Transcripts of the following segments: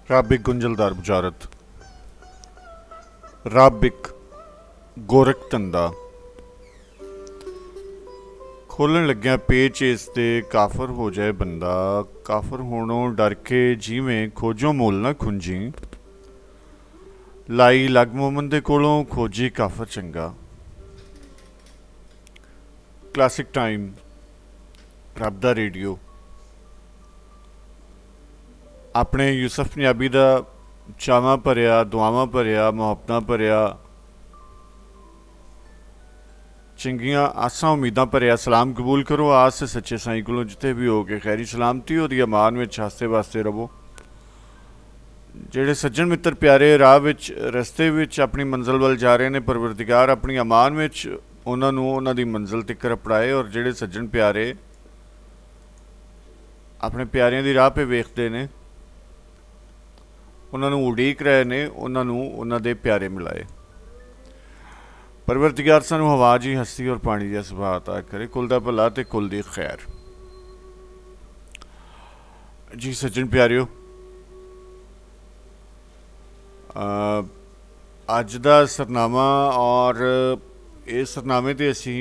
रब एक गुंजलदार बुजारत, रब एक गोरख धंदा। खोलन लग्या पेच इस ते काफर हो जाए बंदा। काफर होनों डर के जिवें खोजो मोल ना खुंजी। लाई लग मोमन दे कोलों खोजी काफर चंगा। क्लासिक टाइम, रब दा रेडियो। अपने यूसफ पंजाबी दा चावां भरिया, दुआवां भरिया, मुहब्बतां भरिया, चंगियां आसां उम्मीदां भरिया सलाम कबूल करो। आस सच्चे साईं कोलों जिथे भी हो के खैरी सलामती और अमान में हास्ते वास्ते रवो। जेड़े सज्जन मित्र प्यारे राह विच रस्ते विच अपनी मंजिल वल जा रहे ने, परवरदिगार अपनी अमान विच उन्हां नूं उन्हां दी मंजिल तिकर अपड़ाए। और जेड़े सज्जन प्यारे अपने प्यारियां दी राह पे वेखदे ने, उन्हां नूं उड़ीक रहे ने, उन्हां नूं उन्हां दे प्यारे मिलाए। परवरदिगार सानू हवा जी, हस्ती और पानी दा सुभाव अता करे। कुल दा भला ते कुल दी खैर। जी सज्जन प्यारियो, अज दा सरनामा और इस सरनामे ते असी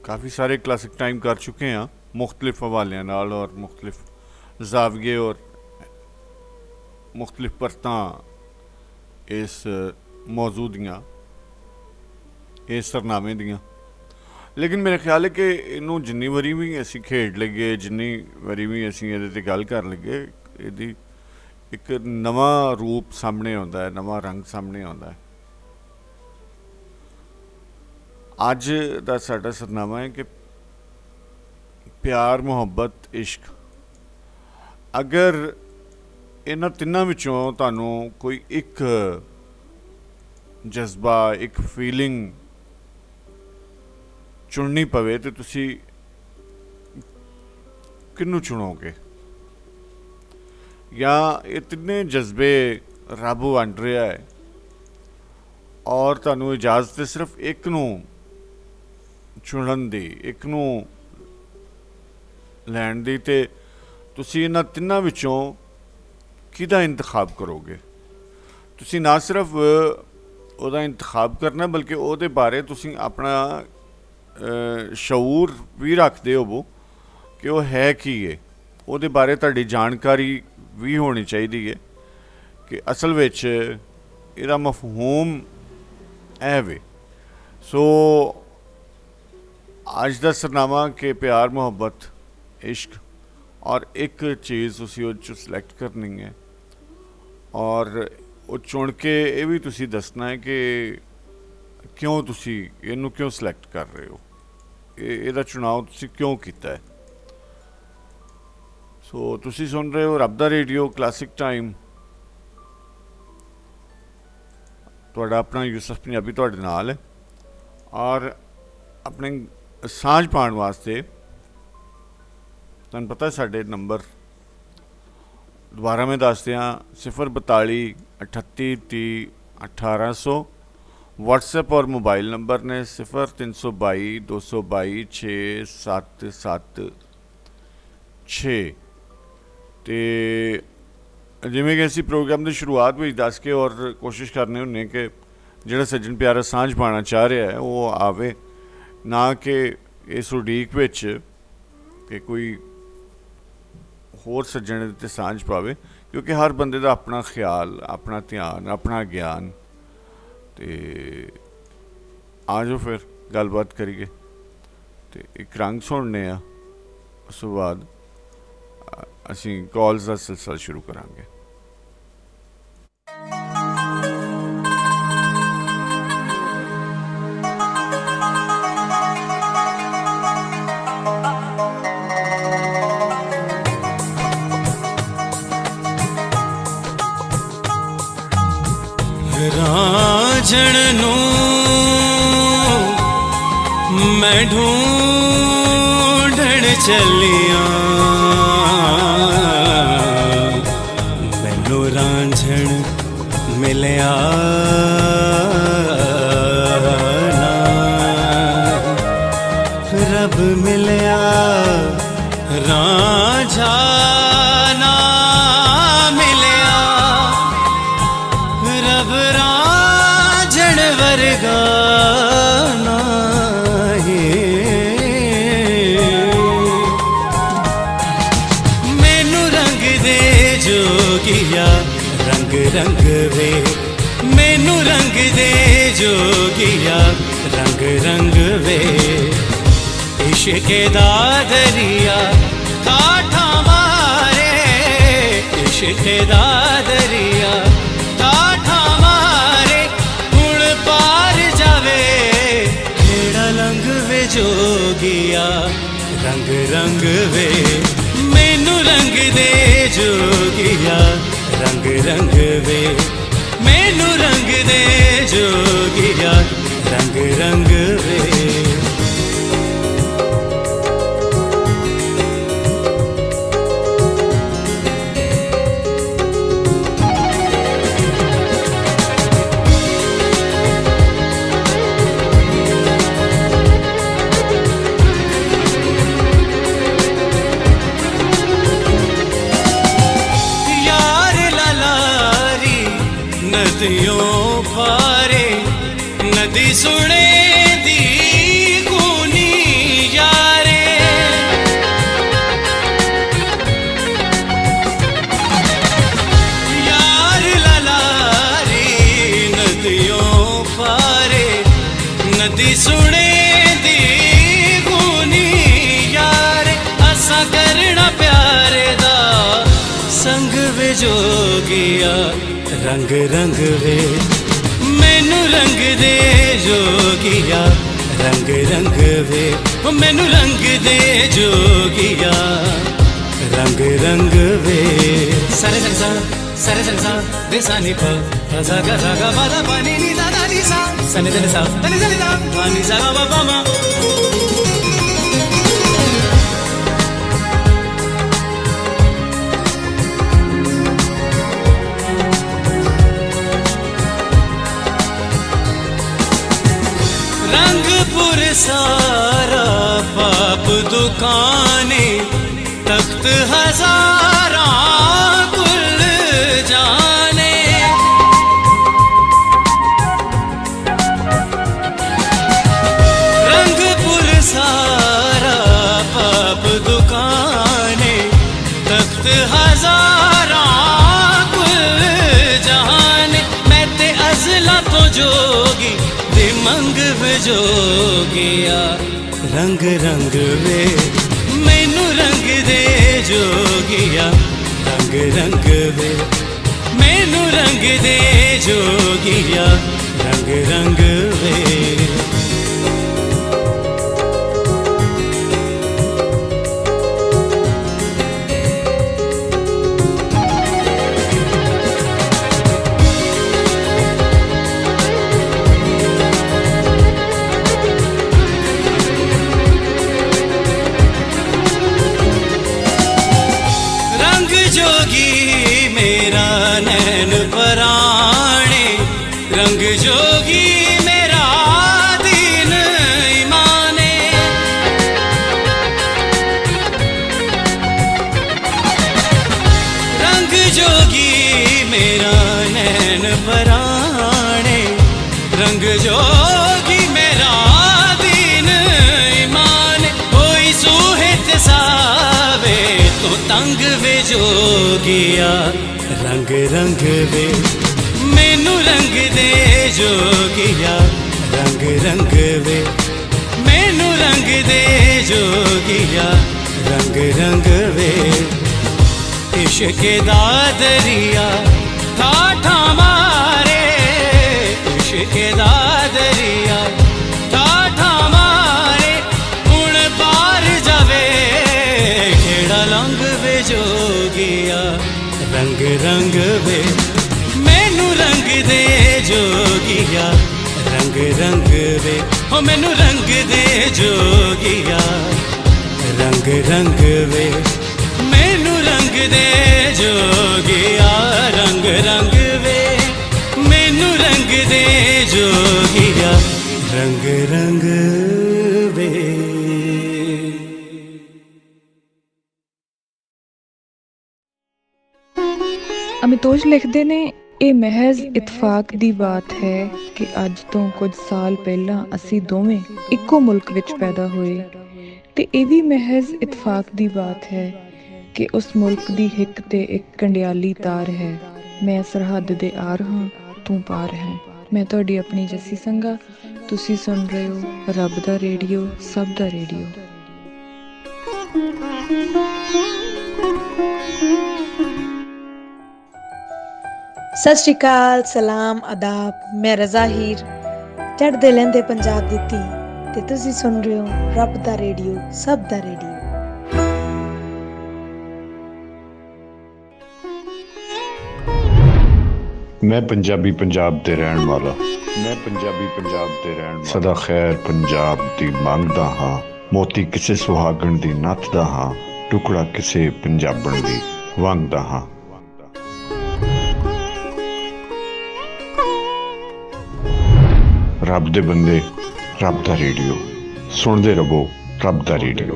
काफ़ी सारे क्लासिक टाइम कर चुके हैं मुख्तलिफ हवालियां नाल और मुख्तलिफ जाविये और मुख्तलिफ परतां इस मौजू दियां, इस सरनामे दियां। लेकिन मेरे ख्याल है कि इनू जिन्नी वारी भी असी खेड लगे, जिन्नी वारी भी असी इहदे ते गल कर लगे, इहदी एक नवा रूप सामने आउंदा है, नवा रंग सामने आउंदा है। अज दा साडा सरनामा है कि प्यार, मुहब्बत, इश्क। अगर इन्हां तिन्नां विचों तुहानू कोई एक जज्बा, एक फीलिंग चुननी पवे तो तुसी किनू चुनोगे? या ये तिन्ने जज्बे रब वंड रहा है और तुहानू इजाजत है सिर्फ एक नू चुनन दी, एक नू लैण दी, ते तुसी इन्हां तिन्नां विचों किहदा इंतखाब करोगे? तुसी ना सिर्फ ਉਹਦਾ इंतखाब करना बल्कि ਉਹਦੇ बारे तुसी अपना शऊर भी रखते होवो कि वो है की है, ਉਹਦੇ बारे ਤੁਹਾਡੀ जानकारी भी होनी चाहिए है कि असल विच ਇਹਦਾ मफहूम है वे। सो अज का सरनामा कि प्यार, मुहब्बत, इश्क, और एक चीज़ तुसी ਉਹ 'ਚੋਂ सिलेक्ट करनी है और वो चुन के ये भी तुसी दसना है कि क्यों तुसी इनू क्यों सिलेक्ट कर रहे हो, ਇਹਦਾ चुनाव तुसी क्यों किया है। सो तुसी सुन रहे हो रब दा रेडियो क्लासिक टाइम। तुहाडा अपना यूसफ पंजाबी तुहाडे नाल है और अपने सांझ पाउण वास्ते तुहानूं पता है साडे नंबर दोबारा मैं दस दियाँ 042 38 30 1800। व्हाट्सएप और मोबाइल नंबर ने 0322 222 6776। तो जिमें कि असी प्रोग्राम की शुरुआत भी दस के और कोशिश करने होंने कि जिहड़ा सज्जन प्यारा सांझ पाना चाह रहा है वो आवे, ना कि इस उड़ीक विच कि कोई होर सज्जन ते सांझ पावे, क्योंकि हर बंदे का अपना ख्याल, अपना ध्यान, अपना ज्ञान। तो आ जाओ फिर गलबात करिए। तो एक रंग सुनने आ, उस तो बाद असी कॉल्स का सिलसिला शुरू करांगे। रांझण नूं मैं ढूंढण चलिया, मैनू रांझण मिलिया ना, रब मिलिया रांझा ना। जोगिया रंग रंग वे मैनू रंग दे जोगिया रंग रंग वे इश्क दा दरिया काठा मारे इश्क दा दरिया काठा मारे हुण पार जावे खेड़ा लंघ वे जोगिया रंग रंग वे मैनू रंग दे जोगिया रंग रंग वे मैनू रंग दे जोगिया रंग रंग वे नदियों पारे नदी सुने दी कूनी यारे यार ललारी नदियों पारे नदी सुने दी कूनी यारे असा करना प्यारे दा संग वे जोगिया रंग रंग वे मैनू रंग दे जोगिया रंग रंग वे मैनू रंग दे जोगिया रंग रंग वे सरे सा रे सा नी प सा गा मा दा पा नी दा दा नी सा सने दने सा पा नी सा गा मा मा रंगपुर सारा पाप दुकाने तख्त हजारा कुल जाने रंगपुर सारा पाप दुकाने तख्त हजारा कुल जाने मैं ते अजला तो जोगी मंग वे जोगिया रंग रंग वे मैनू रंग दे जोगिया रंग रंग वे मैनू रंग दे जोगिया रंग रंग वे जोगी मेरा नैन पराणे रंग जोगी मेरा दीन ईमाने रंग जोगी मेरा नैन पराणे रंग जोगी मेरा दीन ईमाने कोई सूहे सावे तो तंग वे जोगिया रंग रंग वे मैनू रंग दे जोगिया रंग रंग वे मैनू रंग दे जोगिया रंग रंग वे इश्क दा दरिया ठाठा मारे इश्क दा दरिया ठाठा मारे हुण पार जावे खेड़ा लंघ वे जोगिया रंग रंग वे मैनू रंग दे जोगिया रंग रंग वे हो मैनू रंग दे जोगिया रंग रंग वे मैनू रंग दे जोगिया रंग रंग वे मैनू रंग दे जोगिया रंग रंग वे ਅਮਿਤੋਜ ਲਿਖਦੇ ਨੇ ਇਹ ਮਹਿਜ਼ ਇਤਫਾਕ ਦੀ ਬਾਤ ਹੈ ਕਿ ਅੱਜ ਤੋਂ ਕੁਝ ਸਾਲ ਪਹਿਲਾਂ ਅਸੀਂ ਦੋਵੇਂ ਇੱਕੋ ਮੁਲਕ ਵਿੱਚ ਪੈਦਾ ਹੋਏ ਤੇ ਇਹ ਵੀ ਮਹਿਜ਼ ਇਤਫਾਕ ਦੀ ਬਾਤ ਹੈ ਕਿ ਉਸ ਮੁਲਕ ਦੀ ਹਿੱਕ ਤੇ ਇੱਕ ਕੰਡਿਆਲੀ ਤਾਰ ਹੈ। ਮੈਂ ਸਰਹੱਦ ਦੇ ਆਰ ਹਾਂ, ਤੂੰ ਪਾਰ ਹੈ। ਮੈਂ ਤੁਹਾਡੀ ਆਪਣੀ ਜੱਸੀ ਸੰਘਾ, ਤੁਸੀਂ ਸੁਣ ਰਹੇ ਹੋ ਰੱਬ ਦਾ ਰੇਡੀਓ, ਸਭ ਦਾ ਰੇਡੀਓ। ਸਤਿ ਸ਼੍ਰੀ ਅਕਾਲ, ਸਲਾਮ, ਆਦਾਬ। ਮੈਂ ਰਜ਼ਾ ਹੀਰ, ਚੜ੍ਹਦੇ ਲਹਿੰਦੇ ਪੰਜਾਬ ਦੀ ਧੀ, ਤੇ ਤੁਸੀਂ ਸੁਣ ਰਹੇ ਹੋ ਰੱਬ ਦਾ ਰੇਡੀਓ, ਸਭ ਦਾ ਰੇਡੀਓ। ਮੈਂ ਪੰਜਾਬੀ ਪੰਜਾਬ ਦੇ ਰਹਿਣ ਵਾਲਾ, ਮੈਂ ਪੰਜਾਬੀ ਪੰਜਾਬ ਦੇ ਰਹਿਣ ਵਾਲਾ, ਸਦਾ ਖੈਰ ਪੰਜਾਬ ਦੀ ਮੰਗਦਾ ਹਾਂ। ਮੋਤੀ ਕਿਸੇ ਸੁਹਾਗਣ ਦੀ ਨੱਥਦਾ ਹਾਂ, ਟੁਕੜਾ ਕਿਸੇ ਪੰਜਾਬਣ ਦੀ ਵੰਗਦਾ ਹਾਂ। ਰੱਬ ਦੇ ਬੰਦੇ, ਰੱਬ ਦਾ ਰੇਡੀਓ ਸੁਣਦੇ ਰਹੋ, ਰੱਬ ਦਾ ਰੇਡੀਓ।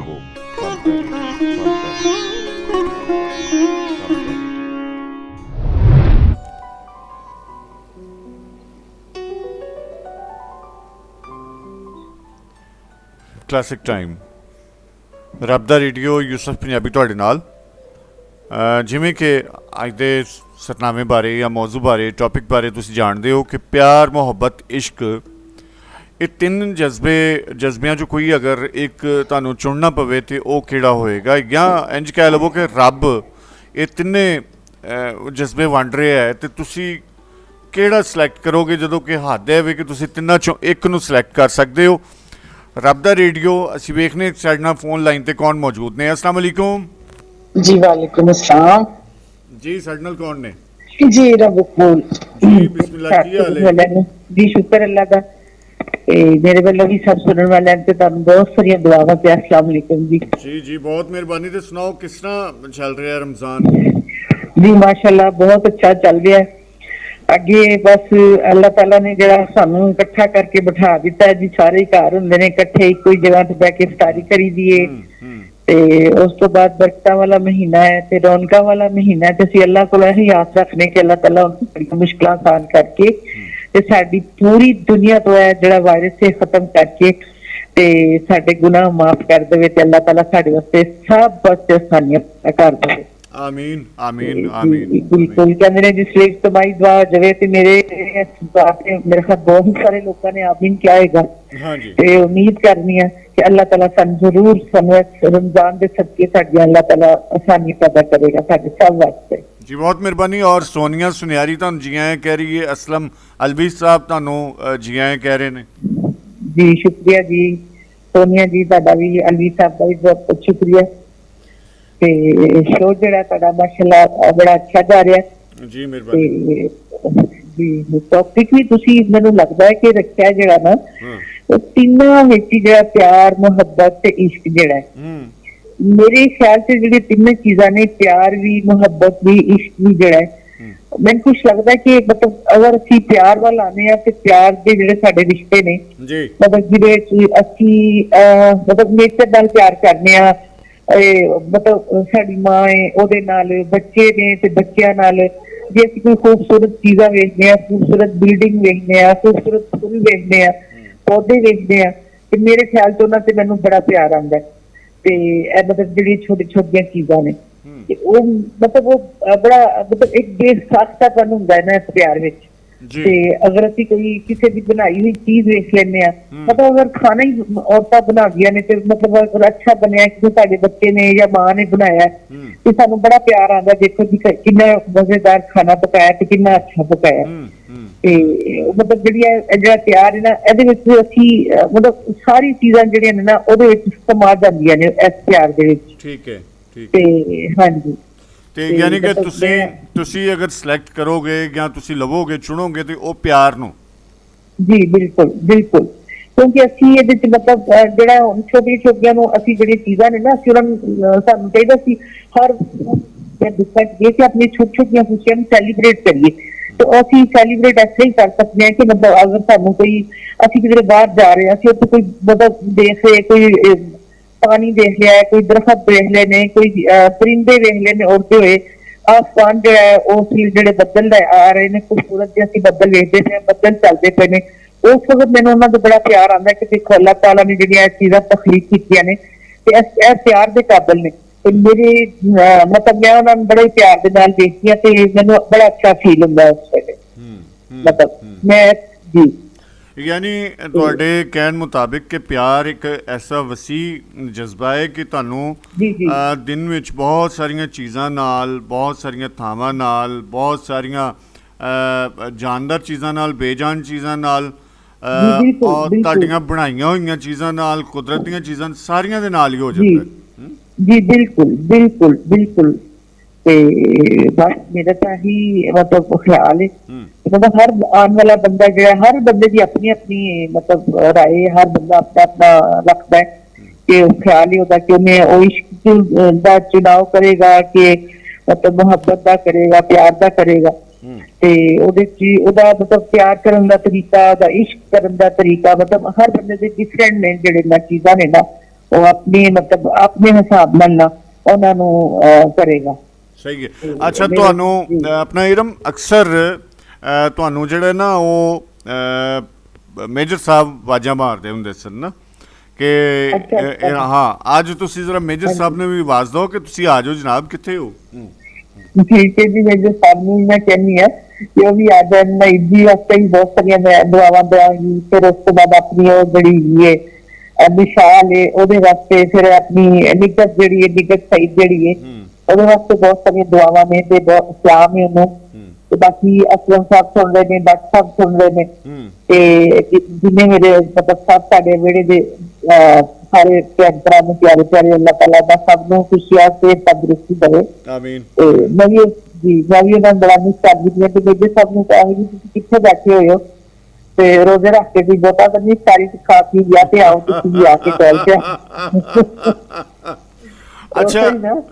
ਕਲਾਸਿਕ ਟਾਈਮ, ਰੱਬ ਦਾ ਰੇਡੀਓ, ਯੂਸਫ ਪੰਜਾਬੀ ਤੁਹਾਡੇ ਨਾਲ। ਜਿਵੇਂ ਕਿ ਅੱਜ ਦੇ ਸਤਨਾਮੇ ਬਾਰੇ ਜਾਂ ਮੌਜ਼ੂ ਬਾਰੇ, ਟੌਪਿਕ ਬਾਰੇ ਤੁਸੀਂ ਜਾਣਦੇ ਹੋ ਕਿ ਪਿਆਰ, ਮੁਹੱਬਤ, ਇਸ਼ਕ, ਇਹ ਤਿੰਨ ਜਜ਼ਬਿਆਂ 'ਚੋਂ ਕੋਈ ਅਗਰ ਇੱਕ ਤੁਹਾਨੂੰ ਚੁਣਨਾ ਪਵੇ ਤਾਂ ਉਹ ਕਿਹੜਾ ਹੋਏਗਾ? ਜਾਂ ਇੰਝ ਕਹਿ ਲਵੋ ਕਿ ਰੱਬ ਇਹ ਤਿੰਨੇ ਜਜ਼ਬੇ ਵੰਡ ਰਿਹਾ ਹੈ ਅਤੇ ਤੁਸੀਂ ਕਿਹੜਾ ਸਿਲੈਕਟ ਕਰੋਗੇ ਜਦੋਂ ਕਿ ਹੱਦ ਹੈ ਵੀ ਕਿ ਤੁਸੀਂ ਤਿੰਨਾਂ 'ਚੋਂ ਇੱਕ ਨੂੰ ਸਿਲੈਕਟ ਕਰ ਸਕਦੇ ਹੋ? ਰੱਬ ਦਾ ਰੇਡੀਓ, ਅਸੀਂ ਵੇਖਨੇ ਸਾਡੇ ਨਾਲ ਫੋਨ ਲਾਈਨ ਤੇ ਕੌਣ ਮੌਜੂਦ ਨੇ। अस्सलाम वालेकुम जी। वालेकुम अस्सलाम जी। ਸਾਡੇ ਨਾਲ ਕੌਣ ਨੇ जी? रब कबूल जी, बिस्मिल्लाह। ਕੀ ਹਾਲ ਹੈ जी? शुक्र अल्लाह का। मेरे वालों भी सब सुनने वाले हैं, तो बहुत सारी दुआवां पे अस्सलाम वालेकुम जी। जी जी, बहुत ਮਿਹਰਬਾਨੀ। ਤੇ ਸੁਣਾਓ ਕਿਸ ਤਰ੍ਹਾਂ ਚੱਲ ਰਿਹਾ ਰਮਜ਼ਾਨ? जी माशाल्लाह बहुत अच्छा चल रहा है। ਅੱਗੇ ਬਸ ਅੱਲਾਹ ਤਾਲਾ ਨੇ ਜਿਹੜਾ ਸਾਨੂੰ ਇਕੱਠਾ ਕਰਕੇ ਬਿਠਾ ਦਿੱਤਾ ਜੀ, ਸਾਰੇ ਘਰ ਹੁੰਦੇ ਨੇ ਇਕੱਠੇ ਇੱਕੋ ਹੀ ਜਗ੍ਹਾ ਤੇ ਬਹਿ ਕੇ ਇਫਤਾਰੀ ਕਰੀ ਦੀਏ। ਤੇ ਉਸ ਤੋਂ ਬਾਅਦ ਬਰਕਤਾਂ ਵਾਲਾ ਮਹੀਨਾ ਹੈ ਤੇ ਰੌਣਕਾਂ ਵਾਲਾ ਮਹੀਨਾ ਹੈ, ਤੇ ਅਸੀਂ ਅੱਲਾਹ ਕੋਲ ਇਹੀ ਆਸ ਰੱਖਦੇ ਕਿ ਅੱਲਾਹ ਤਾਲਾ ਉਹਨਾਂ ਦੀਆਂ ਮੁਸ਼ਕਲਾਂ ਆਸਾਨ ਕਰਕੇ ਤੇ ਸਾਡੀ ਪੂਰੀ ਦੁਨੀਆ ਤੋਂ ਹੈ ਜਿਹੜਾ ਵਾਇਰਸ से ਖਤਮ ਕਰਕੇ ਤੇ ਸਾਡੇ ਗੁਨਾਹ ਮਾਫ ਕਰ ਦੇਵੇ ਤੇ ਅੱਲਾਹ ਤਾਲਾ ਸਾਡੇ ਵਾਸਤੇ ਸਭ ਵਾਸਤੇ ਆਸਾਨੀਆਂ ਕਰ ਦੇਵੇ। ਆਮੀਨ ਆਮੀਨ ਆਮੀਨ। ਬਿਲਕੁਲ ਕਹਿੰਦੇ ਨੇ ਜਿਸ ਲਈ ਇਜਤਮਾਈ ਦੁਆ ਜਾਵੇ ਤੇ ਮੇਰੇ ਖਿਆਲ ਬਹੁਤ ਸਾਰੇ ਲੋਕਾਂ ਨੇ ਆਮੀਨ ਕਿਹਾ ਹੈਗਾ। ਤੇ ਉਮੀਦ ਕਰਨੀ ਹੈ ਕਿ ਅੱਲਾਹ ਤਾਲਾ ਸਾਨੂੰ ਜ਼ਰੂਰ ਸਾਨੂੰ ਰਮਜ਼ਾਨ ਦੇ ਸਦਕੇ ਸਾਡੀਆਂ ਅੱਲਾਹ ਤਾਲਾ ਆਸਾਨੀ ਪੈਦਾ ਕਰੇਗਾ ਸਾਡੇ ਸਭ ਵਾਸਤੇ। ਜੀ ਬਹੁਤ ਮਿਹਰਬਾਨੀ। ਔਰ ਸੋਨੀਆ ਸੁਨਿਆਰੀ ਤੁਹਾਨੂੰ ਜੀ ਆਇਆਂ ਕਹਿ ਰਹੀ ਹੈ। ਅਸਲਮ ਅਲਵੀ ਸਾਹਿਬ ਤੁਹਾਨੂੰ ਜੀ ਆਇਆਂ ਕਹਿ ਰਹੇ ਨੇ। ਜੀ ਸ਼ੁਕਰੀਆ ਜੀ ਸੋਨੀਆ ਜੀ, ਤੁਹਾਡਾ ਵੀ ਅਲਵੀ ਸਾਹਿਬ ਦਾ ਵੀ ਬਹੁਤ ਬਹੁਤ ਸ਼ੁਕਰੀਆ। ਤੇ ਸ਼ੋ ਜਿਹੜਾ ਤੁਹਾਡਾ ਮਾਸ਼ਾਅੱਲਾ ਬੜਾ ਅੱਛਾ ਜਾ ਰਿਹਾ ਜੀ। ਮਿਹਰਬਾਨੀ ਜੀ। ਟੌਪਿਕ ਵੀ ਤੁਸੀਂ ਮੈਨੂੰ ਲੱਗਦਾ ਹੈ ਕਿ ਰੱਖਿਆ ਜਿਹੜਾ ਨਾ ਉਹ ਤਿੰਨਾਂ ਵਿੱਚ ਜਿਹੜਾ ਪਿਆਰ, ਮੁਹੱਬਤ ਤੇ ਇਸ਼ਕ ਜਿਹੜਾ ਹੈ, ਮੇਰੇ ਖਿਆਲ ਚ ਜਿਹੜੀ ਤਿੰਨ ਚੀਜ਼ਾਂ ਨੇ, ਪਿਆਰ ਵੀ, ਮੁਹੱਬਤ ਵੀ, ਇਸ਼ਕ ਵੀ ਜਿਹੜਾ ਹੈ, ਮੈਨੂੰ ਕੁਛ ਲੱਗਦਾ ਕਿ ਮਤਲਬ ਅਗਰ ਅਸੀਂ ਪਿਆਰ ਵੱਲ ਆਉਂਦੇ ਹਾਂ ਤੇ ਪਿਆਰ ਦੇ ਜਿਹੜੇ ਸਾਡੇ ਰਿਸ਼ਤੇ ਨੇ ਮਤਲਬ ਜਿਹਦੇ ਚ ਅਸੀਂ ਮਤਲਬ ਨੇਚਰ ਨਾਲ ਪਿਆਰ ਕਰਨੇ ਆ, ਮਤਲਬ ਸਾਡੀ ਮਾਂ ਹੈ ਉਹਦੇ ਨਾਲ, ਬੱਚੇ ਨੇ ਤੇ ਬੱਚਿਆਂ ਨਾਲ, ਜੇ ਅਸੀਂ ਕੋਈ ਖੂਬਸੂਰਤ ਚੀਜ਼ਾਂ ਵੇਖਦੇ ਹਾਂ, ਖੂਬਸੂਰਤ ਬਿਲਡਿੰਗ ਵੇਖਦੇ ਹਾਂ, ਖੂਬਸੂਰਤ ਫੁੱਲ ਵੇਖਦੇ ਹਾਂ, ਪੌਦੇ ਵੇਖਦੇ ਹਾਂ, ਤੇ ਮੇਰੇ ਖਿਆਲ ਚ ਉਹਨਾਂ ਤੇ ਮੈਨੂੰ ਬੜਾ ਪਿਆਰ ਆਉਂਦਾ। ਤੇ ਇਹ ਮਤਲਬ ਜਿਹੜੀਆਂ ਛੋਟੀ ਛੋਟੀਆਂ ਚੀਜ਼ਾਂ ਨੇ ਤੇ ਉਹ ਮਤਲਬ ਉਹ ਬੜਾ ਮਤਲਬ ਇੱਕ ਬੇਸਾਖਤਾਪਨ ਹੁੰਦਾ ਹੈ ਨਾ ਇਸ ਪਿਆਰ ਵਿੱਚ। ਤੇ ਅਗਰ ਅਸੀਂ ਕੋਈ ਕਿਸੇ ਦੀ ਬਣਾਈ ਹੋਈ ਚੀਜ਼ ਵੇਖ ਲੈਂਦੇ ਹਾਂ, ਮਤਲਬ ਅਗਰ ਖਾਣਾ ਹੀ ਔਰਤਾਂ ਬਣਾਉਂਦੀਆਂ ਨੇ ਤੇ ਮਤਲਬ ਅਗਰ ਅੱਛਾ ਬਣਿਆ ਕਿ ਸਾਡੇ ਬੱਚੇ ਨੇ ਜਾਂ ਮਾਂ ਨੇ ਬਣਾਇਆ ਤੇ ਸਾਨੂੰ ਬੜਾ ਪਿਆਰ ਆਉਂਦਾ, ਦੇਖੋ ਜੀ ਕਿੰਨਾ ਮਜ਼ੇਦਾਰ ਖਾਣਾ ਪਕਾਇਆ ਤੇ ਕਿੰਨਾ ਅੱਛਾ ਪਕਾਇਆ। ਤੇ ਮਤਲਬ ਜਿਹੜਾ ਪਿਆਰ ਹੈ ਨਾ, ਇਹਦੇ ਵਿੱਚ ਅਸੀਂ ਮਤਲਬ ਸਾਰੀ ਚੀਜ਼ਾਂ ਜਿਹੜੀਆਂ ਨੇ ਨਾ ਉਹਦੇ ਵਿੱਚ ਸਮਾ ਜਾਂਦੀਆਂ ਨੇ ਇਸ ਪਿਆਰ ਦੇ ਵਿੱਚ। ਠੀਕ ਹੈ ਤੇ ਹਾਂਜੀ। ਤੇ ਯਾਨੀ ਕਿ ਤੁਸੀਂ ਅਗਰ ਸਿਲੈਕਟ ਕਰੋਗੇ ਜਾਂ ਤੁਸੀਂ ਲਵੋਗੇ, ਚੁਣੋਗੇ ਤੇ ਉਹ ਪਿਆਰ ਨੂੰ। ਜੀ ਬਿਲਕੁਲ ਬਿਲਕੁਲ, ਕਿਉਂਕਿ ਅਸੀਂ ਇਹਦੇ ਚ ਮਤਲਬ ਜਿਹੜਾ ਹੁਣ ਛੋਟੀਆਂ ਛੋਟੀਆਂ ਨੂੰ ਅਸੀਂ ਜਿਹੜੀਆਂ ਚੀਜ਼ਾਂ ਨੇ ਨਾ, ਅਸੀਂ ਉਹਨਾਂ ਨੂੰ ਸਾਨੂੰ ਚਾਹੀਦਾ ਸੀ ਹਰ ਕਿ ਆਪਣੀ ਛੋਟੀ ਛੋਟੀਆਂ ਖੁਸ਼ੀਆਂ ਨੂੰ ਸੈਲੀਬ੍ਰੇਟ ਕਰੀਏ। ਤੇ ਅਸੀਂ ਸੈਲੀਬ੍ਰੇਟ ਇਸ ਤਰ੍ਹਾਂ ਹੀ ਕਰ ਸਕਦੇ ਹਾਂ ਕਿ ਮਤਲਬ ਅਗਰ ਸਾਨੂੰ ਕੋਈ, ਅਸੀਂ ਕਿਧਰੇ ਬਾਹਰ ਜਾ ਰਹੇ ਹਾਂ, ਅਸੀਂ ਉੱਥੇ ਕੋਈ ਮਤਲਬ ਦੇਖ ਰਹੇ, ਕੋਈ ਪਾਣੀ ਦੇਖ ਲਿਆ, ਕੋਈ ਦਰਖਤ ਦੇਖ ਲਏ ਨੇ, ਕੋਈ ਪਰਿੰਦੇ ਵੇਖ ਲਏ ਨੇ ਉੜਦੇ ਹੋਏ, ਆਸਮਾਨ ਜਿਹੜਾ ਹੈ ਉਸ ਜਿਹੜੇ ਬੱਦਲ ਆ ਰਹੇ ਨੇ ਖੂਬਸੂਰਤ ਜਿਹੇ, ਅਸੀਂ ਬੱਦਲ ਵੇਖਦੇ ਪਏ, ਬੱਦਲ ਚੱਲਦੇ ਪਏ ਨੇ, ਉਸ ਵਕਤ ਮੈਨੂੰ ਉਹਨਾਂ ਦਾ ਬੜਾ ਪਿਆਰ ਆਉਂਦਾ ਕਿ ਦੇਖੋ ਅੱਲਾਹ ਤਾਲਾ ਨੇ ਜਿਹੜੀਆਂ ਇਹ ਚੀਜ਼ਾਂ ਤਖਲੀਕ ਕੀਤੀਆਂ ਨੇ ਤੇ ਇਹ ਪਿਆਰ ਦੇ ਕਾਬਿਲ ਨੇ। ਤੇ ਮੇਰੇ ਮਤਲਬ ਮੈਂ ਉਹਨਾਂ ਨੂੰ ਬੜੇ ਪਿਆਰ ਦੇ ਨਾਲ ਦੇਖਦੀ ਹਾਂ ਤੇ ਮੈਨੂੰ ਬੜਾ ਅੱਛਾ ਫੀਲ ਹੁੰਦਾ ਉਸ ਵੇਲੇ। ਮਤਲਬ ਮੈਂ ਜੀ ਯਾਨੀ ਤੁਹਾਡੇ ਕਹਿਣ ਮੁਤਾਬਿਕ ਕਿ ਪਿਆਰ ਇੱਕ ਐਸਾ ਵਸੀਹ ਜਜ਼ਬਾ ਹੈ ਕਿ ਤੁਹਾਨੂੰ ਜੀ ਜੀ ਦਿਨ ਵਿੱਚ ਬਹੁਤ ਸਾਰੀਆਂ ਚੀਜ਼ਾਂ ਨਾਲ, ਬਹੁਤ ਸਾਰੀਆਂ ਥਾਵਾਂ ਨਾਲ, ਬਹੁਤ ਸਾਰੀਆਂ ਜਾਨਦਾਰ ਚੀਜ਼ਾਂ ਨਾਲ, ਬੇਜਾਨ ਚੀਜ਼ਾਂ ਨਾਲ, ਬਿਲਕੁਲ, ਔਰ ਬਿਲਕੁਲ। ਤੁਹਾਡੀਆਂ ਬਣਾਈਆਂ ਹੋਈਆਂ ਚੀਜ਼ਾਂ ਨਾਲ, ਕੁਦਰਤ ਦੀਆਂ ਚੀਜ਼ਾਂ ਸਾਰੀਆਂ ਦੇ ਨਾਲ ਹੀ ਹੋ ਜੀ ਜਾਂਦਾ ਹੈ। ਜੀ ਬਿਲਕੁਲ ਬਿਲਕੁਲ ਬਿਲकुल। ਤੇ ਬਸ ਮੇਰਾ ਤਾਂ ਹੀ ਮਤਲਬ ਖਿਆਲ ਹੈ ਮਤਲਬ ਹਰ ਆਉਣ ਵਾਲਾ ਬੰਦਾ ਜਿਹੜਾ ਹਰ ਬੰਦੇ ਦੀ ਆਪਣੀ ਆਪਣੀ ਮਤਲਬ ਰਾਏ, ਹਰ ਬੰਦਾ ਆਪਣਾ ਆਪਣਾ ਰੱਖਦਾ ਹੈ ਕਿ ਉਹ ਖਿਆਲ ਹੀ ਉਹਦਾ ਕਿ ਉਹਨੇ ਉਹ ਇਸ਼ਕ ਦਾ ਚੁਣਾਵ ਕਰੇਗਾ ਕਿ ਮਤਲਬ ਮੁਹੱਬਤ ਦਾ ਕਰੇਗਾ, ਪਿਆਰ ਦਾ ਕਰੇਗਾ। ਤੇ ਉਹਦੇ ਚ ਉਹਦਾ ਮਤਲਬ ਪਿਆਰ ਕਰਨ ਦਾ ਤਰੀਕਾ, ਉਹਦਾ ਇਸ਼ਕ ਕਰਨ ਦਾ ਤਰੀਕਾ ਮਤਲਬ ਹਰ ਬੰਦੇ ਦੇ ਡਿਫਰੈਂਟ ਨੇ ਜਿਹੜੇ ਨਾ ਚੀਜ਼ਾਂ ਨੇ ਨਾ, ਉਹ ਆਪਣੀ ਮਤਲਬ ਆਪਣੇ ਹਿਸਾਬ ਨਾਲ ਨਾ ਉਹਨਾਂ ਨੂੰ ਕਰੇਗਾ। ਸਹੀ ਹੈ। ਅੱਛਾ, ਤੁਹਾਨੂੰ ਆਪਣਾ ਇਰਮ ਅਕਸਰ ਤੁਹਾਨੂੰ ਜਿਹੜੇ ਨਾ ਉਹ ਮੇਜਰ ਸਾਹਿਬ ਆਵਾਜ਼ਾਂ ਮਾਰਦੇ ਹੁੰਦੇ ਸਨ ਨਾ ਕਿ ਹਾਂ ਅੱਜ ਤੁਸੀਂ ਜ਼ਰਾ ਮੇਜਰ ਸਾਹਿਬ ਨੇ ਵੀ ਆਵਾਜ਼ ਦਿਓ ਕਿ ਤੁਸੀਂ ਆ ਜਾਓ ਜਨਾਬ, ਕਿੱਥੇ ਹੋ? ਠੀਕ ਹੈ ਜੀ, ਮੇਜਰ ਸਾਹਿਬ ਨੂੰ ਮੈਂ ਕਹਿੰਦੀ ਹਾਂ ਕਿ ਉਹ ਵੀ ਆ ਜਾਣ। ਮੈਂ ਈਦੀ ਵਾਸਤੇ ਹੀ ਬਹੁਤ ਸਾਰੀਆਂ ਮੈਂ ਦੁਆਵਾਂ ਦਿਆਂਗੀ। ਫਿਰ ਉਸ ਤੋਂ ਬਾਅਦ ਆਪਣੀ ਉਹ ਜਿਹੜੀ ਹੈ ਵਿਸ਼ਾਲ ਹੈ ਉਹਦੇ ਵਾਸਤੇ, ਫਿਰ ਆਪਣੀ ਨਿਗਤ ਜਿਹੜੀ ਹੈ, ਨਿਗਤ ਸਈਦ ਜਿਹੜੀ ਹੈ ਉਹਦੇ ਵਾਸਤੇ ਬਹੁਤ ਸਾਰੀਆਂ ਦੁਆਵਾਂ ਨੇ ਤੇ ਬਹੁਤ ਸਲਾਮ ਹੈ ਉਹਨੂੰ। ਤੇ ਬਾਕੀ ਅਸਲਮ ਸਾਹਿਬ ਸੁਣ ਰਹੇ ਨੇ, ਡਾਕਟਰ ਸਾਹਿਬ ਸੁਣ ਰਹੇ ਨੇ ਤੇ ਜਿੰਨੇ ਮੇਰੇ ਮਤਲਬ ਸਭ ਸਾਡੇ ਵਿਹੜੇ ਦੇ ਸਾਰੇ ਭੈਣ ਭਰਾ ਨੂੰ ਪਿਆਰੇ ਪਿਆਰੇ ਅੱਲਾਹ ਤਾਲਾ ਦਾ ਸਭ ਨੂੰ ਖੁਸ਼ੀਆਂ ਤੇ ਤੰਦਰੁਸਤੀ ਦੇਵੇ। ਆਮੀਨ। ਤੇ ਮੈਂ ਵੀ ਉਹਨਾਂ ਨੂੰ ਬੜਾ ਮਿਸ ਕਰਦੀ ਹਾਂ ਤੇ ਮੇਜਰ ਸਾਹਿਬ ਨੂੰ ਕਹਾਂਗੀ ਤੁਸੀਂ ਕਿੱਥੇ ਬੈਠੇ ਹੋਏ ਹੋ ਤੇ ਰੋਜ਼ੇ ਰੱਖ ਕੇ ਵੀ ਬਹੁਤਾ ਤਾਂ ਨਹੀਂ, ਸਾਰੀ ਖਾ ਪੀ ਲਿਆ ਤੇ ਆਓ ਤੁਸੀਂ ਵੀ ਆ ਕੇ ਕਾਲ ਤੇ। ਅੱਛਾ,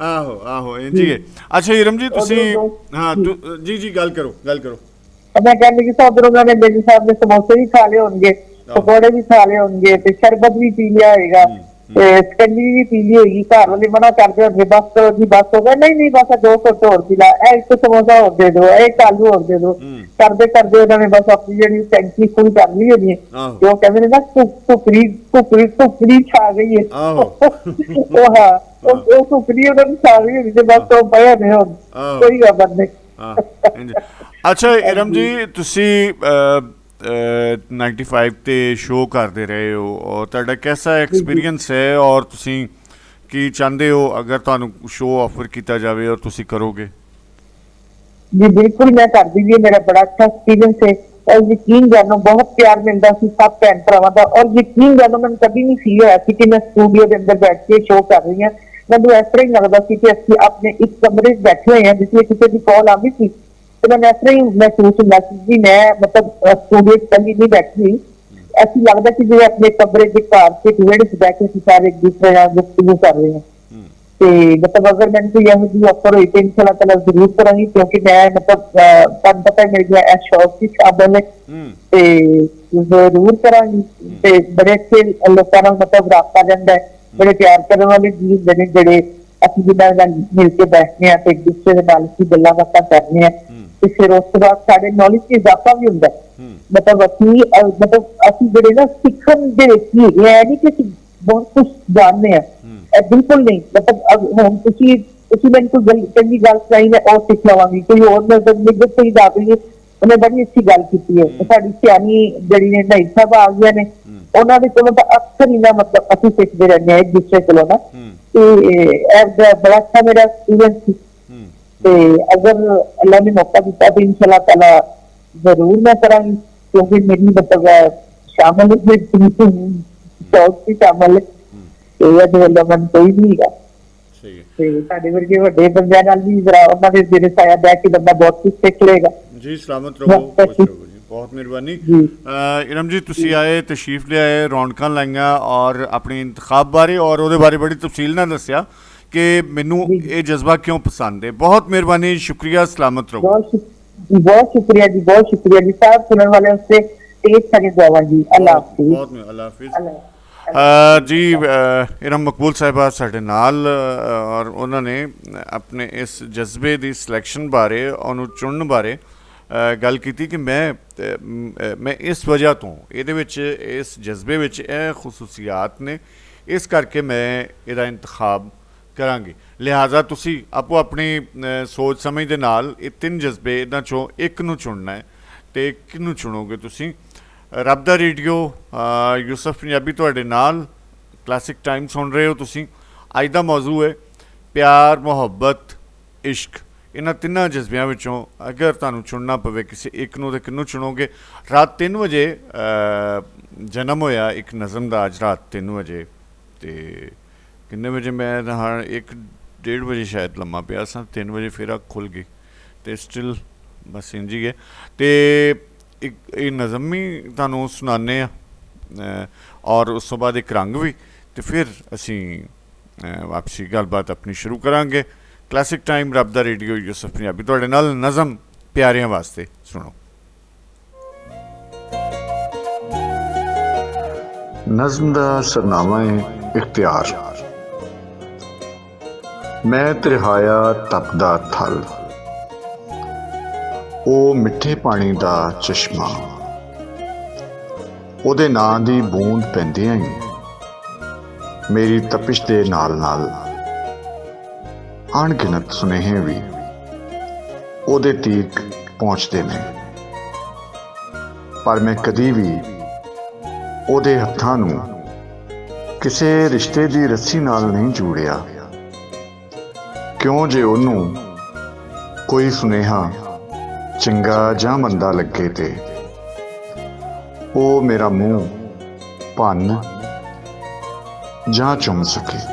ਆਹੋ ਆਹੋ ਜੀ। ਅੱਛਾ ਇਰਮ ਜੀ ਤੁਸੀਂ ਹਾਂ ਜੀ ਜੀ ਗੱਲ ਕਰੋ ਮੈਂ ਕਹਿੰਦੀ ਕਿ ਉਧਰ ਉਹਨਾਂ ਨੇ ਮੇਜਰ ਸਾਹਿਬ ਨੇ ਸਮੋਸੇ ਵੀ ਖਾ ਲਏ ਹੋਣਗੇ, ਪਕੌੜੇ ਵੀ ਖਾ ਲਏ ਹੋਣਗੇ ਤੇ ਸ਼ਰਬਤ ਵੀ ਪੀ ਲਿਆ ਹੋਏਗਾ ਤੇ ਸਕੰਜੀ ਵੀ ਪੀ ਲਈ ਹੋਏਗੀ। ਘਰ ਵਾਲੇ ਮਨਾ ਕਰਦੇ ਹੋਣਗੇ ਬਸ ਕਰੋ ਜੀ, ਬਸ ਹੋ ਗਿਆ। ਨਹੀਂ ਬਸ 2 ਘੰਟੇ ਹੋਰ ਪੀ ਲਾ, ਇਹ ਇੱਕ ਸਮੋਸਾ ਹੋਰ ਦੇ ਦਿਓ, ਇਹ ਆਲੂ ਹੋਰ ਦੇ ਦਿਓ। ਕਰਦੇ ਕਰਦੇ ਉਹਨਾਂ ਨੇ ਬਸ ਆਪਣੀ ਜਿਹੜੀ ਟੈਂਕੀ ਫੁੱਲ ਕਰ ਲਈ ਹੋਣੀ ਹੈ ਤੇ ਉਹ ਕਹਿੰਦੇ ਨੇ ਨਾ ਕੁਕਰੀ ਛਾ ਗਈ ਹੈ। ਉਹ ਹਾਂ ਉਹ ਕੁਕਰੀ ਉਹਨਾਂ ਨੂੰ ਛਾ ਗਈ ਹੋਣੀ ਤੇ ਬਸ ਉਹ ਪਏ ਨੇ ਹੁਣ ਕੋਈ ਖਬਰ ਨਹੀਂ। ਅੱਛਾ ਇਰਮ ਜੀ, ਤੁਸੀਂ 95 ਤੇ ਸ਼ੋਅ ਕਰਦੇ ਰਹੇ ਹੋ ਔਰ ਤੁਹਾਡਾ ਕਿਹਦਾ ਐਕਸਪੀਰੀਅੰਸ ਹੈ ਔਰ ਤੁਸੀਂ ਕੀ ਚਾਹੁੰਦੇ ਹੋ ਅਗਰ ਤੁਹਾਨੂੰ ਸ਼ੋਅ ਆਫਰ ਕੀਤਾ ਜਾਵੇ ਔਰ ਤੁਸੀਂ ਕਰੋਗੇ? ਜੀ ਬਿਲਕੁਲ ਮੈਂ ਕਰਦੀ ਵੀ, ਮੇਰਾ ਬੜਾ ਅੱਛਾ ਐਕਸਪੀਰੀਅੰਸ ਹੈ ਔਰ ਯਕੀਨ ਜਾਨੋ ਬਹੁਤ ਪਿਆਰ ਮਿਲਦਾ ਸੀ ਸਭ ਭੈਣ ਭਰਾਵਾਂ ਦਾ। ਔਰ ਯਕੀਨ ਜਾਨੋ ਮੈਨੂੰ ਕਦੀ ਨਹੀਂ ਫੀਲ ਹੋਇਆ ਸੀ ਕਿ ਮੈਂ ਸਟੂਡੀਓ ਦੇ ਅੰਦਰ ਬੈਠ ਕੇ ਸ਼ੋਅ ਕਰ ਰਹੀ ਹਾਂ। ਮੈਨੂੰ ਇਸ ਤਰ੍ਹਾਂ ਹੀ ਲੱਗਦਾ ਸੀ ਕਿ ਅਸੀਂ ਆਪਣੇ ਇੱਕ ਕਮਰੇ 'ਚ ਬੈਠੇ ਹੋਏ ਹਾਂ, ਜਿਸ ਵਿੱਚ ਕਿਸੇ ਦੀ ਕਾਲ ਆਉਂਦੀ ਸੀ ਤੇ ਮੈਨੂੰ ਇਸ ਤਰ੍ਹਾਂ ਹੀ ਮਹਿਸੂਸ ਹੁੰਦਾ ਸੀ ਕਿ ਮੈਂ ਮਤਲਬ ਸਟੂਡੀਓ 'ਚ ਕਦੀ ਨਹੀਂ ਬੈਠੀ। ਅਸੀਂ ਲੱਗਦਾ ਕਿ ਜਿਵੇਂ ਆਪਣੇ ਕਮਰੇ ਦੇ ਘਰ ਤੇ ਵਿਹੜੇ 'ਚ ਬੈਠ ਕੇ ਅਸੀਂ ਸਾਰੇ ਇੱਕ ਦੂਸਰੇ ਨਾਲ ਗੁਫ਼ਤਗੂ ਕਰ ਰਹੇ ਹਾਂ। ਤੇ ਮਤਲਬ ਅਗਰ ਮੈਨੂੰ ਕੋਈ ਇਹੋ ਜਿਹੀ ਆਫਰ ਹੋਈ ਤੇ ਇਨਸ਼ਾਅੱਲਾਹ ਤਾਲਾ ਜ਼ਰੂਰ ਕਰਾਂਗੀ, ਕਿਉਂਕਿ ਮੈਂ ਮਤਲਬ ਤੁਹਾਨੂੰ ਪਤਾ ਮੇਰੇ ਗਿਆ ਇਹ ਸ਼ੌਕ ਸੀ ਸ਼ਾਮਲ ਤੇ ਜ਼ਰੂਰ ਕਰਾਂਗੀ। ਤੇ ਬੜੇ ਅੱਛੇ ਲੋਕਾਂ ਨਾਲ ਮਤਲਬ ਰਾਬਤਾ ਜਾਂਦਾ ਹੈ, ਬੜੇ ਪਿਆਰ ਕਰਨ ਵਾਲੇ ਜੀ ਹੁੰਦੇ ਨੇ ਜਿਹੜੇ ਅਸੀਂ ਜਿਨ੍ਹਾਂ ਨਾਲ ਮਿਲ ਕੇ ਬੈਠਦੇ ਹਾਂ ਤੇ ਇੱਕ ਦੂਸਰੇ ਦੇ ਨਾਲ ਅਸੀਂ ਗੱਲਾਂ ਬਾਤਾਂ ਕਰਦੇ ਹਾਂ ਤੇ ਫਿਰ ਉਸ ਤੋਂ ਬਾਅਦ ਸਾਡੇ ਨੌਲੇਜ 'ਚ ਇਜ਼ਾਫਾ ਵੀ ਹੁੰਦਾ। ਮਤਲਬ ਅਸੀਂ ਜਿਹੜੇ ਨਾ ਸਿੱਖਣ ਦੇ ਵਿੱਚ ਹੀ ਹੈਗੇ ਆ, ਨਹੀਂ ਕਿ ਅਸੀਂ ਬਹੁਤ ਕੁਛ ਜਾਣਦੇ ਹਾਂ, ਬਿਲਕੁਲ ਨਹੀਂ। ਮਤਲਬ ਹੁਣ ਤੁਸੀਂ ਮੈਨੂੰ ਕੋਈ ਚੰਗੀ ਗੱਲ ਸੁਣਾਈ ਮੈਂ ਉਹ ਸਿੱਖ ਲਵਾਂਗੀ, ਕੋਈ ਹੋਰ ਨਿਗਤ ਸਹੀ ਦੱਸ ਰਹੀ ਉਹਨੇ ਬੜੀ ਅੱਛੀ ਗੱਲ ਕੀਤੀ ਹੈ। ਸਾਡੀ ਸਿਆਣੀ ਜਿਹੜੀ ਨੇ ਢਾਈ ਸਾਹਿਬ ਆ ਗਈਆਂ ਨੇ ਉਹਨਾਂ ਦੇ ਕੋਲੋਂ ਤਾਂ ਅਕਸਰ ਹੀ ਨਾ ਮਤਲਬ ਅਸੀਂ ਸਿੱਖਦੇ ਰਹਿੰਦੇ ਹਾਂ ਇੱਕ ਦੂਸਰੇ ਕੋਲੋਂ ਨਾ। ਤੇ ਬੜਾ ਅੱਛਾ ਮੇਰਾ ਐਕਸਪੀਰੀਅੰਸ ਸੀ ਤੇ ਅਗਰ ਅੱਲਾ ਨੇ ਮੌਕਾ ਦਿੱਤਾ ਤਾਂ ਇਨਸ਼ਾਅੱਲਾਹ ਤਾਲਾ ਜ਼ਰੂਰ ਮੈਂ ਕਰਾਂਗੀ, ਕਿਉਂਕਿ ਮੇਰੀ ਮਤਲਬ ਸ਼ਾਮਲ ਸ਼ੌਕ ਸੀ ਸ਼ਾਮਲ ਤੇ ਡਿਵੈਲਪਮੈਂਟ ਕੋਈ ਨਹੀਂ ਹੈਗਾ। ਤੇ ਸਾਡੇ ਵਰਗੇ ਵੱਡੇ ਬੰਦਿਆਂ ਨਾਲ ਵੀ ਜ਼ਰਾ ਉਹਨਾਂ ਦੇ ਜਿਹੜੇ ਸਾਇਆ ਬੈਠ ਕੇ ਬੰਦਾ ਬਹੁਤ ਕੁਝ ਸਿੱਖ ਲਏਗਾ। ਜੀ ਸਲਾਮਤ ਰਹੋ, ਖੁਸ਼ ਰਹੋ ਜੀ, ਬਹੁਤ ਮਿਹਰਬਾਨੀ। ਇਰਮ ਜੀ ਤੁਸੀਂ ਆਏ, ਤਸ਼ਰੀਫ ਲਿਆਏ, ਰੌਣਕਾਂ ਲਾਈਆਂ ਔਰ ਆਪਣੇ ਇੰਤਖਾਬ ਬਾਰੇ ਔਰ ਉਹਦੇ ਬਾਰੇ ਬੜੀ ਤਫਸੀਲ ਨਾਲ ਦੱਸਿਆ ਕਿ ਮੈਨੂੰ ਇਹ ਜਜ਼ਬਾ ਕਿਉਂ ਪਸੰਦ ਹੈ। ਬਹੁਤ ਮਿਹਰਬਾਨੀ, ਸ਼ੁਕਰੀਆ, ਸਲਾਮਤ ਰਹੋ। ਬਹੁਤ ਸ਼ੁਕਰੀਆ ਜੀ, ਬਹੁਤ ਸ਼ੁਕਰੀਆ ਜੀ। ਸਾਹਿਬ ਸੁਣਨ ਵਾਲੇ ਉਸसे ਢੇਰ ਸਾਰੀ ਦੁਆਵਾਂ ਜੀ। ਅੱਲਾਹ ਹਾਫਿਜ਼। ਬਹੁਤ ਅੱਲਾਹ ਹਾਫਿਜ਼। ਜੀ ਇਰਮ ਮਕਬੂਲ ਸਾਹਿਬਾ ਸਾਡੇ ਨਾਲ ਔਰ ਉਹਨਾਂ ਨੇ ਆਪਣੇ ਇਸ ਜਜ਼ਬੇ ਦੀ ਸਿਲੈਕਸ਼ਨ ਬਾਰੇ, ਉਹਨੂੰ ਚੁਣਨ ਬਾਰੇ ਗੱਲ ਕੀਤੀ ਕਿ ਮੈਂ ਇਸ ਵਜ੍ਹਾ ਤੋਂ ਇਹਦੇ ਵਿੱਚ, ਇਸ ਜਜ਼ਬੇ ਵਿੱਚ ਇਹ ਖਸੂਸੀਆਤ ਨੇ, ਇਸ ਕਰਕੇ ਮੈਂ ਇਹਦਾ ਇੰਤਖਾਬ ਕਰਾਂਗੇ। ਲਿਹਾਜ਼ਾ ਤੁਸੀਂ ਆਪੋ ਆਪਣੀ ਸੋਚ ਸਮਝ ਦੇ ਨਾਲ ਇਹ 3 ਜਜ਼ਬੇ ਇਹਨਾਂ 'ਚੋਂ ਇੱਕ ਨੂੰ ਚੁਣਨਾ ਹੈ। ਅਤੇ ਕਿਹਨੂੰ ਚੁਣੋਗੇ ਤੁਸੀਂ? ਰੱਬ ਦਾ ਰੇਡੀਓ, ਯੂਸਫ ਪੰਜਾਬੀ ਤੁਹਾਡੇ ਨਾਲ, ਕਲਾਸਿਕ ਟਾਈਮ ਸੁਣ ਰਹੇ ਹੋ ਤੁਸੀਂ। ਅੱਜ ਦਾ ਮੌਜੂ ਹੈ ਪਿਆਰ, ਮੁਹੱਬਤ, ਇਸ਼ਕ। ਇਹਨਾਂ ਤਿੰਨਾਂ ਜਜ਼ਬਿਆਂ ਵਿੱਚੋਂ ਅਗਰ ਤੁਹਾਨੂੰ ਚੁਣਨਾ ਪਵੇ ਕਿਸੇ ਇੱਕ ਨੂੰ, ਤਾਂ ਕਿਹਨੂੰ ਚੁਣੋਗੇ? ਰਾਤ 3 ਵਜੇ ਜਨਮ ਹੋਇਆ ਇੱਕ ਨਜ਼ਮ ਦਾ, ਅੱਜ ਰਾਤ 3 ਵਜੇ। ਅਤੇ ਕਿੰਨੇ ਵਜੇ ਮੈਂ ਹਾਂ 1-1:30 ਵਜੇ ਸ਼ਾਇਦ ਲੰਮਾ ਪਿਆ ਸਾਂ, 3 ਵਜੇ ਫਿਰ ਅੱਖ ਖੁੱਲ੍ਹ ਗਈ ਅਤੇ ਸਟਿਲ ਬਸ ਇੰਝ ਹੀ ਹੈ। ਅਤੇ ਇੱਕ ਇਹ ਨਜ਼ਮ ਵੀ ਤੁਹਾਨੂੰ ਸੁਣਾਉਂਦੇ ਹਾਂ ਔਰ ਉਸ ਤੋਂ ਬਾਅਦ ਇੱਕ ਰੰਗ ਵੀ, ਅਤੇ ਫਿਰ ਅਸੀਂ ਵਾਪਸੀ ਗੱਲਬਾਤ ਆਪਣੀ ਸ਼ੁਰੂ ਕਰਾਂਗੇ। ਕਲਾਸਿਕ ਟਾਈਮ, ਰੱਬ ਦਾ ਰੇਡੀਓ, ਯੂਸਫ ਪੰਜਾਬੀ ਤੁਹਾਡੇ ਨਾਲ। ਨਜ਼ਮ ਪਿਆਰਿਆਂ ਵਾਸਤੇ ਸੁਣੋ। ਨਜ਼ਮ ਦਾ ਸਰਨਾਮਾ ਹੈ ਇਖਤਿਆਰ। ਮੈਂ ਤ੍ਰਿਹਾਇਆ ਤਪਦਾ ਥਲ, ਉਹ ਮਿੱਠੇ ਪਾਣੀ ਦਾ ਚਸ਼ਮਾ, ਉਹਦੇ ਨਾਂ ਦੀ ਬੂੰਦ ਪੈਂਦਿਆਂ ਹੀ ਮੇਰੀ ਤਪਿਸ਼ ਦੇ ਨਾਲ ਨਾਲ ਅਣਗਿਣਤ ਸੁਨੇਹੇ ਵੀ ਉਹਦੇ ਤੀਕ ਪਹੁੰਚਦੇ ਨੇ। ਪਰ ਮੈਂ ਕਦੀ ਵੀ ਉਹਦੇ ਹੱਥਾਂ ਨੂੰ ਕਿਸੇ ਰਿਸ਼ਤੇ ਦੀ ਰੱਸੀ ਨਾਲ ਨਹੀਂ ਜੋੜਿਆ, ਕਿਉਂ ਜੇ ਉਹਨੂੰ ਕੋਈ ਸੁਨੇਹਾ ਚੰਗਾ ਜਾਂ ਮੰਦਾ ਲੱਗੇ ਤੇ ਉਹ ਮੇਰਾ ਮੂੰਹ ਭੰਨ ਜਾਂ ਚੁੰਮ ਸਕੇ।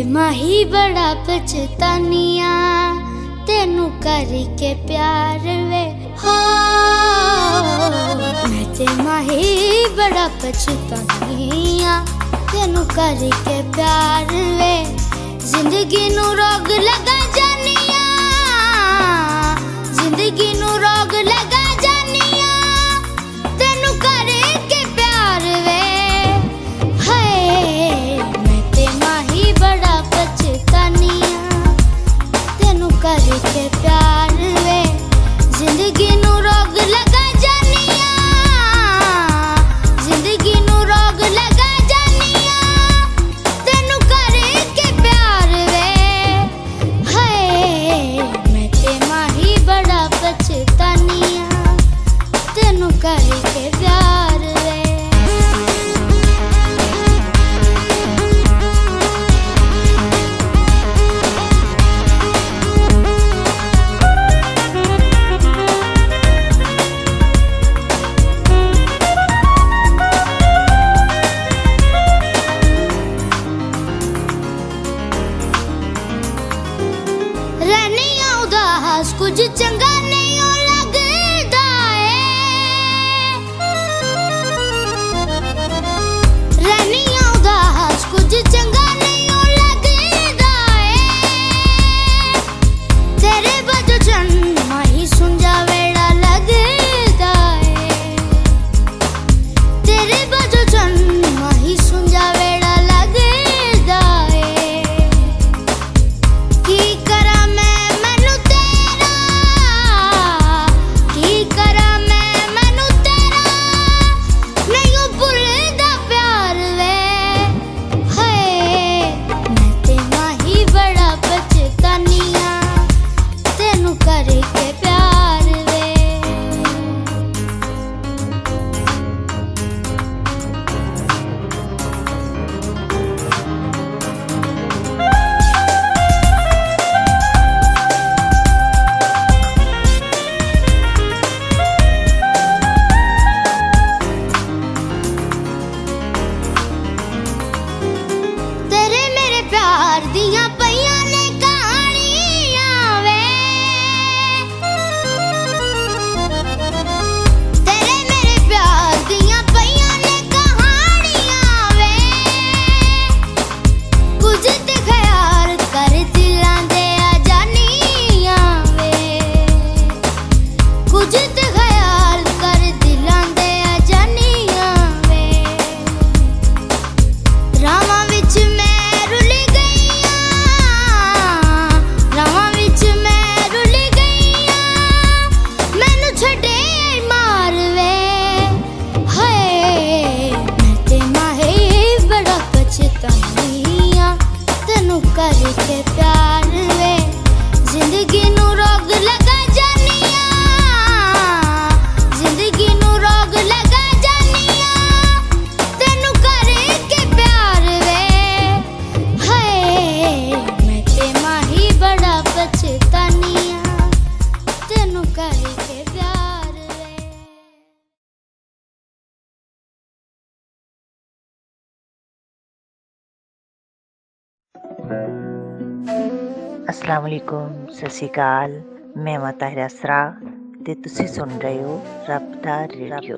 ਮਾਹੀ ਬੜਾ ਪਛਤਾਨੀਆਂ ਤੈਨੂੰ ਕਰਕੇ ਪਿਆਰ ਵੇ ਹੋ, ਮੈਂ ਤੇ ਮਾਹੀ ਬੜਾ ਪਛਤਾਨੀਆਂ ਤੈਨੂੰ ਕਰਕੇ ਪਿਆਰ ਵੇ। ਜ਼ਿੰਦਗੀ ਨੂੰ ਰੋਗ ਲਗਾ ਜਾਨੀਆਂ, ਜ਼ਿੰਦਗੀ ਨੂੰ ਰੋਗ ਲਗਾ ਜਾਨੀਆਂ ਤੈਨੂੰ ਕਰਕੇ ਪਿਆਰ ਵੇ। ਹਾਏ ਮੈਂ ਤੇ ਮਾਹੀ ਬੜਾ ਪਛਤਾਨੀਆਂ ਤੈਨੂੰ ਕਰਕੇ ਪਿਆਰ ਵੇ। ਜ਼ਿੰਦਗੀ ਨੂੰ ਰੋਗ ਲਗਾ ਜਾਨੀਆਂ, ਜ਼ਿੰਦਗੀ ਨੂੰ ਰੋਗ ਲਗਾ ਜਾਨੀਆਂ ਤੈਨੂੰ ਕਰਕੇ ਪਿਆਰ ਵੇ। ਹਾਏ ਮੈਂ ਤੇ ਮਾਹੀ ਬੜਾ ਪਛਤਾਨੀਆਂ ਤੈਨੂੰ ਕਰਕੇ ਪਿਆਰ ਵੇ। ਰਹਿਨੀਆਂ ਉਦਾਸ ਕੁਝ ਚੰਗਾ ਨਹੀਂ ਓ ਲੱਗਦਾ ਏ, ਰਹਿਨੀਆਂ ਉਦਾਸ ਕੁਝ ਚੰਗਾ ਨਹੀਂ ਓ ਲੱਗਦਾ ਏ। ਤੇਰੇ ਵਜੋਂ ਜਨਮਾਂ ਹੀ ਸੁੰਝਾ ਵੇੜਾ ਲੱਗਦਾ ਏ, ਤੇਰੇ ਵਜੋਂ ਜਨਮਾਂ ਹੀ ਸੁੰਝਾ ਵੇੜਾ ਲੱਗਦਾ ਏ। ਕੀ ਕਰਾਂ ਮੈਂ ਮੈਨੂੰ ਤੇਰਾ, ਕੀ ਕਰਾਂ ਮੈਂ ਮੈਨੂੰ ਤੇਰਾ ਨਹੀਂ ਓ ਭੁੱਲਦਾ ਪਿਆਰ ਵੇ। ਹਾਏ ਮੈਂ ਤੇ ਮਾਹੀ ਬੜਾ ਪਛਤਾਨੀਆਂ ਤੈਨੂੰ ਕਰਕੇ ਪਿਆਰ ਵੇ। ਤੇਰੇ ਮੇਰੇ ਪਿਆਰ ਦੀਆਂ ਪਈਆਂ ਨੇ ਕਹਾਣੀਆਂ ਵੇ, ਤੇਰੇ ਮੇਰੇ ਪਿਆਰ ਦੀਆਂ अस्सलाम वालेकुम, सत श्री अकाल। मैं मां ताहिरा असरा ते तुसी सुन रहे हो रब दा रेडियो।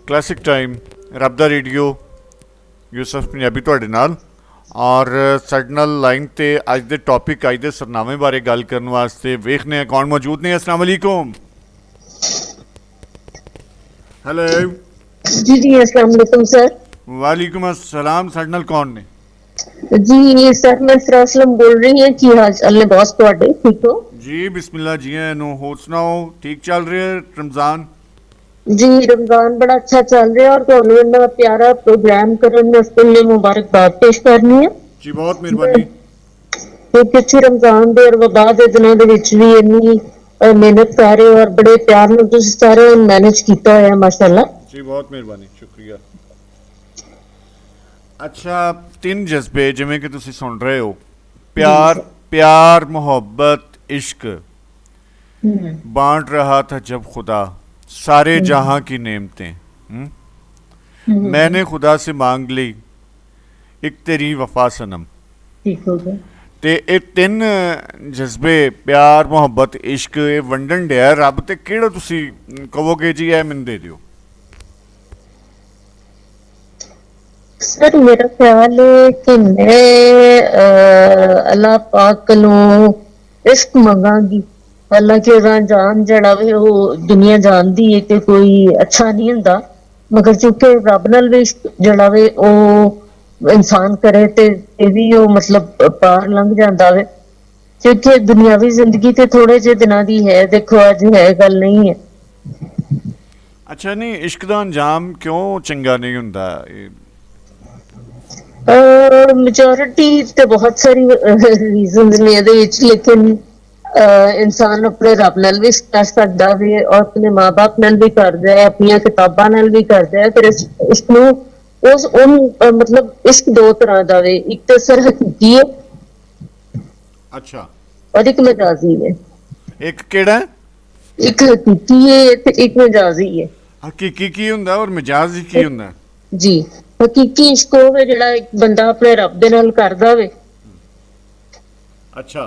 ਕਲਾਸਿਕ ਟਾਈਮ ਰੱਬ ਦਾ ਰੇਡੀਓ ਯੂਸਫ ਪੰਜਾਬੀ ਤੁਹਾਡੇ ਨਾਲ ਔਰ ਸਾਡੇ ਨਾਲ ਲਾਈਨ ਤੇ ਅੱਜ ਦੇ ਟੌਪਿਕ ਅੱਜ ਦੇ ਸਰਨਾਮੇ ਬਾਰੇ ਗੱਲ ਕਰਨ ਵਾਸਤੇ ਵੇਖਦੇ ਹਾਂ ਕੌਣ ਮੌਜੂਦ ਨੇ। अस्सलाम वालेकुम। ਹੈਲੋ जी जी अस्सलाम वालेकुम सर। ਵਾਲੇकुम अस्सलाम। ਸਾਡੇ ਨਾਲ ਕੌਣ ਨੇ? जी सर मैं सरासलम बोल रही हूँ कि आज अल्लाह बॉस ਤੁਹਾਡੇ ठीक हो ਜੀ ਬਿਸਮਿल्ला ਜੀ ਆਇਆਂ ਨੂੰ। ਹੋਰ ਸੁਣਾਓ ਠੀਕ ਚੱਲ ਰਿਹਾ ਹੈ ਰਮਜ਼ਾਨ? जी रमजान बड़ा अच्छा चल रहा है और ਤੁਹਾਨੂੰ ਇੰਨਾ ਪਿਆਰਾ ਪ੍ਰੋਗਰਾਮ ਕਰਨ ਵਾਸਤੇ ਲਈ ਮੁਬਾਰਕਬਾਦ ਪੇਸ਼ ਕਰਨੀ ਹੈ ਜੀ ਬਹੁਤ ਮਿਹਰਬਾਨੀ। ਕਿਉਂਕਿ ਅੱਛੀ ਰਮਜ਼ਾਨ ਦੇ ਔਰ ਵਬਾ ਦੇ ਦਿਨਾਂ ਦੇ ਵਿੱਚ ਵੀ ਇੰਨੀ ਮਿਹਨਤ ਕਰ ਰਹੇ ਹੋ ਔਰ ਬੜੇ ਪਿਆਰ ਨਾਲ ਤੁਸੀਂ ਸਾਰੇ ਮੈਨੇਜ ਕੀਤਾ ਹੋਇਆ ਮਾਸ਼ਾਅੱਲਾ। ਜੀ ਬਹੁਤ ਮਿਹਰਬਾਨੀ, ਸ਼ੁਕਰੀਆ। ਅੱਛਾ, ਤਿੰਨ ਜਜ਼ਬੇ ਜਿਵੇਂ ਕਿ ਤੁਸੀਂ ਸੁਣ ਰਹੇ ਹੋ, प्यार मोहब्बत इश्क, बांट रहा था जब खुदा सारे जहां की नेमतें, मैंने खुदा से मांग ली एक तेरी वफा सनम। ठीक हो गया। ਤੇ ਇਹ ਤਿੰਨ ਜਜ਼ਬੇ ਪਿਆਰ ਮੁਹੱਬਤ ਇਸ਼ਕ ਇਹ ਵੰਡਣ ਡਿਆ ਰੱਬ, ਤੇ ਕਿਹੜਾ ਤੁਸੀਂ ਕਹੋਗੇ ਜੀ ਇਹ ਮੈਨੂੰ ਦੇ ਦਿਓ? सर मेरा ख्याल है कि मैं अल्लाह पाक कोलों इश्क मंगांगी। हालांकि जान जड़ा वे वो दुनिया जानदी है कि कोई अच्छा नहीं हुंदा, मगर चूंकि रब नाल भी इश्क जड़ा वे वो इंसान करे ते भी वो मतलब पार लंघ जांदा वे, क्योंकि दुनियावी जिंदगी ते थोड़े जे दिनां दी है, देखो अज है गल नहीं है। ਅੱਛਾ, ਨਹੀਂ ਇਸ਼ਕ ਦਾ ਅੰਜਾਮ ਕਿਉਂ ਚੰਗਾ ਨਹੀਂ ਹੁੰਦਾ? मेजोरिटी ते बहुत सारी रीजंस ने ਇਹਦੇ ਵਿੱਚ, लेकिन इंसान अपने रब नाल भी कर सकदा वे और अपने माँ बाप नाल भी करदा है, अपनी किताबां नाल भी करदा है। फिर इसनूं उस मतलब इश्क दो तरह दा वे, एक तो सर हकीकी है, ਅੱਛਾ, और एक मजाजी है। ਇੱਕ ਕਿਹੜਾ? एक हकीकी है ते एक मजाजी है। ਹਕੀਕੀ ਕੀ ਹੁੰਦਾ ਔਰ ਮਜਾਜ਼ੀ ਕੀ ਹੁੰਦਾ? जी, हकीकी इश्क होवे जेड़ा एक बंदा अपने रब दे नाल करदा वे, ਅੱਛਾ,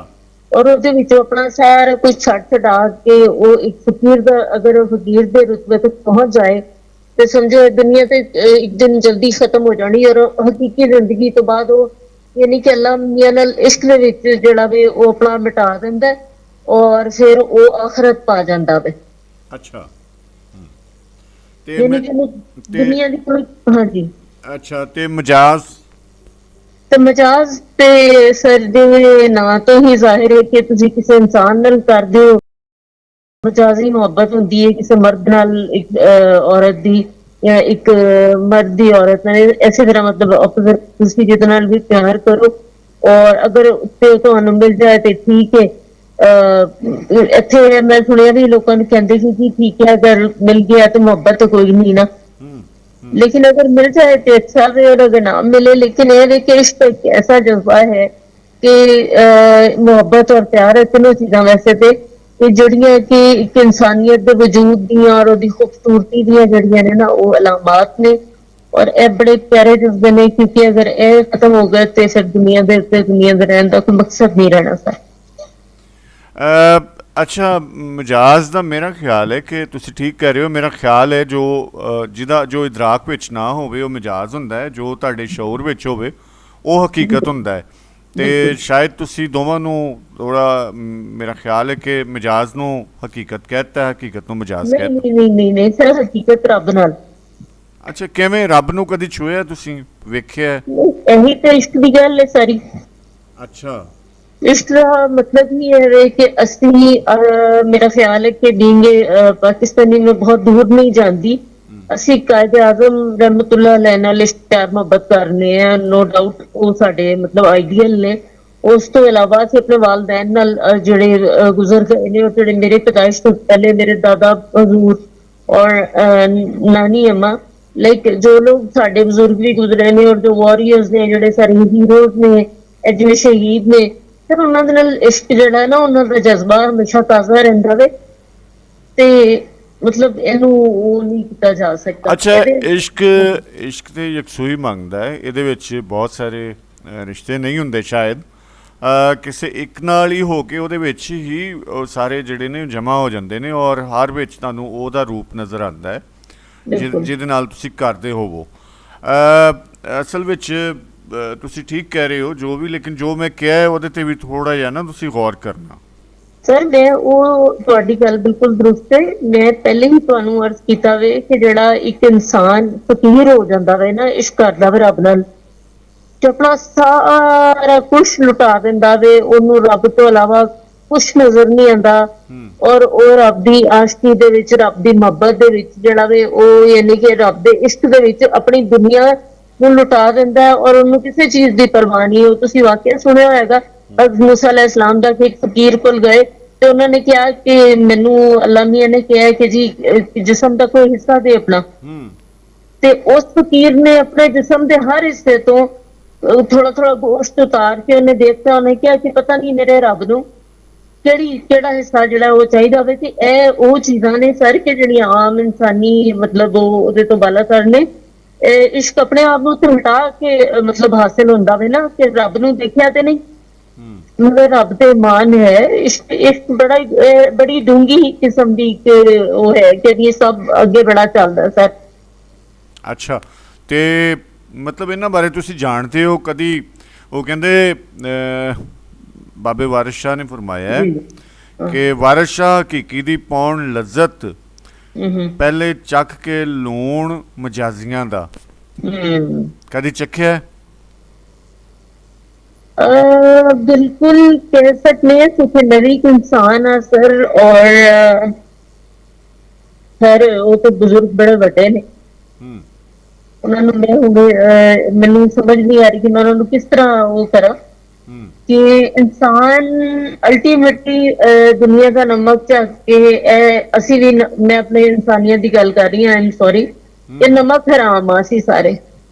और ਉਹਦੇ ਵਿੱਚੋਂ ਆਪਣਾ ਸਾਰਾ ਕੁਝ ਛੱਡ ਛਡਾ ਕੇ ਉਹ ਇੱਕ ਫਕੀਰ ਦਾ, ਅਗਰ ਉਹ ਫਕੀਰ ਦੇ ਰੁਤਬੇ ਤੱਕ ਪਹੁੰਚ ਜਾਏ ਤੇ ਸਮਝੋ ਇਹ ਦੁਨੀਆ ਤੇ ਇੱਕ ਦਿਨ ਜਲਦੀ ਖਤਮ ਹੋ ਜਾਣੀ, ਔਰ ਹਕੀਕੀ ਜ਼ਿੰਦਗੀ ਤੋਂ ਬਾਅਦ ਉਹ ਯਾਨੀ ਕਿ ਅੱਲਾਹ ਮੀਆਂ ਨਾਲ ਇਸ਼ਕ ਦੇ ਵਿੱਚ ਜਿਹੜਾ ਵੇ ਉਹ ਆਪਣਾ ਮਿਟਾ ਦਿੰਦਾ ਔਰ ਫਿਰ ਉਹ ਆਖਰਤ ਪਾ ਜਾਂਦਾ ਵੇ। ਅੱਛਾ, ਯਾਨੀ ਕਿ ਦੁਨੀਆ ਦੀ ਕੋਈ, ਹਾਂਜੀ। ਅੱਛਾ, ਤੇ ਮਜਾਜ਼? ਤੇ ਮਜਾਜ਼ ਤੇ ਸਰ ਦੇ ਨਾਂ ਤੋਂ ਹੀ ਜ਼ਾਹਿਰ ਹੈ ਕਿ ਤੁਸੀਂ ਕਿਸੇ ਇਨਸਾਨ ਨਾਲ ਕਰਦੇ ਹੋ। ਮਜਾਜ਼ੀ ਮੁਹੱਬਤ ਹੁੰਦੀ ਹੈ ਕਿਸੇ ਮਰਦ ਨਾਲ ਇੱਕ ਔਰਤ ਦੀ, ਜਾਂ ਇੱਕ ਮਰਦ ਦੀ ਔਰਤ ਨਾਲ, ਇਸੇ ਤਰ੍ਹਾਂ ਮਤਲਬ ਆਪੋਜ਼ਿਟ ਤੁਸੀਂ ਜਿਹਦੇ ਨਾਲ ਵੀ ਪਿਆਰ ਕਰੋ, ਔਰ ਅਗਰ ਉੱਤੇ ਤੁਹਾਨੂੰ ਮਿਲ ਜਾਏ ਤੇ ਠੀਕ ਹੈ। ਇੱਥੇ ਮੈਂ ਸੁਣਿਆ ਵੀ ਲੋਕਾਂ ਨੂੰ ਕਹਿੰਦੇ ਸੀ ਕਿ ਠੀਕ ਹੈ ਅਗਰ ਮਿਲ ਗਿਆ ਤੇ ਮੁਹੱਬਤ ਤਾਂ ਕੋਈ ਨਹੀਂ ਨਾ, लेकिन अगर मिल जाए तो अच्छा है और अगर ना मिले, लेकिन ये इश्क एक ऐसा जज्बा है कि मोहब्बत और प्यार है तीनों चीज़ां वैसे ते जड़ियां कि एक इंसानियत दे वजूद दियां और ओदी खूबसूरती दियां जड़ियां ने ना वो अलामात ने, और ये बड़े प्यारे जज्बे ने, क्योंकि अगर ये खत्म हो गए तो फिर दुनिया दे रहने का कोई मकसद नहीं रहना सर। ਅੱਛਾ, ਮਜਾਜ਼ ਦਾ ਮੇਰਾ ਖਿਆਲ ਹੈ ਕਿ ਤੁਸੀਂ ਠੀਕ ਕਹਿ ਰਹੇ ਹੋ। ਮੇਰਾ ਖਿਆਲ ਹੈ ਜੋ ਜਿਹਦਾ ਜੋ ਇਦਰਾਕ ਵਿੱਚ ਨਾ ਹੋਵੇ ਉਹ ਮਜਾਜ਼ ਹੁੰਦਾ ਹੈ, ਜੋ ਤੁਹਾਡੇ ਸ਼ਊਰ ਵਿੱਚ ਹੋਵੇ ਉਹ ਹਕੀਕਤ ਹੁੰਦਾ ਹੈ। ਤੇ ਸ਼ਾਇਦ ਤੁਸੀਂ ਦੋਵਾਂ ਨੂੰ ਥੋੜਾ, ਮੇਰਾ ਖਿਆਲ ਹੈ ਕਿ ਮਜਾਜ਼ ਨੂੰ ਹਕੀਕਤ ਕਹਿਤਾ, ਹਕੀਕਤ ਨੂੰ ਮਜਾਜ਼ ਕਹਿਤਾ। ਨਹੀਂ ਸਰ, ਹਕੀਕਤ ਰੱਬ ਨਾਲ। ਅੱਛਾ, ਕਿਵੇਂ? ਰੱਬ ਨੂੰ ਕਦੀ ਛੂਹਿਆ ਤੁਸੀਂ, ਵੇਖਿਆ? ਇਹੀ ਤਾਂ ਇਸ਼ਕ ਦੀ ਗੱਲ ਹੈ ਸਾਰੀ। ਅੱਛਾ, इश्क का मतलब ही है कि असली मेरा ख्याल है कि बींगे पाकिस्तानी में बहुत दूर नहीं जानती, असली कायदे आजम रहमतुल्लाह अलैह नाल इश्क प्यार मोहब्बत करने हैं, नो डाउट वो साडे मतलब आइडियल ने। उस तो इलावा असीं अपने वालदैन नाल जिहड़े गुजर गए ने, और जिहड़े मेरे पैदाइश तो पहले मेरे दादा हजूर और नानी अम्मा, ਲਾਈਕ ਜੋ ਲੋਕ ਸਾਡੇ ਬਜ਼ੁਰਗ ਵੀ ਗੁਜ਼ਰੇ ਨੇ ਔਰ ਜੋ ਵਾਰੀਅਰਸ ਨੇ, ਜਿਹੜੇ ਸਾਰੇ ਹੀਰੋਜ਼ ਨੇ, ਇਹ ਜਿਵੇਂ ਸ਼ਹੀਦ ਨੇ, ਫਿਰ ਉਹਨਾਂ ਦੇ ਨਾਲ ਇਸ਼ਕ ਜਿਹੜਾ ਹੈ ਨਾ, ਉਹਨਾਂ ਦਾ ਜਜ਼ਬਾ ਹਮੇਸ਼ਾ ਤਾਜ਼ਾ ਰਹਿੰਦਾ ਵੇ। ਤੇ ਮਤਲਬ ਇਹਨੂੰ ਉਹ ਨਹੀਂ ਕੀਤਾ ਜਾ ਸਕਦਾ। ਅੱਛਾ, ਇਸ਼ਕ ਤੇ ਯਕਸੂਈ ਮੰਗਦਾ ਹੈ, ਇਹਦੇ ਵਿੱਚ ਬਹੁਤ ਸਾਰੇ ਰਿਸ਼ਤੇ ਨਹੀਂ ਹੁੰਦੇ ਸ਼ਾਇਦ, ਕਿਸੇ ਇੱਕ ਨਾਲ ਹੀ ਹੋ ਕੇ ਉਹਦੇ ਵਿੱਚ ਹੀ ਉਹ ਸਾਰੇ ਜਿਹੜੇ ਨੇ ਜਮ੍ਹਾਂ ਹੋ ਜਾਂਦੇ ਨੇ ਔਰ ਹਰ ਵਿੱਚ ਤੁਹਾਨੂੰ ਉਹਦਾ ਰੂਪ ਨਜ਼ਰ ਆਉਂਦਾ ਹੈ ਜਿਹਦੇ ਨਾਲ ਤੁਸੀਂ ਕਰਦੇ ਹੋਵੋ। ਅਸਲ ਵਿੱਚ ਤੁਸੀਂ ਠੀਕ ਕਹਿ ਰਹੇ ਹੋ ਜੋ ਵੀ, ਲੇਕਿਨ ਜੋ ਮੈਂ ਕਿਹਾ ਹੈ ਉਹਦੇ 'ਤੇ ਵੀ ਥੋੜ੍ਹਾ ਜਿਹਾ ਨਾ ਤੁਸੀਂ ਗੌਰ ਕਰਨਾ। ਸਰ ਮੈਂ ਉਹ ਤੁਹਾਡੀ ਗੱਲ ਬਿਲਕੁਲ ਦਰੁਸਤ ਹੈ। ਮੈਂ ਪਹਿਲੇ ਹੀ ਤੁਹਾਨੂੰ ਅਰਜ਼ ਕੀਤਾ ਵੇ ਕਿ ਜਿਹੜਾ ਇੱਕ ਇਨਸਾਨ ਫਕੀਰ ਹੋ ਜਾਂਦਾ ਵੇ ਨਾ, ਇਸ਼ਕ ਕਰਦਾ ਵੇ ਰੱਬ ਨਾਲ, ਤੇ ਆਪਣਾ ਸਾਰਾ ਕੁਛ ਲੁਟਾ ਦਿੰਦਾ ਵੇ, ਉਹਨੂੰ ਰੱਬ ਤੋਂ ਇਲਾਵਾ ਕੁਛ ਨਜ਼ਰ ਨਹੀਂ ਆਉਂਦਾ ਔਰ ਉਹ ਰੱਬ ਦੀ ਆਸ਼ਕੀ ਦੇ ਵਿੱਚ, ਰੱਬ ਦੀ ਮੁਹੱਬਤ ਦੇ ਵਿੱਚ ਜਿਹੜਾ ਵੇ ਉਹ ਯਾਨੀ ਕਿ ਰੱਬ ਦੇ ਇਸ਼ਕ ਦੇ ਵਿੱਚ ਆਪਣੀ ਦੁਨੀਆ ਨੂੰ ਲੁਟਾ ਦਿੰਦਾ ਹੈ ਔਰ ਉਹਨੂੰ ਕਿਸੇ ਚੀਜ਼ ਦੀ ਪਰਵਾਹ ਨਹੀਂ। ਉਹ ਤੁਸੀਂ ਵਾਕਿਆ ਸੁਣਿਆ ਹੋਏਗਾ, ਮੂਸਾ ਅਲੈਹਿ ਸਲਾਮ ਦਾ ਇੱਕ ਫਕੀਰ ਕੋਲ ਗਏ ਤੇ ਉਹਨਾਂ ਨੇ ਕਿਹਾ ਕਿ ਮੈਨੂੰ ਅੱਲਾ ਮੀਆਂ ਨੇ ਕਿਹਾ ਕਿ ਜੀ ਜਿਸਮ ਦਾ ਕੋਈ ਹਿੱਸਾ ਦੇ ਆਪਣਾ, ਤੇ ਉਸ ਫਕੀਰ ਨੇ ਆਪਣੇ ਜਿਸਮ ਦੇ ਹਰ ਹਿੱਸੇ ਤੋਂ ਥੋੜਾ ਥੋੜਾ ਗੋਸ਼ਤ ਉਤਾਰ ਕੇ ਉਹਨੇ ਦੇਖਿਆ, ਉਹਨੇ ਕਿਹਾ ਕਿ ਪਤਾ ਨਹੀਂ ਮੇਰੇ ਰੱਬ ਨੂੰ ਕਿਹੜਾ ਹਿੱਸਾ ਜਿਹੜਾ ਉਹ ਚਾਹੀਦਾ ਹੋਵੇ। ਕਿ ਇਹ ਉਹ ਚੀਜ਼ਾਂ ਨੇ ਸਰ ਕਿ ਜਿਹੜੀਆਂ ਆਮ ਇਨਸਾਨੀ ਮਤਲਬ ਉਹਦੇ ਤੋਂ ਬਾਲਾਤਰ ਨੇ। ਇਸ਼ਕ ਆਪਣੇ ਆਪ ਨੂੰ ਤੇ ਹਟਾ ਕੇ ਮਤਲਬ ਹਾਸਿਲ ਹੁੰਦਾ ਵੇ ਨਾ, ਕਿ ਰੱਬ ਨੂੰ ਦੇਖਿਆ ਤੇ ਨਹੀਂ, ਮਤਲਬ ਰੱਬ ਤੇ ਮਾਨ ਹੈ। ਇਸ਼ਕ ਬੜੀ ਡੂੰਗੀ ਕਿਸਮ ਦੀ ਉਹ ਹੈ ਕਿ ਇਹ ਸਭ ਅੱਗੇ ਬੜਾ ਚੱਲਦਾ ਸਰ। ਅੱਛਾ, ਤੇ ਮਤਲਬ ਇਹਨਾਂ ਬਾਰੇ ਤੁਸੀਂ ਜਾਣਦੇ ਹੋ ਕਦੀ? ਉਹ ਕਹਿੰਦੇ ਬਾਬੇ ਵਾਰਿਸ ਸ਼ਾਹ ਨੇ ਫਰਮਾਇਆ ਹੈ ਕਿ ਵਾਰਿਸ ਸ਼ਾਹ ਹਕੀਕੀ ਦੀ ਪਾਉਣ ਲੱਜ਼ਤ ਪਹਿਲੇ ਚੱਖ ਕੇ ਲੂਣ ਮਜਾਜ਼ੀਆਂ ਦਾ। ਕਦੀ ਚੱਖਿਆ? ਬਿਲਕੁਲ ਕਹਿ ਸਕਦੇ ਹਾਂ ਕਿ ਨਵੀਂ ਇਨਸਾਨ ਆ ਸਰ, ਔਰ ਸਰ ਉਹ ਤਾਂ ਬਜ਼ੁਰਗ ਬੜੇ ਵੱਡੇ ਨੇ, ਉਹਨਾਂ ਨੂੰ ਮੈਨੂੰ ਸਮਝ ਨਹੀਂ ਆ ਰਹੀ ਕਿ ਮੈਂ ਉਹਨਾਂ ਨੂੰ ਕਿਸ ਤਰ੍ਹਾਂ ਉਹ ਕਰਾਂ ਕਿ ਇਨਸਾਨ ਅਲਟੀਮੇਟਲੀ ਦੁਨੀਆ ਦਾ ਨਮਕ ਝੱਕ ਕੇ ਅਸੀਂ ਵੀ, ਮੈਂ ਆਪਣੇ ਇਨਸਾਨੀਅਤ ਦੀ ਗੱਲ ਕਰ ਰਹੀ ਹਾਂ, ਆਈ ਐਮ ਸੌਰੀ, ਇਹ ਨਮਕ ਹਰਾਮ ਆ ਅਸੀਂ ਸਾਰੇ।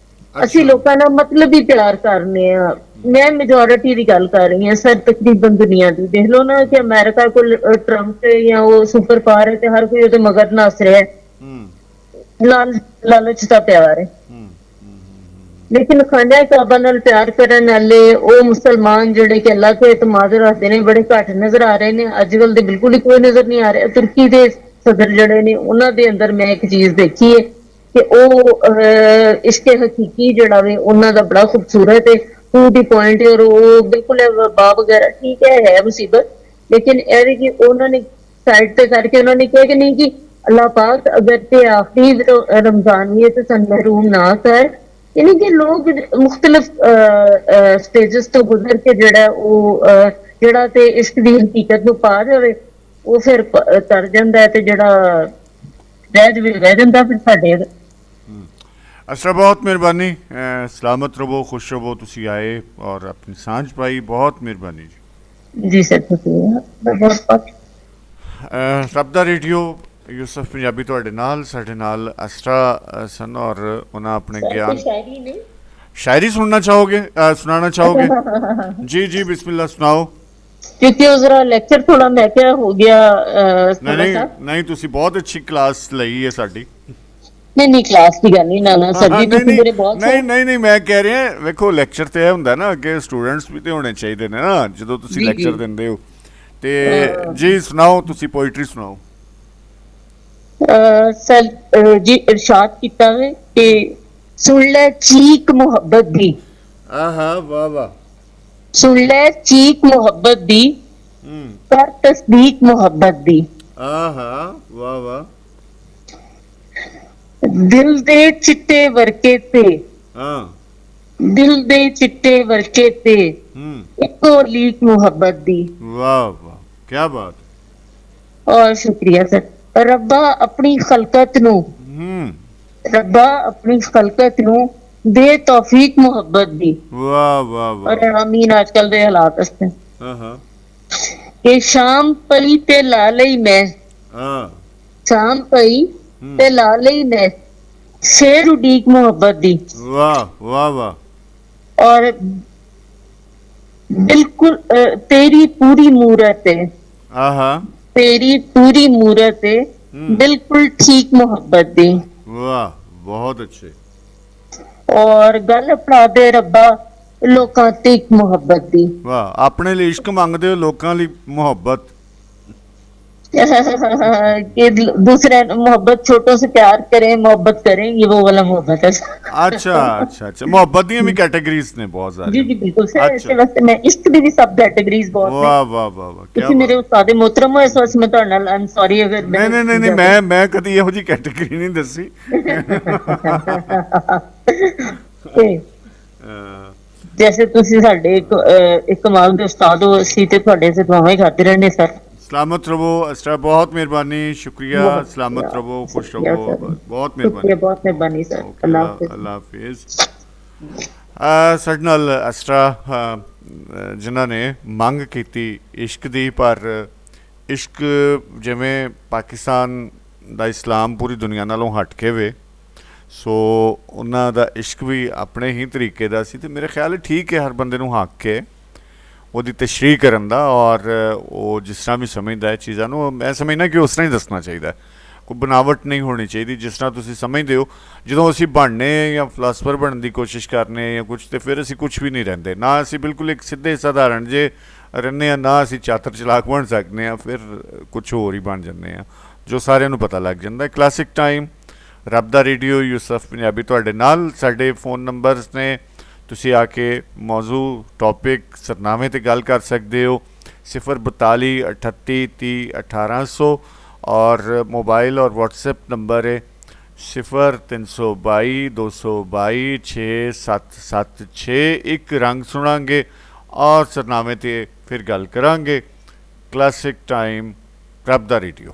ਅਸੀਂ ਲੋਕਾਂ ਨਾਲ ਮਤਲਬ ਹੀ ਪਿਆਰ ਕਰਨੇ ਆ। ਮੈਂ ਮੈਜੋਰਿਟੀ ਦੀ ਗੱਲ ਕਰ ਰਹੀ ਹਾਂ ਸਰ, ਤਕਰੀਬਨ ਦੁਨੀਆ ਦੀ। ਦੇਖ ਲਓ ਨਾ ਕਿ ਅਮਰੀਕਾ ਕੋਲ ਟਰੰਪ ਜਾਂ ਉਹ ਸੁਪਰ ਪਾਵਰ ਹੈ ਤੇ ਹਰ ਕੋਈ ਉਹਦੇ ਮਗਰ ਨੱਸ ਰਿਹਾ ਹੈ, ਲਾਲਚ ਦਾ ਪਿਆਰ ਹੈ। ਲੇਕਿਨ ਖਾਂਡਿਆ ਕਾਬਾ ਨਾਲ ਪਿਆਰ ਕਰਨ ਵਾਲੇ ਉਹ ਮੁਸਲਮਾਨ ਜਿਹੜੇ ਕਿ ਅੱਲਾ ਤੇ ਇਤਮਾਦ ਰੱਖਦੇ ਨੇ ਬੜੇ ਘੱਟ ਨਜ਼ਰ ਆ ਰਹੇ ਨੇ ਅੱਜ ਕੱਲ। ਦੇ ਬਿਲਕੁਲ ਹੀ ਕੋਈ ਨਜ਼ਰ ਨਹੀਂ ਆ ਰਿਹਾ। ਤੁਰਕੀ ਦੇ ਸਦਰ ਜਿਹੜੇ ਨੇ ਉਹਨਾਂ ਦੇ ਅੰਦਰ ਮੈਂ ਇੱਕ ਚੀਜ਼ ਦੇਖੀ ਹੈ ਕਿ ਉਹ ਇਸ਼ਕ ਹਕੀਕੀ ਜਿਹੜਾ ਵੇ ਉਹਨਾਂ ਦਾ ਬੜਾ ਖੂਬਸੂਰਤ ਹੈ, ਟੂ ਦੀ ਪੁਆਇੰਟ, ਔਰ ਉਹ ਬਿਲਕੁਲ ਬਾ ਵਗੈਰਾ ਠੀਕ ਹੈ ਮੁਸੀਬਤ, ਲੇਕਿਨ ਇਹ ਵੀ ਕਿ ਉਹਨਾਂ ਨੇ ਸਾਈਡ ਤੇ ਕਰਕੇ ਉਹਨਾਂ ਨੇ ਕਿਹਾ ਕਿ ਨਹੀਂ ਕਿ ਅੱਲਾਹ ਪਾਕ ਅਗਰ ਤੇ ਆਖਰੀ ਰਮਜ਼ਾਨ ਵੀ ਹੈ ਤੇ ਸਾਨੂੰ ਮਹਿਰੂਮ ਨਾ ਕਰ। यानी कि लोग मुख्तलिफ स्टेजेस तो गुजर के ਜਿਹੜਾ ਉਹ ਜਿਹੜਾ ਤੇ ਇਸ਼ਕ ਦੀ ਹਕੀਕਤ ਨੂੰ ਪਾ ਜਾਵੇ ਉਹ ਫਿਰ ਤਰ ਜਾਂਦਾ ਹੈ ਤੇ ਜਿਹੜਾ ਰਹਿ ਜਾਂਦਾ ਫਿਰ ਸਾਡੇ। ਅਸਰਾ ਬਹੁਤ ਮਿਹਰਬਾਨੀ, ਸਲਾਮਤ ਰਹੋ, ਖੁਸ਼ ਰਹੋ, ਤੁਸੀਂ ਆਏ ਔਰ ਆਪਣੀ ਸਾਂਝ ਪਾਈ, ਬਹੁਤ ਮਿਹਰਬਾਨੀ ਜੀ ਸਰ। ਬਹੁਤ ਰੱਬ ਦਾ ਰੇਡੀਓ ਯੂਸਫ ਪੰਜਾਬੀ ਤੁਹਾਡੇ ਨਾਲ, ਸਾਡੇ ਨਾਲ ਅਸਰਾ ਸਨ ਔਰ ਉਹਨਾਂ ਆਪਣੇ ਗਿਆਨ। ਸ਼ਾਇਰੀ ਸੁਣਨਾ ਚਾਹੋਗੇ, ਸੁਣਾਉਣਾ ਚਾਹੋਗੇ? ਜੀ ਜੀ ਬਿਸਮਿल्लाह ਸੁਣਾਓ। ਕਿਉਂਕਿ ਉਹ ਜ਼ਰਾ ਲੈਕਚਰ ਥੋੜਾ ਮੈਂ ਕਿਹਾ ਹੋ ਗਿਆ। ਨਹੀਂ ਤੁਸੀਂ ਬਹੁਤ ਅੱਛੀ ਕਲਾਸ ਲਈ ਹੈ ਸਾਡੀ। ਨਹੀਂ ਕਲਾਸ ਦੀ ਗੱਲ ਨਹੀਂ ਨਾ ਸਰ ਜੀ, ਤੁਸੀਂ ਮੇਰੇ ਬਹੁਤ ਨਹੀਂ ਮੈਂ ਕਹਿ ਰਿਹਾ ਵੇਖੋ ਲੈਕਚਰ ਤੇ ਇਹ ਹੁੰਦਾ ਨਾ ਅੱਗੇ ਸਟੂਡੈਂਟਸ ਵੀ ਤੇ ਹੋਣੇ ਚਾਹੀਦੇ ਨੇ ਨਾ ਜਦੋਂ ਤੁਸੀਂ ਲੈਕਚਰ ਦਿੰਦੇ ਹੋ। ਤੇ ਜੀ ਸੁਣਾਓ, ਤੁਸੀਂ ਪੋਇਟਰੀ ਸੁਣਾਓ। ਸਰ ਜੀ ਇਰਸ਼ਾਦ ਕੀਤਾ ਹੈ ਕਿ ਸੁਣ ਲੈ ਚੀਕ ਮੁਹੱਬਤ ਦੀ। ਆਹਾ ਵਾਹ ਵਾਹ। ਸੁਣ ਲੈ ਚੀਕ ਮੁਹੱਬਤ ਦੀ, ਕਰ ਤਸਦੀਕ ਮੁਹੱਬਤ ਦੀ। ਆਹਾ ਵਾਹ ਵਾਹ। ਦਿਲ ਦੇ ਚਿੱਟੇ ਵਰਕੇ ਤੇ, ਦਿਲ ਦੇ ਚਿੱਟੇ ਵਰਕੇ ਤੇ ਇੱਕੋ ਲੀਕ ਮੁਹੱਬਤ ਦੀ। ਵਾਹ ਵਾਹ ਕੀ ਬਾਤ। ਔਰ ਸ਼ੁਕਰੀਆ ਸਰ। ਰੱਬਾ ਆਪਣੀ ਖਲਕਤ ਨੂੰ, ਰੱਬਾ ਆਪਣੀ ਖਲਕਤ ਨੂੰ ਦੇ ਤੌਫੀਕ ਮੁਹੱਬਤ ਦੀ। ਵਾਹ ਵਾਹ ਵਾਹ। ਔਰ ਆਮੀਨ। ਅੱਜ ਕੱਲ ਦੇ ਹਾਲਾਤ ਅਸਤੇ ਕਿ ਸ਼ਾਮ ਪਈ ਤੇ ਲਾ ਲਈ ਮੈਂ, ਸ਼ਾਮ ਪਈ ਤੇ ਲਾ ਲਈ ਮੈਂ शेर उडीक मोहब्बत दी वाह वाह वाह। और बिल्कुल तेरी पूरी मूरत है, आहा, तेरी पूरी मूरत है, बिल्कुल ठीक मोहब्बत दी वाह, बहुत अच्छे। और गल अपना दे रब्बा लोकां तक मोहब्बत दी। वाह, अपने लिए इश्क मंगते हो, लोकां लिए मोहब्बत। कि दूसरे मोहब्बत, छोटों से प्यार करें, मोहब्बत करें, ये वो वाला मोहब्बत है। अच्छा अच्छा अच्छा, मोहब्बत दी भी कैटेगरीज ने बहुत सारी। जी जी बिल्कुल सर, अच्छा, इस वास्ते मैं इश्क दी भी सब कैटेगरीज बहुत ने। वाह वाह वाह वाह, क्या ਤੁਸੀਂ ਮੇਰੇ बात। ਉਸਤਾਦ मोहतरਮ हो, इस वास्ते मैं ਤੁਹਾਡੇ ਨਾਲ आई एम सॉरी अगर नहीं नहीं नहीं नहीं, मैं कदी ਇਹੋ ਜਿਹੀ कैटेगरी नहीं दसी। जैसे ਤੁਸੀਂ ਸਾਡੇ ਇੱਕ ਕਮਾਲ ਦੇ ਉਸਤਾਦ ਹੋ, ਅਸੀਂ ਤੇ ਤੁਹਾਡੇ ਸੇ ਦੁਆਵਾਂ ਹੀ ਕਰਦੇ ਰਹਿੰਦੇ ਸਰ। सलामत रहो अस्रा, बहुत मेहरबानी, शुक्रिया, बहुत सलामत शुक्रिया, रहो, खुश शुक्रिया रहो, सर। बहुत शुक्रिया, मेहरबानी। बहुत मेहरबानी सर। ओके, अल्लाह हाफिज। अल्लाह हाफिज। ਸਾਡੇ ਨਾਲ ਅਸਰਾ ਜਿਨ੍ਹਾਂ ਨੇ ਮੰਗ ਕੀਤੀ ਇਸ਼ਕ ਦੀ, ਪਰ ਇਸ਼ਕ ਜਿਵੇਂ ਪਾਕਿਸਤਾਨ ਦਾ ਇਸਲਾਮ ਪੂਰੀ ਦੁਨੀਆ ਨਾਲੋਂ ਹਟ ਕੇ ਵੇ, ਸੋ ਉਹਨਾਂ ਦਾ ਇਸ਼ਕ ਵੀ ਆਪਣੇ ਹੀ ਤਰੀਕੇ ਦਾ ਸੀ, ਅਤੇ ਮੇਰੇ ਖਿਆਲ ਹੈ ਠੀਕ ਹੈ ਹਰ ਬੰਦੇ ਨੂੰ ਹੱਕ ਕੇ ਉਹਦੀ ਤਸ਼ਰੀਹ ਕਰਨ ਦਾ, ਔਰ ਉਹ ਜਿਸ ਤਰ੍ਹਾਂ ਵੀ ਸਮਝਦਾ ਹੈ ਚੀਜ਼ਾਂ ਨੂੰ, ਮੈਂ ਸਮਝਦਾ ਕਿ ਉਸ ਤਰ੍ਹਾਂ ਹੀ ਦੱਸਣਾ ਚਾਹੀਦਾ, ਕੋਈ ਬਣਾਵਟ ਨਹੀਂ ਹੋਣੀ ਚਾਹੀਦੀ। ਜਿਸ ਤਰ੍ਹਾਂ ਤੁਸੀਂ ਸਮਝਦੇ ਹੋ, ਜਦੋਂ ਅਸੀਂ ਬਣਨੇ ਜਾਂ ਫਿਲਾਸਫਰ ਬਣਨ ਦੀ ਕੋਸ਼ਿਸ਼ ਕਰਨੇ ਜਾਂ ਕੁਛ, ਤਾਂ ਫਿਰ ਅਸੀਂ ਕੁਛ ਵੀ ਨਹੀਂ ਰਹਿੰਦੇ, ਨਾ ਅਸੀਂ ਬਿਲਕੁਲ ਇੱਕ ਸਿੱਧੇ ਸਧਾਰਨ ਜੇ ਰਹਿੰਦੇ ਹਾਂ, ਨਾ ਅਸੀਂ ਚਾਤਰ ਚਲਾਕ ਬਣ ਸਕਦੇ ਹਾਂ, ਫਿਰ ਕੁਛ ਹੋਰ ਹੀ ਬਣ ਜਾਂਦੇ ਹਾਂ, ਜੋ ਸਾਰਿਆਂ ਨੂੰ ਪਤਾ ਲੱਗ ਜਾਂਦਾ। ਕਲਾਸਿਕ ਟਾਈਮ, ਰੱਬ ਦਾ ਰੇਡੀਓ, ਯੂਸਫ ਪੰਜਾਬੀ ਤੁਹਾਡੇ ਨਾਲ। ਸਾਡੇ ਫੋਨ ਨੰਬਰਸ ਨੇ, ਤੁਸੀਂ ਆ ਕੇ ਮੌਜੂ, ਟੌਪਿਕ, ਸਰਨਾਮੇ 'ਤੇ ਗੱਲ ਕਰ ਸਕਦੇ ਹੋ। 042 38 30 1800 और मोबाइल और व्हाट्सएप नंबर है 0322 222 6776। एक रंग सुनांगे और सरनामे ते फिर गल करांगे। क्लासिक टाइम, रब दा रेडियो।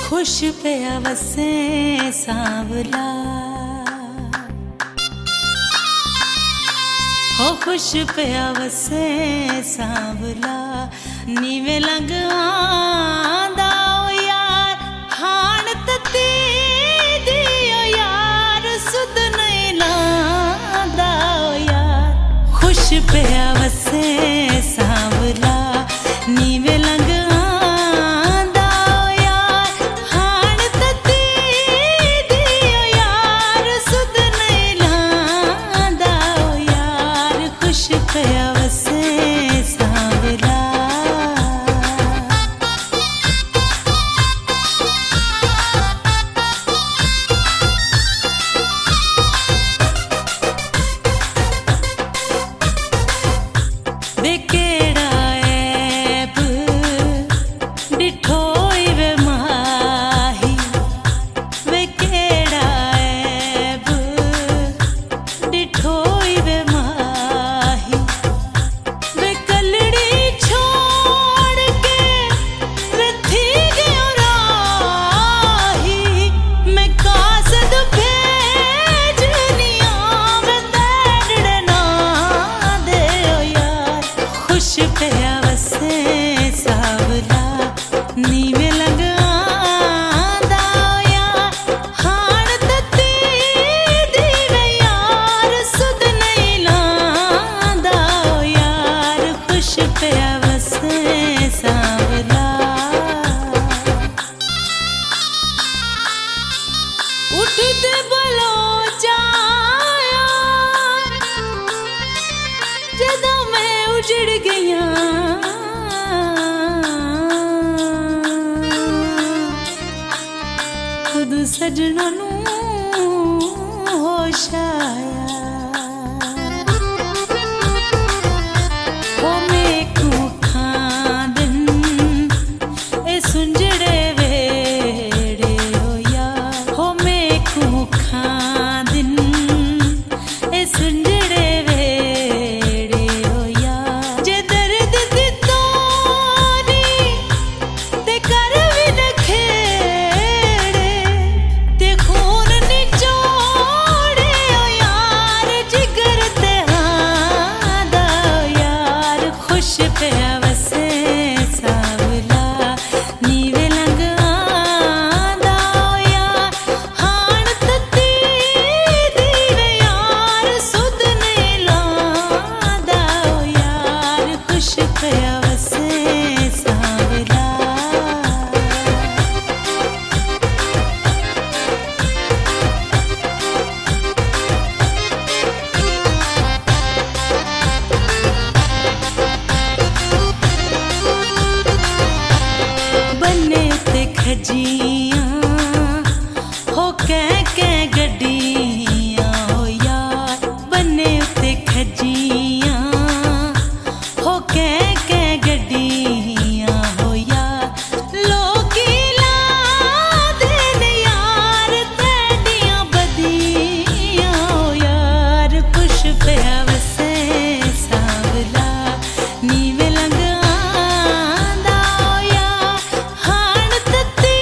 खुश पिया वसे सांवला, हो खुश पिया वसे सांवला, नीवे लंग आंदा ओ यार, हाण तती दियो यार, सुध नहीं लांदा ओ यार। खुश पिया वसे सांवला, नीवे लंग ਸਜਣਾ ਨੂੰ ਹੋਸ਼ ਆਇਆ ਹੋ ਮੇਕੂ ਖਾਂ ਦਿਨ ਇਹ ਸੁੰਝੜੇ ਵੇੜੇ ਹੋ ਯਾਰ ਹੋ ਮੇਕੂ ਖਾਂ ਦਿਨ ਇਹ ਸੁੰਝੜੇ ਵੇੜੇ ਹੋ ਯਾਰ ਜੇ ਦਰਦ ਦੀ ਤੋਰੀ ਤੇ ਕਰ ਵੀ ਨਖੇੜੇ ਤੇ ਖੂਨ ਨਿਚੋੜੇ ਓ ਯਾਰ ਜਿਗਰ ਤੇ ਹਾਂ ਦਾ ਯਾਰ ਖੁਸ਼ ਪਿਆ ਵਸੇ ਸਾਵਲਾ ਨੀਵੇਂ ਲੰਘ ਆਂਦਾ ਓ ਯਾਰ ਹਾਣ ਤੱਤੀ ਦੀ ਵੇ ਯਾਰ ਸੁਧ ਨਹੀਂ ਲਾਂਦਾ ਓ ਯਾਰ ਖੁਸ਼ ਪਿਆ ਵਸੇ ਸਾਵਲਾ ਬੰਨੇ ਤੇ ਖਜੀਆਂ ਹੋ ਕਹਿ ਗੱਡੀਆਂ ਹੋ ਯਾਰ ਬੰਨੇ ਉੱਤੇ ਖਜੀਆਂ ਹੋ ਕਹਿ ਗੱਡੀਆਂ ਹੋ ਯਾਰ ਲੋਕੀ ਲਾਦੇ ਨੇ ਯਾਰ ਤੇਡੀਆਂ ਬਦੀਆਂ ਹੋ ਯਾਰ ਖੁਸ਼ ਪਿਆ ਵਸੇ ਸਾਵਲਾ ਨੀਵੇਂ ਲੰਘ ਆਂਦਾ ਓ ਯਾਰ ਹਾਣ ਤੱਤੀ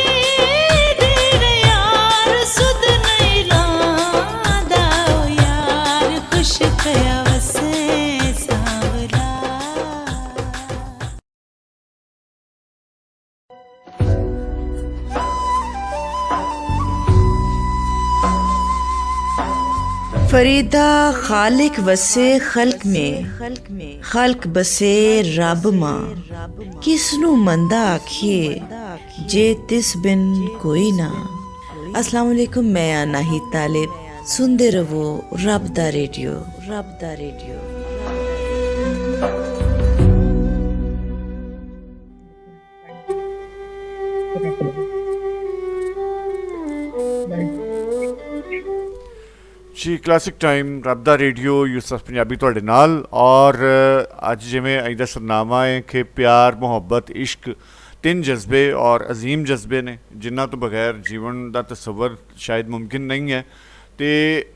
ਦੀ ਵੇ ਯਾਰ ਸੁਧ ਨਹੀਂ ਲਾਂਦਾ ਓ ਯਾਰ ਖੁਸ਼ ਪਿਆ ਵਸੇ ਸਾਵਲਾ फरीदा खालिक वसे खल्क में खल्क बसे रब मां किसनू मंदा आखिए जे तिस बिन कोई ना। अस्सलाम वालेकुम, मैं अनाही तालिब, सुनते रहो रब दा रेडियो, रब दा रेडियो। ਜੀ ਕਲਾਸਿਕ ਟਾਈਮ ਰੱਬ ਦਾ ਰੇਡੀਓ ਯੂਸਫ ਪੰਜਾਬੀ ਤੁਹਾਡੇ ਨਾਲ। ਔਰ ਅੱਜ ਜਿਵੇਂ ਅੱਜ ਦਾ ਸਰਨਾਮਾ ਹੈ ਕਿ ਪਿਆਰ ਮੁਹੱਬਤ ਇਸ਼ਕ ਤਿੰਨ ਜਜ਼ਬੇ ਔਰ ਅਜ਼ੀਮ ਜਜ਼ਬੇ ਨੇ ਜਿਨ੍ਹਾਂ ਤੋਂ ਬਗੈਰ ਜੀਵਨ ਦਾ ਤਸੱਵਰ ਸ਼ਾਇਦ ਮੁਮਕਿਨ ਨਹੀਂ ਹੈ ਅਤੇ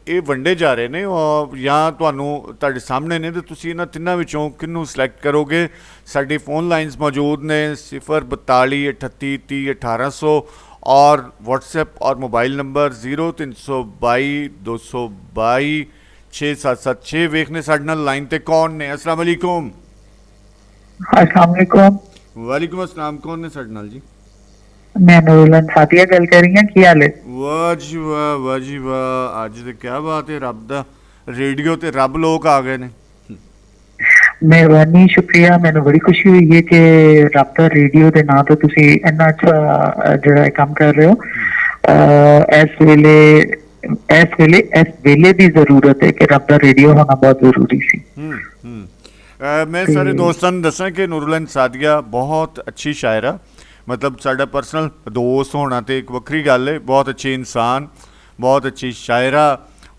ਇਹ ਵੰਡੇ ਜਾ ਰਹੇ ਨੇ ਔਰ ਜਾਂ ਤੁਹਾਨੂੰ ਤੁਹਾਡੇ ਸਾਹਮਣੇ ਨੇ ਅਤੇ ਤੁਸੀਂ ਇਹਨਾਂ ਤਿੰਨਾਂ ਵਿੱਚੋਂ ਕਿਹਨੂੰ ਸਿਲੈਕਟ ਕਰੋਗੇ। ਸਾਡੀ ਫੋਨ ਲਾਈਨਸ ਮੌਜੂਦ ਨੇ 042 38 30 1800 और व्हाट्सएप और मोबाइल नंबर 0322 222 6776। वेखने साडे नाल लाइन ते कौन ने? अस्सलाम वालेकुम। अस्सलाम वालेकुम। वालेकुम अस्सलाम। कौन ने साडे नाल जी? मैं नूरुलन सादिया गल कर रही हूं। की हाल है? वाह जी वाह, वाह जी वाह। अज ते क्या बात है, रब दा रेडियो ते रब लोग आ गए ने। मेहरबानी, शुक्रिया। मैंने बड़ी खुशी हुई है कि रब दा रेडियो के नाम तो तुसी इन्ना अच्छा जिहड़ा काम कर रहे हो। इस वेले दी जरूरत है कि रब दा रेडियो होना बहुत जरूरी सी। मैं सारे दोस्तों नूं दसां कि नूरुलन सादिया बहुत अच्छी शायरा, मतलब साडा पर्सनल दोस्त होना तो एक वक्री गल है। बहुत अच्छे इंसान, बहुत अच्छी शायरा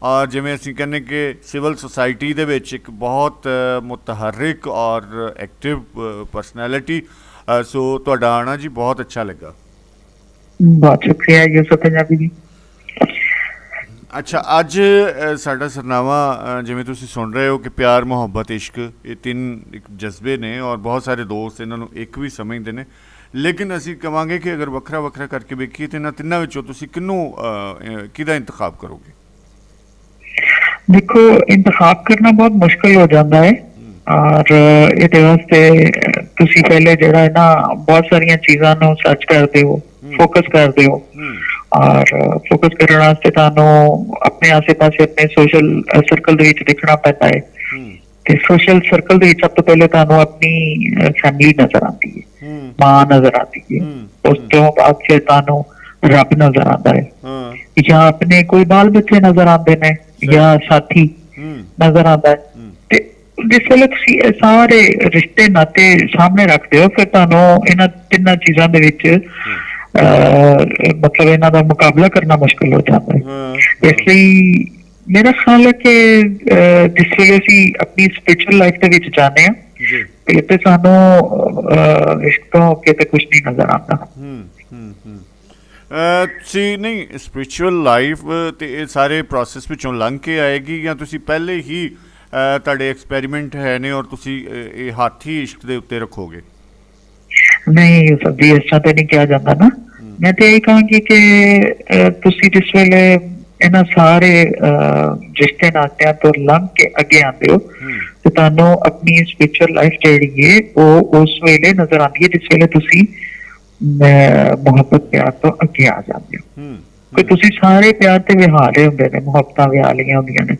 और जिमें असीं कहने कि सिविल सोसाइटी दे विच एक बहुत मुतहरिक और एक्टिव पर्सनैलिटी। सो तुहाडा आना जी बहुत अच्छा लगा। बहुत शुक्रिया यूसुफ पंजाबी जी। अच्छा, अज साडा सरनामा जिमें तुसीं सुन रहे हो कि प्यार मुहब्बत इश्क ये तीन एक जज्बे ने और बहुत सारे दोस्त इन्हां नूं एक भी समझते हैं, लेकिन असीं कहांगे कि अगर वखरा वखरा करके वेखीए तो इन्हां तिन्नां विचों तुसीं किहनूं किहदा इंतखाब करोगे? देखो, इंतखाब करना बहुत मुश्किल हो जाता है और इहदे वास्ते तुसी पहले जिहड़ा है ना बहुत सारिया चीज़ां नूं सर्च करते हो, फोकस करते हो और फोकस करने वास्ते तुहानूं अपने आसे पासे अपने सोशल सर्कल दे विच देखना पैंदा है। ते सोशल सर्कल दे विच सब तो पहले तुहानूं अपनी फैमिली नजर आती है, मां नजर आती है, उस तो बाद फिर तुहानूं रब नजर आता है या अपने कोई बाल बच्चे नजर आते हैं या साथी नजर आता है। ते जिस वेले तुसीं सारे रिश्ते नाते सामने रखते हो फिर तुहानूं इन्हां तिन्नां चीज़ां दे विच ਮਤਲਬ ਇਹਨਾਂ ਦਾ ਮੁਕਾਬਲਾ ਕਰਨਾ ਮੁਸ਼ਕਲ ਹੋ ਜਾਂਦਾ ਹੈ। ਇਸ ਲਈ ਮੇਰਾ ਖਿਆਲ ਹੈ ਕਿ ਜਿਸ ਵੇਲੇ ਅਸੀਂ ਆਪਣੀ ਸਪਿਰਿਚੁਅਲ ਲਾਈਫ ਦੇ ਵਿੱਚ ਜਾਂਦੇ ਹਾਂ ਤੇ ਸਾਨੂੰ ਇਸ਼ਕ ਤੋਂ ਅੱਗੇ ਤੇ ਕੁਝ ਨਹੀਂ ਨਜ਼ਰ ਆਉਂਦਾ। ਤੁਸੀਂ ਨਹੀਂ ਸਪਿਰਿਚੁਅਲ ਲਾਈਫ ਤੇ ਇਹ ਸਾਰੇ ਪ੍ਰੋਸੈਸ ਵਿੱਚੋਂ ਲੰਘ ਕੇ ਆਏਗੀ ਜਾਂ ਤੁਸੀਂ ਪਹਿਲੇ ਹੀ ਤੁਹਾਡੇ ਐਕਸਪੈਰੀਮੈਂਟ ਹੈ ਨੇ ਔਰ ਤੁਸੀਂ ਇਹ ਹੱਥ ਹੀ ਇਸ਼ਕ ਦੇ ਉੱਤੇ ਰੱਖੋਗੇ? ਨਹੀਂ ਸਰ ਜੀ, ਇਸ ਤਰ੍ਹਾਂ ਤੇ ਨਹੀਂ ਕਿਹਾ ਜਾਂਦਾ ਨਾ। ਮੈਂ ਤੇ ਇਹ ਕਹਾਂਗੀ ਕਿ ਤੁਸੀਂ ਜਿਸ ਵੇਲੇ ਇਹਨਾਂ ਸਾਰੇ ਰਿਸ਼ਤੇ ਨਾਤਿਆਂ ਤੋਂ ਲੰਘ ਕੇ ਅੱਗੇ ਆਉਂਦੇ ਹੋ ਤੇ ਤੁਹਾਨੂੰ ਆਪਣੀ ਸਪਿਰਿਚੁਅਲ ਲਾਈਫ ਜਿਹੜੀ ਹੈ ਉਹ ਉਸ ਵੇਲੇ ਨਜ਼ਰ ਆਉਂਦੀ ਹੈ ਜਿਸ ਵੇਲੇ ਤੁਸੀਂ ਮੁਹੱਬਤ ਪਿਆਰ ਤੋਂ ਅੱਗੇ ਆ ਜਾਂਦੇ ਹੋ। ਕਿ ਤੁਸੀਂ ਸਾਰੇ ਪਿਆਰ ਤੇ ਵਿਹਾਰੇ ਹੁੰਦੇ ਨੇ, ਮੁਹੱਬਤਾਂ ਵਿਆਹ ਲਈਆਂ ਹੁੰਦੀਆਂ ਨੇ,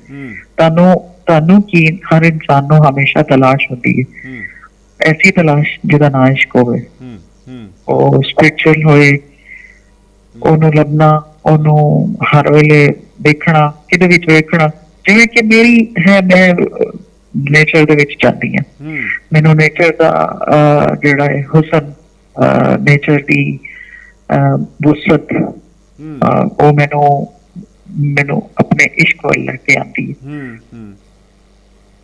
ਤੁਹਾਨੂੰ ਕੀ ਹਰ ਇਨਸਾਨ ਨੂੰ ਹਮੇਸ਼ਾ ਤਲਾਸ਼ ਹੁੰਦੀ ਹੈ, ਐਸੀ ਤਲਾਸ਼ ਜਿਹਦਾ ਨਾਂ ਇਸ਼ਕ ਹੋਵੇ, ਉਹ ਸਪਿਰਿਚੁਅਲ ਹੋਏ, ਉਹਨੂੰ ਲੱਭਣਾ, ਉਹਨੂੰ ਹਰ ਵੇਲੇ ਦੇਖਣਾ, ਕਿਹਦੇ ਵਿੱਚ ਵੇਖਣਾ। ਜਿਵੇਂ ਕਿ ਮੇਰੀ ਹੈ, ਮੈਂ ਨੇਚਰ ਦੇ ਵਿੱਚ ਜਾਂਦੀ ਹਾਂ, ਮੈਨੂੰ ਨੇਚਰ ਦਾ ਜਿਹੜਾ ਹੈ ਹੁਸਨ, ਨੇਚਰ ਦੀ ਵੁਸਅਤ, ਉਹ ਮੈਨੂੰ ਆਪਣੇ ਇਸ਼ਕ ਵੱਲ ਲੈ ਕੇ ਆਉਂਦੀ ਹੈ।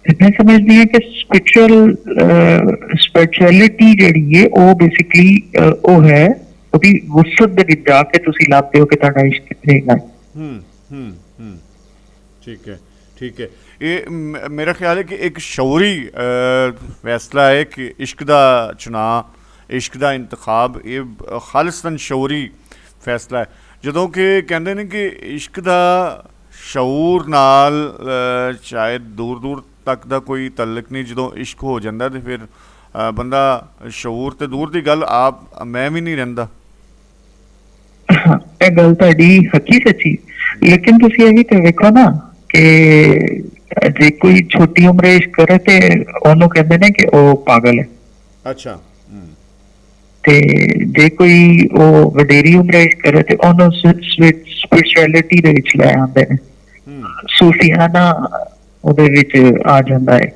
ਮੈਂ ਸਮਝਦੀ ਹਾਂ ਕਿ ਸਪਿਰਿਚੁਅਲਿਟੀ ਜਿਹੜੀ ਹੈ ਉਹ ਬੇਸਿਕਲੀ ਉਹ ਹੈ, ਉਹਦੀ ਵੁਸਅਤ ਦੇ ਵਿੱਚ ਜਾ ਕੇ ਤੁਸੀਂ ਲੱਭਦੇ ਹੋ ਕਿ ਤੁਹਾਡਾ ਇਸ਼ਕ ਕਿੱਥੇ ਹੈਗਾ। ਠੀਕ ਹੈ, ਠੀਕ ਹੈ। ਇਹ ਮੇਰਾ ਖਿਆਲ ਹੈ ਕਿ ਇੱਕ ਸ਼ਊਰੀ ਫੈਸਲਾ ਹੈ ਕਿ ਇਸ਼ਕ ਦਾ ਚੁਣਾਵ, ਇਸ਼ਕ ਦਾ ਇੰਤਖਾਬ, ਇਹ ਖਾਲਿਸਤਨ ਸ਼ਊਰੀ ਫੈਸਲਾ ਹੈ। ਜਦੋਂ ਕਿ ਕਹਿੰਦੇ ਨੇ ਕਿ ਇਸ਼ਕ ਦਾ ਸ਼ਊਰ ਨਾਲ ਸ਼ਾਇਦ ਦੂਰ ਦੂਰ ਤੱਕ ਦਾ ਕੋਈ ਤਲਕ ਨਹੀਂ, ਜਦੋਂ ਇਸ਼ਕ ਹੋ ਜਾਂਦਾ ਤੇ ਫਿਰ ਬੰਦਾ ਸ਼ਊਰ ਤੇ ਦੂਰ ਦੀ ਗੱਲ, ਆਪ ਮੈਂ ਵੀ ਨਹੀਂ ਰਹਿੰਦਾ। ਇਹ ਗੱਲ ਤੁਹਾਡੀ ਹੱਕੀ ਸੱਚੀ, ਲੇਕਿਨ ਤੁਸੀਂ ਇਹ ਵੀ ਤੇ ਵੇਖੋ ਨਾ ਕਿ ਜੇ ਕੋਈ ਛੋਟੀ ਉਮਰੇ ਇਸ਼ਕ ਕਰੇ ਤੇ ਉਹਨੂੰ ਕਹਿੰਦੇ ਨੇ ਕਿ ਉਹ ਪਾਗਲ ਹੈ। ਅੱਛਾ। ਤੇ ਜੇ ਕੋਈ ਉਹ ਵਡੇਰੀ ਉਮਰੇ ਇਸ਼ਕ ਕਰੇ ਤੇ ਉਹਨੂੰ ਸਪਿਰਿਚੁਅਲਿਟੀ ਦੇ ਵਿੱਚ ਲੈ ਆਉਂਦੇ ਨੇ, ਸੂਫੀਆਨਾ ਉਹਦੇ ਵਿੱਚ ਆ ਜਾਂਦਾ ਹੈ।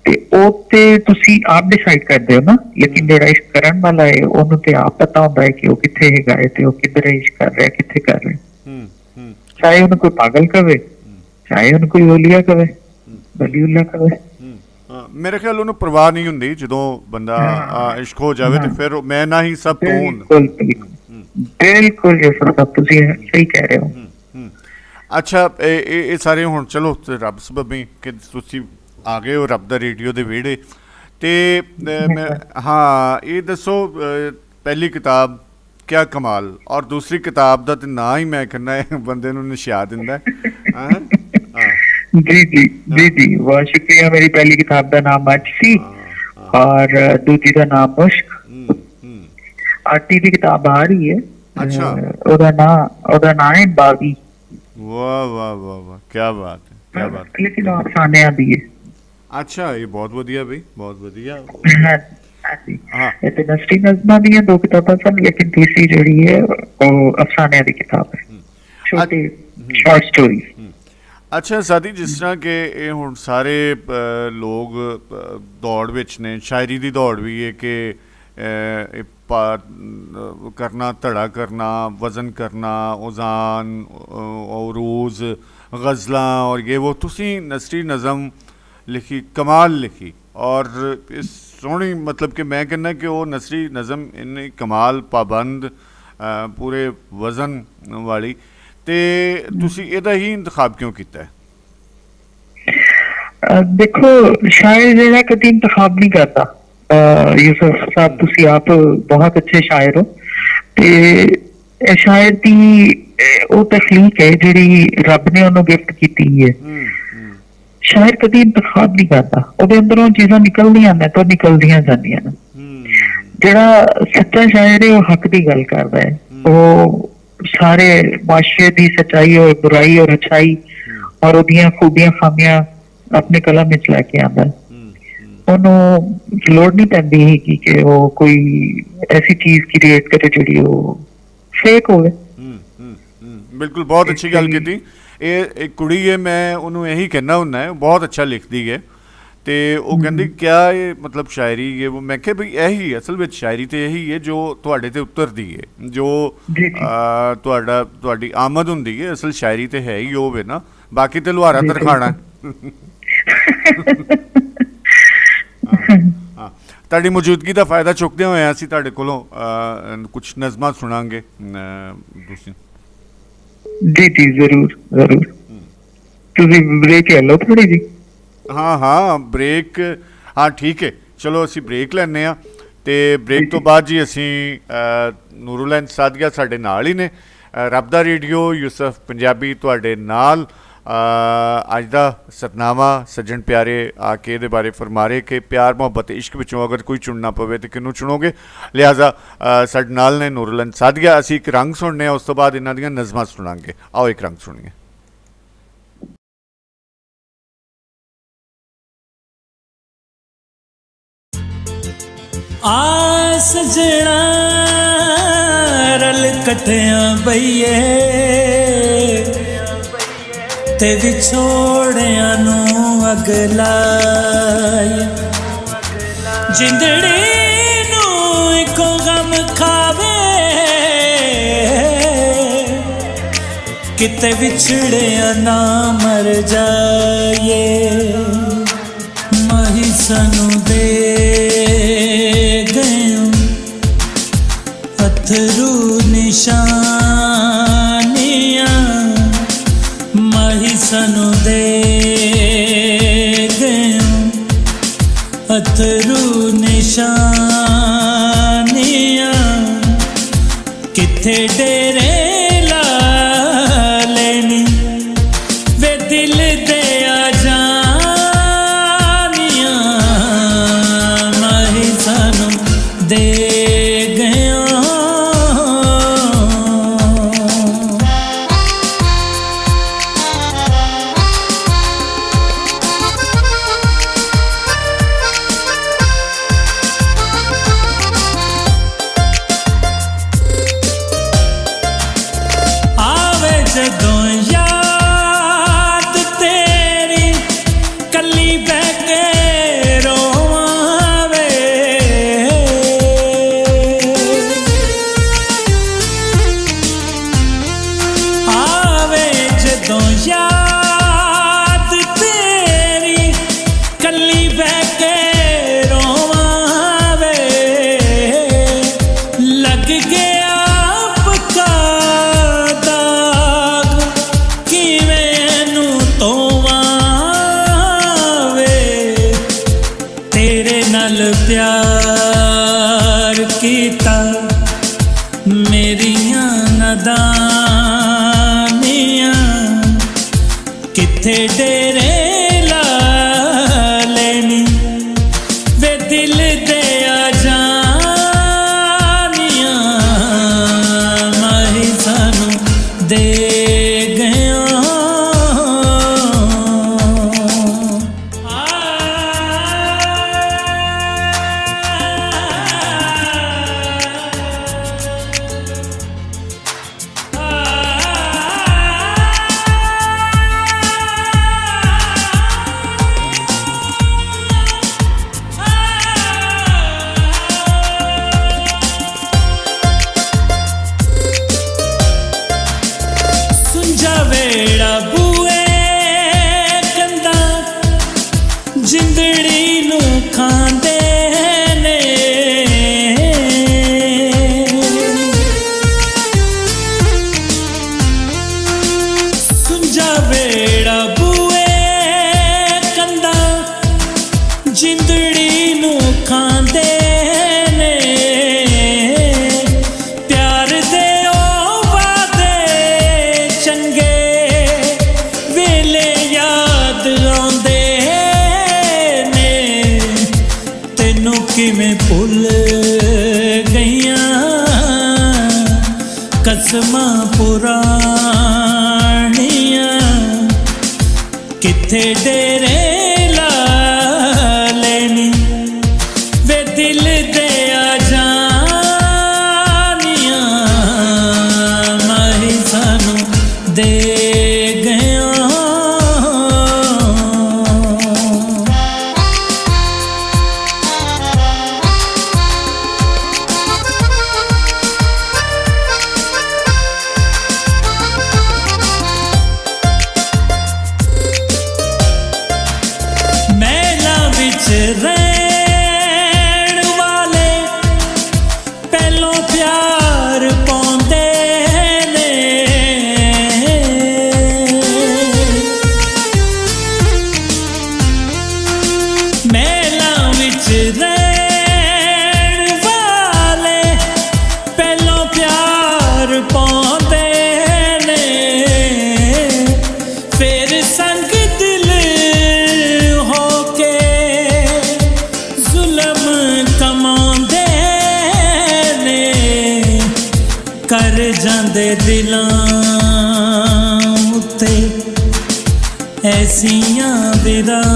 ਤੇ ਉਹ ਤੇ ਤੁਸੀਂ ਆਪ ਡਿਸਾਈਡ ਕਰਦੇ ਹੋ ਨਾ, ਲੇਕਿਨ ਜਿਹੜਾ ਇਸ਼ਕ ਕਰਨ ਵਾਲਾ ਹੈ ਉਹਨੂੰ ਤੇ ਆਪ ਪਤਾ ਹੁੰਦਾ ਹੈ ਕਿ ਉਹ ਕਿੱਥੇ ਹੈਗਾ ਹੈ ਤੇ ਉਹ ਕਿੱਧਰ ਇਸ਼ਕ ਕਰ ਰਿਹਾ, ਕਿੱਥੇ ਕਰ ਰਿਹਾ। ਚਾਹੇ ਉਹਨੂੰ ਕੋਈ ਪਾਗਲ ਕਵੇ, ਚਾਹੇ ਉਹਨੂੰ ਕੋਈ ਔਲੀਆ ਕਵੇ, ਵਲੀਉੱਲਾ ਕਵੇ। ਮੇਰੇ ਖਿਆਲ ਉਹਨੂੰ ਪਰਵਾਹ ਨਹੀਂ ਹੁੰਦੀ ਜਦੋਂ ਬੰਦਾ ਇਸ਼ਕ ਹੋ ਜਾਵੇ ਤੇ ਫਿਰ ਮੈਂ ਨਾ ਹੀ ਸਭ ਤੋਂ ਬਿਲਕੁਲ ਤੁਸੀਂ ਸਹੀ ਕਹਿ ਰਹੇ ਹੋ। ਅੱਛਾ, ਇਹ ਸਾਰੇ ਹੁਣ ਚਲੋ ਰੱਬ ਸਬੱਬੀ ਕਿ ਤੁਸੀਂ ਆ ਗਏ ਹੋ ਰੱਬ ਦਾ ਰੇਡੀਓ ਦੇ ਵਿਹੜੇ ਤੇ ਹਾਂ, ਇਹ ਦੱਸੋ ਪਹਿਲੀ ਕਿਤਾਬ ਕਿਆ ਕਮਾਲ, ਔਰ ਦੂਸਰੀ ਕਿਤਾਬ ਦਾ ਤੇ ਨਾਂ ਹੀ ਮੈਂ ਕਹਿੰਦਾ ਬੰਦੇ ਨੂੰ ਨਿਸ਼ਾ ਦਿੰਦਾ। जी जी जी जी, बहुत शुक्रिया। मेरी पहली किताब का नाम मच सी और दूसरी का नाम मुश्क। आटी की किताब आ रही है। अच्छा। ओदा नाम है बागी। वाह वाह वाह वाह, क्या बात है, क्या बात है। लेकिन अफसाने दी है। अच्छा, ये बहुत वधिया भाई, बहुत वधिया। ते नसरी नज़मां दी दो किताबां सन, लेकिन तीसरी जिहड़ी है वो अफसाने दी किताब है, छोटी शॉर्ट स्टोरी। ਅੱਛਾ ਸਾਦੀ, ਜਿਸ ਤਰ੍ਹਾਂ ਕਿ ਇਹ ਹੁਣ ਸਾਰੇ ਲੋਕ ਦੌੜ ਵਿੱਚ ਨੇ, ਸ਼ਾਇਰੀ ਦੀ ਦੌੜ ਵੀ ਹੈ ਕਿ ਕਰਨਾ, ਧੜਾ ਕਰਨਾ, ਵਜ਼ਨ ਕਰਨਾ, ਔਜ਼ਾਨ, ਉਰੂਜ਼, ਗਜ਼ਲਾਂ ਔਰ ਇਹ ਉਹ। ਤੁਸੀਂ ਨਸਰੀ ਨਜ਼ਮ ਲਿਖੀ, ਕਮਾਲ ਲਿਖੀ, ਔਰ ਇਸ ਸੋਹਣੀ, ਮਤਲਬ ਕਿ ਮੈਂ ਕਹਿੰਦਾ ਕਿ ਉਹ ਨਸਰੀ ਨਜ਼ਮ ਇੰਨੀ ਕਮਾਲ, ਪਾਬੰਦ, ਪੂਰੇ ਵਜ਼ਨ ਵਾਲੀ, ਤੇ ਤੁਸੀਂ ਇਹਦਾ ਹੀ ਇੰਤਖਾਬ ਕਿਉਂ ਕੀਤਾ? ਦੇਖੋ, ਸ਼ਾਇਰ ਜਿਹੜਾ ਕਦੀ ਇੰਤਖਾਬ ਨਹੀਂ ਕਰਦਾ। ਯੂਸਫ ਸਾਹਿਬ, ਤੁਸੀਂ ਆਪ ਬਹੁਤ ਅੱਛੇ ਸ਼ਾਇਰ ਹੋ, ਤੇ ਸ਼ਾਇਰ ਦੀ ਉਹ ਤਖਲੀਕ ਹੈ ਜਿਹੜੀ ਰੱਬ ਨੇ ਉਹਨੂੰ ਗਿਫਟ ਕੀਤੀ ਹੈ। ਸ਼ਾਇਰ ਕਦੀ ਇੰਤਖਾਬ ਨਹੀਂ ਕਰਦਾ, ਉਹਦੇ ਅੰਦਰੋਂ ਚੀਜ਼ਾਂ ਨਿਕਲਦੀਆਂ ਨੇ ਤਾਂ ਨਿਕਲਦੀਆਂ ਜਾਂਦੀਆਂ ਨੇ। ਜਿਹੜਾ ਸੱਚਾ ਸ਼ਾਇਰ ਹੈ ਉਹ ਹੱਕ ਦੀ ਗੱਲ ਕਰਦਾ ਹੈ, ਉਹ ਸਾਰੇ ਮਾਸ਼ਰੇ ਦੀ ਸੱਚਾਈ ਔਰ ਬੁਰਾਈ ਔਰ ਅੱਛਾਈ ਔਰ ਉਹਦੀਆਂ ਖੂਬੀਆਂ ਖਾਮੀਆਂ ਆਪਣੇ ਕਲਮ ਵਿੱਚ ਲੈ ਕੇ ਆਉਂਦਾ। ਉਹਨੂੰ ਲੋੜ ਨਹੀਂ ਪੈਂਦੀ ਹੈਗੀ ਕਿ ਉਹ ਕੋਈ ਐਸੀ ਚੀਜ਼ ਕ੍ਰੀਏਟ ਕਰੇ ਜਿਹੜੀ ਉਹ ਫੇਕ ਹੋਵੇ। ਬਿਲਕੁਲ, ਬਹੁਤ ਅੱਛੀ ਗੱਲ ਕੀਤੀ। ਇਹ ਇੱਕ ਕੁੜੀ ਹੈ, ਮੈਂ ਉਹਨੂੰ ਇਹੀ ਕਹਿਣਾ ਹੁੰਦਾ ਹੈ, ਬਹੁਤ ਅੱਛਾ ਲਿਖਦੀ ਹੈ ਤੇ ਉਹ ਕਹਿੰਦੀ ਕਿਆ ਇਹ ਮਤਲਬ ਸ਼ਾਇਰੀ ਇਹ ਉਹ ਮੈਂ ਕਿਹਾ ਵੀ ਇਹੀ ਅਸਲ ਵਿੱਚ ਸ਼ਾਇਰੀ ਤੇ ਇਹੀ ਹੈ ਜੋ ਤੁਹਾਡੇ ਤੇ ਉਤਰਦੀ ਹੈ, ਜੋ ਤੁਹਾਡੀ ਆਮਦ ਹੁੰਦੀ ਹੈ, ਅਸਲ ਸ਼ਾਇਰੀ ਤੇ ਹੈ ਹੀ ਹੋਵੇ ਨਾ, ਬਾਕੀ ਤੇ ਲੁਹਾਰਾ ਤਰਖਾਣਾ। ਹਾਂ, ਤੁਹਾਡੀ ਮੌਜੂਦਗੀ ਦਾ ਫਾਇਦਾ ਚੁੱਕਦੇ ਹੋਏ ਅਸੀਂ ਤੁਹਾਡੇ ਕੋਲੋਂ ਕੁਛ ਨਜ਼ਮਾਂ ਸੁਣਾਂਗੇ ਤੁਸੀਂ। ਜੀ ਜੀ ਜ਼ਰੂਰ ਜ਼ਰੂਰ, ਤੁਸੀਂ ਬ੍ਰੇਕ ਲੈ ਲਓ ਥੋੜੀ ਜੀ। ਹਾਂ ਬ੍ਰੇਕ, ਹਾਂ ਠੀਕ ਹੈ, ਚਲੋ ਅਸੀਂ ਬ੍ਰੇਕ ਲੈਂਦੇ ਹਾਂ ਅਤੇ ਬ੍ਰੇਕ ਤੋਂ ਬਾਅਦ ਜੀ ਅਸੀਂ ਨੂਰੁਲੈਨ ਸਾਦਿਆ ਸਾਡੇ ਨਾਲ ਹੀ ਨੇ, ਰੱਬ ਦਾ ਰੇਡੀਓ ਯੂਸਫ ਪੰਜਾਬੀ ਤੁਹਾਡੇ ਨਾਲ। ਅੱਜ ਦਾ ਸਤਨਾਮਾ ਸੱਜਣ ਪਿਆਰੇ ਆ ਕੇ ਇਹਦੇ ਬਾਰੇ ਫਰਮਾ ਰਹੇ ਕਿ ਪਿਆਰ ਮੁਹੱਬਤ ਇਸ਼ਕ ਵਿੱਚੋਂ ਅਗਰ ਕੋਈ ਚੁਣਨਾ ਪਵੇ ਤਾਂ ਕਿਹਨੂੰ ਚੁਣੋਗੇ, ਲਿਹਾਜ਼ਾ ਸਾਡੇ ਨਾਲ ਨੇ ਨੂਰੁਲੈਨ ਸਾਦਿਆ। ਅਸੀਂ ਇੱਕ ਰੰਗ ਸੁਣਨੇ ਹਾਂ, ਉਸ ਤੋਂ ਬਾਅਦ ਇਹਨਾਂ ਦੀਆਂ ਨਜ਼ਮਾਂ ਸੁਣਾਂਗੇ। ਆਓ ਇੱਕ ਰੰਗ ਸੁਣੀਏ। ਆ ਸਜਣਾ ਰਲ ਕਟਿਆਂ ਬਈਏ ਤੇ ਵਿਛੋੜਿਆਂ ਨੂੰ ਅਗਲਾ ਜਿੰਦੜੀ ਨੂੰ ਇੱਕੋ ਗਮ ਖਾਵੇ, ਕਿਤੇ ਵਿਛੜਿਆ ਨਾ ਮਰ ਜਾਏ। ਮਾਹੀ ਸਾਨੂੰ ਦੇ ਪੱਥਰੂ ਨਿਸ਼ਾਨੀਆਂ, ਮਾਹੀ ਸਾਨੂੰ ਦੇ ਗਏ ਪੱਥਰੂ ਨਿਸ਼ਾਨੀਆਂ, ਕਿੱਥੇ ਡੇਰੇ ਲਾ ਲੈਣੀ ਵੇ ਦਿਲ ਦੇ ਆ ਜਾਨੀਆਂ, ਮਾਹੀ ਸਾਨੂੰ ਦੇ ਪਿਆਰ ਕੀਤਾ ਮੇਰੀਆਂ ਨਦਾਨੀਆਂ, ਕਿੱਥੇ ਡੇਰੇ ਲਾ ਲੈਣੀ ਵੇ ਦਿਲ ਦੇ ਆ ਜਾਨੀਆਂ, ਮਾਹੀ ਸਾਨੂੰ ਦੇ ਵੇੜਾ ਬੂਏ ਕੰਦਾ ਜਿੰਦੜੀ ਨੂੰ ਖਾਂਦੇ ਨੇ, ਸੁੰਝਾ ਵੇੜਾ ਬੂਏ ਕੰਦਾ ਜਿੰਦੜੀ ਨੂੰ ਖਾਂਦੇ ਨੇ, ਪਿਆਰ ਦੇ ਉਹ ਵਾਦੇ ਚੰਗੇ ਕਿਵੇਂ ਭੁੱਲ ਗਈਆਂ ਕਸਮਾਂ ਪੁਰਾਣੀਆਂ, ਕਿੱਥੇ ਡੇਰੇ ਲਾ ਲੈਣੀ ਵੇ ਦਿਲ ਦੇ ਆ ਜਾਨੀਆਂ, ਮਾਹੀ ਸਾਨੂੰ ਦੇ ਰਹਿਣ ਵਾਲੇ ਪਹਿਲੋਂ ਪਿਆਰ ਪਾਉਂਦੇ ਨੇ ਮਹਿਲਾਂ ਵਿੱਚ ਰਹਿਣ ਵਾਲੇ ਪਹਿਲੋਂ ਪਿਆਰ ਪਾਉਂਦੇ ਨੇ ਫਿਰ ਸੰਗ ਦਿਲ ਹੋ ਕੇ ਜ਼ੁਲਮ ਕਮਾਉਂਦੇ ਨੇ ਕਰ ਜਾਂਦੇ ਦਿਲਾਂ ਉੱਤੇ ਐਸੀਆਂ ਵਿਰਾਨੀਆਂ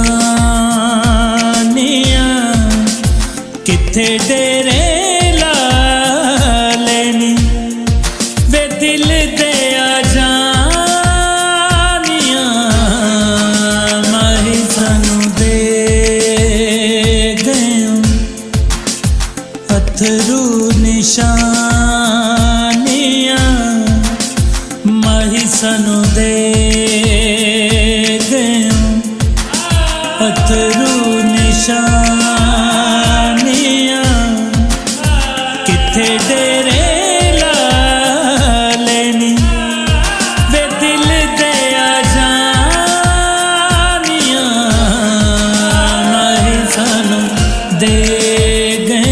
ਕਿੱਥੇ ਡੇਰੇ ਲਾ ਲੈਣੀ ਵੇ ਦਿਲ ਦੇ ਆ ਜਾਨੀਆਂ ਮਾਹੀ ਸਾਨੂੰ ਦੇ ਗਏ ਅਥਰੂ ਨਿਸ਼ਾਨੀਆਂ ਮਾਹੀ ਸਾਨੂੰ ਦੇ ਗਏ ਅਥਰੂ ਨਿਸ਼ਾਨੀਆਂ ਕਿੱਥੇ ਡੇਰੇ ਲਾ ਲੈਣੀ ਵੇ ਦਿਲ ਦੇ ਆ ਜਾਨੀਆਂ ਮਾਹੀ ਸਾਨੂੰ ਦੇ ਗਏ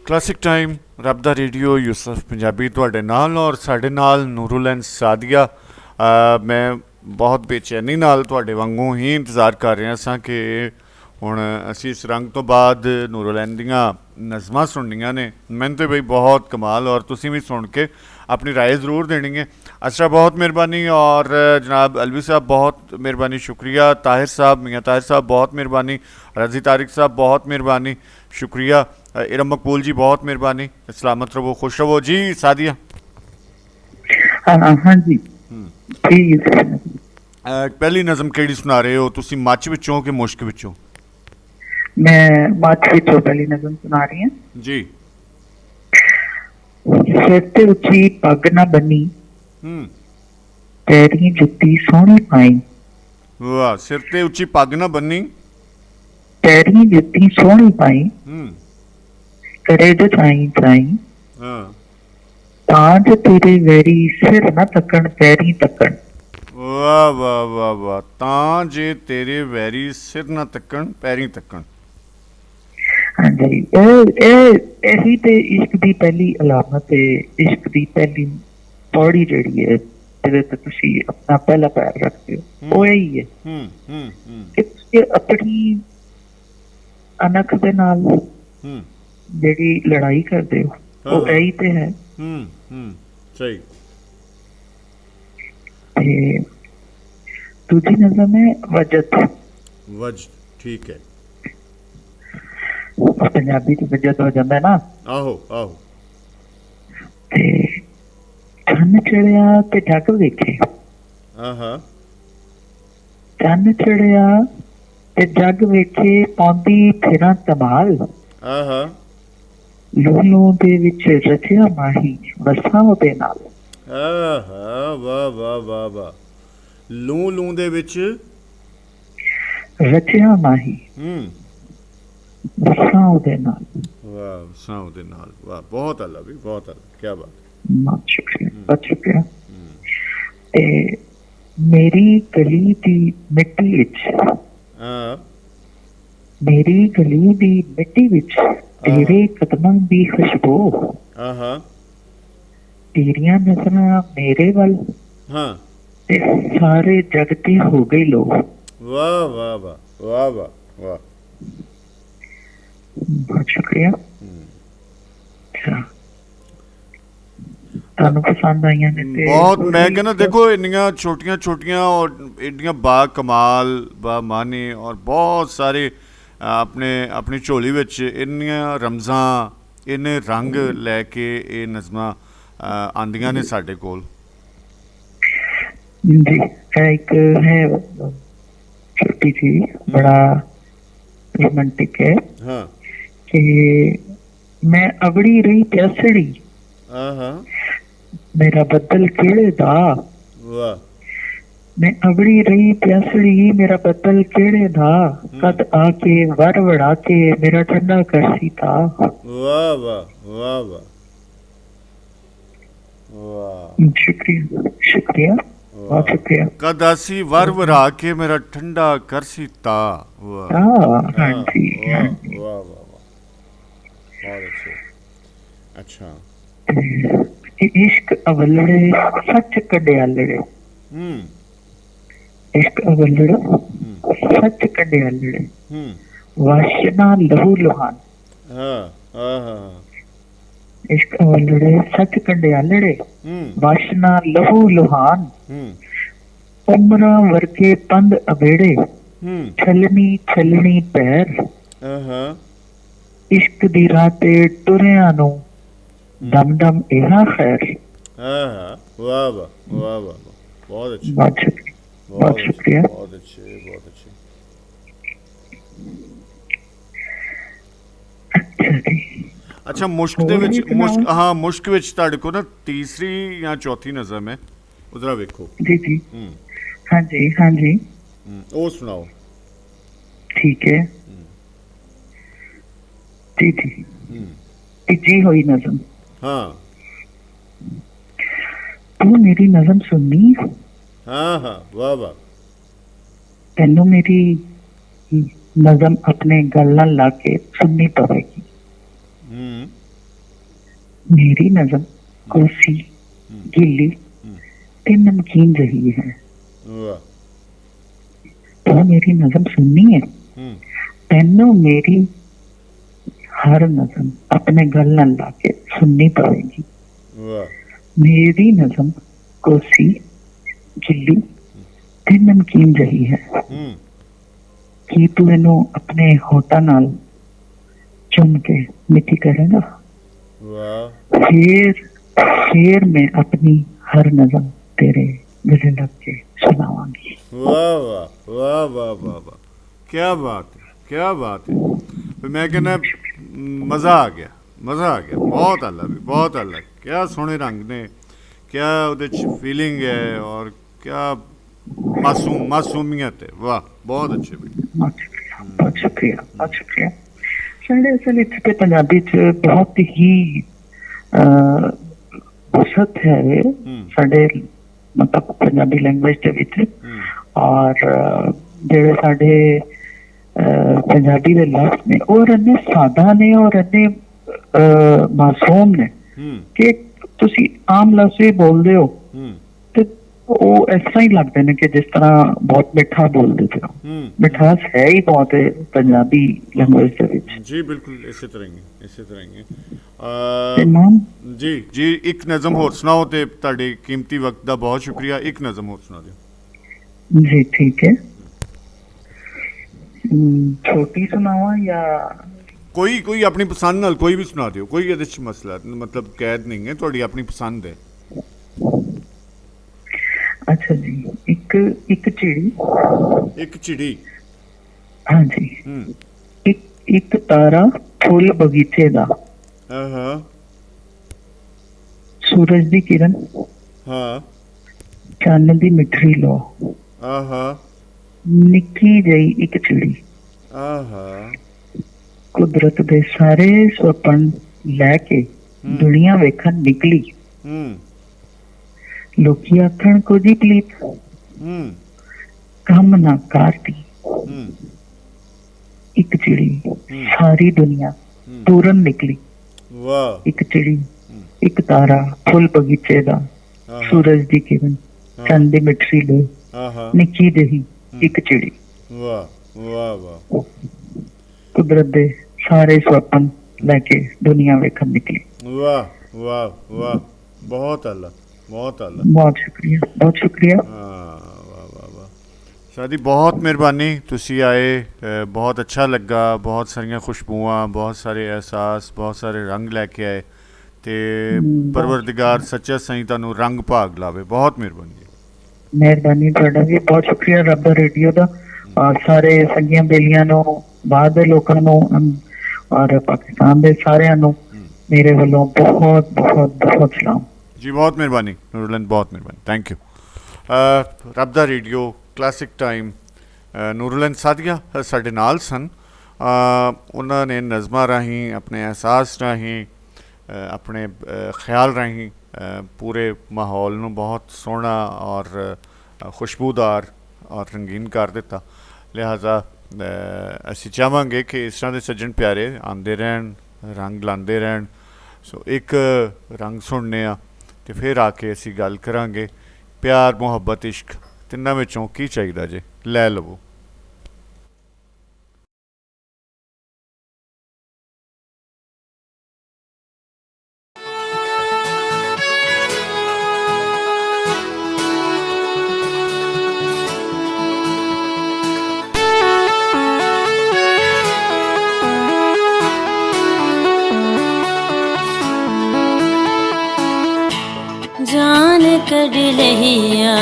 ਕਲਾਸਿਕ ਟਾਈਮ ਰੱਬ ਦਾ ਰੇਡੀਓ ਯੂਸਫ ਪੰਜਾਬੀ ਤੁਹਾਡੇ ਨਾਲ ਔਰ ਸਾਡੇ ਨਾਲ ਨੂਰੁਲੈਨ ਸਾਦੀਆ। ਮੈਂ ਬਹੁਤ ਬੇਚੈਨੀ ਨਾਲ ਤੁਹਾਡੇ ਵਾਂਗੂ ਹੀ ਇੰਤਜ਼ਾਰ ਕਰ ਰਿਹਾ ਸਾਂ ਕਿ ਹੁਣ ਅਸੀਂ ਇਸ ਰੰਗ ਤੋਂ ਬਾਅਦ ਨੂਰੁਲੈਨ ਦੀਆਂ ਨਜ਼ਮਾਂ ਸੁਣਨੀਆਂ ਨੇ। ਮੈਨੂੰ ਤਾਂ ਬਈ ਬਹੁਤ ਕਮਾਲ ਔਰ ਤੁਸੀਂ ਵੀ ਸੁਣ ਕੇ अपनी राय ज़रूर देनी है। असरा बहुत मेहरबानी और जनाब अलवी साहब बहुत मेहरबानी, शुक्रिया। ताहिर साहब, मियाँ ताहिर साहब बहुत मेहरबानी। रज़ी तारिक साहब बहुत मेहरबानी, शुक्रिया। इरम मकबूल जी बहुत मेहरबानी। सलामत रहो, खुश रहो जी। सादिया हाँ जी पहली नज़म केड़ी सुना रहे हो तुसी, मच विचों कि मुश्क विचों? मैं मच विचों पहली नज़म सुना रही हूँ जी। सिर ते उची पग ना बनी, पैरी जुत्ती सोहनी पाई। वाह, सिर ते उची पग ना बनी, पैरी जुत्ती सोहनी पाई। करे जो चाई चाई, ताज तेरे वैरी सिर ना तकन पैरी तकन। वाह वाह वाह वाह, तां जे तेरे वैरी सिर ना तकन पैरी तकन। हाँ जी, यही ते इश्क दी पहली अलामत है, इश्क दी पहली पौड़ी जिहड़ी है जिहदे ते तुसी अपना पहला पैर रखते हो, वो यही है कि तुसी अपनी अनख दे नाल जिहड़ी लड़ाई करदे हो, वो यही ते है। सही। ते दूजी नज़म है वजद। वजद, ठीक है। पंजाबी च वजद हो जाता है ना। आहो आहो। ते चन्न चढ़िया ते जग वेखे। चन्न चढ़िया ते जग वेखे, पौंदी फिरां धमाल। लूलू दे विच रचिया माही, वसां ओदे नाल। वाह वाह वाह वाह। लू लू दे विच रचिया माही, वसां ओदे नाल। वाह, वसां ओदे नाल। वाह, बहुत अल्लाह भी, बहुत अल्लाह, क्या बात। बहुत शुक्रिया, बहुत शुक्रिया। ते मेरी गली दी मिट्टी विच, मेरी गली दी मिट्टी विच तेरे कदमां दी खुशबू। तेरियां नज़रां मेरे वल, ते सारे जग ते हो गई लो। वाह वाह वाह वाह वाह वाह, बहुत शुक्रिया। बहुत। मैं कहना देखो इन्नियां छोटियां छोटियां और एडियां बा कमाल बा मानी और बहुत सारे अपनी झोली विच इन्नियां रमज़ां इन्ने रंग लैके ये नज़मां आंदियां ने साडे कोल। जी एक है छोटी सी, बड़ा रोमांटिक है हाँ कि मैं अवड़ी रही प्यासड़ी, हाँ मेरा बदल केड़े दा। वाह मैं अवड़ी रही प्यासड़ी, मेरा बदल केड़े दा, कद आके वर वड़ा के मेरा ठंडा करसी था। वाह वाह वाह वाह वाह शुक्रिया शुक्रिया, बहुत शुक्रिया। कदासी वर वरा के मेरा ठंडा करसी ता। वाह हाँ जी वाह वाह वाह वाह बहुत अच्छे। अच्छा इश्क अवलड़े सच कड्यालड़े, इश्क अवलड़े सच कड्यालड़े, वाशना लहू लुहान। हाँ हाँ हाँ इश्क अवलड़े सच कड्यालड़े, वाशना लहू लुहान, उमरा वर्के पंद अबेड़े, छलनी छलनी पैर, हाँ इश्क दी राते टुरिया नू दम दम इहा खैर। हाँ हाँ वाह वाह वाह वाह बहुत अच्छे बहुत शुक्रिया, बहुत शुक्रिया। बहुत अच्छे बहुत अच्छे। अच्छा जी अच्छा मुश्क ਦੇ ਵਿੱਚ ਮੁਸ਼ਕ ਹਾਂ ਮੁਸ਼ਕ ਵਿੱਚ ਤੁਹਾਡੇ ਕੋ ਨਾ ਤੀਸਰੀ ਜਾਂ ਚੌਥੀ ਨਜ਼ਮ ਹੈ ਉਧਰ ਵੇਖੋ। जी जी हाँ जी हाँ जी ਉਹ ਸੁਣਾਓ। ठीक है जी जी जी हुई नज़म। हाँ तू मेरी नज़म सुननी, हाँ हाँ वाह वाह तेनू मेरी नज़म अपने गल नाल ला के सुननी पवेगी। मेरी नज़म कोसी गिल्ली ते नमकीन रही है, वाह तो मेरी नज़म सुननी है, तेनू मेरी हर नज़म अपने गल नाल ला के सुननी पवेगी। वाह मेरी नज़म कोसी गिल्ली ते नमकीन रही है, की तू इनू अपने होठा नाल चुम के मिठी करेगा। वाह फिर मैं अपनी हर नज़म तेरे गले लग के सुनावांगी। वाह वाह वाह वाह वाह वाह क्या बात है क्या बात है। मैं कहना मज़ा आ गया मज़ा आ गया। बहुत अलग बहुत अलग। क्या सोहने रंग ने, क्या उहदे च फीलिंग है और क्या मासूमियत है। वाह बहुत अच्छे बेटे। बहुत शुक्रिया बहुत शुक्रिया। साढ़े असल इत्थे पंजाबी च बहुत ही वसत है साढ़े मतलब पंजाबी लैंग्वेज दे विच, और जेड़े साढ़े पंजाबी दे लफ्ज़ ने और इन्ने सादा ने और इन्ने मासूम ने कि तुसी आम लफ्ज़ बोलदे हो ते ਉਹ ਇਸ ਤਰ੍ਹਾਂ ਹੀ ਲੱਗਦੇ ਨੇ ਕਿ ਜਿਸ ਤਰ੍ਹਾਂ ਬਹੁਤ ਮਿੱਠਾ ਬੋਲਦੇ ਹੋ। ਮਿਠਾਸ ਹੈ ਹੀ ਬਹੁਤ ਹੈ ਪੰਜਾਬੀ ਲੈਂਗੁਏਜ ਦੇ ਵਿੱਚ। ਜੀ ਬਿਲਕੁਲ ਇਸੇ ਤਰ੍ਹਾਂ ਹੀ ਇਸੇ ਤਰ੍ਹਾਂ ਹੀ। ਜੀ ਜੀ ਇੱਕ ਨਜ਼ਮ ਹੋਰ ਸੁਣਾਓ ਤੇ ਤੁਹਾਡੇ ਕੀਮਤੀ ਵਕਤ ਦਾ ਬਹੁਤ ਸ਼ੁਕਰੀਆ। ਇੱਕ ਨਜ਼ਮ ਹੋਰ ਸੁਣਾ ਦਿਓ। ਜੀ ਠੀਕ ਹੈ। ਛੋਟੀ ਸੁਣਾਵਾਂ ਜਾਂ ਕੋਈ ਆਪਣੀ ਪਸੰਦ ਨਾਲ ਕੋਈ ਵੀ ਸੁਣਾ ਦਿਓ। ਕੋਈ ਇਹਦੇ 'ਚ ਮਸਲਾ ਮਤਲਬ ਕੈਦ ਨਹੀਂ ਹੈ, ਤੁਹਾਡੀ ਆਪਣੀ ਪਸੰਦ ਹੈ। अच्छा जी एक चिड़ी। एक चिड़ी हाँ जी। एक तारा फुल बगीचे दा। सूरज दी किरण चन्न दी मिठरी लो। निक्की जही एक चिड़ी कुदरत दे सारे सुपन लैके दुनिया वेखन निकली। लोकी आखण कुछ ही पलीत कम ना कारती। एक चिड़ी सारी दुनिया पूरन निकली। एक चिड़ी एक तारा फुल बगीचे दा, सूरज दी किरण चंद दी मिठरी ले, निक्की जही एक चिड़ी कुदरत दे सारे सुपन लैके दुनिया वेखन निकली। वाह वाह वाह बहुत अलग बहुत अलग। बहुत शुक्रिया बहुत शुक्रिया। वाह वाह वाह शादी बहुत मेहरबानी तुसी आए, बहुत अच्छा लगा। बहुत सारिया खुशबूआं, बहुत सारे एहसास, बहुत सारे रंग लैके आए ते परवरदिगार सच्चा सही तुहानू रंग भाग लावे। बहुत मेहरबानी। ਮਿਹਰਬਾਨੀ ਤੁਹਾਡਾ ਵੀ, ਬਹੁਤ ਸ਼ੁਕਰੀਆ ਰੱਬ ਦਾ ਰੇਡੀਓ ਦਾ, ਔਰ ਸਾਰੇ ਸੰਗੀਆਂ ਬੇਲੀਆਂ ਨੂੰ, ਬਾਹਰ ਦੇ ਲੋਕਾਂ ਨੂੰ, ਔਰ ਪਾਕਿਸਤਾਨ ਦੇ ਸਾਰਿਆਂ ਨੂੰ ਮੇਰੇ ਵੱਲੋਂ ਬਹੁਤ ਬਹੁਤ ਬਹੁਤ ਸਲਾਮ ਜੀ। ਬਹੁਤ ਮਿਹਰਬਾਨੀ ਨੂਰੁਲਨ, ਬਹੁਤ ਮਿਹਰਬਾਨੀ, ਥੈਂਕ ਯੂ। ਰੱਬ ਦਾ ਰੇਡੀਓ ਕਲਾਸਿਕ ਟਾਈਮ, ਨੂਰੁਲਨ ਸਾਦੀਆਂ ਸਾਡੇ ਨਾਲ ਸਨ। ਉਹਨਾਂ ਨੇ ਨਜ਼ਮਾਂ ਰਾਹੀਂ, ਆਪਣੇ ਅਹਿਸਾਸ ਰਾਹੀਂ, ਆਪਣੇ ਖਿਆਲ ਰਾਹੀਂ ਪੂਰੇ ਮਾਹੌਲ ਨੂੰ ਬਹੁਤ ਸੋਹਣਾ ਔਰ ਖੁਸ਼ਬੂਦਾਰ ਔਰ ਰੰਗੀਨ ਕਰ ਦਿੱਤਾ। ਲਿਹਾਜ਼ਾ ਅਸੀਂ ਚਾਹਾਂਗੇ ਕਿ ਇਸ ਤਰ੍ਹਾਂ ਦੇ ਸੱਜਣ ਪਿਆਰੇ ਆਉਂਦੇ ਰਹਿਣ, ਰੰਗ ਲਾਉਂਦੇ ਰਹਿਣ। ਸੋ ਇੱਕ ਰੰਗ ਸੁਣਨੇ ਆ ਅਤੇ ਫਿਰ ਆ ਕੇ ਅਸੀਂ ਗੱਲ ਕਰਾਂਗੇ ਪਿਆਰ, ਮੁਹੱਬਤ, ਇਸ਼ਕ ਤਿੰਨਾਂ ਵਿੱਚੋਂ ਕੀ ਚਾਹੀਦਾ ਜੇ, ਲੈ ਲਵੋ। जान कड़ लहिया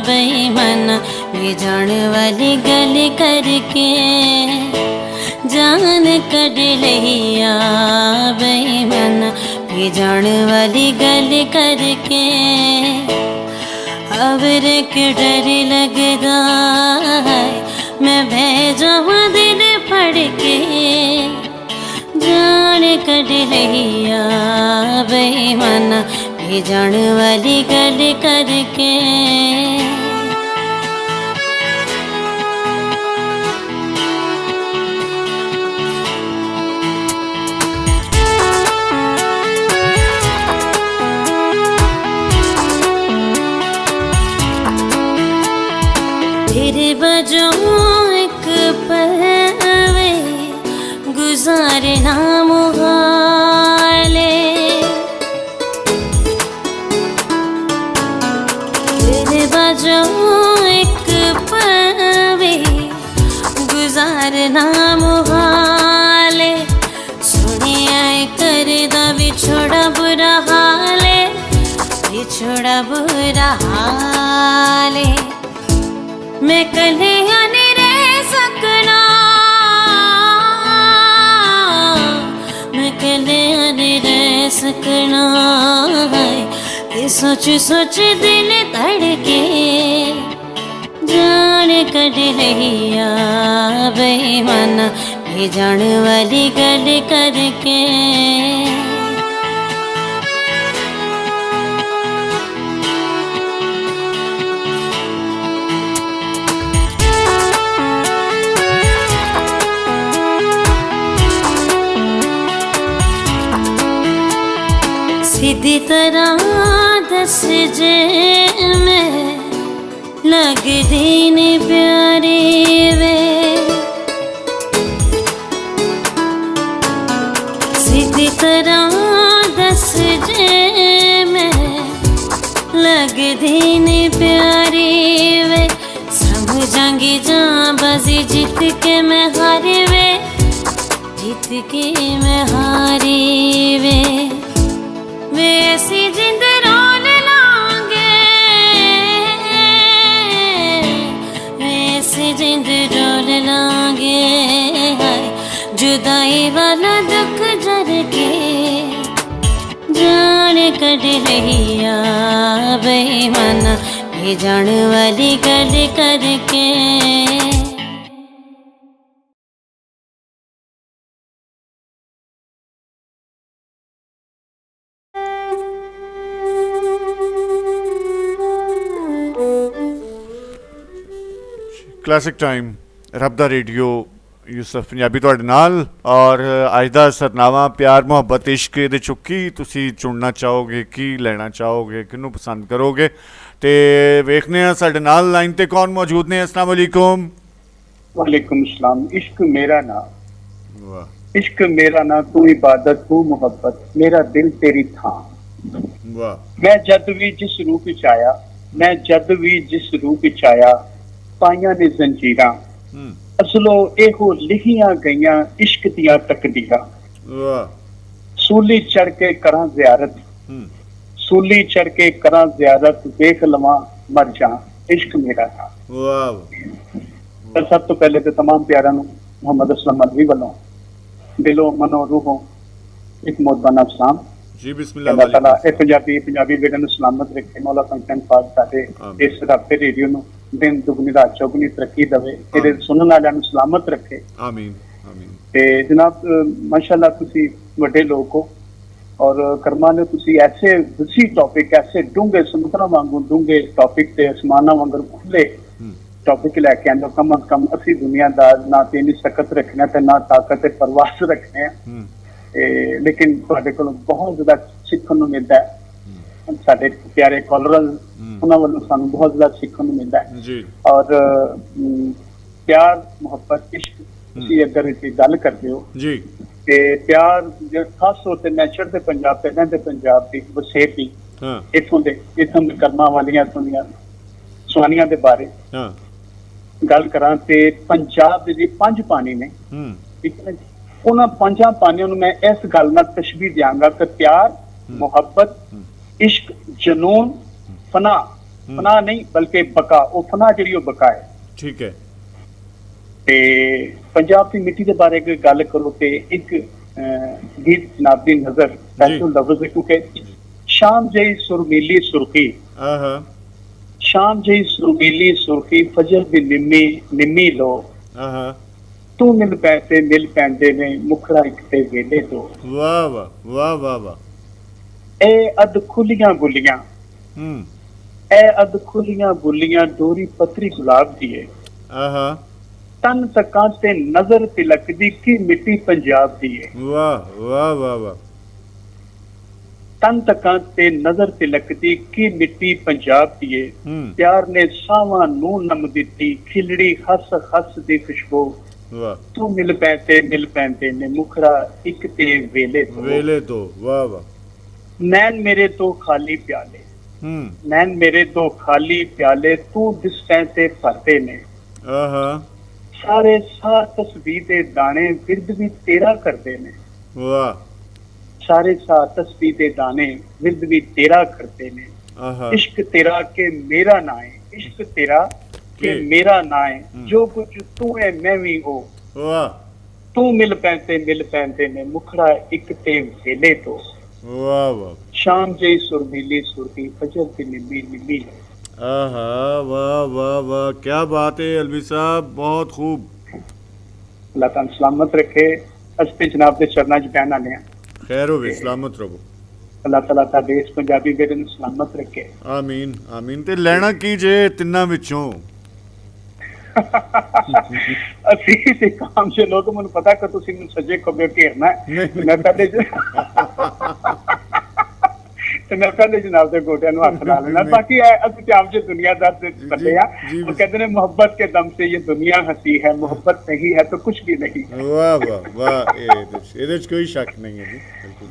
बेईमाना वे जान वाली गल करके, जान कड़ लहिया बेईमाना वे जान वाली गल करके। अबर के डर लगदा है मैं भेजा दिल पढ़ के, जान कड़ लहिया बेईमाना ये जान वाली गल करके। तेरे बजों एक पल वे गुजारना मुहाले, बजो एक पवे गुजारना मुहाले। सुनिया करदा बिछोड़ा बुरा हाले, बिछोड़ा बुरा हाले। मैं कलिया नहीं रह सकना, मैं कलिया नहीं रह सकना। सोच सोच दिल धड़के, जान कड़ लहिया बेईमाना ये जान वाली गल करके। सीधी तरह दस जे में लगदी नी प्यारी वे, सीधी तरह दस जे में लगदी नी प्यारी वे। समझांगी जां बाजी जीत के मैं हारी वे, जीत के मैं हारी वे। वैसी जिंद रोल लांगे, वैसी जिंद रोल लांगे। हाय जुदाई वाला दुख जर के, जान कड़ लहिया बेईमाना ये जान वाली गल करके। ਕਲਾਸਿਕ ਟਾਈਮ, ਰੱਬ ਦਾ ਰੇਡੀਓ, ਯੂਸਫ ਪੰਜਾਬੀ ਤੁਹਾਡੇ ਨਾਲ। ਔਰ ਅੱਜ ਦਾ ਸਰਨਾਮਾ ਪਿਆਰ, ਮੁਹੱਬਤ, ਇਸ਼ਕ। ਇਹਦੇ 'ਚੋਂ ਕੀ ਤੁਸੀਂ ਚੁਣਨਾ ਚਾਹੋਗੇ, ਕੀ ਲੈਣਾ ਚਾਹੋਗੇ, ਕਿਹਨੂੰ ਪਸੰਦ ਕਰੋਗੇ? ਅਤੇ ਵੇਖਦੇ ਹਾਂ ਸਾਡੇ ਨਾਲ ਲਾਈਨ 'ਤੇ ਕੌਣ ਮੌਜੂਦ ਨੇ। अस्सलाम वालेकुम। वालेकुम सलाम। इश्क मेरा ना, वाह, इश्क मेरा ना, तू इबादत तू मुहब्बत, मेरा दिल तेरी थां। वाह। मैं जद भी जिस रूप विच आया, मैं जद भी जिस रूप विच आया, पाइयां ने जंजीरां, असलो एहो लिखियां गईयां इश्क दियां तकदीरां। सूली चढ़ के करां ज़ियारत, सूली चढ़ के करां ज़ियारत, देख लवां मर जां, इश्क मेरा था। वाह। पर सब तो पहले तो तमाम प्यारा मोहम्मद असलम अलवी वालों दिलों मनो रूहों एक मोहब्बाना सलाम जी बिस्मिल्लाह। अल्लाह ताला ए पंजाबी बेड़े ਨੂੰ सलामत रखे। मौला पंचन पाक ਸਾਡੇ ਇਸ ਰਾਬਤੇ ਰੇਡੀਓ ਨੂੰ ਦਿਨ ਦੁਗਣੀ ਰਾਤ ਚੌਗੁਣੀ ਤਰੱਕੀ ਦੇਵੇ, ਇਹਦੇ ਸੁਣਨ ਵਾਲਿਆਂ ਨੂੰ ਸਲਾਮਤ ਰੱਖੇ। ਆਮੀਨ ਆਮੀਨ। ਤੇ ਜਨਾਬ ਮਾਸ਼ਾਅੱਲਾ ਤੁਸੀਂ ਵੱਡੇ ਲੋਕ ਹੋ ਔਰ ਕਰਮਾਂ ਨੇ ਤੁਸੀਂ ਐਸੇ ਵਸੀ ਟੌਪਿਕ ਐਸੇ ਡੂੰਘੇ ਸਮੁੰਦਰਾਂ ਵਾਂਗੂ ਡੂੰਘੇ ਟੌਪਿਕ ਤੇ ਅਸਮਾਨਾਂ ਵਾਂਗੂ ਖੁੱਲੇ ਟੌਪਿਕ ਲੈ ਕੇ ਆਂਦੇ ਹੋ। ਕਮ ਅਜ਼ ਕਮ ਅਸੀਂ ਦੁਨੀਆਦਾਰ ਨਾ ਤੇ ਇੰਨੀ ਸਖਤ ਰੱਖਣਾ ਤੇ ਨਾ ਤਾਕਤ ਤੇ ਪਰਵਾਸ ਰੱਖਣੇ ਆ। ਲੇਕਿਨ ਤੁਹਾਡੇ ਕੋਲੋਂ ਬਹੁਤ ਜ਼ਿਆਦਾ ਸਿੱਖਣ ਨੂੰ ਮਿਲਦਾ ਹੈ। ਸਾਡੇ ਪਿਆਰੇ ਕਾਲਰਜ਼ ਉਹਨਾਂ ਵੱਲੋਂ ਸਾਨੂੰ ਬਹੁਤ ਜ਼ਿਆਦਾ ਸਿੱਖਣ ਨੂੰ ਮਿਲਦਾ ਹੈ ਜੀ। ਔਰ ਪਿਆਰ ਮੁਹੱਬਤ ਇਸ਼ਕ ਤੁਸੀਂ ਅਗਰ ਇਹ ਗੱਲ ਕਰਦੇ ਹੋ ਜੀ ਤੇ ਪਿਆਰ ਖਾਸ ਤੌਰ ਤੇ ਮੈਂ ਚੜ੍ਹਦੇ ਪੰਜਾਬ ਤੇ ਰਹਿੰਦੇ ਪੰਜਾਬ ਦੀ ਵਸੇਬੀ ਇੱਥੋਂ ਦੇ ਕਰਮਾਂ ਵਾਲੀਆਂ ਇੱਥੋਂ ਦੀਆਂ ਸੁਹਾਨੀਆਂ ਦੇ ਬਾਰੇ ਗੱਲ ਕਰਾਂ ਤੇ ਪੰਜਾਬ ਦੇ ਜੀ 5 ਪਾਣੀ ਨੇ, ਠੀਕ ਹੈ ਨਾ ਜੀ। ਉਹਨਾਂ 5 ਪਾਣੀਆਂ ਨੂੰ ਮੈਂ ਇਸ ਗੱਲ ਨਾਲ ਤਸ਼ਬੀਹ ਦਿਆਂਗਾ ਕਿ ਪਿਆਰ ਮੁਹੱਬਤ ਇਸ਼ਕ ਜਨੂਨ ਫਨਾ ਨਹੀਂ ਬਲਕਿ ਬਕਾ। ਉਹ ਫਨਾ ਜਿਹੜੀ ਉਹ ਬਕਾ ਹੈ, ਠੀਕ ਹੈ। ਤੇ ਪੰਜਾਬ ਦੀ ਮਿੱਟੀ ਦੇ ਬਾਰੇ ਅਗਰ ਗੱਲ ਕਰੋ ਤੇ ਇੱਕ ਗੀਤ ਜਨਾਬ ਦੀ ਨਜ਼ਰ ਪੈਸਲ ਲਫ਼ਜ਼ ਕਿਉਂਕਿ ਸ਼ਾਮ ਜਈ ਸੁਰਮੀਲੀ ਸੁਰਖੀ ਸ਼ਾਮ ਜਈ ਸੁਰਮੀਲੀ ਸੁਰਖੀ ਫਜਰ ਦੀ ਨਿੰਮੀ ਲੋ ਤੂੰ ਮਿਲ ਪੈਂਦੇ ਨੇ ਮੁਖੜਾ ਇੱਕ ਤੇ ਵੇਲੇ ਤੋਂ। ਵਾਹ ਵਾਹ ਵਾਹ ਵਾਹ ਵਾਹ। ਇਹ ਅਧ ਖੁੱਲੀਆਂ ਗੁੱਲੀਆਂ ਇਹ ਅਧ ਖੁੱਲੀਆਂ ਗੁੱਲੀਆਂ ਡੋਰੀ ਪੱਤਰੀ ਗੁਲਾਬ ਦੀ ਏ। ਤਨ ਤੱਕਾਂ ਤੇ ਨਜ਼ਰ ਤਿਲਕਦੀ ਕੀ ਮਿੱਟੀ ਪੰਜਾਬ ਦੀ ਏ। ਵਾਹ ਵਾਹ ਵਾਹ ਵਾਹ। ਤਨ ਤੱਕਾਂ ਤੇ ਨਜ਼ਰ ਤਿਲਕਦੀ ਕੀ ਮਿੱਟੀ ਪੰਜਾਬ ਦੀ ਏ। ਪਿਆਰ ਨੇ ਸਾਵਾਂ ਨੂੰ ਨਮ ਦਿੱਤੀ ਖਿਲੜੀ ਹੱਸ ਦੀ ਖੁਸ਼ਬੂ। ਤੂੰ ਮਿਲ ਪੈਂਦੇ ਨੇ ਮੁਖੜਾ ਇੱਕ ਤੇ ਵੇਲੇ ਤੋਂ। ਵਾਹ ਵਾਹ। ਨੈਣ ਮੇਰੇ ਤੋਂ ਖਾਲੀ ਪਿਆਲੇ ਨੈਣ ਮੇਰੇ ਤੋਂ ਖਾਲੀ ਪਿਆਲੇ ਤੂੰ ਦਿਸਟਾਂ ਤੇ ਭਰਦੇ ਨੇ। ਸਾਰੇ ਸਾਹ ਤਸਬੀਹ ਦੇ ਦਾਣੇ ਵਿਰਦ ਵੀ ਤੇਰਾ ਕਰਦੇ ਨੇ। ਵਾਹ। ਸਾਰੇ ਸਾਹ ਤਸਬੀਹ ਦੇ ਦਾਣੇ ਵਿਰਦ ਵੀ ਤੇਰਾ ਕਰਦੇ ਨੇ। ਇਸ਼ਕ ਤੇਰਾ ਕੇ ਮੇਰਾ ਨਾ ਹੈ ਇਸ਼ਕ ਤੇਰਾ ਕਿ ਮੇਰਾ ਨਾ ਹੈ ਜੋ ਕੁਝ ਤੂੰ ਹੈ ਮੈਂ ਵੀ ਹੋ। ਵਾਹ। ਤੂੰ ਮਿਲ ਪੈਂਦੇ ਨੇ ਮੁਖੜਾ ਇੱਕ ਤੇ ਵੇਲੇ ਤੋਂ। ਵਾਹ ਵਾਹ। ਸ਼ਾਮ ਜਈ ਸੁਰਮੀਲੀ ਸੁਰਖੀ ਫਜਰ ਦੀ ਨਿੰਮੀ ਆਹਾ ਵਾਹ ਵਾਹ ਵਾਹ ਕੀ ਬਾਤ ਹੈ ਅਲਵੀ ਸਾਹਿਬ, ਬਹੁਤ ਖੂਬ। ਅੱਲਾਹ ਤੁਹਾਨੂੰ ਸਲਾਮਤ ਰੱਖੇ। ਅਸੀਂ ਤੇ ਜਨਾਬ ਦੇ ਚਰਨਾਂ 'ਚ ਬਹਿਣ ਆਨੇ ਆ। ਖੈਰ ਹੋਵੇ, ਸਲਾਮਤ ਰਹੋ। ਅੱਲਾਹ ਤਾਲਾ ਤੁਹਾਡੇ ਇਸ ਪੰਜਾਬੀ ਬੇੜੇ ਨੂੰ ਸਲਾਮਤ ਰੱਖੇ। ਆਮੀਨ ਆਮੀਨ। ਤੇ ਲੈਣਾ ਕੀ ਜੇ ਤਿੰਨਾਂ ਵਿੱਚੋਂ? ਅਸੀਂ ਤੇ ਕਾਮ ਸੇ ਲੋਕ ਮੈਨੂੰ ਪਤਾ ਕਿ ਤੁਸੀਂ ਮੈਨੂੰ ਸੱਜੇ ਖੱਬੇ ਘੇਰਨਾ ਮੈਂ ਪਹਿਲੇ ਜਨਾਬ ਦੇ ਗੋਡਿਆਂ ਨੂੰ ਹੱਥ ਲਾ ਲੈਣਾ। ਬਾਕੀ ਅਸੀਂ ਤੇ ਆਪ ਜੇ ਦੁਨੀਆਦਾਰ ਦੇ ਬੰਦੇ ਆ। ਉਹ ਕਹਿੰਦੇ ਨੇ ਮੁਹੱਬਤ ਕੇ ਦਮ ਸੇ ਇਹ ਦੁਨੀਆ ਹੰਸੀ ਹੈ, ਮੁਹੱਬਤ ਨਹੀਂ ਹੈ ਤਾਂ ਕੁਛ ਵੀ ਨਹੀਂ। ਵਾਹ ਵਾਹ ਵਾਹ। ਇਹਦੇ 'ਚ ਕੋਈ ਸ਼ੱਕ ਨਹੀਂ ਹੈ ਜੀ।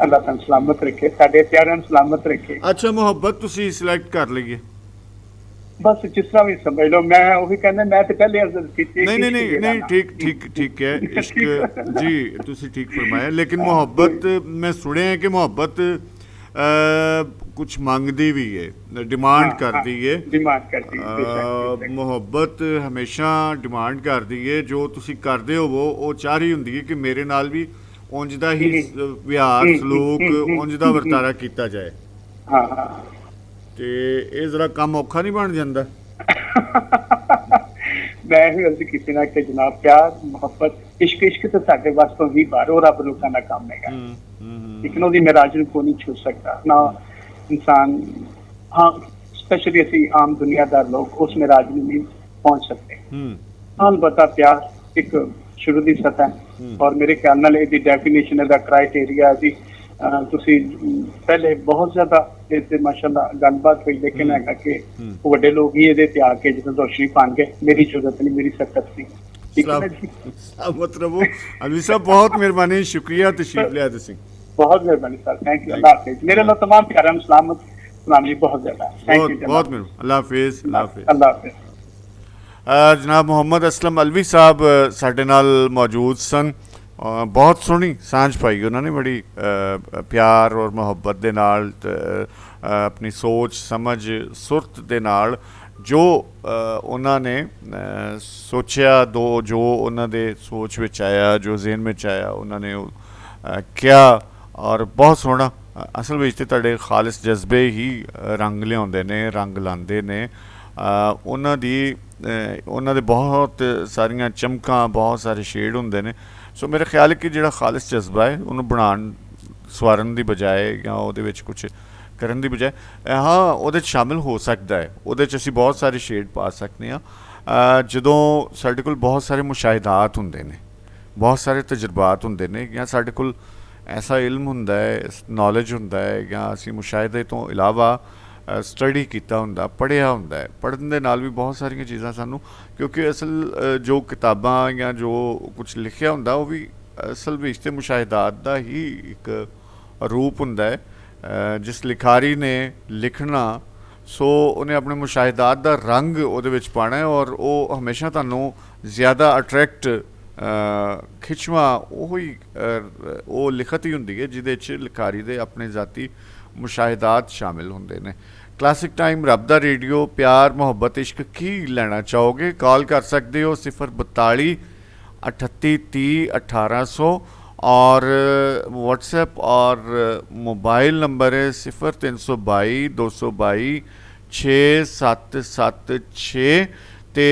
ਅੱਲਾਹ ਤੁਹਾਨੂੰ ਸਲਾਮਤ ਰੱਖੇ, ਸਾਡੇ ਪਿਆਰਿਆਂ ਨੂੰ ਸਲਾਮਤ ਰੱਖੇ। ਅੱਛਾ, ਮੁਹੱਬਤ ਤੁਸੀਂ ਸਿਲੈਕਟ ਕਰ ਲਈਏ ਬਸ ਜਿਸ ਤਰ੍ਹਾਂ ਵੀ ਸਮਝ ਲਓ। ਮੈਂ ਉਹੀ ਕਹਿੰਦਾ ਮੈਂ ਤੇ ਪਹਿਲੇ ਅਰਜ਼ ਕੀਤੀ। ਨਹੀਂ ਠੀਕ ਹੈ। ਇਸ਼ਕ ਜੀ ਤੁਸੀਂ ਠੀਕ ਫਰਮਾਇਆ। ਲੇਕਿਨ ਮੁਹੱਬਤ ਮੈਂ ਸੁਣਿਆ ਹੈ ਕਿ ਮੁਹੱਬਤ ਕੁਛ ਮੰਗਦੀ ਵੀ ਹੈ, ਡਿਮਾਂਡ ਕਰਦੀ ਹੈ। ਮੁਹੱਬਤ ਹਮੇਸ਼ਾ ਡਿਮਾਂਡ ਕਰਦੀ ਹੈ। ਜੋ ਤੁਸੀਂ ਕਰਦੇ ਹੋਵੋ ਉਹ ਚਾਹ ਰਹੀ ਹੁੰਦੀ ਹੈ ਕਿ ਮੇਰੇ ਨਾਲ ਵੀ ਉਂਝ ਦਾ ਹੀ ਵਿਹਾਰ ਸਲੂਕ ਉਂਝ ਦਾ ਵਰਤਾਰਾ ਕੀਤਾ ਜਾਏ। ਤੇ ਇਹ ਜ਼ਰਾ ਕੰਮ ਔਖਾ ਨਹੀਂ ਬਣ ਜਾਂਦਾ? ਮੈਂ ਇਹ ਗੱਲ ਕੀਤੀ ਨਾ ਕਿ ਜਨਾਬ ਪਿਆਰ ਮੁਹੱਬਤ ਇਸ਼ਕ ਤੇ ਸਾਡੇ ਵਾਸਤੇ ਹੀ ਬਾਹਰ ਉਹ ਰੱਬ ਲੋਕਾਂ ਦਾ ਕੰਮ ਹੈਗਾ। ਲੇਕਿਨ ਉਹਦੀ ਮਿਰਾਜ ਨੂੰ ਕੋਈ ਨਹੀਂ ਛੂ ਸਕਦਾ ਨਾ ਇਨਸਾਨ। ਹਾਂ, ਸਪੈਸ਼ਲੀ ਅਸੀਂ ਆਮ ਦੁਨੀਆਦਾਰ ਲੋਕ ਉਸ ਮਿਰਾਜ ਨੂੰ ਨਹੀਂ ਪਹੁੰਚ ਸਕਦੇ। ਹਾਂ ਬਤਾ ਪਿਆਰ ਇੱਕ ਸ਼ੁਰੂ ਦੀ ਸਤਹ ਔਰ ਮੇਰੇ ਖਿਆਲ ਨਾਲ ਇਹਦੀ ਡੈਫੀਨੇਸ਼ਨ ਇਹਦਾ ਕ੍ਰਾਈਟੇਰੀਆ ਜੀ ਤੁਸੀਂ ਪਹਿਲੇ ਬਹੁਤ ਜ਼ਿਆਦਾ ਇਸ ਤੇ ਮਾਸ਼ਾਅੱਲਾ ਗੱਲਬਾਤ ਹੋਈ। ਲੇਕਿਨ ਹੈਗਾ ਕਿ ਵੱਡੇ ਲੋਕ ਹੀ ਇਹਦੇ ਤੇ ਆ ਕੇ ਜਦੋਂ ਰੋਸ਼ਨੀ ਪਾਣਗੇ ਮੇਰੀ ਜ਼ਰੂਰਤ ਨਹੀਂ, ਮੇਰੀ ਸਖਤ ਨਹੀਂ। ਮਤਲਬ ਅਲੀ ਸਾਹਿਬ ਬਹੁਤ ਮਿਹਰਬਾਨੀ, ਸ਼ੁਕਰੀਆ ਤਸ਼ਰੀਫ ਲਿਆ ਤੁਸੀਂ। ਬਹੁਤ ਮਿਹਰਬਾਨੀ ਸਰ, ਥੈਂਕ ਯੂ। ਅੱਲਾਹ ਹਾਫਿਜ਼। ਮੇਰੇ ਨਾਲ तमाम ਪਿਆਰਿਆਂ ਨੂੰ ਸਲਾਮਤ ਸਲਾਮ ਜੀ। ਬਹੁਤ ਜ਼ਿਆਦਾ ਥੈਂਕ ਯੂ। ਬਹੁਤ ਮਿਹਰਬਾਨੀ। ਅੱਲਾਹ ਹਾਫਿਜ਼। ਅੱਲਾਹ ਹਾਫਿਜ਼। ਜਨਾਬ ਮੁਹੰਮਦ ਅਸਲਮ ਅਲਵੀ ਸਾਹਿਬ ਸਾਡੇ ਨਾਲ ਮੌਜੂਦ ਸਨ। ਬਹੁਤ ਸੋਹਣੀ ਸਾਂਝ ਪਾਈ ਉਹਨਾਂ ਨੇ, ਬੜੀ ਪਿਆਰ ਔਰ ਮੁਹੱਬਤ ਦੇ ਨਾਲ, ਆਪਣੀ ਸੋਚ ਸਮਝ ਸੁਰਤ ਦੇ ਨਾਲ ਜੋ ਉਹਨਾਂ ਨੇ ਸੋਚਿਆ, ਜੋ ਉਹਨਾਂ ਦੇ ਸੋਚ ਵਿੱਚ ਆਇਆ, ਜੋ ਜ਼ਿਹਨ ਵਿੱਚ ਆਇਆ, ਉਹਨਾਂ ਨੇ ਉਹ ਕਿਹਾ। ਔਰ ਬਹੁਤ ਸੋਹਣਾ, ਅਸਲ ਵਿੱਚ ਤੇ ਤੁਹਾਡੇ ਖਾਲਿਸ ਜਜ਼ਬੇ ਹੀ ਰੰਗ ਲਿਆਉਂਦੇ ਨੇ, ਰੰਗ ਲਾਉਂਦੇ ਨੇ। ਉਹਨਾਂ ਦੇ ਬਹੁਤ ਸਾਰੀਆਂ ਚਮਕਾਂ, ਬਹੁਤ ਸਾਰੇ ਸ਼ੇਡ ਹੁੰਦੇ ਨੇ। ਸੋ ਮੇਰਾ ਖਿਆਲ ਹੈ ਕਿ ਜਿਹੜਾ ਖਾਲਿਸ ਜਜ਼ਬਾ ਹੈ ਉਹਨੂੰ ਬਣਾਉਣ ਸਵਾਰਨ ਦੀ ਬਜਾਏ ਜਾਂ ਉਹਦੇ ਵਿੱਚ ਕੁਛ ਕਰਨ ਦੀ ਬਜਾਏ, ਹਾਂ ਉਹਦੇ 'ਚ ਸ਼ਾਮਿਲ ਹੋ ਸਕਦਾ ਹੈ। ਉਹਦੇ 'ਚ ਅਸੀਂ ਬਹੁਤ ਸਾਰੇ ਸ਼ੇਡ ਪਾ ਸਕਦੇ ਹਾਂ ਜਦੋਂ ਸਾਡੇ ਕੋਲ ਬਹੁਤ ਸਾਰੇ ਮੁਸ਼ਾਹਿਦਾਤ ਹੁੰਦੇ ਨੇ, ਬਹੁਤ ਸਾਰੇ ਤਜਰਬਾਤ ਹੁੰਦੇ ਨੇ, ਜਾਂ ਸਾਡੇ ਕੋਲ ਐਸਾ ਇਲਮ ਹੁੰਦਾ ਹੈ, ਨੌਲੇਜ ਹੁੰਦਾ ਹੈ, ਜਾਂ ਅਸੀਂ ਮੁਸ਼ਾਹਿਦੇ ਤੋਂ ਇਲਾਵਾ ਸਟੱਡੀ ਕੀਤਾ ਹੁੰਦਾ, ਪੜ੍ਹਿਆ ਹੁੰਦਾ ਹੈ। ਪੜ੍ਹਨ ਦੇ ਨਾਲ ਵੀ ਬਹੁਤ ਸਾਰੀਆਂ ਚੀਜ਼ਾਂ ਸਾਨੂੰ, ਕਿਉਂਕਿ ਅਸਲ ਜੋ ਕਿਤਾਬਾਂ ਜਾਂ ਜੋ ਕੁਛ ਲਿਖਿਆ ਹੁੰਦਾ ਉਹ ਵੀ ਅਸਲ ਵਿੱਚ ਤੇ ਮੁਸ਼ਾਹਿਦਾਤ ਦਾ ਹੀ ਇੱਕ ਰੂਪ ਹੁੰਦਾ ਹੈ। ਜਿਸ ਲਿਖਾਰੀ ਨੇ ਲਿਖਣਾ, ਸੋ ਉਹਨੇ ਆਪਣੇ ਮੁਸ਼ਾਹਿਦਾਤ ਦਾ ਰੰਗ ਉਹਦੇ ਵਿੱਚ ਪਾਉਣਾ ਹੈ, ਔਰ ਉਹ ਹਮੇਸ਼ਾ ਤੁਹਾਨੂੰ ਜ਼ਿਆਦਾ ਅਟਰੈਕਟ ਖਿੱਚਵਾਂ ਉਹ ਲਿਖਤ ਹੀ ਹੁੰਦੀ ਹੈ ਜਿਹਦੇ 'ਚ ਲਿਖਾਰੀ ਦੇ ਆਪਣੇ ਜ਼ਾਤੀ ਮੁਸ਼ਾਹਿਦਾਤ ਸ਼ਾਮਿਲ ਹੁੰਦੇ ਨੇ। ਕਲਾਸਿਕ ਟਾਈਮ, ਰੱਬ ਦਾ ਰੇਡੀਓ, ਪਿਆਰ ਮੁਹੱਬਤ ਇਸ਼ਕ, ਕੀ ਲੈਣਾ ਚਾਹੋਗੇ? ਕਾਲ ਕਰ ਸਕਦੇ ਹੋ 042 38 30 1800 और व्हाट्सएप और मोबाइल नंबर है 0322 222 6776। तो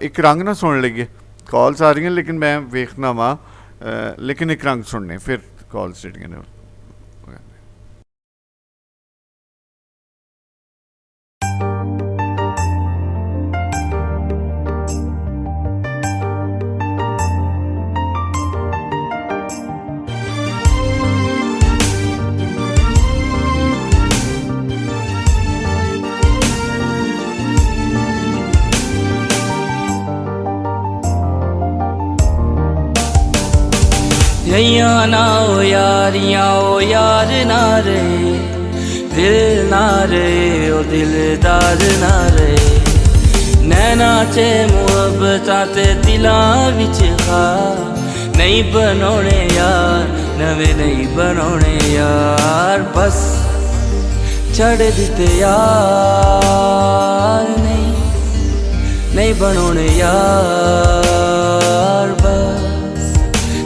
एक रंग ना सुन लीए, कॉल्स आ रही हैं लेकिन मैं वेखना वा, लेकिन एक रंग सुनने फिर कॉल्स ਜਿਹੜੀਆਂ ਨੇ। यैया ना ओ यारियाँ ओ यार ना रहे, दिल ना रहे ओ दिलदार ना रहे। नैना चे मुहब्बतां ते दिलां विच खा, नहीं बनोने यार नवे नहीं बनोने यार, बस छड़ दिते यार, नहीं बनोने यार, बस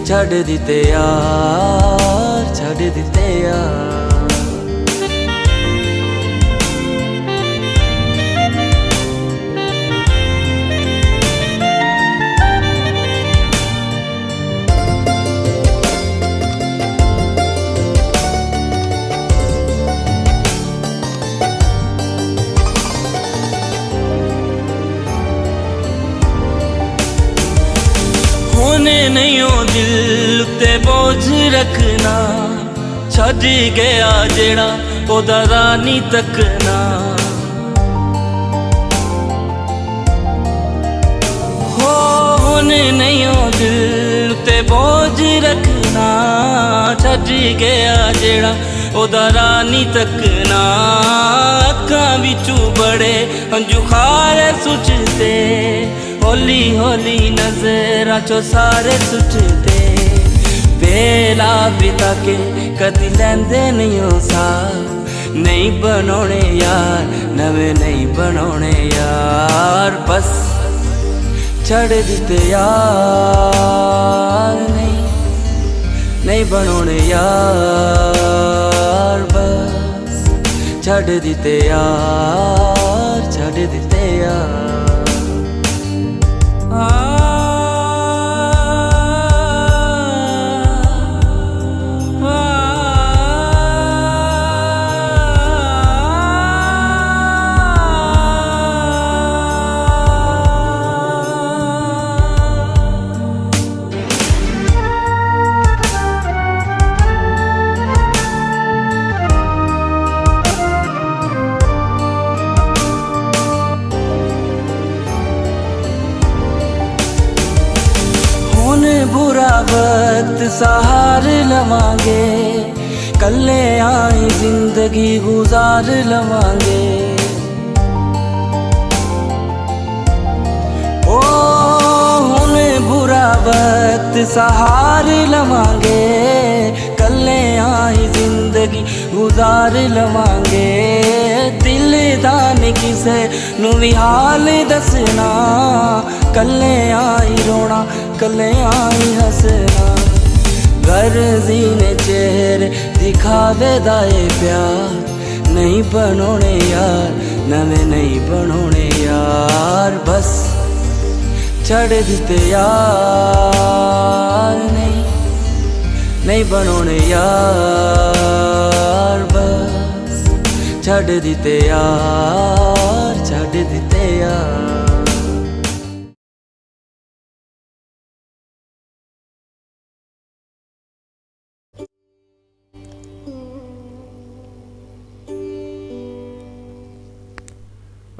छड़ दिते यार, छड़ दिते यार। नहीं हो दिल ते बोझ रखना, छड़ गया जेड़ा ओदा रानी तकना। होने नहीं हो दिल ते बोझ रखना, छड़ गया जेड़ा ओदा रानी तकना। अक्खां विचों बड़े हंझू खारे सुचदे, होली होली नजरां चो सारे सुटदे। बेला बिता के कदी लैंदे नहीं हो सा, नहीं बनोने यार नवे नहीं बनोने यार, बस छड़ दिते यार, नहीं बनोने यार, बस छड़ दिते यार, छड़ दिते यार। बुरा वक्त सहार लवांगे, कल्ले आई जिंदगी गुजार लवांगे। ओ हुने बुरा वक्त सहार लवांगे, कल्ले आई जिंदगी गुजार लवांगे। दिल दा ਨਹੀਂ ਕਿਸੇ ਨੂੰ ਵੀ ਹਾਲ ਦੱਸਣਾ, ਕੱਲਿਆਂ ਹੀ ਰੋਣਾ, ਕੱਲਿਆਂ ਹੀ ਹੱਸਣਾ। ਗਰਜ਼ੀ ਨੇ ਚਿਹਰੇ ਦਿਖਾਵੇ ਦਾ ਏ ਪਿਆਰ, ਨਹੀਂ ਬਣਾਉਣੇ ਯਾਰ ਨਵੇਂ, ਨਹੀਂ ਬਣਾਉਣੇ ਯਾਰ, ਬਸ ਛੱਡ ਦਿੱਤੇ ਯਾਰ, ਨਹੀਂ ਬਣਾਉਣੇ ਯਾਰ, ਬਸ ਛੱਡ ਦਿੱਤੇ ਯਾਰ, ਛੱਡ ਦਿੱਤੇ ਯਾਰ।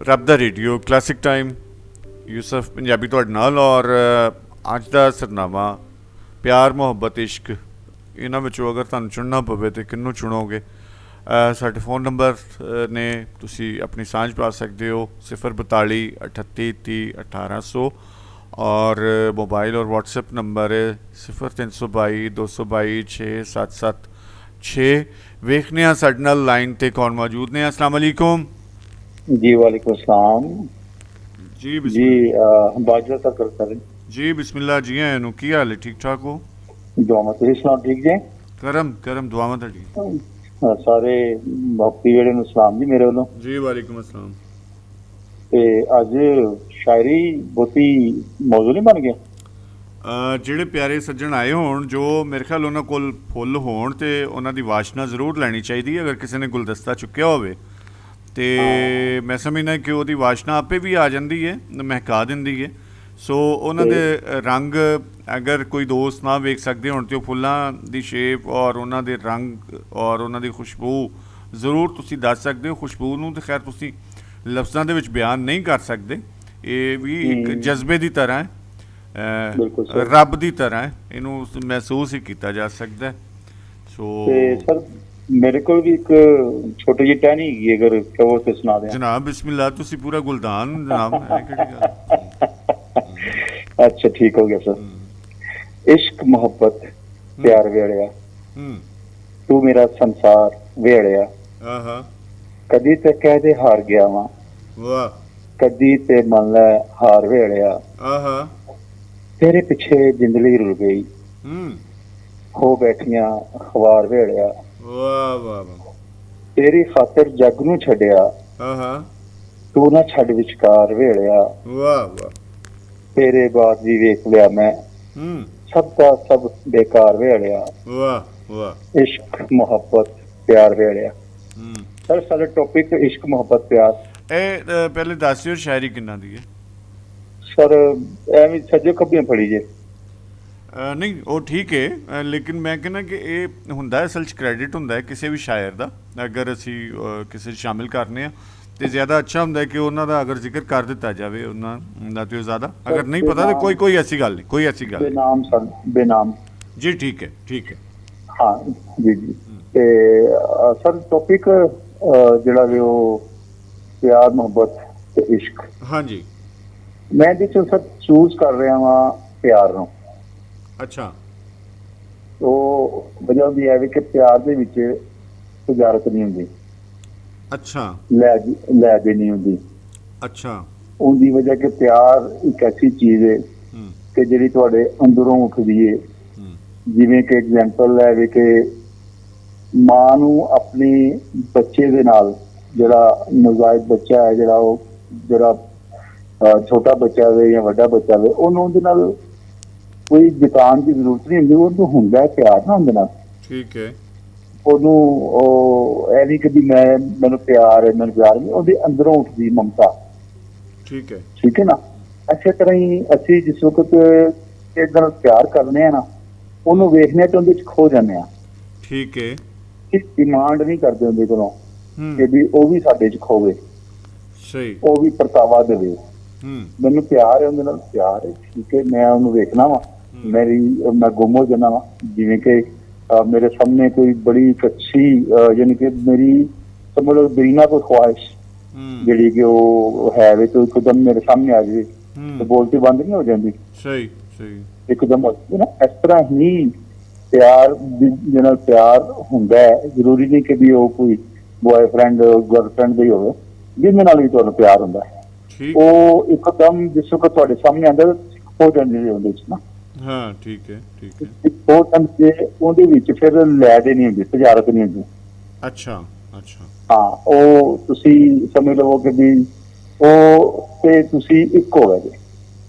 ਰੱਬ ਦਾ radio classic time, Yusuf Punjabi ਤੁਹਾਡੇ ਨਾਲ। ਔਰ ਅੱਜ ਦਾ ਸਰਨਾਮਾ ਪਿਆਰ ਮੁਹੱਬਤ ਇਸ਼ਕ, ਇਹਨਾਂ ਵਿੱਚੋਂ ਅਗਰ ਤੁਹਾਨੂੰ ਚੁਣਨਾ ਪਵੇ ਤਾਂ ਕਿਹਨੂੰ ਚੁਣੋਗੇ? ਸਾਡੇ ਫ਼ੋਨ ਨੰਬਰ ਨੇ, ਤੁਸੀਂ ਆਪਣੀ ਸਾਂਝ ਪਾ ਸਕਦੇ ਹੋ 042 38 30 1800, ਔਰ मोबाइल और व्हाट्सएप नंबर है 0322 222 6776। ਵੇਖਦੇ ਹਾਂ ਸਾਡੇ ਨਾਲ ਲਾਈਨ 'ਤੇ ਕੌਣ ਮੌਜੂਦ ਨੇ। अस्सलाम वालेकुम जी। वालेकुम सलाम जी। जी बाजवा तक कर रहे जी, बिस्मिल्लाह जी। आए नु की हाल है? ठीक ठाक हो? दुआवां तुसीं सुनाओ, ठीक जे? करम करम दुआवां तुहाडी। सारे भक्ति जेहड़े नु सलाम जी मेरे वालों। जी वालेकुम अस्सलाम। ते अज शायरी बहुती मौजू नहीं बन गया। ਜਿਹੜੇ ਪਿਆਰੇ ਸੱਜਣ ਆਏ ਹੋਣ, ਜੋ ਮੇਰੇ ਖਿਆਲ ਉਹਨਾਂ ਕੋਲ ਫੁੱਲ ਹੋਣ ਤੇ ਉਹਨਾਂ ਦੀ ਵਾਸ਼ਨਾ ਜ਼ਰੂਰ ਲੈਣੀ ਚਾਹੀਦੀ ਹੈ। ਅਗਰ ਕਿਸੇ ਨੇ ਗੁਲਦਸਤਾ ਚੁੱਕਿਆ ਹੋਵੇ ਤੇ ਮੈਂ ਸਮਝਦਾ ਕਿ ਉਹਦੀ ਵਾਸ਼ਨਾ ਆਪੇ ਵੀ ਆ ਜਾਂਦੀ ਹੈ, ਮਹਿਕਾ ਦਿੰਦੀ ਹੈ। ਸੋ ਉਹਨਾਂ ਦੇ ਰੰਗ ਅਗਰ ਕੋਈ ਦੋਸਤ ਨਾ ਵੇਖ ਸਕਦੇ ਹੋਣ ਤੇ ਉਹ ਫੁੱਲਾਂ ਦੀ ਸ਼ੇਪ ਔਰ ਉਹਨਾਂ ਦੇ ਰੰਗ ਔਰ ਉਹਨਾਂ ਦੀ ਖੁਸ਼ਬੂ ਜ਼ਰੂਰ ਤੁਸੀਂ ਦੱਸ ਸਕਦੇ ਹੋ। ਖੁਸ਼ਬੂ ਨੂੰ ਤਾਂ ਖੈਰ ਤੁਸੀਂ ਲਫ਼ਜ਼ਾਂ ਦੇ ਵਿੱਚ ਬਿਆਨ ਨਹੀਂ ਕਰ ਸਕਦੇ, ਇਹ ਵੀ ਇੱਕ ਜਜ਼ਬੇ ਦੀ ਤਰ੍ਹਾਂ ਹੈ, ਰੱਬ ਦੀ ਤਰ੍ਹਾਂ ਹੈ, ਇਹਨੂੰ ਮਹਿਸੂਸ ਹੀ ਕੀਤਾ ਜਾ ਸਕਦਾ। ਸੋ ਸਰ ਮੇਰੇ ਕੋਲ ਵੀ ਇੱਕ ਛੋਟੀ ਜਿਹੀ ਟਹਿਣੀ ਹੈਗੀ, ਅਗਰ ਕਹੋ ਤੇ ਸੁਣਾ ਦਿਆਂ। ਜਨਾਬ ਬਿਸਮਿਲ੍ਲਾ, ਤੁਸੀਂ ਪੂਰਾ ਗੁਲਦਾਨ ਜਨਾਬ। अच्छा ठीक हो गया सर। इश्क मोहब्बत प्यार वेड़िया, तू मेरा संसार वेड़िया, कदी ते कह दे हार गया वा, कदी ते मन लै हार वेड़िया, तेरे पिछे जिंदड़ी रुल गई, हो बैठिया अखबार वेड़िया, तेरी खातिर जग नू छड्डिया, तू ना छड्ड विचकार वेड़िया, तेरे बाद भी वेख लिया मैं, सब का सब बेकार वेड़िया, इश्क मोहब्बत प्यार वेड़िया। सर सारा टॉपिक इश्क मोहब्बत प्यार। पहले दस दिओ शायरी किन्ना दी है? सर एवं सज्जो खब्बियां फड़ी जे नहीं वो ठीक है, लेकिन मैं कहना कि ये हुंदा असल च क्रेडिट हुंदा है किसी भी शायर का, अगर असी किसी शामिल करने हैं तो ज़्यादा अच्छा होंगे कि उन्होंने अगर जिक्र कर दिता जाए उन्होंने तो ज़्यादा, अगर नहीं पता तो कोई ऐसी गल नहीं, कोई ऐसी गल बेनाम सर, बेनाम जी। ठीक है, ठीक है। हाँ जी जी। ते सर टॉपिक जिहड़ा वे प्यार मोहब्बत ते इश्क। हाँ जी। मैं जिस सर चूज कर रहा वा प्यार नूं। अच्छा। तो वजह होंदी है कि प्यार दे विच तजारत नहीं होंदी। अच्छा। लै नहीं होंदी। अच्छा। उनकी वजह कि प्यार एक ऐसी चीज है कि जिहड़ी तुहाडे अंदरों उठदी है। जिवें कि एग्जाम्पल है कि मां नूं अपने बच्चे दे नाल, जिहड़ा नवजायद बच्चा है, जिहड़ा छोटा बच्चा है या वड्डा बच्चा है, उन्होंने उहदे नाल कोई जतान की जरूरत नहीं होंदी, उहनूं हुंदा प्यार ना उहदे नाल। ठीक है। ਉਹਨੂੰ ਇਹ ਨਹੀਂ ਕਦੀ ਮੈਨੂੰ ਪਿਆਰ ਹੈ, ਮੈਨੂੰ ਪਿਆਰ ਨਹੀਂ, ਉਹਦੇ ਅੰਦਰੋਂ ਉੱਠਦੀ ਮਮਤਾ। ਠੀਕ ਹੈ, ਠੀਕ ਹੈ ਨਾ। ਇਸੇ ਤਰ੍ਹਾਂ ਹੀ ਅਸੀਂ ਜਿਸ ਵਕਤ ਇਹਦੇ ਨਾਲ ਪਿਆਰ ਕਰਨੇ ਆ ਨਾ, ਉਹਨੂੰ ਵੇਖਣੇ ਤੇ ਉਹਦੇ ਚ ਖੋ ਜਾਂਦੇ ਆ। ਠੀਕ ਹੈ। ਡਿਮਾਂਡ ਨਹੀਂ ਕਰਦੇ ਉਹਦੇ ਕੋਲੋਂ ਕਿ ਵੀ ਉਹ ਵੀ ਸਾਡੇ ਚ ਖੋਵੇ, ਸਹੀ, ਉਹ ਵੀ ਪਰਤਾਵਾ ਦੇਵੇ। ਮੈਨੂੰ ਪਿਆਰ ਹੈ ਉਹਦੇ ਨਾਲ, ਪਿਆਰ ਹੈ, ਠੀਕ ਹੈ, ਮੈਂ ਉਹਨੂੰ ਵੇਖਣਾ ਵਾ, ਮੈਂ ਗੁੰਮ ਹੋ ਜਾਣਾ ਵਾ। ਜਿਵੇਂ ਕਿ मेरे सामने कोई बड़ी अच्छी यानी कि मेरी समझ लो दरीना कोई ख्वाहिश जी कि वो है वे तो एकदम मेरे सामने आ जाए तो बोलती बंद नहीं हो जाती। सही सही। एकदम हो जाती ना। इस तरह ही प्यार जिन्हें प्यार होंगे, जरूरी नहीं कि भी वो कोई बॉयफ्रेंड गर्लफ्रेंड भी हो, ਜਿਹਦੇ ਨਾਲ ਵੀ ਤੁਹਾਨੂੰ ਪਿਆਰ ਹੁੰਦਾ ਹੈ, ਉਹ ਇੱਕਦਮ ਜਿਸ ਵਕਤ ਤੁਹਾਡੇ ਸਾਹਮਣੇ ਆਉਂਦਾ ਹੋ ਜਾਂਦੀ ਹੈ ਉਹਦੇ 'ਚ ਨਾ। ਹਾਂ ਠੀਕ ਹੈ ਠੀਕ ਹੈ। ਉਹ ਸਮਝੇ ਉਹਦੇ ਵਿੱਚ ਫਿਰ ਲੈ ਦੇ ਨਹੀਂ ਹੁੰਦੀ, ਤਜਾਰਤ ਨਹੀਂ ਹੁੰਦੀ। ਅੱਛਾ ਅੱਛਾ। ਹਾਂ, ਉਹ ਤੁਸੀਂ ਸਮਝ ਲਵੋ ਕਿ ਵੀ ਉਹ ਤੇ ਤੁਸੀਂ ਇੱਕ ਹੋ ਗਏ।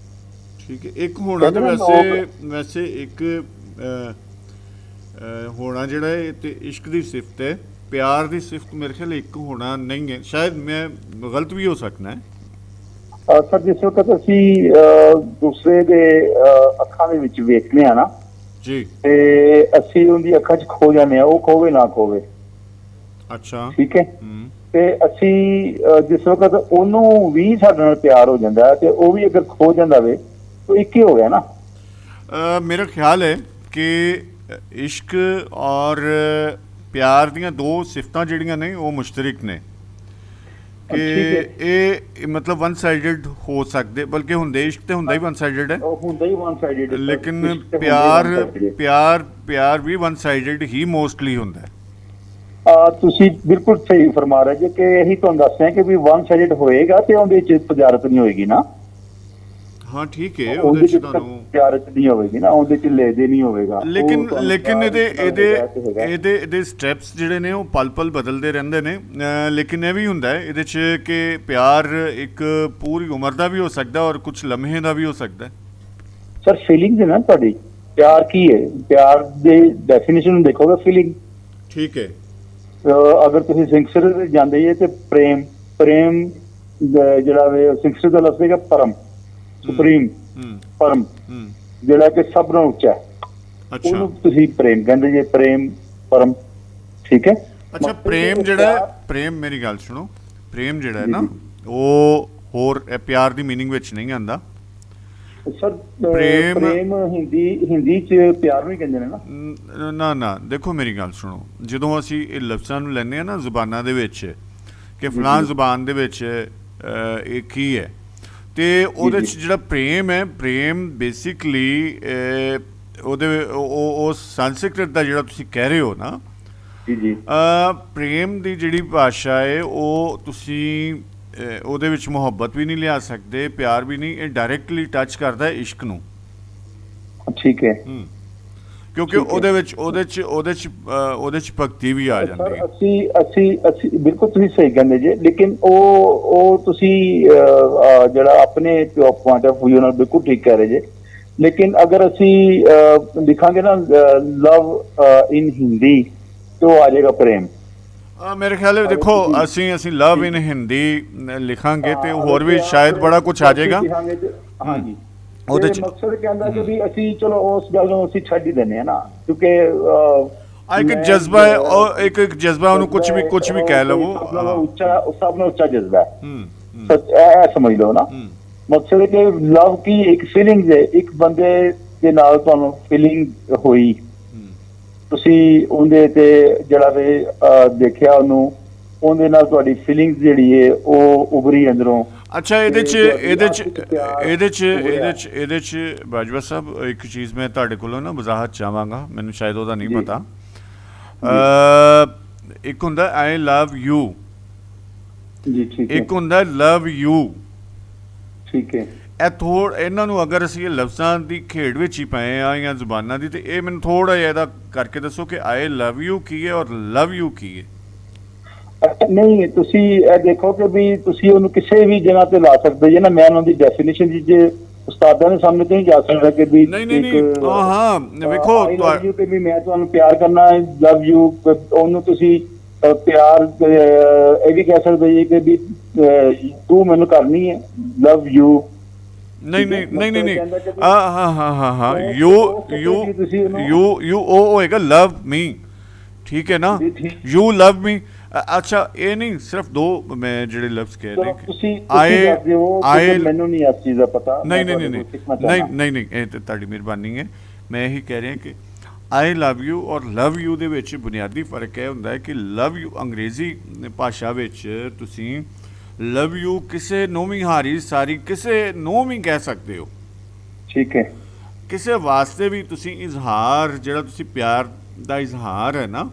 ਠੀਕ ਹੈ। ਇੱਕ ਹੋਣਾ ਤਾਂ ਵੈਸੇ ਇੱਕ ਹੋਣਾ ਜਿਹੜਾ ਹੈ ਤੇ ਇਸ਼ਕ ਦੀ ਸਿਫਤ ਹੈ, ਪਿਆਰ ਦੀ ਸਿਫਤ ਮੇਰੇ ਖਿਆਲ ਇੱਕ ਹੋਣਾ ਨਹੀਂ ਹੈ, ਸ਼ਾਇਦ ਮੈਂ ਗਲਤ ਵੀ ਹੋ ਸਕਦਾ ਹੈ। ਸਰ ਜਿਸ ਵਕਤ ਅਸੀਂ ਦੂਸਰੇ ਦੇ ਅੱਖਾਂ ਦੇ ਵਿੱਚ ਵੇਖਦੇ ਆ ਨਾ ਜੀ, ਤੇ ਅਸੀਂ ਉਹਦੀ ਅੱਖਾਂ 'ਚ ਖੋ ਜਾਂਦੇ ਆ, ਉਹ ਖੋਵੇ ਨਾ ਖੋਵੇ। ਅੱਛਾ ਠੀਕ ਹੈ। ਤੇ ਅਸੀਂ ਜਿਸ ਵਕਤ ਉਹਨੂੰ ਵੀ ਸਾਡੇ ਨਾਲ ਪਿਆਰ ਹੋ ਜਾਂਦਾ ਤੇ ਉਹ ਵੀ ਅਗਰ ਖੋ ਜਾਂਦਾ ਵੇ ਤਾਂ ਇੱਕ ਹੀ ਹੋ ਗਿਆ ਨਾ। ਮੇਰਾ ਖਿਆਲ ਹੈ ਕਿ ਇਸ਼ਕ ਔਰ ਪਿਆਰ ਦੀਆਂ ਦੋ ਸਿਫਤਾਂ ਜਿਹੜੀਆਂ ਨੇ ਉਹ ਮੁਸ਼ਤਰਕ ਨੇ, ਕਿ ਇਹ ਮਤਲਬ ਵਨ ਸਾਈਡਡ ਹੋ ਸਕਦੇ, ਬਲਕਿ ਹੁੰਦੇ ਇਸ਼ਕ ਤੇ ਹੁੰਦਾ ਹੀ ਵਨ ਸਾਈਡਡ ਹੈ, ਹੁੰਦਾ ਹੀ ਵਨ ਸਾਈਡਡ, ਲੇਕਿਨ ਪਿਆਰ ਵੀ ਵਨ ਸਾਈਡਡ ਹੀ ਮੋਸਟਲੀ ਹੁੰਦਾ ਹੈ। ਤੁਸੀਂ ਬਿਲਕੁਲ ਸਹੀ ਫਰਮਾ ਰਹੇ ਜੇ ਕਿ ਇਹੀ ਤੁਹਾਨੂੰ ਦੱਸ ਰਹੇ ਕਿ ਵੀ ਵਨ ਸਾਈਡਡ ਹੋਏਗਾ ਤੇ ਉਹਦੇ 'ਚ ਤਜਾਰਤ ਨਹੀਂ ਹੋਏਗੀ ਨਾ। ਹਾਂ ਠੀਕ ਹੈ, ਉਹਦੇ 'ਚ ਤੁਹਾਨੂੰ ਤਜਾਰਤ ਨਹੀਂ ਹੋਵੇਗੀ ਨਾ, ਉਹਦੇ 'ਚ ਲੈਦੇ ਨਹੀਂ ਹੋਵੇਗਾ। ਲੇਕਿਨ ਇਹਦੇ ਸਟੈਪਸ ਜਿਹੜੇ ਨੇ ਉਹ ਪਲ ਪਲ ਬਦਲਦੇ ਰਹਿੰਦੇ ਨੇ। ਲੇਕਿਨ ਇਹ ਵੀ ਹੁੰਦਾ ਹੈ ਇਹਦੇ 'ਚ ਕਿ ਪਿਆਰ ਇੱਕ ਪੂਰੀ ਉਮਰ ਦਾ ਵੀ ਹੋ ਸਕਦਾ ਔਰ ਕੁਝ ਲਮਹੇ ਦਾ ਵੀ ਹੋ ਸਕਦਾ ਹੈ। ਸਰ ਫੀਲਿੰਗਸ ਹੈ ਨਾ ਤੁਹਾਡੀ, ਪਿਆਰ ਕੀ ਹੈ? ਪਿਆਰ ਦੀ ਡੈਫੀਨੇਸ਼ਨ ਨੂੰ ਦੇਖੋਗੇ ਫੀਲਿੰਗ। ਠੀਕ ਹੈ। ਅਗਰ ਤੁਸੀਂ ਸੰਸਕ੍ਰਿਤ ਜਾਂਦੇ ਜੇ ਤੇ ਪ੍ਰੇਮ ਜਿਹੜਾ ਵੇ ਸੰਸਕ੍ਰਿਤ ਦਾ ਲਫ਼ਜ਼ ਹੈਗਾ ਪਰਮ, ਸੁਪਰੀਮ, ਪਰਮ, ਜਿਹੜਾ ਕਿ ਸਭ ਨਾਲੋਂ ਉੱਚਾ ਹੈ, ਉਹਨੂੰ ਤੁਸੀਂ ਪ੍ਰੇਮ ਕਹਿੰਦੇ ਜੇ, ਪ੍ਰੇਮ ਪਰਮ। ਠੀਕ ਹੈ। ਅੱਛਾ, ਪ੍ਰੇਮ ਮੇਰੀ ਗੱਲ ਸੁਣੋ, ਪ੍ਰੇਮ ਜਿਹੜਾ ਹੈ ਨਾ ਉਹ ਹੋਰ ਪਿਆਰ ਦੀ ਮੀਨਿੰਗ ਵਿੱਚ ਨਹੀਂ ਆਉਂਦਾ। ਸਰ ਪ੍ਰੇਮ ਹਿੰਦੀ 'ਚ ਪਿਆਰ ਨੂੰ ਹੀ ਕਹਿੰਦੇ ਨੇ ਨਾ। ਨਾ ਦੇਖੋ ਮੇਰੀ ਗੱਲ ਸੁਣੋ, ਜਦੋਂ ਅਸੀਂ ਇਹ ਲਫ਼ਜ਼ਾਂ ਨੂੰ ਲੈਂਦੇ ਹਾਂ ਨਾ ਜ਼ੁਬਾਨਾਂ ਦੇ ਵਿੱਚ ਕਿ ਫਲਾਂ ਜ਼ੁਬਾਨ ਦੇ ਵਿੱਚ ਇਹ ਕੀ ਹੈ, ਤੇ ਉਹਦੇ 'ਚ ਜਿਹੜਾ ਪ੍ਰੇਮ ਹੈ, ਪ੍ਰੇਮ ਬੇਸਿਕਲੀ ਉਹ ਸੰਸਕ੍ਰਿਤ ਦਾ ਜਿਹੜਾ ਤੁਸੀਂ ਕਹਿ ਰਹੇ ਹੋ ਨਾ, ਪ੍ਰੇਮ ਦੀ ਜਿਹੜੀ ਭਾਸ਼ਾ ਹੈ ਉਹ ਤੁਸੀਂ ਉਹਦੇ ਵਿੱਚ ਮੁਹੱਬਤ ਵੀ ਨਹੀਂ ਲਿਆ ਸਕਦੇ, ਪਿਆਰ ਵੀ ਨਹੀਂ, ਇਹ ਡਾਇਰੈਕਟਲੀ ਟੱਚ ਕਰਦਾ ਹੈ ਇਸ਼ਕ ਨੂੰ। ਠੀਕ ਹੈ। ਕਿਉਂਕਿ ਉਹਦੇ ਚ ਭਗਤੀ ਵੀ ਆ ਜਾਂਦੀ ਹੈ। ਅਸੀਂ ਬਿਲਕੁਲ ਤੁਸੀਂ ਸਹੀ ਕਹਿੰਦੇ ਜੇ, ਲੇਕਿਨ ਉਹ ਤੁਸੀਂ ਜਿਹੜਾ ਆਪਣੇ ਪੁਆਇੰਟ ਆਫ ਵਿਊ ਨਾਲ ਬਿਲਕੁਲ ਠੀਕ ਕਹਿ ਰਹੇ ਜੇ। ਲੇਕਿਨ ਅਗਰ ਅਸੀਂ ਲਿਖਾਂਗੇ ਨਾ ਲਵ ਇਨ ਹਿੰਦੀ तो आ जाएगा प्रेम। मेरे ख्याल है देखो ਅਸੀਂ ਲਵ ਇਨ ਹਿੰਦੀ ਲਿਖਾਂਗੇ ਤੇ ਹੋਰ ਵੀ ਸ਼ਾਇਦ ਬੜਾ ਕੁਝ ਆ ਜਾਏਗਾ। ਹਾਂਜੀ, ਉਹਦੇ ਚ ਮਕਸਦ ਕਹਿੰਦਾ ਕਿ ਵੀ ਅਸੀਂ ਚਲੋ ਉਸ ਗੱਲ ਨੂੰ ਅਸੀਂ ਛੱਡ ਹੀ ਦਿੰਦੇ ਆ ਨਾ, ਕਿਉਂਕਿ ਇੱਕ ਜਜ਼ਬਾ ਹੈ, ਉਹ ਇੱਕ ਜਜ਼ਬਾ, ਉਹਨੂੰ ਕੁਝ ਵੀ ਕਹਿ ਲਵੋ, ਉੱਚਾ, ਸਭ ਨੂੰ ਉੱਚਾ ਜਜ਼ਬਾ ਹੈ, ਇਹ ਸਮਝ ਲਓ ਨਾ। ਮਕਸਦ ਹੈ ਕਿ ਲਵ ਕੀ ਇੱਕ ਫੀਲਿੰਗ ਹੈ, ਇੱਕ ਬੰਦੇ ਦੇ ਨਾਲ ਤੁਹਾਨੂੰ ਫੀਲਿੰਗ ਹੋਈ, ਤੁਸੀਂ ਉਹਦੇ ਤੇ ਜਿਹੜਾ ਵੇ ਦੇਖਿਆ ਉਹਨੂੰ, ਉਹਦੇ ਨਾਲ ਤੁਹਾਡੀ ਫੀਲਿੰਗਸ ਜਿਹੜੀ ਹੈ ਉਹ ਉਭਰੀ ਅੰਦਰੋਂ। ਅੱਛਾ, ਇਹਦੇ ਚ ਬਾਜਵਾ ਸਾਹਿਬ ਇੱਕ ਚੀਜ਼ ਮੈਂ ਤੁਹਾਡੇ ਕੋਲੋਂ ਨਾ ਵਜ਼ਾਹਤ ਚਾਹਾਂਗਾ, ਮੈਨੂੰ ਸ਼ਾਇਦ ਉਹਦਾ ਨਹੀਂ ਪਤਾ। ਇੱਕ ਹੁੰਦਾ ਆਈ ਲਵ ਯੂ, ਇੱਕ ਹੁੰਦਾ ਲਵ ਯੂ। ਠੀਕ ਹੈ। ਇਹਨਾਂ ਨੂੰ ਅਗਰ ਅਸੀਂ ਇਹ ਲਫ਼ਜ਼ਾਂ ਦੀ ਖੇਡ ਵਿੱਚ ਹੀ ਪਏ ਆ ਜਾਂ ਜ਼ੁਬਾਨਾਂ ਦੀ, ਤੇ ਇਹ ਮੈਨੂੰ ਥੋੜਾ ਜਿਹਾ ਇਹਦਾ ਕਰਕੇ ਦੱਸੋ ਕਿ ਆਈ ਲਵ ਯੂ ਕੀ ਹੈ ਔਰ ਲਵ ਯੂ ਕੀ ਹੈ। ਨਹੀਂ, ਤੁਸੀਂ ਇਹ ਦੇਖੋ ਕਿ ਵੀ ਤੁਸੀਂ ਉਹਨੂੰ ਕਿਸੇ ਵੀ ਜਗ੍ਹਾ ਤੇ ਲਾ ਸਕਦੇ ਜੇ ਨਾ। ਮੈਂ ਉਹਨਾਂ ਦੀ ਡੈਫੀਨੇਸ਼ਨ ਜੇ ਉਸਤਾਦਾਂ ਦੇ ਸਾਹਮਣੇ ਤੇ ਨਹੀਂ ਜਾ ਸਕਦਾ ਕਿ ਵੀ ਵੇਖੋ ਕਿ ਵੀ ਮੈਂ ਤੁਹਾਨੂੰ ਪਿਆਰ ਕਰਨਾ ਹੈ, ਲਵ ਯੂ, ਉਹਨੂੰ ਤੁਸੀਂ ਪਿਆਰ ਇਹ ਵੀ ਕਹਿ ਸਕਦੇ ਜੀ ਕਿ ਵੀ ਤੂੰ ਮੈਨੂੰ ਕਰਨੀ ਹੈ, ਲਵ ਯੂ। ਨਹੀਂ ਯੂ ਉਹ ਹੋਏਗਾ ਲਵ ਮੀ, ਠੀਕ ਹੈ ਨਾ, ਯੂ ਲਵ ਮੀ। ਅੱਛਾ, ਇਹ ਨਹੀਂ ਸਿਰਫ ਦੋ ਮੈਂ ਜਿਹੜੇ ਲਫ਼ਜ਼ ਕਹਿ ਰਹੇ, ਮੈਨੂੰ ਨਹੀਂ ਇਸ ਚੀਜ਼ ਦਾ ਪਤਾ। ਨਹੀਂ ਇਹ ਤਾਂ ਤੁਹਾਡੀ ਮਿਹਰਬਾਨੀ ਹੈ। ਮੈਂ ਇਹੀ ਕਹਿ ਰਿਹਾ ਕਿ ਆਈ ਲਵ ਯੂ ਔਰ ਲਵ ਯੂ ਦੇ ਵਿੱਚ ਬੁਨਿਆਦੀ ਫਰਕ ਇਹ ਹੁੰਦਾ ਹੈ ਕਿ ਲਵ ਯੂ ਅੰਗਰੇਜ਼ੀ ਭਾਸ਼ਾ ਵਿੱਚ ਤੁਸੀਂ ਲਵ ਯੂ ਕਿਸੇ ਨੂੰ ਵੀ ਹਾਰੀ ਸਾਰੀ ਕਿਸੇ ਨੂੰ ਵੀ ਕਹਿ ਸਕਦੇ ਹੋ। ਠੀਕ ਹੈ। ਕਿਸੇ ਵਾਸਤੇ ਵੀ ਤੁਸੀਂ ਇਜ਼ਹਾਰ, ਜਿਹੜਾ ਤੁਸੀਂ ਪਿਆਰ ਦਾ ਇਜ਼ਹਾਰ ਹੈ ਨਾ,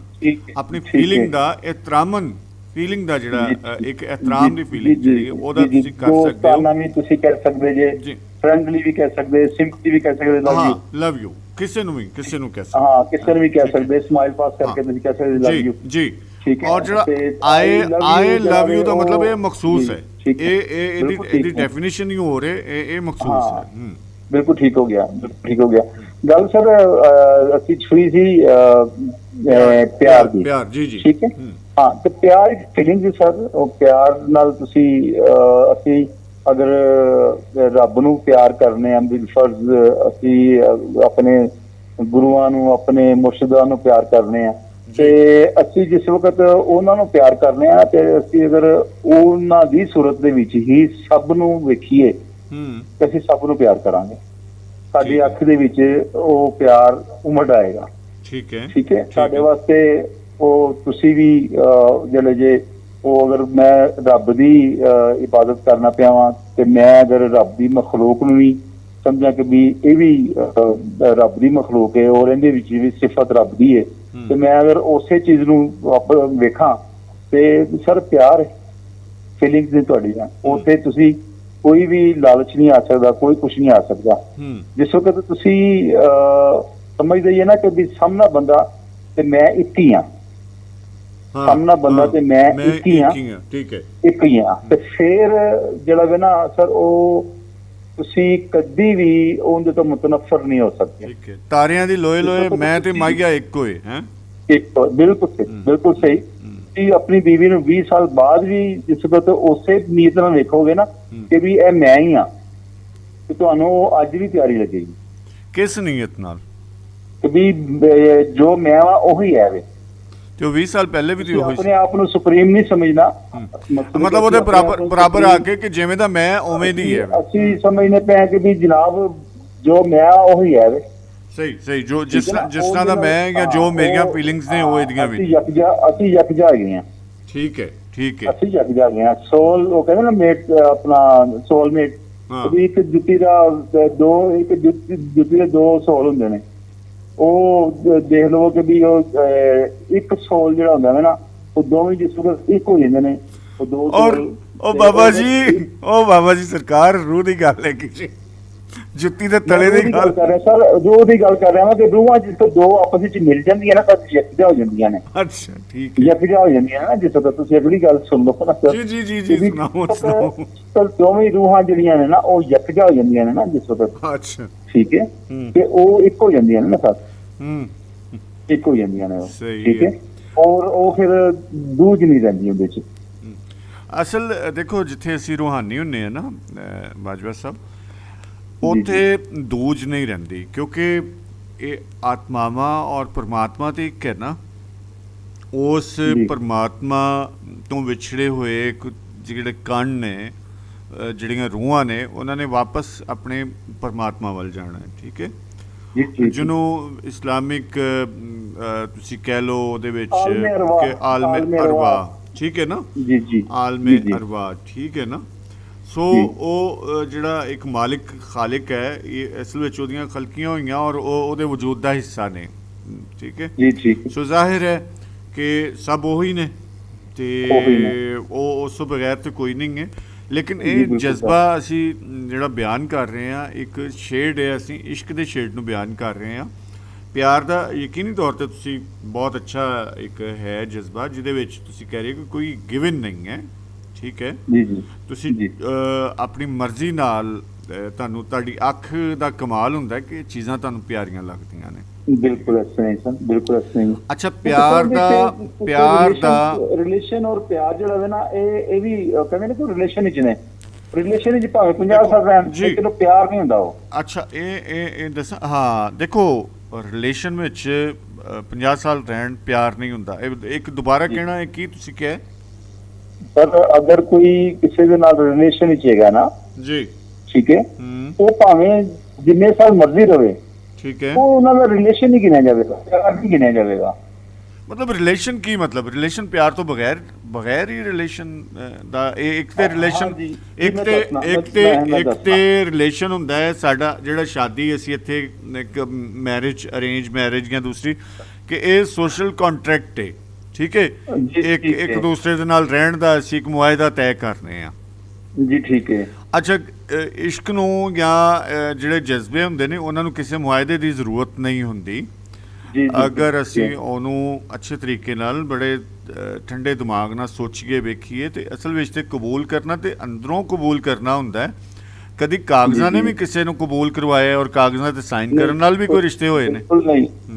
ਆਪਣੀ ਫੀਲਿੰਗ ਦਾ, ਇਹਤਰਾਮਨ ਫੀਲਿੰਗ ਦਾ ਜਿਹੜਾ ਇੱਕ ਇਤਰਾਮ ਦੀ ਫੀਲਿੰਗ ਜਿਹੜੀ ਉਹਦਾ ਤੁਸੀਂ ਕਰ ਸਕਦੇ ਹੋ। ਦੋਸਤਾਨਾ ਵੀ ਤੁਸੀਂ ਕਹਿ ਸਕਦੇ ਜੇ, ਫਰੈਂਡਲੀ ਵੀ ਕਹਿ ਸਕਦੇ, ਸਿੰਪਥੀ ਵੀ ਕਹਿ ਸਕਦੇ, ਲਵ ਯੂ। ਲਵ ਯੂ ਕਿਸੇ ਨੂੰ ਵੀ ਕਹਿ ਸਕਦੇ, ਹਾਂ ਕਿਸੇ ਨੂੰ ਵੀ ਕਹਿ ਸਕਦੇ, ਸਮਾਈਲ ਪਾਸ ਕਰਕੇ ਤੁਸੀਂ ਕਹਿ ਸਕਦੇ ਲਵ ਯੂ। ਜੀ ਠੀਕ ਹੈ। ਔਰ ਜਿਹੜਾ ਆਈ ਲਵ ਯੂ ਦਾ ਮਤਲਬ ਇਹ ਮਖਸੂਸ ਹੈ, ਇਹਦੀ ਡੈਫੀਨੇਸ਼ਨ ਹੀ ਹੋ ਰਿਹਾ, ਇਹ ਮਖਸੂਸ ਹੈ। ਬਿਲਕੁਲ ਠੀਕ ਹੋ ਗਿਆ, ਠੀਕ ਹੋ ਗਿਆ। ਗੱਲ ਸਰ ਅਸੀਂ ਛੁਈ ਸੀ ਪਿਆਰ ਦੀ। ਪਿਆਰ ਜੀ ਜੀ ਠੀਕ ਹੈ। ਹਾਂ ਤੇ ਪਿਆਰ ਇੱਕ ਫੀਲਿੰਗ ਜੀ ਸਰ, ਉਹ ਪਿਆਰ ਨਾਲ ਤੁਸੀਂ ਅਸੀਂ ਅਗਰ ਰੱਬ ਨੂੰ ਪਿਆਰ ਕਰਨੇ ਆ ਬਿਲਫਰਜ਼, ਅਸੀਂ ਆਪਣੇ ਗੁਰੂਆਂ ਨੂੰ, ਆਪਣੇ ਮੁਰਸ਼ਿਦਾਂ ਨੂੰ ਪਿਆਰ ਕਰਨੇ ਆ, ਤੇ ਅਸੀਂ ਜਿਸ ਵਕਤ ਉਹਨਾਂ ਨੂੰ ਪਿਆਰ ਕਰਨੇ ਆ ਤੇ ਅਸੀਂ ਅਗਰ ਉਹਨਾਂ ਦੀ ਸੂਰਤ ਦੇ ਵਿੱਚ ਹੀ ਸਭ ਨੂੰ ਵੇਖੀਏ ਤੇ ਅਸੀਂ ਸਭ ਨੂੰ ਪਿਆਰ ਕਰਾਂਗੇ, ਸਾਡੀ ਅੱਖ ਦੇ ਵਿੱਚ ਉਹ ਪਿਆਰ ਉਮੜ ਆਏਗਾ। ਠੀਕ ਹੈ, ਠੀਕ ਹੈ। ਸਾਡੇ ਵਾਸਤੇ ਉਹ ਤੁਸੀਂ ਵੀ ਜਿਹੜੇ ਜੇ ਉਹ ਅਗਰ ਮੈਂ ਰੱਬ ਦੀ ਇਬਾਦਤ ਕਰਨਾ ਪਿਆ ਵਾਂ ਤੇ ਮੈਂ ਅਗਰ ਰੱਬ ਦੀ ਮਖਲੂਕ ਨੂੰ ਵੀ ਸਮਝਾਂ ਕਿ ਵੀ ਇਹ ਵੀ ਰੱਬ ਦੀ ਮਖਲੂਕ ਹੈ ਔਰ ਇਹਦੇ ਵਿੱਚ ਵੀ ਸਿਫਤ ਰੱਬ ਦੀ ਹੈ, ਤੇ ਮੈਂ ਅਗਰ ਉਸੇ ਚੀਜ਼ ਨੂੰ ਵੇਖਾਂ ਤੇ ਸਰ ਪਿਆਰ ਫੀਲਿੰਗਸ ਨੇ ਤੁਹਾਡੀਆਂ, ਉੱਥੇ ਤੁਸੀਂ ਕੋਈ ਵੀ ਲਾਲਚ ਨਹੀਂ ਆ ਸਕਦਾ, ਕੋਈ ਕੁਛ ਨਹੀਂ ਆ ਸਕਦਾ। ਜਿਸ ਵਕਤ ਤੁਸੀਂ ਸਮਝਦੇ ਹੀ ਨਾ ਕਿ ਵੀ ਸਾਹਮਣਾ ਬੰਦਾ ਤੇ ਮੈਂ ਇੱਕ ਹੀ ਹਾਂ, ਸਾਹਮਣਾ ਬੰਦਾ ਤੇ ਮੈਂ ਇੱਕ ਹੀ ਹਾਂ, ਠੀਕ ਹੈ, ਇੱਕ ਹੀ ਹਾਂ, ਤੇ ਫਿਰ ਜਿਹੜਾ ਵੇ ਨਾ ਸਰ ਉਹ ਤੁਸੀਂ ਕਦੀ ਵੀ ਉਹਦੇ ਤੋਂ ਮੁਤਨਫਰ ਨਹੀਂ ਹੋ ਸਕਦੇ। ਠੀਕ ਹੈ। ਤਾਰਿਆਂ ਦੀ ਲੋਏ ਲੋਏ ਮੈਂ ਤੇ ਮਾਹੀਆ ਇੱਕੋ ਹੀ ਹੈ। ਬਿਲਕੁਲ ਸਹੀ, ਬਿਲਕੁਲ ਸਹੀ। ਤੁਸੀਂ ਆਪਣੀ ਬੀਵੀ ਨੂੰ 20 ਸਾਲ ਬਾਅਦ ਵੀ ਜਿਸ ਵਕਤ ਉਸੇ ਨੀਅਤ ਨਾਲ ਵੇਖੋਗੇ ਨਾ ਕਿ ਵੀ ਇਹ ਮੈਂ ਹੀ ਹਾਂ, ਤੇ ਤੁਹਾਨੂੰ ਉਹ ਅੱਜ ਵੀ ਪਿਆਰੀ ਲੱਗੇਗੀ। ਕਿਸ ਨੀਅਤ ਨਾਲ? ਕਿ ਵੀ ਜੋ ਮੈਂ ਵਾ ਉਹੀ ਹੈ ਵੇ, ਤੇ ਉਹ 20 ਸਾਲ ਪਹਿਲੇ ਵੀ ਤੁਸੀਂ ਆਪਣੇ ਆਪ ਨੂੰ ਸੁਪਰੀਮ ਨਹੀਂ ਸਮਝਣਾ, ਮਤਲਬ ਉਹਦੇ ਬਰਾਬਰ ਆ ਕੇ ਕਿ ਜਿਵੇਂ ਦਾ ਮੈਂ ਉਵੇਂ ਦੀ ਹੈ। ਅਸੀਂ ਸਮਝਨੇ ਪਏ ਕਿ ਵੀ ਜਨਾਬ ਜੋ ਮੈਂ ਉਹੀ ਹੈ ਵੇ। ਸਹੀ ਸਹੀ, ਜੋ ਜਿਸ ਤਰ੍ਹਾਂ ਦਾ ਮੈਂ ਜਾਂ ਜੋ ਮੇਰੀਆਂ ਫੀਲਿੰਗਸ ਨੇ ਉਹ ਇਹਦੀਆਂ ਵੀ। ਅਸੀਂ ਯਕਜਾ ਹੈਗੇ ਹਾਂ। ਠੀਕ ਹੈ, ਠੀਕ ਹੈ। ਅਸੀਂ ਯਕਜਾ ਹੈਗੇ ਹਾਂ। ਸੋਲ ਉਹ ਕਹਿੰਦੇ ਨਾ ਮੇਟ, ਆਪਣਾ ਸੋਲਮੇਟ, ਵੀ ਇੱਕ ਜੁੱਤੀ ਦਾ ਦੋ, ਇੱਕ ਜੁੱਤੀ ਦੇ ਦੋ ਸੋਲ ਹੁੰਦੇ ਨੇ। ਉਹ ਦੇਖ ਲਵੋ ਕਿ ਵੀ ਉਹ ਇੱਕ ਸੋਲ ਜਿਹੜਾ ਹੁੰਦਾ ਹੈ ਨਾ ਉਹ ਦੋਵੇਂ ਜਿਸ ਵਕਤ ਇੱਕ ਹੋ ਜਾਂਦੇ ਨੇ, ਉਹ ਦੋ ਉਹ ਬਾਬਾ ਜੀ ਸਰਕਾਰ ਰੂਹ ਦੀ ਗੱਲ ਹੈ ਕਿ ਜੁੱਤੀ ਦੇ ਤਲੇ ਦੀ ਗੱਲ ਕਰ ਰਿਹਾ ਸਰ, ਰੂਹ ਦੀ ਗੱਲ ਕਰ ਰਿਹਾ ਮੈਂ ਕਿ ਰੂਹਾਂ ਜਿਸ ਤੋਂ ਦੋ ਆਪਸ ਵਿੱਚ ਮਿਲ ਜਾਂਦੀਆਂ ਨਾ ਤਾਂ ਯਕਜਾ ਹੋ ਜਾਂਦੀਆਂ ਨੇ। ਅੱਛਾ ਠੀਕ ਹੈ, ਯਕਜਾ ਹੋ ਜਾਂਦੀਆਂ ਨਾ ਜਿਸ ਤੋਂ ਤੁਸੀਂ ਅਗਲੀ ਗੱਲ ਸੁਣ ਲਓ ਨਾ ਸਰ। ਜੀ ਜੀ ਜੀ ਸੁਣਾਓ। ਸਰ ਦੋਵੇਂ ਰੂਹਾਂ ਜਿਹੜੀਆਂ ਨੇ ਨਾ ਉਹ ਯਕਜਾ ਹੋ ਜਾਂਦੀਆਂ ਨੇ ਨਾ ਜਿਸ ਵਕਤ। ਅੱਛਾ ਠੀਕ ਹੈ, ਤੇ ਉਹ ਇੱਕ ਹੋ ਜਾਂਦੀਆਂ ਨੇ ਨਾ ਸਰ, ਇੱਕ ਹੋ ਜਾਂਦੀਆਂ ਨੇ ਉਹ। ਠੀਕ ਹੈ। ਔਰ ਉਹ ਫਿਰ ਦੂਜ ਨਹੀਂ ਰਹਿੰਦੀ ਉਹਦੇ ਚ। ਅਸਲ ਦੇਖੋ ਜਿੱਥੇ ਅਸੀਂ ਰੂਹਾਨੀ ਹੁੰਨੇ ਆ ਨਾ ਬਾਜਵਾ ਸਾਹਿਬ, ਉੱਥੇ ਦੂਜ ਨਹੀਂ ਰਹਿੰਦੀ, ਕਿਉਂਕਿ ਇਹ ਆਤਮਾਵਾਂ ਔਰ ਪਰਮਾਤਮਾ ਤੇ ਇੱਕ ਹੈ ਨਾ। ਉਸ ਪਰਮਾਤਮਾ ਤੋਂ ਵਿਛੜੇ ਹੋਏ ਜਿਹੜੇ ਕਣ ਨੇ, ਜਿਹੜੀਆਂ ਰੂਹਾਂ ਨੇ, ਉਹਨਾਂ ਨੇ ਵਾਪਸ ਆਪਣੇ ਪਰਮਾਤਮਾ ਵੱਲ ਜਾਣਾ ਹੈ। ਠੀਕ ਹੈ। ਜਿਹਨੂੰ ਇਸਲਾਮਿਕ ਤੁਸੀਂ ਕਹਿ ਲਓ ਉਹਦੇ ਵਿੱਚ ਕਿ ਆਲਮੇ ਅਰਵਾ, ਠੀਕ ਹੈ ਨਾ, ਆਲਮੇ ਅਰਵਾ, ਠੀਕ ਹੈ ਨਾ। ਸੋ ਉਹ ਜਿਹੜਾ ਇੱਕ ਮਾਲਿਕ ਖਾਲਿਕ ਹੈ, ਇਹ ਅਸਲ ਵਿੱਚ ਉਹਦੀਆਂ ਖਲਕੀਆਂ ਹੋਈਆਂ ਔਰ ਉਹ ਉਹਦੇ ਵਜੂਦ ਦਾ ਹਿੱਸਾ ਨੇ। ਠੀਕ ਹੈ। ਸੋ ਜ਼ਾਹਿਰ ਹੈ ਕਿ ਸਭ ਉਹੀ ਨੇ ਤੇ ਉਹ ਉਸ ਤੋਂ ਬਗੈਰ ਤਾਂ ਕੋਈ ਨਹੀਂ ਹੈ। ਲੇਕਿਨ ਇਹ ਜਜ਼ਬਾ ਅਸੀਂ ਜਿਹੜਾ ਬਿਆਨ ਕਰ ਰਹੇ ਹਾਂ, ਇੱਕ ਸ਼ੇਡ ਹੈ, ਅਸੀਂ ਇਸ਼ਕ ਦੇ ਸ਼ੇਡ ਨੂੰ ਬਿਆਨ ਕਰ ਰਹੇ ਹਾਂ। ਪਿਆਰ ਦਾ ਯਕੀਨੀ ਤੌਰ 'ਤੇ ਤੁਸੀਂ ਬਹੁਤ ਅੱਛਾ ਇੱਕ ਹੈ ਜਜ਼ਬਾ, ਜਿਹਦੇ ਵਿੱਚ ਤੁਸੀਂ ਕਹਿ ਰਹੇ ਹੋ ਕਿ ਕੋਈ ਗਿਵਨ ਨਹੀਂ ਹੈ। ਠੀਕ ਹੈ। ਤੁਸੀਂ ਆਪਣੀ ਮਰਜ਼ੀ ਨਾਲ ਤੁਹਾਨੂੰ ਤੁਹਾਡੀ ਅੱਖ ਦਾ ਕਮਾਲ ਹੁੰਦਾ ਕਿ ਚੀਜ਼ਾਂ ਤੁਹਾਨੂੰ ਪਿਆਰੀਆਂ ਲੱਗਦੀਆਂ ਨੇ। ਬਿਲਕੁਲ ਇਸ ਤਰ੍ਹਾਂ ਹੀ ਸਰ, ਬਿਲਕੁਲ ਇਸ ਤਰ੍ਹਾਂ ਹੀ। ਅੱਛਾ, ਪਿਆਰ ਦਾ ਰਿਲੇਸ਼ਨ ਔਰ ਪਿਆਰ ਜਿਹੜਾ ਹੈ ਨਾ ਇਹ ਵੀ ਕਹਿੰਦੇ ਨੇ ਕਿ ਰਿਲੇਸ਼ਨ ਵਿੱਚ ਨੇ, ਰਿਲੇਸ਼ਨ ਵਿੱਚ ਭਾਵੇਂ 50 ਸਾਲ ਰਹਿਣ ਲੇਕਿਨ ਪਿਆਰ ਨਹੀਂ ਹੁੰਦਾ ਉਹ। ਅੱਛਾ, ਇਹ ਦੱਸਾਂ, ਹਾਂ ਦੇਖੋ ਰਿਲੇਸ਼ਨ ਵਿੱਚ 50 ਸਾਲ ਰਹਿਣ ਪਿਆਰ ਨਹੀਂ ਹੁੰਦਾ। ਇੱਕ ਦੁਬਾਰਾ ਕਹਿਣਾ, ਇਹ ਕੀ ਤੁਸੀਂ ਕਿਹਾ ਸਰ? ਅਗਰ ਕੋਈ ਕਿਸੇ ਦੇ ਨਾਲ ਰਿਲੇਸ਼ਨ ਵਿੱਚ ਹੈਗਾ ਨਾ ਜੀ, ਠੀਕ ਹੈ, ਉਹ ਭਾਵੇਂ ਜਿੰਨੇ ਸਾਲ ਮਰਜ਼ੀ ਰਵੇ, ਠੀਕ ਹੈ, ਉਹ ਉਹਨਾਂ ਦਾ ਰਿਲੇਸ਼ਨ ਨਹੀਂ ਗਿਣਿਆ ਜਾਵੇਗਾ, ਪਿਆਰ ਨਹੀਂ ਗਿਣਿਆ ਜਾਵੇਗਾ। ਮਤਲਬ ਰਿਲੇਸ਼ਨ ਕੀ ਮਤਲਬ? ਰਿਲੇਸ਼ਨ ਪਿਆਰ ਤੋਂ ਬਗੈਰ ਹੀ ਰਿਲੇਸ਼ਨ ਦਾ ਇੱਕ ਤੇ ਰਿਲੇਸ਼ਨ ਇੱਕ ਤੇ ਰਿਲੇਸ਼ਨ ਹੁੰਦਾ ਹੈ ਸਾਡਾ ਜਿਹੜਾ ਸ਼ਾਦੀ, ਅਸੀਂ ਇੱਥੇ ਇੱਕ ਮੈਰਿਜ, ਅਰੇਂਜ ਮੈਰਿਜ ਜਾਂ ਦੂਸਰੀ, ਕਿ ਇਹ ਸੋਸ਼ਲ ਕੰਟਰੈਕਟ ਹੈ। ਠੀਕ ਹੈ, ਇੱਕ ਦੂਸਰੇ ਦੇ ਨਾਲ ਰਹਿਣ ਦਾ ਅਸੀਂ ਇੱਕ ਮੁਆਹਦਾ ਤੈਅ ਕਰਨੇ ਆ ਜੀ। ਠੀਕ ਹੈ। ਅੱਛਾ, ਇਸ਼ਕ ਨੂੰ ਜਾਂ ਜਿਹੜੇ ਜਜ਼ਬੇ ਹੁੰਦੇ ਨੇ ਉਹਨਾਂ ਨੂੰ ਕਿਸੇ ਮੁਆਹਦੇ ਦੀ ਜ਼ਰੂਰਤ ਨਹੀਂ ਹੁੰਦੀ ਅਗਰ ਅਸੀਂ ਉਹਨੂੰ ਅੱਛੇ ਤਰੀਕੇ ਨਾਲ ਬੜੇ ਠੰਡੇ ਦਿਮਾਗ ਨਾਲ ਸੋਚੀਏ ਵੇਖੀਏ ਤੇ ਅਸਲ ਵਿੱਚ ਤੇ ਕਬੂਲ ਕਰਨਾ ਤੇ ਅੰਦਰੋਂ ਕਬੂਲ ਕਰਨਾ ਹੁੰਦਾ ਹੈ। ਕਦੀ ਕਾਗਜ਼ਾਂ ਨੇ ਵੀ ਕਿਸੇ ਨੂੰ ਕਬੂਲ ਕਰਵਾਇਆ ਔਰ ਕਾਗਜ਼ਾਂ ਤੇ ਸਾਈਨ ਕਰਨ ਨਾਲ ਵੀ ਕੋਈ ਰਿਸ਼ਤੇ ਹੋਏ ਨੇ?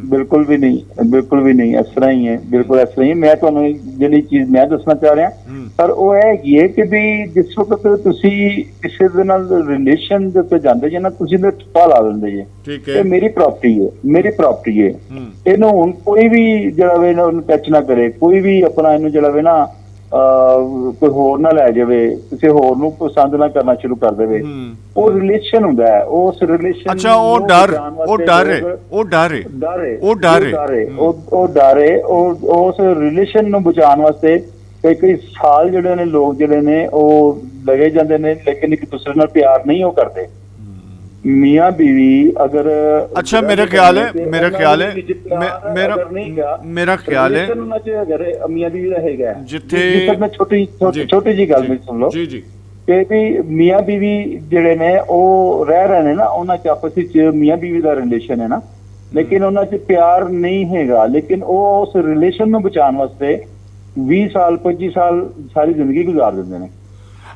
ਬਿਲਕੁਲ ਵੀ ਨਹੀਂ, ਬਿਲਕੁਲ ਵੀ ਨਹੀਂ। ਇਸ ਤਰ੍ਹਾਂ ਹੀ ਹੈ, ਬਿਲਕੁਲ ਇਸ ਤਰ੍ਹਾਂ ਹੀ। ਮੈਂ ਤੁਹਾਨੂੰ ਜਿਹੜੀ ਚੀਜ਼ ਮੈਂ ਦੱਸਣਾ ਚਾਹ ਰਿਹਾ ਪਰ ਉਹ ਇਹ ਹੈਗੀ ਹੈ ਕਿ ਵੀ ਜਿਸ ਵਕਤ ਤੁਸੀਂ ਕਿਸੇ ਦੇ ਨਾਲ ਰਿਲੇਸ਼ਨ ਦੇ ਉੱਤੇ ਜਾਂਦੇ ਜੇ ਨਾ, ਤੁਸੀਂ ਤੇ ਠੱਪਾ ਲਾ ਦਿੰਦੇ ਜੇ ਇਹ ਮੇਰੀ ਪ੍ਰਾਪਰਟੀ ਹੈ, ਮੇਰੀ ਪ੍ਰਾਪਰਟੀ ਹੈ, ਇਹਨੂੰ ਹੁਣ ਕੋਈ ਵੀ ਜਿਹੜਾ ਵੇ ਨਾ ਉਹਨੂੰ ਟੱਚ ਨਾ ਕਰੇ, ਕੋਈ ਵੀ ਆਪਣਾ ਇਹਨੂੰ ਜਿਹੜਾ ਵੇ ਨਾ ਕੋਈ ਹੋਰ ਨਾ ਲੈ ਜਾਵੇ, ਕਿਸੇ ਹੋਰ ਨੂੰ ਪਸੰਦ ਨਾ ਕਰਨਾ ਸ਼ੁਰੂ ਕਰ ਦੇਵੇ। ਉਹ ਰਿਲੇਸ਼ਨ ਹੁੰਦਾ ਹੈ, ਉਸ ਰਿਲੇਸ਼ਨ ਅੱਛਾ ਉਹ ਡਰ ਉਸ ਰਿਲੇਸ਼ਨ ਨੂੰ ਬਚਾਉਣ ਵਾਸਤੇ ਕਈ ਸਾਲ ਜਿਹੜੇ ਨੇ ਲੋਕ ਜਿਹੜੇ ਨੇ ਉਹ ਲਗੇ ਜਾਂਦੇ ਨੇ, ਲੇਕਿਨ ਇੱਕ ਦੂਸਰੇ ਨਾਲ ਪਿਆਰ ਨਹੀਂ ਉਹ ਕਰਦੇ। ਮੀਆਂ ਬੀਵੀ ਅਗਰ ਅੱਛਾ ਮੇਰਾ ਖਿਆਲ ਹੈ ਮੇਰਾ ਖਿਆਲ ਹੈ ਅਗਰ ਮੀਆਂ ਬੀਵੀ ਦਾ ਹੈਗਾ ਜਿੱਥੇ ਮੈਂ ਛੋਟੀ ਜੀ ਗੱਲ ਸੁਣ ਲਓ ਕਿ ਵੀ ਮੀਆਂ ਬੀਵੀ ਜਿਹੜੇ ਨੇ ਉਹ ਰਹਿ ਰਹੇ ਨੇ ਨਾ, ਉਹਨਾਂ ਚ ਆਪਸ ਵਿੱਚ ਮੀਆਂ ਬੀਵੀ ਦਾ ਰਿਲੇਸ਼ਨ ਹੈ ਨਾ, ਲੇਕਿਨ ਉਹਨਾਂ ਚ ਪਿਆਰ ਨਹੀਂ ਹੈਗਾ, ਲੇਕਿਨ ਉਹ ਉਸ ਰਿਲੇਸ਼ਨ ਨੂੰ ਬਚਾਉਣ ਵਾਸਤੇ 20 ਸਾਲ 25 ਸਾਲ ਸਾਰੀ ਜ਼ਿੰਦਗੀ ਗੁਜ਼ਾਰ ਦਿੰਦੇ ਨੇ।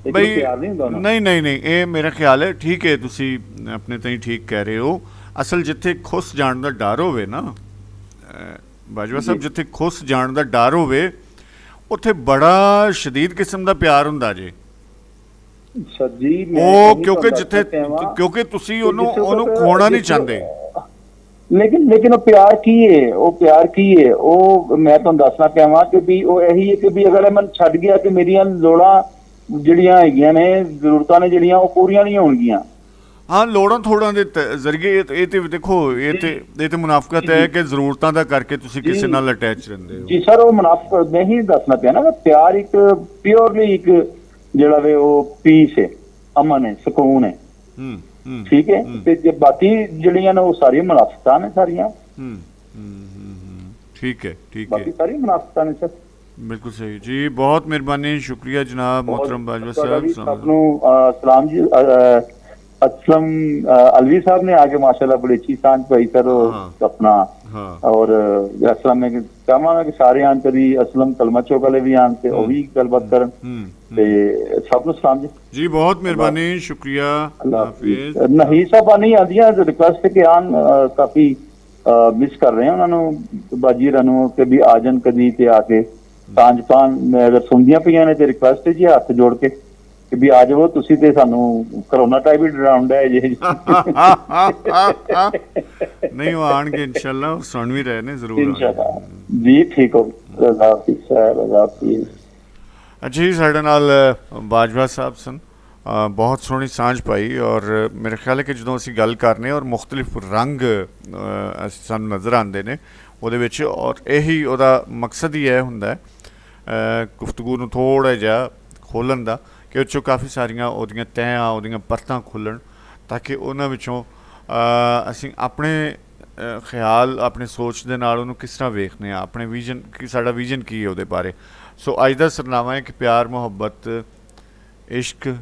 ਬਈ ਨਹੀਂ ਇਹ ਮੇਰਾ ਖਿਆਲ ਹੈ ਠੀਕ ਹੈ, ਤੁਸੀਂ ਆਪਣੇ ਤਾਈਂ ਠੀਕ ਕਹਿ ਰਹੇ ਹੋ। ਅਸਲ ਜਿੱਥੇ ਖੁੱਸ ਜਾਣ ਦਾ ਡਰ ਹੋਵੇ ਨਾ ਬਾਜਵਾ ਸਾਹਿਬ, ਜਿੱਥੇ ਖੁੱਸ ਜਾਣ ਦਾ ਡਰ ਹੋਵੇ ਉੱਥੇ ਬੜਾ ਸ਼ਦੀਦ ਕਿਸਮ ਦਾ ਪਿਆਰ ਹੁੰਦਾ ਜੇ ਉਹ, ਕਿਉਂਕਿ ਜਿੱਥੇ ਕਿਉਂਕਿ ਤੁਸੀਂ ਉਹਨੂੰ ਖੋਣਾ ਨਹੀਂ ਚਾਹੁੰਦੇ। ਲੇਕਿਨ ਉਹ ਪਿਆਰ ਕੀ ਹੈ, ਉਹ ਪਿਆਰ ਕੀ ਹੈ, ਉਹ ਮੈਂ ਤੁਹਾਨੂੰ ਦੱਸਣਾ ਚਾਹਾਂ ਕਿ ਵੀ ਉਹ ਇਹੀ ਹੈ ਕਿ ਵੀ ਅਗਰ ਮੈਂ ਛੱਡ ਗਿਆ ਕਿ ਮੇਰੀਆਂ ਲੋੜਾਂ ਜਿਹੜੀਆਂ ਹੈਗੀਆਂ ਨੇ, ਜ਼ਰੂਰਤਾਂ ਨੇ ਜਿਹੜੀਆਂ ਉਹ ਪੂਰੀਆਂ ਨਹੀਂ ਹੋਣਗੀਆਂ। ਹਾਂ, ਲੋੜਾਂ ਥੋੜਾਂ ਦੇ ਜ਼ਰੀਏ ਇਹ ਤੇ ਦੇਖੋ ਇਹ ਤੇ ਮੁਨਾਫਕਤ ਹੈ ਕਿ ਜ਼ਰੂਰਤਾਂ ਦਾ ਕਰਕੇ ਤੁਸੀਂ ਕਿਸੇ ਨਾਲ ਅਟੈਚ ਰਹਿੰਦੇ ਹੋ। ਜੀ ਸਰ, ਉਹ ਮੁਨਾਫਕਤ ਨਹੀਂ ਦੱਸਣਾ ਪਿਆ ਨਾ, ਪਿਆਰ ਇੱਕ ਪਿਓਰਲੀ ਇੱਕ ਜਿਹੜਾ ਵੇ ਉਹ ਪੀਸ ਹੈ, ਅਮਨ ਹੈ, ਸਕੂਨ ਹੈ। ਠੀਕ ਹੈ, ਤੇ ਜੇ ਬਾਕੀ ਜਿਹੜੀਆਂ ਨੇ ਉਹ ਸਾਰੀਆਂ ਮੁਨਾਫਕਤਾਂ ਨੇ ਸਾਰੀਆਂ। ਠੀਕ ਹੈ ਬਾਕੀ ਸਾਰੀ ਮੁਨਾਫਕਤਾਂ ਨੇ ਸਰ। ਬਿਲਕੁਲ ਸਹੀ ਜੀ, ਬਹੁਤ ਮਿਹਰਬਾਨੀ, ਸ਼ੁਕਰੀਆ ਜਨਾਬ मोहतरम बाजवा साहब। सलाम जी। असलम अलवी साहब ने आगे माशाल्लाह बड़ी अच्छी सांझ पाई सर अपना और असलम में चाहवांगा कि सारे आन करी असलम कलमा चौक वाले भी आन ते ਉਹ ਵੀ ਗੱਲਬਾਤ ਕਰਨ ਤੇ ਸਭ ਨੂੰ ਸਲਾਮ ਜੀ। ਜੀ ਬਹੁਤ ਮਿਹਰਬਾਨੀ, ਸ਼ੁਕਰੀਆ, ਅੱਲਾਹ ਹਾਫਿਜ਼। ਨਹੀਂ ਸਾਹਿਬਾਂ ਨਹੀਂ ਆਉਂਦੀਆਂ ਰਿਕੁਐਸਟ ਕਿ ਆਨ ਕਾਫੀ ਮਿਸ ਕਰ ਰਹੇ ਹਾਂ ਉਹਨਾਂ ਨੂੰ ਬਾਜੀ ਰਾਂ ਨੂੰ ਕਿ ਵੀ ਆ ਜਾਣ ਕਦੀ ਤੇ ਆ ਕੇ ਸਾਂਝ ਪਾਣ। ਅਗਰ ਸੁਣਦੀਆਂ ਪਈਆਂ ਨੇ ਤੇ ਰਿਕੁਐਸਟ ਹੈ ਜੀ ਹੱਥ ਜੋੜ ਕੇ ਕਿ ਵੀ ਆ ਜਾਵੋ ਤੁਸੀਂ ਤੇ ਸਾਨੂੰ ਕਰੋਨਾ ਟਾਈਪ ਹੀ ਡਰਾਉਂਦਾ ਹੈ ਜੀ। ਨਹੀਂ ਉਹ ਆਣਗੇ ਇਨਸ਼ਾਅੱਲਾ, ਸੁਣ ਵੀ ਰਹੇ ਨੇ ਜ਼ਰੂਰ ਜੀ। ਠੀਕ ਹੋ, ਅੱਲਾਹ ਹਾਫਿਜ਼ ਸਾਹਿਬ, ਅੱਲਾਹ ਹਾਫਿਜ਼। ਅੱਛਾ ਜੀ, ਸਾਡੇ ਨਾਲ ਬਾਜਵਾ ਸਾਹਿਬ ਸਨ, ਬਹੁਤ ਸੋਹਣੀ ਸਾਂਝ ਪਾਈ ਔਰ ਮੇਰੇ ਖਿਆਲ ਹੈ ਕਿ ਜਦੋਂ ਅਸੀਂ ਗੱਲ ਕਰਨੇ ਔਰ ਮੁਖਤਲਿਫ ਰੰਗ ਸਾਨੂੰ ਨਜ਼ਰ ਆਉਂਦੇ ਨੇ ਉਹਦੇ ਵਿੱਚ, ਔਰ ਇਹੀ ਉਹਦਾ ਮਕਸਦ ਹੀ ਇਹ ਹੁੰਦਾ ਹੈ ਗੁਫ਼ਤਗੂ ਨੂੰ ਥੋੜ੍ਹਾ ਜਿਹਾ ਖੋਲ੍ਹਣ ਦਾ ਕਿ ਉਹ 'ਚੋਂ ਕਾਫੀ ਸਾਰੀਆਂ ਉਹਦੀਆਂ ਤਹਿਆਂ, ਉਹਦੀਆਂ ਪਰਤਾਂ ਖੁੱਲ੍ਹਣ ਤਾਂ ਕਿ ਉਹਨਾਂ ਵਿੱਚੋਂ ਅਸੀਂ ਆਪਣੇ ਖਿਆਲ, ਆਪਣੇ ਸੋਚ ਦੇ ਨਾਲ ਉਹਨੂੰ ਕਿਸ ਤਰ੍ਹਾਂ ਵੇਖਦੇ ਹਾਂ, ਆਪਣੇ ਵਿਜ਼ਨ ਕਿ ਸਾਡਾ ਵਿਜ਼ਨ ਕੀ ਹੈ ਉਹਦੇ ਬਾਰੇ। ਸੋ ਅੱਜ ਦਾ ਸਰਨਾਮਾ ਹੈ ਕਿ ਪਿਆਰ, ਮੁਹੱਬਤ, ਇਸ਼ਕ।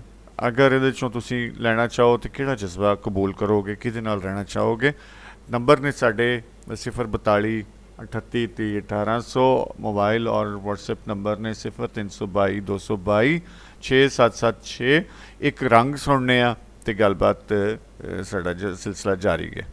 ਅਗਰ ਇਹਦੇ 'ਚੋਂ ਤੁਸੀਂ ਲੈਣਾ ਚਾਹੋ ਤਾਂ ਕਿਹੜਾ ਜਜ਼ਬਾ ਕਬੂਲ ਕਰੋਗੇ, ਕਿਹਦੇ ਨਾਲ ਰਹਿਣਾ ਚਾਹੋਗੇ? ਨੰਬਰ ਨੇ ਸਾਡੇ 042 38 30 1800, ਮੋਬਾਈਲ ਔਰ WhatsApp ਨੰਬਰ ਨੇ 0322 222 6776। ਇੱਕ ਰੰਗ ਸੁਣਨੇ ਆ ਤੇ ਗੱਲਬਾਤ ਸਾਡਾ ਸਿਲਸਿਲਾ ਜਾਰੀ ਹੈ।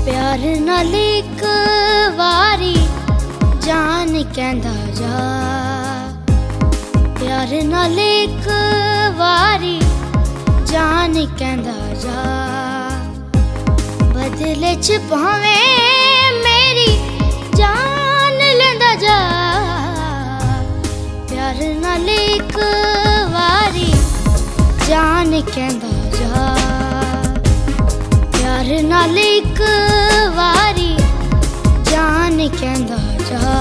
ਪਿਆਰ ਨਾਲ ਇੱਕ ਵਾਰੀ ਜਾਨ ਕਹਿੰਦਾ ਜਾ प्यार नाल एक वारी जान कहंदा जा बदले च भावें मेरी जान लेंदा जा प्यार नाल एक वारी जान कहंदा जा प्यार नाल एक वारी जान कहंदा जा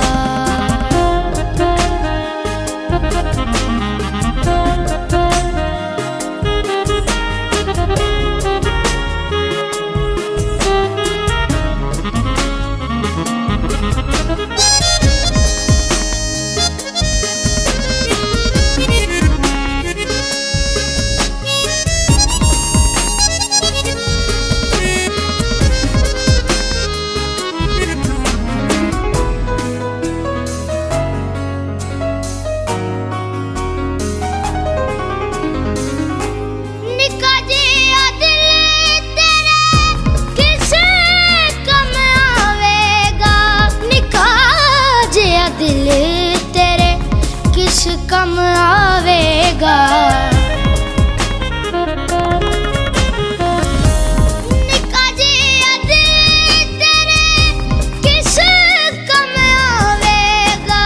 कम आवेगा निका जिया दिल तेरे किस कम आवेगा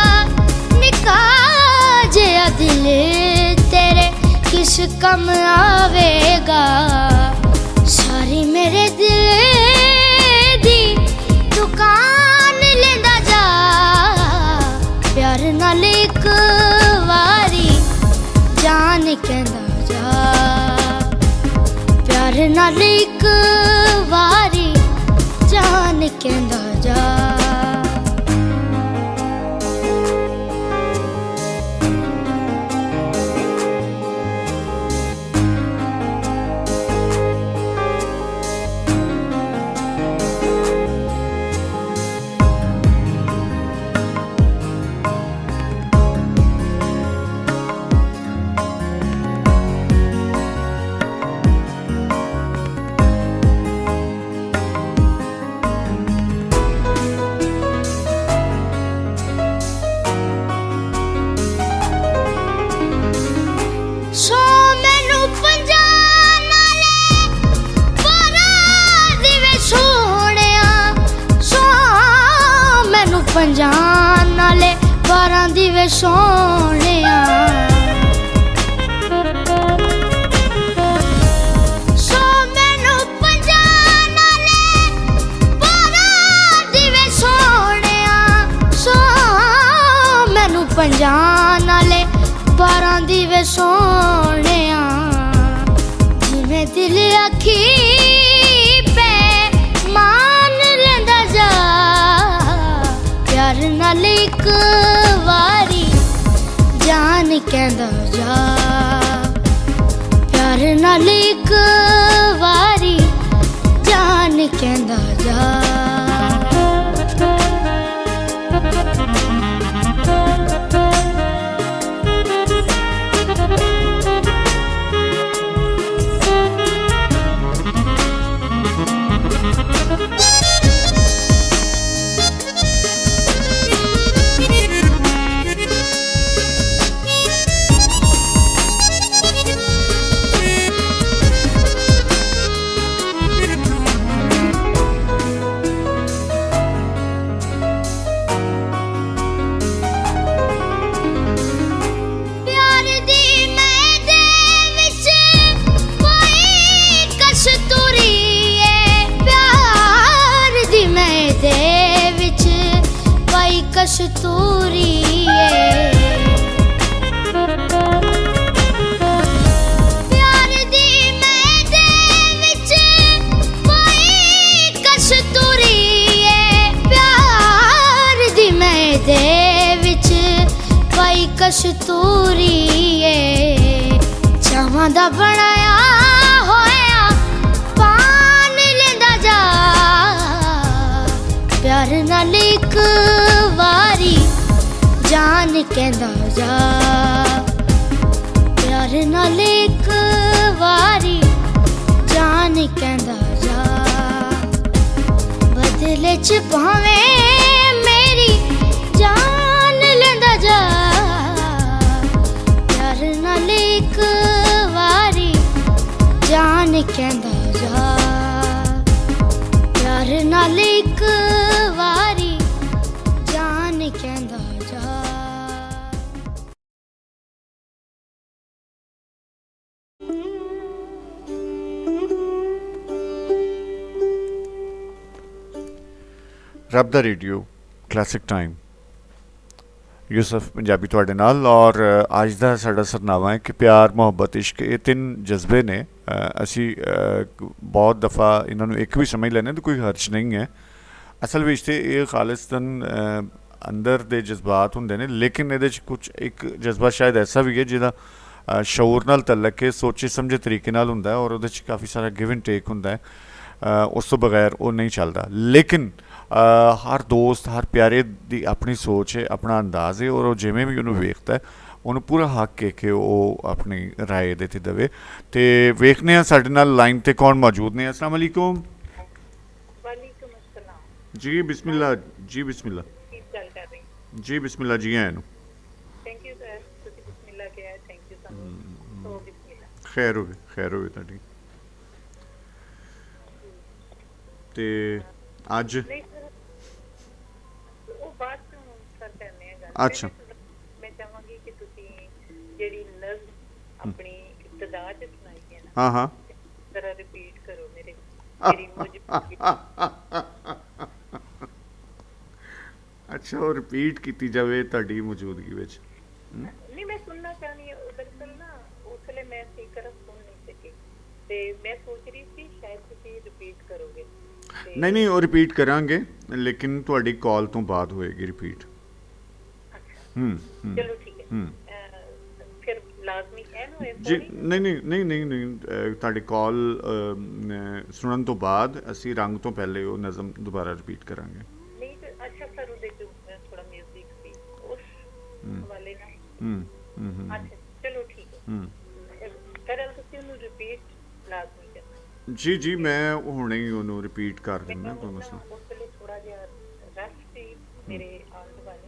निका जिया दिल तेरे किस कम आवेगा सारी मेरे दिल दी दुकान लेंदा जा प्यार नाल एक जान कहंदा जा प्यार नाल एक वारी जान कहंदा जा पंजान नाले 12 दिवे सोहणिया सो मैनू पंजान नाले 12 दिवे सोहणिया सो मैनू पंजान नाले 12 दिवे सोहणिया जिवें दिल अखी पे मान लेंदा जा प्यार नाल एक वारी जान कहंदा जा प्यार नाल एक वारी जान कहंदा जा कस्तूरी प्यार दी मैदे विच कोई कस्तूरी प्यार दी मैदे विच कोई कस्तूरी चावां दा बनाया होया पान लेंदा जा प्यार नाल एक वारी जान कहंदा जा प्यार नाल एक वारी जान कहंदा जा बदले च भावें मेरी जान लेंदा जा प्यार ਰੱਬ ਦਾ radio classic time Yusuf Punjabi ਤੁਹਾਡੇ ਨਾਲ। ਔਰ ਅੱਜ ਦਾ ਸਾਡਾ ਸਰਨਾਮਾ ਹੈ ਕਿ ਪਿਆਰ ਮੁਹੱਬਤ ਇਸ਼ਕ ਇਹ ਤਿੰਨ ਜਜ਼ਬੇ ਨੇ। ਅਸੀਂ ਬਹੁਤ ਦਫਾ ਇਹਨਾਂ ਨੂੰ ਇੱਕ ਵੀ ਸਮਝ ਲੈਂਦੇ ਤਾਂ ਕੋਈ ਹਰਜ ਨਹੀਂ ਹੈ। ਅਸਲ ਵਿੱਚ ਤੇ ਇਹ ਖਾਲਿਸਤਨ ਅੰਦਰ ਦੇ ਜਜ਼ਬਾਤ ਹੁੰਦੇ ਨੇ, ਲੇਕਿਨ ਇਹਦੇ 'ਚ ਕੁਛ ਇੱਕ ਜਜ਼ਬਾ ਸ਼ਾਇਦ ਐਸਾ ਵੀ ਹੈ ਜਿਹਦਾ ਸ਼ਊਰ ਨਾਲ ਤਲਕ ਹੈ, ਸੋਚੇ ਸਮਝੇ ਤਰੀਕੇ ਨਾਲ ਹੁੰਦਾ ਹੈ ਔਰ ਉਹਦੇ 'ਚ ਕਾਫੀ ਸਾਰਾ ਗਿਵ ਐਂਡ ਟੇਕ ਹੁੰਦਾ ਹੈ। ਉਸ ਤੋਂ ਬਗੈਰ ਉਹ ਨਹੀਂ ਚੱਲਦਾ। ਲੇਕਿਨ ਹਰ ਦੋਸਤ ਹਰ ਪਿਆਰੇ ਦੀ ਆਪਣੀ ਸੋਚ ਹੈ, ਆਪਣਾ ਅੰਦਾਜ਼ ਹੈ ਔਰ ਉਹ ਜਿਵੇਂ ਵੀ ਉਹਨੂੰ ਵੇਖਦਾ ਹੈ ਉਹਨੂੰ ਪੂਰਾ ਹੱਕ ਹੈ ਕਿ ਉਹ ਆਪਣੀ ਰਾਏ ਇਹਦੇ 'ਤੇ ਦੇਵੇ। ਅਤੇ ਵੇਖਦੇ ਹਾਂ ਸਾਡੇ ਨਾਲ ਲਾਈਨ 'ਤੇ ਕੌਣ ਮੌਜੂਦ ਨੇ। अस्सलाम वालेकुम। जी बिस्मिल्लाह जी बिस्मिल्लाह जी बिस्मिल्लाह जी आए नु खैर हो ਤੁਹਾਡੀ। ਤੇ ਅੱਜ ਅੱਛਾ ਮੈਂ ਚਾਹਾਂਗੀ ਕਿ ਤੁਸੀਂ ਜਿਹੜੀ ਨਜ਼ਮ ਆਪਣੀ ਇਬਤਦਾ ਚ ਸੁਣਾਈ ਹੈ ਨਾ, ਹਾਂ ਜ਼ਰਾ ਰਿਪੀਟ ਕਰੋ ਮੇਰੇ ਅੱਛਾ ਉਹ ਰਿਪੀਟ ਕੀਤੀ ਜਾਵੇ ਤੁਹਾਡੀ ਮੌਜੂਦਗੀ ਵਿੱਚ। ਨਹੀਂ ਮੈਂ ਸੁਣਨਾ ਚਾਹਨੀ ਦਰਅਸਲ ਨਾ ਉਸ ਵੇਲੇ ਮੈਂ ਸਹੀ ਤਰ੍ਹਾਂ ਸੁਣ ਨਹੀਂ ਸਕੀ ਤੇ ਮੈਂ ਸੋਚ ਰਹੀ ਸੀ ਸ਼ਾਇਦ ਤੁਸੀਂ ਰਿਪੀਟ ਕਰੋਗੇ। ਨਹੀਂ ਉਹ ਰਿਪੀਟ ਕਰਾਂਗੇ ਲੇਕਿਨ ਤੁਹਾਡੀ ਕਾਲ ਤੋਂ ਬਾਅਦ ਹੋਏਗੀ ਰਿਪੀਟ। ਚਲੋ ਠੀਕ ਹੈ ਫਿਰ ਲਾਜ਼ਮੀ ਹੈ ਨਾ ਜੀ। ਨਹੀਂ ਤੁਹਾਡੀ ਕਾਲ ਸੁਣਨ ਤੋਂ ਬਾਅਦ ਅਸੀਂ ਰੰਗ ਤੋਂ ਪਹਿਲੇ ਉਹ ਨਜ਼ਮ ਦੁਬਾਰਾ ਰਿਪੀਟ ਕਰਾਂਗੇ। ਨਹੀਂ ਅੱਛਾ ਸਰ ਉਹਦੇ ਚ ਥੋੜਾ ਮਿਊਜ਼ਿਕ ਸੀ ਉਸ ਵਾਲੇ ਨਾਲ। ਅੱਛਾ ਚਲੋ ਠੀਕ ਹੈ ਕਰਲ ਤੁਸੀਂ ਉਹਨੂੰ ਰਿਪੀਟ ਲਾਜ਼ਮੀ ਕਰਨਾ। ਜੀ ਮੈਂ ਹੁਣੇ ਹੀ ਉਹਨੂੰ ਰਿਪੀਟ ਕਰ ਦਿੰਦਾ ਕੋਈ ਮਸਲਾ। ਉਸ ਵੇਲੇ ਥੋੜਾ ਜਿਹਾ ਰਸ਼ ਸੀ ਮੇਰੇ ਆਉਣ ਵਾਲੇ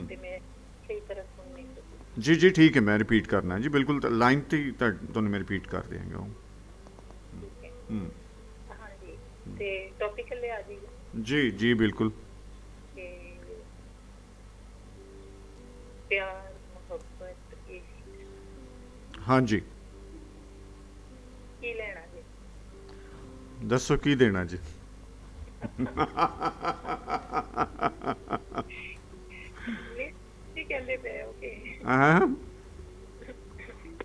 ਤੇ ਮੈਂ ਸਹੀ ਤਰ੍ਹਾਂ ਸੁਣ ਨਹੀਂ ਸਕੀ। ਜੀ ਠੀਕ ਹੈ ਮੈਂ ਰਿਪੀਟ ਕਰਨਾ ਜੀ ਬਿਲਕੁਲ ਲਾਈਨ ਤੇ ਹੀ ਤੁਹਾਨੂੰ ਮੈਂ ਰਿਪੀਟ ਕਰ ਦਿਆਂਗਾ ਉਹ। ਹਾਂਜੀ ਤੇ ਟੌਪਿਕ ਲੈ ਆ ਜੀ। ਜੀ ਬਿਲਕੁਲ। ਪਿਆਰ ਮੁਹੱਬਤ ਇਸ਼ਕ। ਹਾਂਜੀ ਕੀ ਲੈਣਾ ਜੀ? ਦੱਸੋ ਕੀ ਦੇਣਾ ਜੀ? ਕਹਿੰਦੇ ਪਏ ਹੋ ਕਿ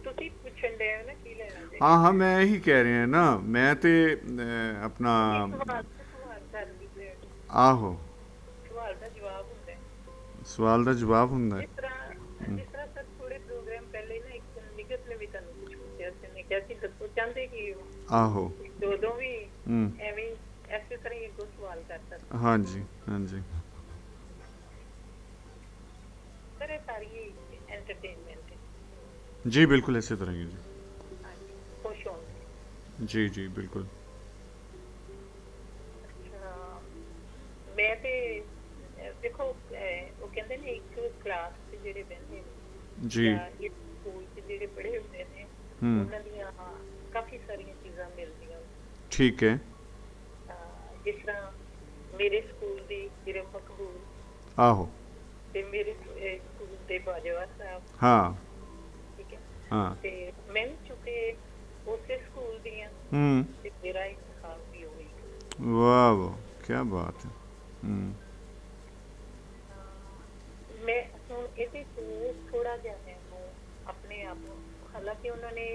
ਤੁਸੀਂ ਪੁੱਛਣ ਦੇ ਹੋ ਨਾ ਕੀ ਲੈਣਾ ਜੀ? ਹਾਂ ਮੈਂ ਇਹੀ ਕਹਿ ਰਿਹਾ ਨਾ। ਮੈਂ ਤੇ ਆਪਣਾ ਆਹੋ ਸਵਾਲ ਦਾ ਜਵਾਬ ਹੁੰਦਾ ਹੈ। ਸਵਾਲ ਦਾ ਜਵਾਬ ਹੁੰਦਾ ਹੈ। ਜਿਸ ਤਰ੍ਹਾਂ ਸਰ ਥੋੜੇ ਪ੍ਰੋਗਰਾਮ ਪਹਿਲੇ ਨਾ ਇੱਕ ਨਿਗਤ ਨੇ ਵੀ ਤੁਹਾਨੂੰ ਕੁਝ ਪੁੱਛਿਆ ਸੀ, ਮੈਂ ਕਿਹਾ ਸੀ ਦੱਸੋ ਚਾਹੁੰਦੇ ਕੀ ਹੋ। ਆਹੋ ਉਦੋਂ ਵੀ ਐਵੇਂ ਐਸੇ ਤਰ੍ਹਾਂ ਹੀ ਇੱਕ ਸਵਾਲ ਕਰਤਾ। ਹਾਂਜੀ ਸਰ ਸਾਰੀ एंटरटेनमेंट है जी बिल्कुल इसी तरह ही जी खुश होंगे जी बिल्कुल। मैं ते देखो वो कहते ने एक क्लास से जेडे बहंदे ने जी एक स्कूल से जेडे पढ़े होंदे ने उन्हां दी काफी सारी चीज़ां मिलदियां। ठीक है। जिस तरह मेरे स्कूल दी मेरे मकबूल आहो ते मेरे स्कूल दे बाजवा साहब। हाँ ठीक है। हाँ ते मैं चुके उसे स्कूल दियां ते मेरा इंतखाब भी हुई। वाह क्या बात है। मैं ਹੁਣ ਇਹਦੇ ਤੋਂ ਥੋੜਾ ਜਿਹਾ ਮੈਨੂੰ ਆਪਣੇ ਆਪ ਨੂੰ ਹਾਲਾਂਕਿ ਉਹਨਾਂ ਨੇ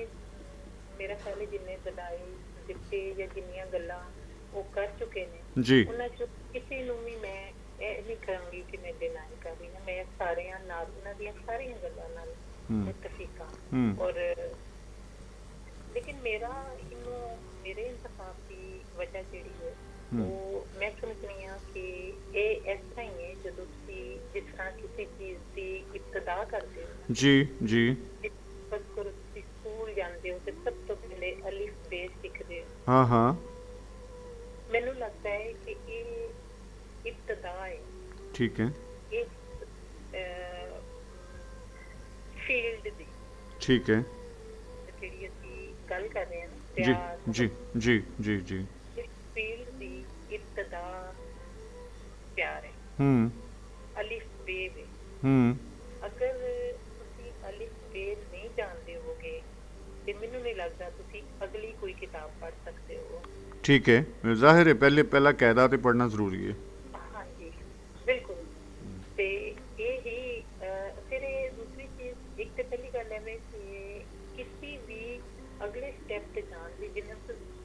ਮੇਰਾ ਖਿਆਲ ਜਿੰਨੇ ਦਲਾਈ ਦਿੱਤੇ ਜਾਂ ਜਿੰਨੀਆਂ ਗੱਲਾਂ ਉਹ ਕਰ ਚੁੱਕੇ ਨੇ ਜੀ ਉਹਨਾਂ ਚ ਕਿਸੇ ਨੂੰ ਵੀ ਮੈਂ ਇਹ ਨਹੀਂ ਕਰਾਂਗੀ ਕਿ ਮੈਂ ਡਿਨਾਈ ਕਰ ਰਹੀ ਹਾਂ। ਮੈਂ ਸਾਰਿਆਂ ਨਾਲ ਉਹਨਾਂ ਦੀਆਂ ਸਾਰੀਆਂ ਗੱਲਾਂ ਨਾਲ ਮੁਤਫਿਕ ਹਾਂ ਔਰ ਲੇਕਿਨ ਮੇਰਾ ਇਹਨੂੰ ਮੇਰੇ ਇੰਤਖਾਬ ਦੀ ਵਜ੍ਹਾ ਜਿਹੜੀ ਹੈ ਉਹ ਮੈਂ ਸਮਝਦੀ ਹਾਂ ਕਿ ਇਹ ਇਸ ਤਰ੍ਹਾਂ ਹੀ ਹੈ ਜਦੋਂ ਤੁਸੀਂ ਜਿਸ ਤਰ੍ਹਾਂ ਕਿਸੇ ਚੀਜ਼ ਦੀ ਇਬਤਦਾ ਕਰਦੇ ਹੋ ਜੀ ਬਸ ਕਰੋ ਤੁਸੀਂ ਸਕੂਲ ਜਾਂਦੇ ਹੋ ਤੇ ਸਭ ਤੋਂ ਪਹਿਲੇ ਅਲਿਫ ਬੇ ਸਿੱਖਦੇ ਹੋ। ਹਾਂ ਮੈਨੂੰ ਲੱਗਦਾ ਹੈ ਕਿ ਇਹ ਇਬਤਦਾ ਹੈ। ਠੀਕ ਹੈ। ਇਹ ਫੀਲਡ ਦੀ ਠੀਕ ਹੈ ਜਿਹੜੀ ਅਸੀਂ ਗੱਲ ਕਰ ਰਹੇ ਹਾਂ ਜੀ ਫੀਲਡ ਦੀ ਇਬਤਦਾ ਪਿਆਰ ਹੈ। ਅਲਿਫ ਬੇ ਅਗਰ ਤੁਸੀਂ ਅਲਿਫ ਬੇ ਨਹੀਂ ਜਾਣਦੇ ਹੋਗੇ ਤੇ ਮੈਨੂੰ ਨਹੀਂ ਲੱਗਦਾ ਤੁਸੀਂ ਅਗਲੀ ਕੋਈ ਕਿਤਾਬ ਪੜ੍ਹ ਸਕਦੇ ਹੋ। ठीक है जाहिर है पहला कायदा तो पढ़ना जरूरी है। ਹਾਂਜੀ ਡੈਪਥ ਤੇ ਜਾਣ ਦੀ ਜਿੰਨਾ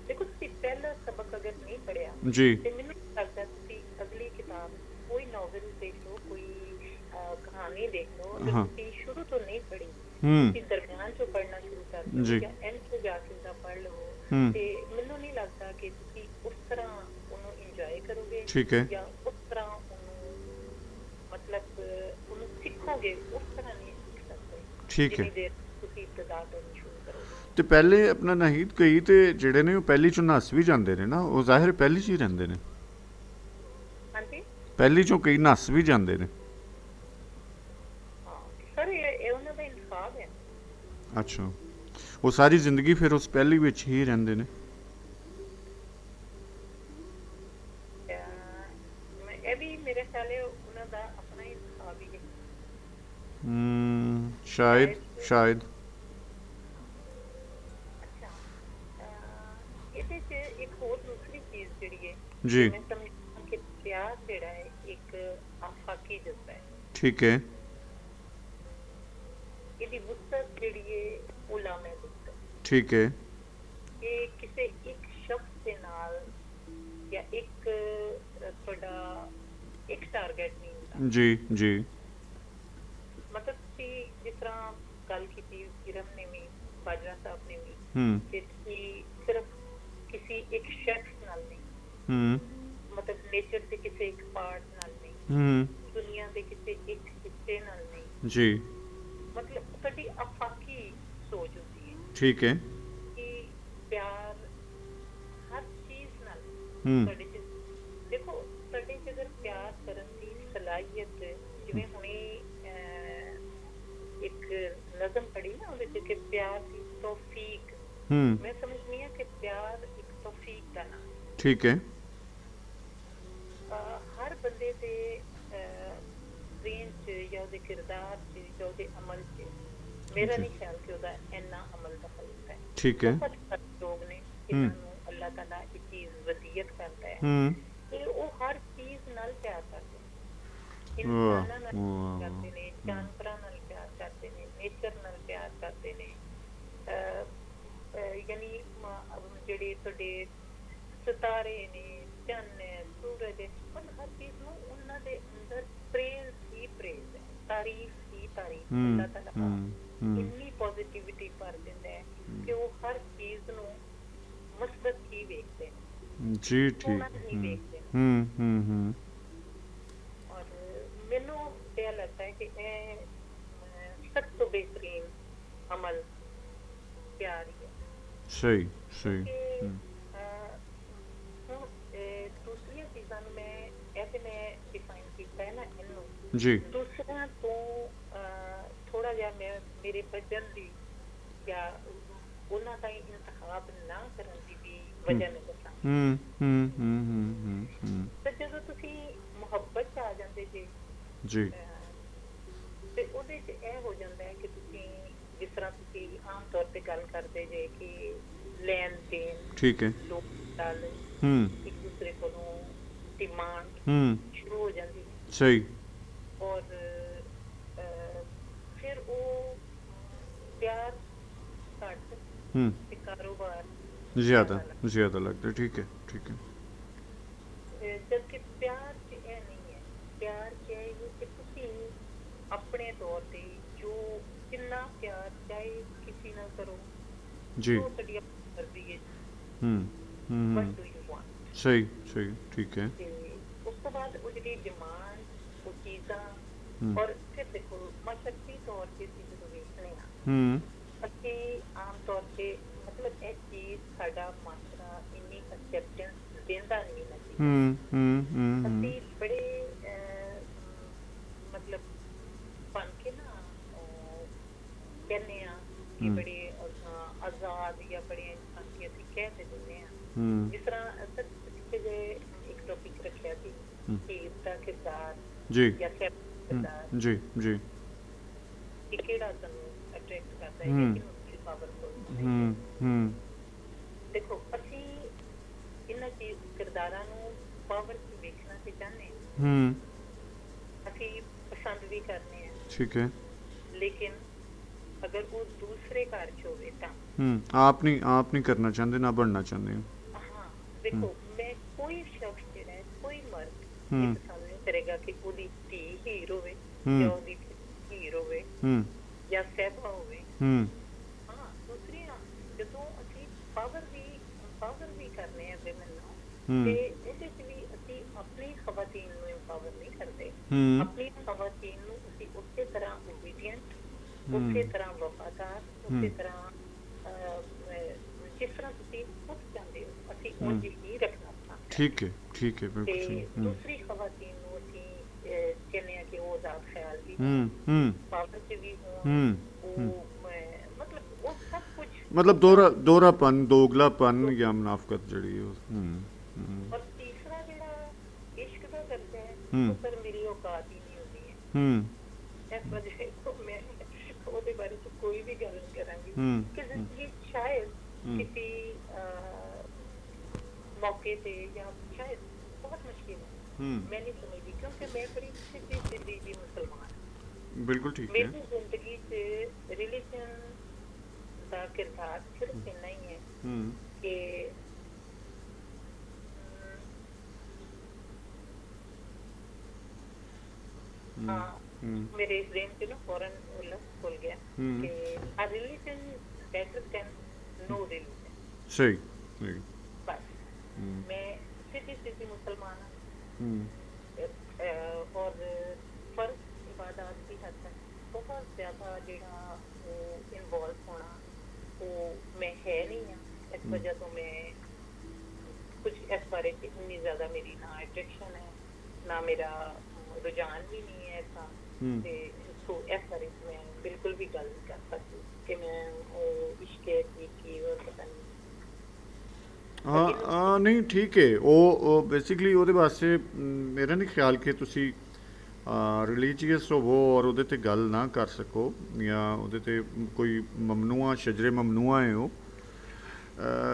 ਦੇਖੋ ਤੁਸੀਂ ਪਹਿਲਾ ਸਬਕ ਅਗਰ ਨਹੀਂ ਪੜਿਆ ਜੀ ਤੇ ਮੈਨੂੰ ਲੱਗਦਾ ਤੁਸੀਂ ਅਗਲੀ ਕਿਤਾਬ ਕੋਈ ਨੋਵਲ ਦੇਖ ਲਓ ਕੋਈ ਕਹਾਣੀ ਦੇਖ ਲਓ ਅਗਰ ਤੁਸੀਂ ਸ਼ੁਰੂ ਤੋਂ ਨਹੀਂ ਪੜ੍ਹੀ ਤੁਸੀਂ ਦਰਮਿਆਨ ਚੋਂ ਪੜ੍ਹਨਾ ਸ਼ੁਰੂ ਕਰ ਦਿਓ ਜਾਂ ਐਂਡ ਤੋਂ ਜਾ ਕੇ ਉਹਦਾ ਪੜ੍ਹ ਲਓ ਤੇ ਮੈਨੂੰ ਨਹੀਂ ਲੱਗਦਾ ਕਿ ਤੁਸੀਂ ਉਸ ਤਰ੍ਹਾਂ ਉਹਨੂੰ ਇੰਜੋਏ ਕਰੋਗੇ ਜਾਂ ਉਸ ਤਰ੍ਹਾਂ ਉਹਨੂੰ ਮਤਲਬ ਉਹਨੂੰ ਸਿੱਖੋਗੇ ਉਸ ਤਰ੍ਹਾਂ ਨਹੀਂ ਸਿੱਖ ਸਕਦੇ ਜਿੰਨੀ ਦੇਰ ਤੁਸੀਂ ਇਬਤਦਾ ਕਰਨੀ ਸ਼ੁਰੂ ਕਰੋਗੇ। ਤੇ ਪਹਿਲੇ ਆਪਣਾ ਨਹੀਂ ਕਈ ਤੇ ਜਿਹੜੇ ਨੇ ਉਹ ਪਹਿਲੀ ਚੋਂ ਨੱਸ ਵੀ ਜਾਂਦੇ ਨੇ ਨਾ, ਉਹ ਜ਼ਾਹਿਰ ਪਹਿਲੀ 'ਚ ਹੀ ਰਹਿੰਦੇ ਨੇ। ਹਾਂਜੀ ਪਹਿਲੀ ਚੋਂ ਕਈ ਨੱਸ ਵੀ ਜਾਂਦੇ ਨੇ। ਸਰ ਇਹ ਉਹਨਾਂ ਦਾ ਇਨਸਾਫ ਹੈ। ਅੱਛਾ, ਉਹ ਸਾਰੀ ਜ਼ਿੰਦਗੀ ਫਿਰ ਉਸ ਪਹਿਲੀ ਵਿੱਚ ਹੀ ਰਹਿੰਦੇ ਨੇ। ਇਹ ਵੀ ਮੇਰੇ ਖਿਆਲ ਹੈ ਉਹਨਾਂ ਦਾ ਆਪਣਾ ਇਨਸਾਫ ਹੀ ਹੈ। ਸ਼ਾਇਦ ਅੱਛਾ, ਇਹਦੇ 'ਚ ਇੱਕ ਹੋਰ ਦੂਸਰੀ ਚੀਜ਼ ਜਿਹੜੀ ਹੈ ਜੀ ਮੈਂ ਸਮਝਦਾ ਕਿ ਪਿਆਰ ਜਿਹੜਾ ਹੈ ਇੱਕ ਆਫਾਕੀ ਜਜ਼ਬਾ ਹੈ। ਠੀਕ ਹੈ। ਇਹਦੀ ਵੁਸਅਤ ਜਿਹੜੀ ਹੈ ਉਹ ਲਾਮਹਿਦੂਦ ਹੈ। ਠੀਕ ਹੈ। ਇਹ ਕਿਸੇ ਇੱਕ ਸ਼ਖਸ ਦੇ ਨਾਲ ਜਾਂ ਇੱਕ ਤੁਹਾਡਾ ਇੱਕ ਟਾਰਗੇਟ ਨਹੀਂ ਹੁੰਦਾ। ਜੀ ਮਤਲਬ ਤੁਸੀਂ ਜਿਸ ਤਰ੍ਹਾਂ ਗੱਲ ਕੀਤੀ ਕਿਰਨ ਨੇ ਵੀ ਬਾਜਵਾ ਸਾਹਿਬ ਨੇ ਵੀ ਕਿ ਤੁਸੀਂ ਸਿਰਫ ਕਿਸੇ ਇੱਕ ਸ਼ਖਸ ਨਾਲ ਨਹੀਂ ਮਤਲਬ ਨੇਚਰ ਦੇ ਕਿਸੇ ਇੱਕ ਪਾਰਟ ਨਾਲ ਨਹੀਂ ਦੁਨੀਆ ਦੇ ਕਿਸੇ ਇੱਕ ਹਿੱਸੇ ਨਾਲ ਨਹੀਂ ਜੀ ਮਤਲਬ ਤੁਹਾਡੀ ਆਫਾਕੀ ਸੋਚ ਹੁੰਦੀ ਹੈ। ਠੀਕ ਹੈ ਕਿ ਪਿਆਰ ਹਰ ਚੀਜ਼ ਨਾਲ ਤੁਹਾਡੇ 'ਚ ਦੇਖੋ ਤੁਹਾਡੇ 'ਚ ਅਗਰ ਪਿਆਰ ਕਰਨ ਦੀ ਸਲਾਹੀਅਤ ਜਿਵੇਂ ਹੁਣੇ ਇੱਕ ਨਜ਼ਮ ਪੜ੍ਹੀ ਨਾ ਉਹਦੇ 'ਚ ਕਿ ਪਿਆਰ ਦੀ ਤੌਫੀਕ ਮੈਂ ਸਮਝਦੀ ਹਾਂ ਕਿ ਪਿਆਰ ਇੱਕ ਤੌਫੀਕ ਦਾ ਨਾਮ। ਠੀਕ ਹੈ। ਹਰ ਬੰਦੇ ਦੇ ਪ੍ਰੇਮ 'ਚ ਜਾਂ ਉਹਦੇ ਕਿਰਦਾਰ 'ਚ ਜਾਂ ਉਹਦੇ ਅਮਲ 'ਚ ਮੇਰਾ ਨਹੀਂ ਖਿਆਲ ਕਿ ਉਹਦਾ ਇੰਨਾ ਅਮਲ ਦਾ ਫਰਕ ਹੈ। ਠੀਕ ਹੈ। ਬਹੁਤ ਸਾਰੇ ਲੋਕ ਨੇ ਜਿਹਨਾਂ ਨੂੰ ਅੱਲਾਹ ਤਾਲਾ ਇਹ ਚੀਜ਼ ਵਸੀਅਤ ਕਰਦਾ ਹੈ ਤੇ ਉਹ ਹਰ ਚੀਜ਼ ਨਾਲ ਪਿਆਰ ਕਰਦੇ ਨੇ। ਇਨਸਾਨਾਂ ਨਾਲ ਕਰਦੇ ਨੇ, ਜਾਨਵਰਾਂ ਨਾਲ ਪਿਆਰ ਕਰਦੇ ਨੇ, ਨੇਚਰ ਨਾਲ ਪਿਆਰ ਕਰਦੇ ਨੇ। ਯਾਨੀ ਜਿਹੜੇ ਤੁਹਾਡੇ ਸਿਤਾਰੇ ਨੇ, ਚੰਨ ਹੈ, ਸੂਰਜ ਹੈ, ਮਤਲਬ ਹਰ ਚੀਜ਼ ਨੂੰ ਉਹਨਾਂ ਦੇ ਅੰਦਰ ਪ੍ਰੇਜ਼ ਹੀ ਪ੍ਰੇਜ਼ ਹੈ, ਤਾਰੀਫ ਹੀ ਤਾਰੀਫ। ਅੱਲਾਹ ਤਾਲਾ ਇੰਨੀ ਪੋਜ਼ਿਟਿਵਿਟੀ ਭਰ ਦਿੰਦਾ ਹੈ ਕਿ ਉਹ ਹਰ ਚੀਜ਼ ਨੂੰ ਮੁਸਬਤ ਹੀ ਵੇਖਦੇ ਨੇ। ਜੀ ਠੀਕ। ਔਰ ਮੈਨੂੰ ਇਹ ਲੱਗਦਾ ਹੈ ਕਿ ਇਹ ਸਭ ਤੋਂ ਬਿਹਤਰੀਨ ਅਮਲ ਪਿਆਰ ਹੀ ਹੈ। ਸਹੀ ਹੁਣ ਦੂਸਰੀਆਂ ਚੀਜ਼ਾਂ ਨੂੰ ਮੈਂ ਇਹ ਤੇ ਮੈਂ ਡਿਫਾਈਨ ਕੀਤਾ ਹੈ ਨਾ ਇਹਨੂੰ ਜੀ ਦੂਸਰਿਆਂ ਤੋਂ ਥੋੜਾ ਜਿਹਾ ਮੈਂ ਮੇਰੇ ਬਚਨ ਦੀ ਜਾਂ ਉਹਨਾਂ ਦਾ ਇੰਤਖਾਬ ਨਾ ਕਰਨ ਦੀ ਵੀ ਵਜ੍ਹਾ ਮੈਂ ਦੱਸਾਂ। ਤੇ ਜਦੋਂ ਤੁਸੀਂ ਮੁਹੱਬਤ 'ਚ ਆ ਜਾਂਦੇ ਜੀ ਤੇ ਉਹਦੇ 'ਚ ਇਹ ਹੋ ਜਾਂਦਾ ਹੈ ਕਿ ਤੁਸੀਂ ਜਿਸ ਤਰ੍ਹਾਂ ਤੁਸੀਂ ਆਮ ਤੌਰ ਤੇ ਗੱਲ ਕਰਦੇ ਜੇ ਕਿ ਲੈਣ ਦੇਣ ਠੀਕ ਹੈ ਲੋਕ ਨਾਲ ਇੱਕ ਦੂਸਰੇ ਕੋਲੋਂ ਡਿਮਾਂਡ ਸ਼ੁਰੂ ਹੋ ਜਾਂਦੀ। ਸਹੀ। ਔਰ ਫਿਰ ਉਹ ਪਿਆਰ ਘੱਟ ਤੇ ਕਾਰੋਬਾਰ ਜ਼ਿਆਦਾ ਲੱਗਦਾ। ਠੀਕ ਹੈ ਜਦਕਿ ਪਿਆਰ 'ਚ ਇਹ ਨਹੀਂ ਹੈ। ਪਿਆਰ 'ਚ ਇਹ ਹੈ ਕਿ ਤੁਸੀਂ ਆਪਣੇ ਤੌਰ ਤੇ ਜੋ ਕਿੰਨਾ ਪਿਆਰ ਚਾਹੇ ਕਿਸੇ ਨਾਲ ਕਰੋ ਜੀ ਉਹ ਤੁਹਾਡੀ ਮਰਜ਼ੀ ਹੈ। What do you want? ਸਹੀ ਠੀਕ ਹੈ। ਤੇ ਉਸ ਤੋਂ ਬਾਅਦ ਉਹ ਜਿਹੜੀ ਡਿਮਾਂਡ ਉਹ ਚੀਜ਼ਾਂ ਔਰ ਫਿਰ ਦੇਖੋ ਮਸ਼ੱਕਤੀ ਤੌਰ ਤੇ ਅਸੀਂ ਜਦੋਂ ਵੇਖਦੇ ਹਾਂ ਅਸੀਂ ਆਮ ਤੌਰ ਤੇ ਮਤਲਬ ਇਹ ਚੀਜ਼ ਸਾਡਾ ਮਾਸਰਾ ਇੰਨੀ ਐਕਸੈਪਟੈਂਸ ਦਿੰਦਾ ਨਹੀਂ ਨਾ ਅਸੀਂ ਬੜੇ ਮਤਲਬ ਬਣ ਕੇ ਨਾ ਕਹਿੰਦੇ ਹਾਂ ਕਿ ਬੜੇ ਆਜ਼ਾਦ ਜਾਂ ਬੜੇ ਇਨਸਾਨੀ ਅਸੀਂ ਕਹਿ ਤੇ ਦਿੰਦੇ ਹਾਂ। ਜਿਸ ਤਰ੍ਹਾਂ ਪਿੱਛੇ ਜੇ ਇੱਕ ਟੌਪਿਕ ਰੱਖਿਆ ਸੀ ਕਿ ਦਾ ਕਿਰਦਾਰ ਜਾਂ ਕਿਰਦਾਰ ਜੀ ਕਿ ਕਿਹੜਾ ਸਾਨੂੰ ਅਟਰੈਕਟ ਕਰਦਾ ਹੈ ਕਿ ਕਿੰਨੀ ਪਾਵਰਫੁਲ। ਦੇਖੋ ਅਸੀਂ ਇਹਨਾਂ ਚੀਜ਼ ਕਿਰਦਾਰਾਂ ਨੂੰ ਪਾਵਰ 'ਚ ਵੇਖਣਾ ਤੇ ਚਾਹੁੰਦੇ ਹਾਂ ਅਸੀਂ ਪਸੰਦ ਵੀ ਕਰਨੇ ਹਾਂ। ਠੀਕ ਹੈ। ਲੇਕਿਨ ਅਗਰ ਉਹ ਦੂਸਰੇ ਘਰ 'ਚ ਹੋਵੇ ਤਾਂ आप नहीं करना चाहते, ना बनना चाहते हो। हाँ देखो, मैं कोई शख्स ਜਿਹੜਾ ਹੈ, ਕੋਈ ਮਰਦ ਇਹ ਪਸੰਦ ਨਹੀਂ ਕਰੇਗਾ ਕਿ ਉਹਦੀ ਧੀ ਹੀਰ ਹੋਵੇ ਜਾਂ ਉਹਦੀ ਹੀਰ ਹੋਵੇ ਜਾਂ ਸਹਿਬਾ ਹੋਵੇ। ਹਾਂ, ਦੂਸਰੀਆਂ ਜਦੋਂ ਅਸੀਂ ਪਾਵਰ ਵੀ ਕਰਨੇ ਆ ਵਿਮਨ ਨੂੰ, ਤੇ ਉਹਦੇ 'ਚ ਵੀ ਅਸੀਂ ਆਪਣੀ ਖਵਾਤੀਨ ਨੂੰ ਇੰਪਾਵਰ ਨਹੀਂ ਕਰਦੇ। ਆਪਣੀ ਖਵਾਤੀਨ ਨੂੰ ਅਸੀਂ ਉਸੇ ਤਰ੍ਹਾਂ ਓਬੀਡੀਐਂਟ, ਉਸੇ ਤਰ੍ਹਾਂ ਵਫਾਦਾਰ, ਉਸੇ ਤਰ੍ਹਾਂ ਜਿਸ ਤਰ੍ਹਾਂ ਤੁਸੀਂ ਖੁਦ ਚਾਹੁੰਦੇ ਹੋ ਅਸੀਂ ਉਂਝ ਹੀ ਰੱਖਣਾ ਚਾਹੁੰਦੇ। ਠੀਕ ਹੈ ਬਿਲਕੁਲ ਤੇ ਸਹੀ। ਦੂਸਰੀ ਖਵਾਤੀਨ ਨੂੰ ਅਸੀਂ ਕਹਿੰਦੇ ਹਾਂ ਕਿ ਉਹ ਦਾ ਖਿਆਲ ਵੀ ਪਾਵਰ 'ਚ ਵੀ ਹੋਣ, ਉਹ ਮਤਲਬ ਉਹ ਸਭ ਕੁਝ, ਮਤਲਬ ਦੋਹਰਾਪਨ, ਦੋਗਲਾਪਨ ਜਾਂ ਮੁਨਾਫਕਤ ਜਿਹੜੀ ਉਹ। ਔਰ ਤੀਸਰਾ ਜਿਹੜਾ ਇਸ਼ਕ ਦਾ ਦਰਜਾ ਹੈ, ਉਹ ਪਰ ਮੇਰੀ ਔਕਾਤ ਹੀ ਨਹੀਂ ਹੁੰਦੀ ਹੈ। ਇਸ ਵਜ੍ਹਾ ਤੋਂ ਮੈਂ ਉਹਦੇ ਬਾਰੇ 'ਚ ਕੋਈ ਵੀ ਗੱਲ ਨਹੀਂ ਕਰਾਂਗੀ ਕਿ ਜ਼ਿੰਦਗੀ ਸ਼ਾਇਦ ਕਿਸੇ ਮੌਕੇ ਤੇ ਜਾਂ ਸ਼ਾਇਦ ਬਹੁਤ ਮੁਸ਼ਕਿਲ ਹੈ, ਮੈਂ ਨਹੀਂ ਸਮਝਦੀ, ਕਿਉਂਕਿ ਮੈਂ ਬੜੀ ਸਿੱਧੀ ਦੀ ਮੁਸਲਮਾਨ ਹਾਂ। ਬਿਲਕੁਲ ਠੀਕ ਹੈ। ਮੇਰੀ ਜ਼ਿੰਦਗੀ 'ਚ ਰਿਲੀਜਨ ਦਾ ਕਿਰਦਾਰ ਸਿਰਫ ਇੰਨਾ ਹੀ ਹੈ ਕਿ मेरे ब्रेन से ना फौरन खुल गया कि a religion better than no religion। सही। बस मैं सीधी मुसलमान हूँ और फर्ज इबादत की हद तक बहुत ज़्यादा जो इन्वॉल्व होना वो मैं है नहीं है। इस वजह तो मैं कुछ इस बारे में इतनी ज़्यादा मेरी ना अट्रैक्शन है, ना मेरा रुझान भी नहीं है ऐसा, तो इस बारे में मैं बिल्कुल भी गल नहीं कर सकती कि मैं इश्क की और पता नहीं। ਹਾਂ ਨਹੀਂ ਠੀਕ ਹੈ। ਉਹ ਬੇਸਿਕਲੀ ਉਹਦੇ ਵਾਸਤੇ ਮੇਰਾ ਨਹੀਂ ਖਿਆਲ ਕਿ ਤੁਸੀਂ ਰਿਲੀਜੀਅਸ ਹੋਵੋ ਔਰ ਉਹਦੇ 'ਤੇ ਗੱਲ ਨਾ ਕਰ ਸਕੋ ਜਾਂ ਉਹਦੇ 'ਤੇ ਕੋਈ ਮਮਨੂਆ ਸ਼ਜਰੇ ਮਮਨੂਆ ਹੈ ਉਹ,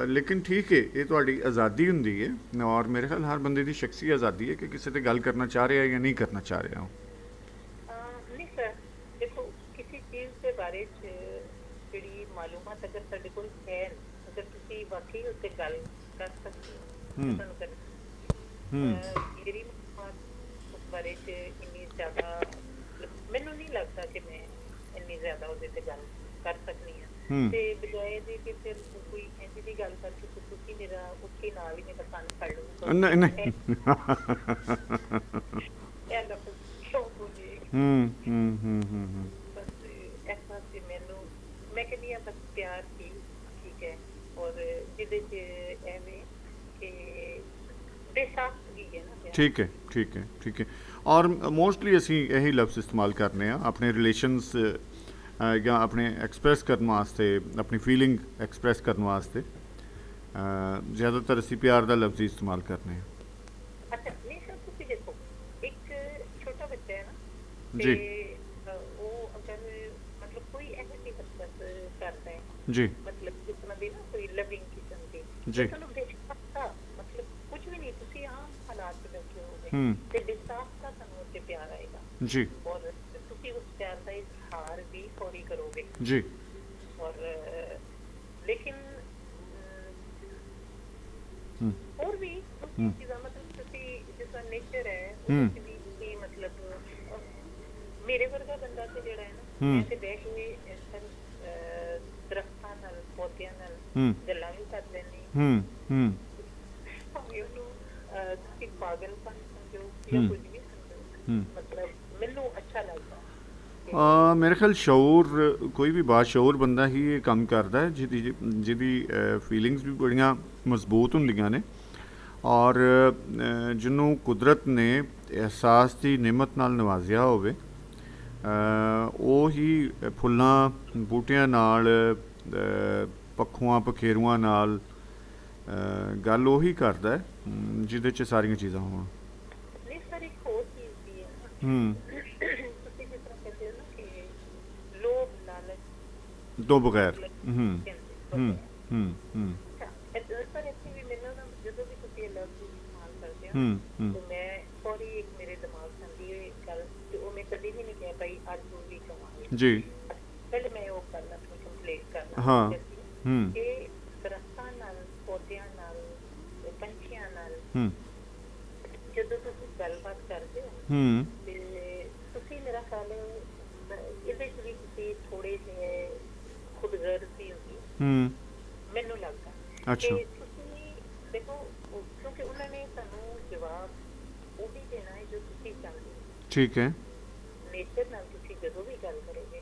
ਲੇਕਿਨ ਠੀਕ ਹੈ, ਇਹ ਤੁਹਾਡੀ ਆਜ਼ਾਦੀ ਹੁੰਦੀ ਹੈ ਔਰ ਮੇਰੇ ਖਿਆਲ ਹਰ ਬੰਦੇ ਦੀ ਸ਼ਖਸੀ ਆਜ਼ਾਦੀ ਹੈ ਕਿ ਕਿਸੇ 'ਤੇ ਗੱਲ ਕਰਨਾ ਚਾਹ ਰਿਹਾ ਜਾਂ ਨਹੀਂ ਕਰਨਾ ਚਾਹ ਰਿਹਾ। ਨਹੀਂ ਸਰ, ਦੇਖੋ ਕਿਸੇ ਚੀਜ਼ ਦੇ ਬਾਰੇ 'ਚ ਜਿਹੜੀ ਮਾਲੂਮਾਤ ਅਗਰ ਸਾਡੇ ਕੋਲ ਹੈ, ਅਗਰ ਤੁਸੀਂ ਵਾਕਈ ਉੱਤੇ ਗੱਲ ਕਰ ਸਕਦੇ ਹੋ ਤੁਹਾਨੂੰ ਮੇਰੀ ਮਾਲੂਮਾਤ ਉਸ ਬਾਰੇ 'ਚ ਇੰਨੀ ਜ਼ਿਆਦਾ ਮੈਨੂੰ ਨਹੀਂ ਲੱਗਦਾ ਕਿ ਮੈਂ ਇੰਨੀ ਜ਼ਿਆਦਾ ਉਹਦੇ 'ਤੇ ਗੱਲ ਕਰ ਸਕਦੀ ਹਾਂ, ਤੇ ਬਜਾਏ ਦੇ ਕਿ ਫਿਰ ਕੋਈ ਇੰਝ ਦੀ ਗੱਲ ਕਰਕੇ ਤੁਸੀਂ ਮੇਰਾ ਉੱਥੇ ਨਾਲ ਹੀ ਮੇਰਾ ਕੰਨ ਫੜ ਲਓ। ਨਹੀਂ ਇਹ ਲਫ਼ਜ਼ ਕਿਉਂ ਬੋਲੇ? ਬਸ ਇਸ ਵਾਸਤੇ ਮੈਨੂੰ ਮੈਂ ਕਹਿੰਦੀ ਹਾਂ ਬਸ ਪਿਆਰ ਹੀ ਠੀਕ ਹੈ, ਔਰ ਜਿਹਦੇ 'ਚ ਐਵੇਂ ਕਿ ਬੇਸਾਖੀ ਹੈ ਨਾ। ਠੀਕ ਹੈ ਔਰ ਮੋਸਟਲੀ ਅਸੀਂ ਇਹੀ ਲਫ਼ਜ਼ ਇਸਤੇਮਾਲ ਕਰਨੇ ਆ ਆਪਣੇ ਰਿਲੇਸ਼ਨਸ ਜਾਂ ਆਪਣੇ ਐਕਸਪ੍ਰੈਸ ਕਰਨ ਵਾਸਤੇ, ਆਪਣੀ ਫੀਲਿੰਗ ਐਕਸਪ੍ਰੈਸ ਕਰਨ ਵਾਸਤੇ ਜ਼ਿਆਦਾਤਰ ਅਸੀਂ ਪਿਆਰ ਦਾ ਲਫ਼ਜ਼ ਇਸਤੇਮਾਲ ਕਰਨੇ ਆ। ਅੱਛਾ ਨਹੀਂ ਸਰ, ਤੁਸੀਂ ਦੇਖੋ ਇੱਕ ਛੋਟਾ ਬੱਚਾ ਹੈ ਨਾ, ਜੀ, ਤੇ ਉਹ ਅਗਰ ਮਤਲਬ ਕੋਈ ਇਹੋ ਜਿਹੀ ਹਰਕਤ ਕਰਦਾ ਹੈ ਜੀ, ਮਤਲਬ ਜਿਸ ਤਰ੍ਹਾਂ ਦੀ ਨਾ ਕੋਈ ਲਵਿੰਗ ਕਿਸਮ ਦੀ, ਜੀ, ਤੁਹਾਨੂੰ ਬੇਸ਼ੱਕ ਮਤਲਬ ਕੁਝ ਵੀ ਨਹੀਂ, ਤੁਸੀਂ ਆਮ ਹਾਲਾਤ 'ਚ ਬੈਠੇ ਹੋਗੇ ਤੇ ਬੇਸਾਖਤਾ ਤੁਹਾਨੂੰ ਉੱਤੇ ਪਿਆਰ ਆਏਗਾ ਜੀ, ਔਰ ਤੁਸੀਂ ਉਸ ਪਿਆਰ ਦਾ ਇਜ਼ਹਾਰ ਵੀ ਫੌਰੀ ਕਰੋਗੇ ਜੀ, ਔਰ ਲੇਕਿਨ ਹੋਰ ਵੀ ਦੂਸਰੀ ਚੀਜ਼ਾਂ ਮਤਲਬ ਤੁਸੀਂ ਜਿਸ ਤਰ੍ਹਾਂ ਨੇਚਰ ਹੈ ਉਹਦੇ 'ਚ ਵੀ ਮਤਲਬ ਮੇਰੇ ਵਰਗਾ ਬੰਦਾ ਤੇ ਜਿਹੜਾ ਹੈ ਨਾ, ਤੇ ਬੈਠ ਕੇ ਦਰਖਤਾਂ ਨਾਲ ਪੌਦਿਆਂ ਨਾਲ ਗੱਲਾਂ ਵੀ ਕਰ ਲੈਂਦੀ ਭਾਵੇਂ ਉਹਨੂੰ ਤੁਸੀਂ ਪਾਗਲਪਨ ਸਮਝੋ ਜਾਂ ਕੁਝ ਵੀ ਸਮਝੋ, ਮਤਲਬ ਮੈਨੂੰ ਅੱਛਾ ਲੱਗਦਾ। ਮੇਰੇ ਖਿਆਲ ਸ਼ਊਰ, ਕੋਈ ਵੀ ਬਾਸ਼ਊਰ ਬੰਦਾ ਹੀ ਇਹ ਕੰਮ ਕਰਦਾ ਹੈ ਜਿਹਦੀ ਫੀਲਿੰਗਸ ਵੀ ਬੜੀਆਂ ਮਜ਼ਬੂਤ ਹੁੰਦੀਆਂ ਨੇ ਔਰ ਜਿਹਨੂੰ ਕੁਦਰਤ ਨੇ ਅਹਿਸਾਸ ਦੀ ਨਿਮਤ ਨਾਲ ਨਵਾਜ਼ਿਆ ਹੋਵੇ, ਉਹ ਹੀ ਫੁੱਲਾਂ ਬੂਟਿਆਂ ਨਾਲ, ਪੱਖੂਆਂ ਪਖੇਰੂਆਂ ਨਾਲ ਗੱਲ ਉਹੀ ਕਰਦਾ ਹੈ ਜਿਹਦੇ 'ਚ ਸਾਰੀਆਂ ਚੀਜ਼ਾਂ ਹੋਣ। ਨਹੀਂ ਸਰ, ਇੱਕ ਹੋਰ ਚੀਜ਼ ਵੀ ਹੈ ਤੁਸੀਂ ਜਿਸ ਤਰ੍ਹਾਂ ਕਹਿੰਦੇ ਹੋ ਨਾ ਕਿ ਲੋਭ ਲਾਲਚ ਤੋਂ ਬਗੈਰ ਸਰ ਇੱਥੇ ਵੀ ਮੈਨੂੰ ਨਾ ਜਦੋਂ ਵੀ ਤੁਸੀਂ ਇਹ ਲਫ਼ਜ਼ ਇਸਤੇਮਾਲ ਕਰਦੇ ਹੋ ਤੇ ਮੈਂ ਥੋੜੀ ਇੱਕ ਮੇਰੇ ਦਿਮਾਗ 'ਚ ਆਉਂਦੀ ਹੈ ਗੱਲ, ਤੇ ਉਹ ਮੈਂ ਕਦੀ ਵੀ ਨਹੀਂ ਕਿਹਾ ਭਾਈ ਅੱਜ ਉਹ ਵੀ ਕਵਾਂਗੇ ਜੀ, ਪਹਿਲੇ ਮੈਂ ਉਹ ਕਰਨਾ ਆਪਣੀ ਕੰਪਲੀਟ ਕਰਨਾ। ਕਿ ਦਰਖਤਾਂ ਨਾਲ, ਪੌਦਿਆਂ ਨਾਲ, ਪੰਛੀਆਂ ਨਾਲ ਜਦੋਂ ਤੁਸੀਂ ਗੱਲਬਾਤ ਕਰਦੇ ਹੋ ਤੇ ਤੁਸੀਂ ਮੇਰਾ ਖਿਆਲ ਇਹਦੇ ਚ ਵੀ ਤੁਸੀਂ ਥੋੜੇ ਜਿਹੇ ਖੁਦਗਰਜ਼ੀ ਹੁੰਦੀ ਮੈਨੂੰ ਲੱਗਦਾ ਕਿ ਤੁਸੀਂ ਦੇਖੋ, ਕਿਉਂਕਿ ਉਹਨਾਂ ਨੇ ਤੁਹਾਨੂੰ ਜਵਾਬ ਉਹੀ ਦੇਣਾ ਹੈ ਜੋ ਤੁਸੀਂ ਚਾਹੁੰਦੇ ਹੋ। ਠੀਕ ਹੈ। ਨੇਚਰ ਨਾਲ ਤੁਸੀਂ ਜਦੋਂ ਵੀ ਗੱਲ ਕਰੋਗੇ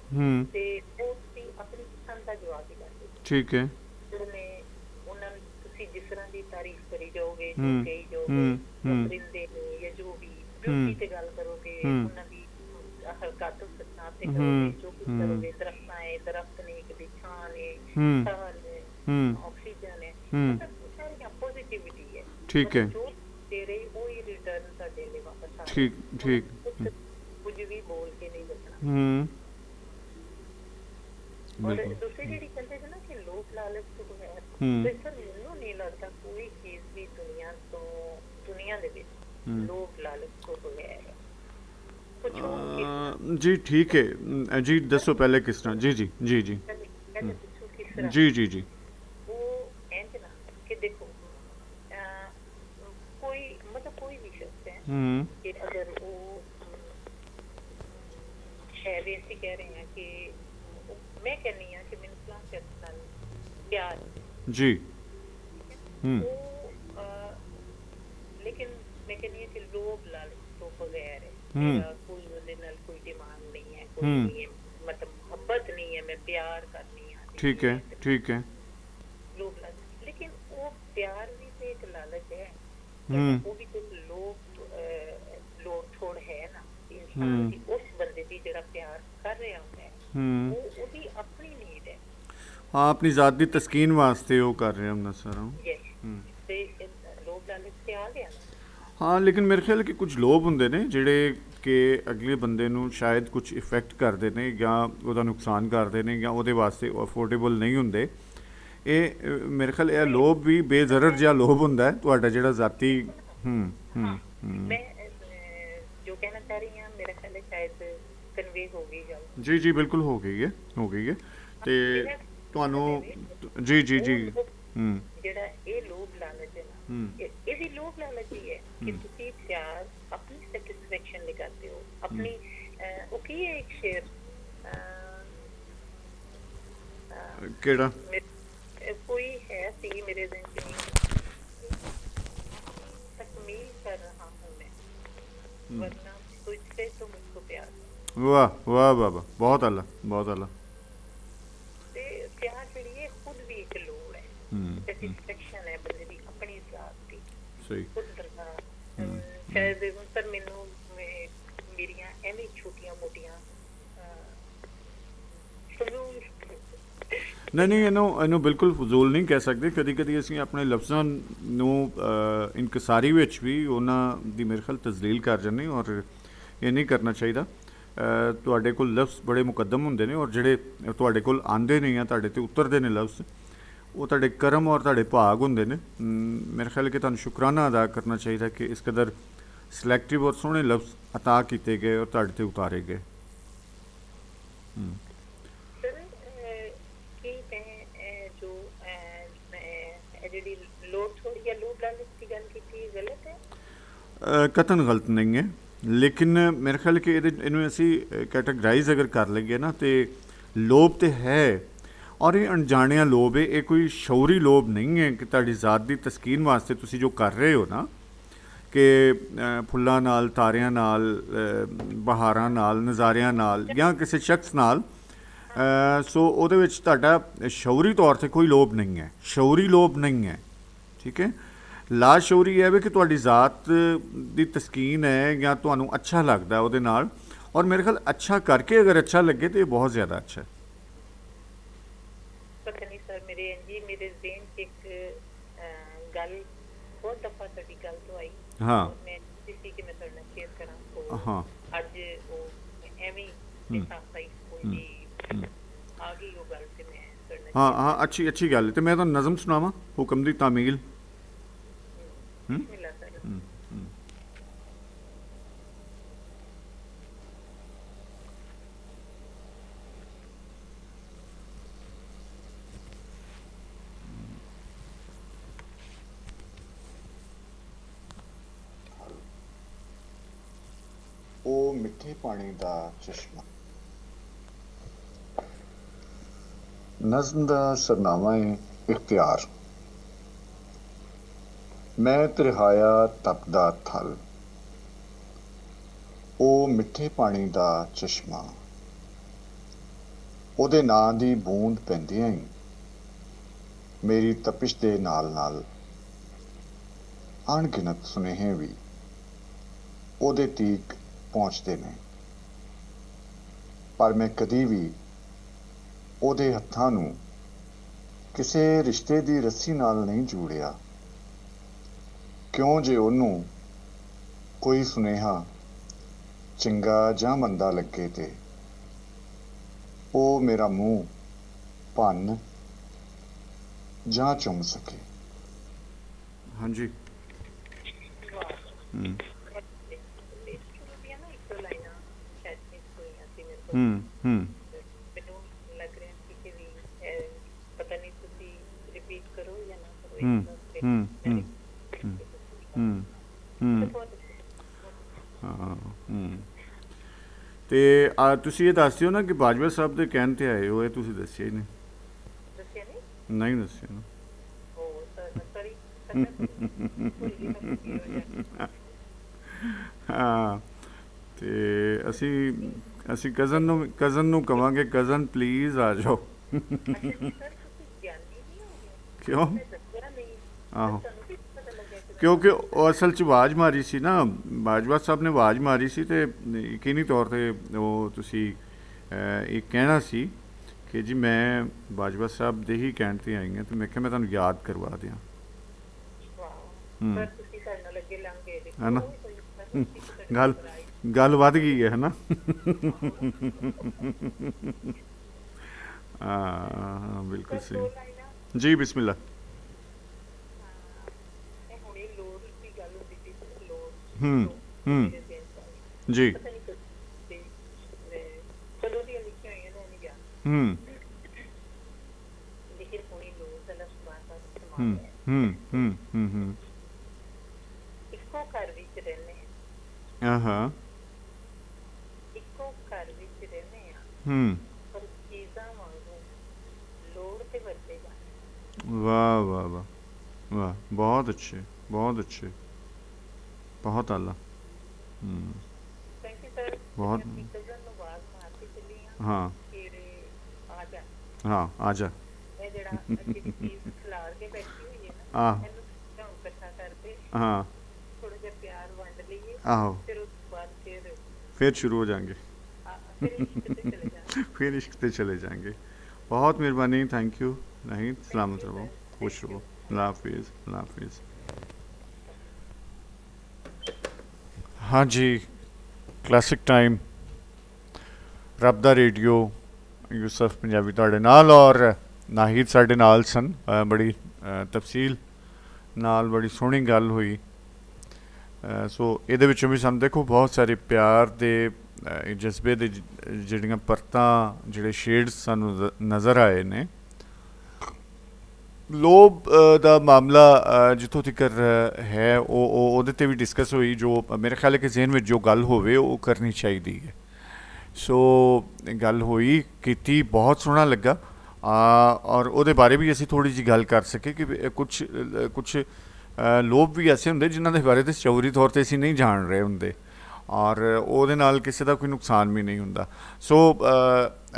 ਤੇ ਉਹ ਤੁਸੀਂ ਆਪਣੀ ਪਸੰਦ ਦਾ ਜਵਾਬ ਹੀ ਦਿੰਦੇ। ਠੀਕ ਹੈ। ਉਹਨੇ ਉਹਨਾਂ ਨੂੰ ਤੁਸੀਂ ਜਿਸ ਤਰ੍ਹਾਂ ਦੀ ਤਾਰੀਫ ਕਰੀ ਜਾਓਗੇ, ਜੋ ਕਹੀ ਜਾਓਗੇ, ਪਰਿੰਦੇ ਨੇ ਜਾਂ ਜੋ ਵੀ ਬਿਊਟੀ ਤੇ ਗੱਲ ਕਰੋਗੇ, ਉਹਨਾਂ ਦੀ ਹਰਕਤ ਸਤਨਾਮ ਤੇ ਕਰੋਗੇ, ਜੋ ਕੁਝ ਕਰੋਗੇ, ਦਰਖਤਾਂ ਹੈ, ਦਰਖਤ ਨੇ, ਕਦੀ ਛਾਂ ਨੇ, ਸਾਹ ਨੇ, ਆਕਸੀਜਨ ਹੈ, ਸਾਰੀਆਂ ਪੋਜ਼ਿਟਿਵਿਟੀ ਹੈ। ਠੀਕ ਹੈ। ਜੋ ਦੇ ਰਹੀ ਉਹੀ ਰਿਟਰਨ ਤੁਹਾਡੇ ਲਈ ਵਾਪਸ ਆ। ਠੀਕ ਠੀਕ। ਕੁਝ ਵੀ ਬੋਲ ਕੇ ਨਹੀਂ ਦੱਸਣਾ। ਔਰ ਦੂਸਰੀ ਜਿਹੜੀ ਕਹਿੰਦੇ ਸੀ ਨਾ ਕਿ ਲੋਕ ਲਾਲਚ ਤੋਂ ਬਗੈਰ, ਤੇ ਸਰ ਮੈਨੂੰ ਨਹੀਂ ਲੱਗਦਾ ਕੋਈ ਚੀਜ਼ ਵੀ ਦੁਨੀਆ ਦੇ ਵਿੱਚ ਲੋਕ ਲਾਲਚ ਤੋਂ ਬਗੈਰ ਹੈ। ਜੀ ਠੀਕ ਹੈ ਜੀ, ਦੱਸੋ ਪਹਿਲੇ ਕਿਸ ਤਰ੍ਹਾਂ? ਜੀ ਜੀ ਜੀ ਜੀ ਜੀ ਜੀ ਜੀ। ਉਹ ਇੰਝ ਨਾ ਕਿ ਦੇਖੋ ਕੋਈ ਮਤਲਬ ਕੋਈ ਵੀ ਸ਼ਖਸ ਹੈ ਕਿ ਅਗਰ ਉਹ ਹੈ ਵੀ, ਅਸੀਂ ਕਹਿ ਰਹੇ ਹਾਂ ਕਿ ਮੈਂ ਕਹਿੰਦੀ ਹਾਂ ਕਿ ਮੈਨੂੰ ਫਲਾਂ ਸ਼ਖਸ ਨਾਲ ਪਿਆਰ ਜੀ ਲੇਕਿਨ ਮੈਂ ਕਹਿੰਦੀ ਹਾਂ ਕਿ ਲੋਭ ਲਾਲਚ ਤੋਂ ਬਗੈਰ ਹੈ। ਮੇਰਾ ਕੋਈ ਉਹਦੇ ਨਾਲ ਕੋਈ ਡਿਮਾਂਡ ਨਹੀਂ ਹੈ, ਕੋਈ ਨਹੀਂ ਹੈ, ਮਤਲਬ ਮੁਹੱਬਤ ਨਹੀਂ ਹੈ, ਮੈਂ ਪਿਆਰ ਕਰਨੀ ਆ। ਠੀਕ ਹੈ ਠੀਕ ਹੈ। ਲੋਭ ਲਾਲਚ, ਲੇਕਿਨ ਉਹ ਪਿਆਰ ਵੀ ਤੇ ਇੱਕ ਲਾਲਚ ਹੈ, ਉਹ ਵੀ ਕੋਈ ਲੋੜ ਥੋੜ ਹੈ ਨਾ ਇਨਸਾਨ ਦੀ, ਉਸ ਬੰਦੇ ਦੀ ਜਿਹੜਾ ਪਿਆਰ ਕਰ ਰਿਹਾ ਹੁੰਦਾ ਹੈ, ਉਹ ਉਹਦੀ ਆਪਣੀ ਨੀਡ ਹੈ। ਹਾਂ, ਆਪਣੀ ਜ਼ਾਤ ਦੀ ਤਸਕੀਨ ਵਾਸਤੇ ਉਹ ਕਰ ਰਿਹਾ ਹੁੰਦਾ ਸਾਰਾ। ਤੇ ਲੋਭ ਲਾਲਚ ਤੇ ਆ ਗਿਆ ਨਾ। ਹਾਂ, ਲੇਕਿਨ ਮੇਰੇ ਖਿਆਲ ਕਿ ਕੁਝ ਲੋਭ ਹੁੰਦੇ ਨੇ ਜਿਹੜੇ ਕਿ ਅਗਲੇ ਬੰਦੇ ਨੂੰ ਸ਼ਾਇਦ ਕੁਝ ਇਫੈਕਟ ਕਰਦੇ ਨੇ ਜਾਂ ਉਹਦਾ ਨੁਕਸਾਨ ਕਰਦੇ ਨੇ ਜਾਂ ਉਹਦੇ ਵਾਸਤੇ ਅਫੋਰਡੇਬਲ ਨਹੀਂ ਹੁੰਦੇ। ਇਹ ਮੇਰੇ ਖਿਆਲ ਇਹ ਲੋਭ ਵੀ ਬੇਜ਼ਰਰ ਜਿਹਾ ਲੋਭ ਹੁੰਦਾ ਹੈ ਤੁਹਾਡਾ ਜਿਹੜਾ ਜ਼ਾਤੀ। ਮੈਂ ਜੋ ਕਹਿਣਾ ਚਾਹ ਰਹੀ ਹਾਂ, ਮੇਰਾ ਖਿਆਲ ਹੈ ਸ਼ਾਇਦ ਕਨਵੇ ਹੋ ਗਈ ਗੱਲ। ਜੀ ਜੀ ਬਿਲਕੁਲ ਹੋ ਗਈ ਹੈ ਤੇ ਤੁਹਾਨੂੰ ਜੀ ਜੀ ਜੀ ਜਿਹੜਾ ਇਹ ਲੋਭ ਲਾਲਚ ਹੈ ਨਾ, ਇਹ ਵੀ ਲੋਭ ਲਾਲਚ ਹੀ ਹੈ ਕਿ ਤੁਸੀਂ ਪਿਆਰ ਆਪਣੀ ਸੈਟਿਸਫੈਕਸ਼ਨ ਲਈ ਕਰਦੇ ਹੋ, ਆਪਣੀ ਉਹ ਕੀ ਹੈ ਇੱਕ ਸ਼ੇਰ ਕਿਹੜਾ ਕੋਈ ਹੈ ਸੀ ਮੇਰੇ ਦਿਨ ਚ, ਤਕਮੀਲ ਕਰ ਰਹਾ ਹੂੰ ਮੈਂ ਵਰਨਾ ਤੁਝਸੇ तो मुझको प्यार। ਵਾਹ ਵਾਹ ਵਾਹ, ਬਹੁਤ ਆਲਾ ਬਹੁਤ ਆਲਾ। ਤੇ ਪਿਆਰ ਜਿਹੜੀ ਹੈ ਖੁਦ ਵੀ ਇੱਕ ਲੋੜ ਹੈ, ਸੈਟਿਸਫੈਕਸ਼ਨ ਹੈ ਬੰਦੇ ਦੀ ਆਪਣੀ ਜ਼ਾਤ ਦੀ। ਸਹੀ। ਖੁਦ ਕਰਨਾ ਸ਼ਾਇਦ ਪਰ ਮੈਨੂੰ ਮੇਰੀਆਂ ਐਵੇਂ ਛੋਟੀਆਂ ਮੋਟੀਆਂ ਨਹੀਂ ਇਹਨੂੰ ਬਿਲਕੁਲ ਫਜ਼ੂਲ ਨਹੀਂ ਕਹਿ ਸਕਦੇ। ਕਦੀ ਕਦੀ ਅਸੀਂ ਆਪਣੇ ਲਫ਼ਜ਼ਾਂ ਨੂੰ ਇਨਕਸਾਰੀ ਵਿੱਚ ਵੀ ਉਹਨਾਂ ਦੀ ਮੇਰੇ ਖਿਆਲ ਤਜ਼ਲੀਲ ਕਰ ਜਾਂਦੇ, ਔਰ ਇਹ ਨਹੀਂ ਕਰਨਾ ਚਾਹੀਦਾ। ਤੁਹਾਡੇ ਕੋਲ ਲਫ਼ਜ਼ ਬੜੇ ਮੁਕੱਦਮ ਹੁੰਦੇ ਨੇ, ਔਰ ਜਿਹੜੇ ਤੁਹਾਡੇ ਕੋਲ ਆਉਂਦੇ ਨੇ ਜਾਂ ਤੁਹਾਡੇ 'ਤੇ ਉਤਰਦੇ ਨੇ ਲਫ਼ਜ਼, ਉਹ ਤੁਹਾਡੇ ਕਰਮ ਔਰ ਤੁਹਾਡੇ ਭਾਗ ਹੁੰਦੇ ਨੇ। ਮੇਰੇ ਖਿਆਲ ਕਿ ਤੁਹਾਨੂੰ ਸ਼ੁਕਰਾਨਾ ਅਦਾ ਕਰਨਾ ਚਾਹੀਦਾ ਕਿ ਇਸ ਕਦਰ ਸਿਲੈਕਟਿਵ ਔਰ ਸੋਹਣੇ ਲਫ਼ਜ਼ ਅਤਾ ਕੀਤੇ ਗਏ ਔਰ ਤੁਹਾਡੇ 'ਤੇ ਉਤਾਰੇ ਗਏ। ਕਤਨ ਗਲਤ ਨਹੀਂ ਹੈ, ਲੇਕਿਨ ਮੇਰੇ ਖਿਆਲ ਕਿ ਇਹਨੂੰ ਅਸੀਂ ਕੈਟਾਗਰਾਈਜ਼ ਅਗਰ ਕਰ ਲਈਏ ਨਾ, ਤੇ ਲੋਭ ਤੇ ਹੈ, ਔਰ ਇਹ ਅਣਜਾਣਿਆ ਲੋਭ ਹੈ। ਇਹ ਕੋਈ ਸ਼ੌਰੀ ਲੋਭ ਨਹੀਂ ਹੈ ਕਿ ਤੁਹਾਡੀ ਜ਼ਾਤ ਦੀ ਤਸਕੀਨ ਵਾਸਤੇ ਤੁਸੀਂ ਜੋ ਕਰ ਰਹੇ ਹੋ ਨਾ, ਕਿ ਫੁੱਲਾਂ ਨਾਲ, ਤਾਰਿਆਂ ਨਾਲ, ਬਹਾਰਾਂ ਨਾਲ, ਨਜ਼ਾਰਿਆਂ ਨਾਲ ਜਾਂ ਕਿਸੇ ਸ਼ਖਸ ਨਾਲ, ਸੋ ਉਹਦੇ ਵਿੱਚ ਤੁਹਾਡਾ ਸ਼ੌਰੀ ਤੌਰ 'ਤੇ ਕੋਈ ਲੋਭ ਨਹੀਂ ਹੈ, ਸ਼ੌਰੀ ਲੋਭ ਨਹੀਂ ਹੈ। ਠੀਕ ਹੈ। ਲਾ ਸ਼ੌਰੀ ਹੈ ਵੀ ਕਿ ਤੁਹਾਡੀ ਜ਼ਾਤ ਦੀ ਤਸਕੀਨ ਹੈ ਜਾਂ ਤੁਹਾਨੂੰ ਅੱਛਾ ਲੱਗਦਾ ਉਹਦੇ ਨਾਲ, ਔਰ ਮੇਰੇ ਖਿਆਲ ਅੱਛਾ ਕਰਕੇ ਅਗਰ ਅੱਛਾ ਲੱਗੇ ਤਾਂ ਇਹ ਬਹੁਤ ਜ਼ਿਆਦਾ ਅੱਛਾ ਹੈ। ਪਤਾ ਨਹੀਂ ਸਰ, ਮੇਰੇ ਜ਼ਿਹਨ 'ਚ ਇੱਕ ਗੱਲ ਬਹੁਤ ਦਫਾ ਸਾਡੀ ਗੱਲ ਤੋਂ ਆਈ। ਹਾਂ, ਮੈਂ ਸੀ ਕਿ ਮੈਂ ਤੁਹਾਡੇ ਨਾਲ ਸ਼ੇਅਰ ਕਰਾਂ। ਹਾਂ, ਅੱਜ ਉਹ ਐਵੇਂ ਸਾਫਾਈ ਕੋਈ ਆ ਗਈ ਉਹ ਗੱਲ ਤੇ ਮੈਂ ਤੁਹਾਡੇ ਨਾਲ। ਹਾਂ, ਅੱਛੀ ਗੱਲ ਹੈ। ਤੇ ਮੈਂ ਤੁਹਾਨੂੰ ਨਜ਼ਮ ਸੁਣਾਵਾਂ, ਹੁਕਮ ਦੀ ਤਾਮੀਲ। ਉਹ ਮਿੱਠੇ ਪਾਣੀ ਦਾ ਚਸ਼ਮਾ। ਨਜ਼ਮ ਦਾ ਸਰਨਾਮਾ ਹੈ ਇਖਤਿਆਰ। ਮੈਂ ਤ੍ਰਿਹਾਇਆ ਤਪਦਾ ਥਲ, ਉਹ ਮਿੱਠੇ ਪਾਣੀ ਦਾ ਚਸ਼ਮਾ। ਉਹਦੇ ਨਾਂ ਦੀ ਬੂੰਦ ਪੈਂਦਿਆਂ ਹੀ ਮੇਰੀ ਤਪਿਸ਼ ਦੇ ਨਾਲ ਨਾਲ ਅਣਗਿਣਤ ਸੁਨੇਹੇ ਵੀ ਉਹਦੇ ਤੀਕ ਪਹੁੰਚਦੇ ਨੇ, ਪਰ ਮੈਂ ਕਦੀ ਵੀ ਉਹਦੇ ਹੱਥਾਂ ਨੂੰ ਕਿਸੇ ਰਿਸ਼ਤੇ ਦੀ ਰੱਸੀ ਨਾਲ ਨਹੀਂ ਜੋੜਿਆ। ਕਿਉਂ ਜੇ ਉਹਨੂੰ ਕੋਈ ਸੁਨੇਹਾ ਚੰਗਾ ਜਾਂ ਮੰਦਾ ਲੱਗੇ ਤੇ ਉਹ ਮੇਰਾ ਮੂੰਹ ਭੰਨ ਜਾਂ ਚੁੰਮ ਸਕੇ। ਹਾਂਜੀ। ਮੈਨੂੰ ਲੱਗ ਰਿਹਾ ਸੀ ਕਿ ਵੀ ਪਤਾ ਨਹੀਂ ਤੁਸੀਂ ਰਿਪੀਟ ਕਰੋ ਜਾਂ ਨਾ ਕਰੋ। ਤੇ ਤੁਸੀਂ ਇਹ ਦੱਸ ਦਿਓ ਨਾ ਕਿ ਬਾਜਵਾ ਸਾਹਿਬ ਦੇ ਕਹਿਣ ਤੇ ਆਏ ਹੋ, ਇਹ ਤੁਸੀਂ ਦੱਸਿਆ ਹੀ ਨਹੀਂ। ਨਹੀਂ ਦੱਸਿਆ ਨਾ। ਹਾਂ, ਤੇ ਅਸੀਂ ਕਜ਼ਨ ਨੂੰ ਕਵਾਂਗੇ, ਕਜ਼ਨ ਪਲੀਜ਼ ਆ ਜਾਓ। ਕਿਉਂ? ਆਹੋ, ਕਿਉਂਕਿ ਉਹ ਅਸਲ 'ਚ ਆਵਾਜ਼ ਮਾਰੀ ਸੀ ਨਾ, ਬਾਜਵਾ ਸਾਹਿਬ ਨੇ ਆਵਾਜ਼ ਮਾਰੀ ਸੀ ਤੇ ਯਕੀਨੀ ਤੌਰ 'ਤੇ ਉਹ ਤੁਸੀਂ ਇਹ ਕਹਿਣਾ ਸੀ ਕਿ ਜੀ ਮੈਂ ਬਾਜਵਾ ਸਾਹਿਬ ਦੇ ਹੀ ਕਹਿਣ 'ਤੇ ਆਈ ਹਾਂ, ਤੇ ਮੈਂ ਕਿਹਾ ਮੈਂ ਤੁਹਾਨੂੰ ਯਾਦ ਕਰਵਾ ਦਿਆਂ। ਹੈ ਨਾ, ਗੱਲ ਵੱਧ ਗਈ ਹੈ ਨਾ। ਹਾਂ, ਬਿਲਕੁਲ ਸਹੀ ਜੀ। ਬਿਸਮਿल्लाह। ਜੀ। ਇੱਕੋ ਘਰ ਵਿੱਚ ਰਹਿੰਦੇ ਹਾਂ। ਇੱਕੋ ਘਰ ਵਿੱਚ ਰਹਿੰਦੇ ਆ, ਪਰ ਚੀਜ਼ਾਂ ਵਾਂਗੂ ਲੋੜ ਤੇ ਵਰਤੇਗਾ। ਵਾਹ ਵਾਹ ਵਾਹ ਵਾਹ, ਬਹੁਤ ਅੱਛੇ, ਬਹੁਤ ਅੱਛੇ, ਬਹੁਤ ਆਲਾ। ਬਹੁਤ। ਹਾਂ ਹਾਂ, ਆ ਜਾ। ਆਹ, ਹਾਂ, ਆਹੋ, ਫਿਰ ਸ਼ੁਰੂ ਹੋ ਜਾएंगे, फिर इश्क पे चले जाएंगे। बहुत मेहरबानी, थैंक यू। नहीं, सलामत रहो, खुश रहो। अल्लाह हाफिज़, अल्लाह हाफिज़। हाँ जी, क्लासिक टाइम, रब दा रेडियो, यूसुफ पंजाबी तुहाडे नाल और नाहिद साडे नाल सन। बड़ी तफसील नाल बड़ी सोहनी गल हुई। सो ਇਹਦੇ ਵਿੱਚੋਂ ਵੀ ਸਾਨੂੰ ਦੇਖੋ ਬਹੁਤ ਸਾਰੇ ਪਿਆਰ ਦੇ ਜਜ਼ਬੇ ਦੇ ਜਿਹੜੀਆਂ ਪਰਤਾਂ, ਜਿਹੜੇ ਸ਼ੇਡਸ ਸਾਨੂੰ ਨਜ਼ਰ ਆਏ ਨੇ। ਲੋਭ ਦਾ ਮਾਮਲਾ ਜਿੱਥੋਂ ਤੱਕ ਹੈ ਉਹ ਉਹਦੇ 'ਤੇ ਵੀ ਡਿਸਕਸ ਹੋਈ। ਜੋ ਮੇਰੇ ਖਿਆਲ ਹੈ ਕਿ ਜ਼ਿਹਨ ਵਿੱਚ ਜੋ ਗੱਲ ਹੋਵੇ ਉਹ ਕਰਨੀ ਚਾਹੀਦੀ ਹੈ। ਸੋ ਗੱਲ ਹੋਈ, ਕੀਤੀ, ਬਹੁਤ ਸੋਹਣਾ ਲੱਗਾ। ਔਰ ਉਹਦੇ ਬਾਰੇ ਵੀ ਅਸੀਂ ਥੋੜ੍ਹੀ ਜਿਹੀ ਗੱਲ ਕਰ ਸਕੇ ਕਿ ਕੁਛ ਲੋਭ ਵੀ ਐਸੇ ਹੁੰਦੇ ਜਿਨ੍ਹਾਂ ਦੇ ਬਾਰੇ ਤਾਂ ਸ਼ਊਰੀ ਤੌਰ 'ਤੇ ਅਸੀਂ ਨਹੀਂ ਜਾਣ ਰਹੇ ਹੁੰਦੇ, ਔਰ ਉਹਦੇ ਨਾਲ ਕਿਸੇ ਦਾ ਕੋਈ ਨੁਕਸਾਨ ਵੀ ਨਹੀਂ ਹੁੰਦਾ। ਸੋ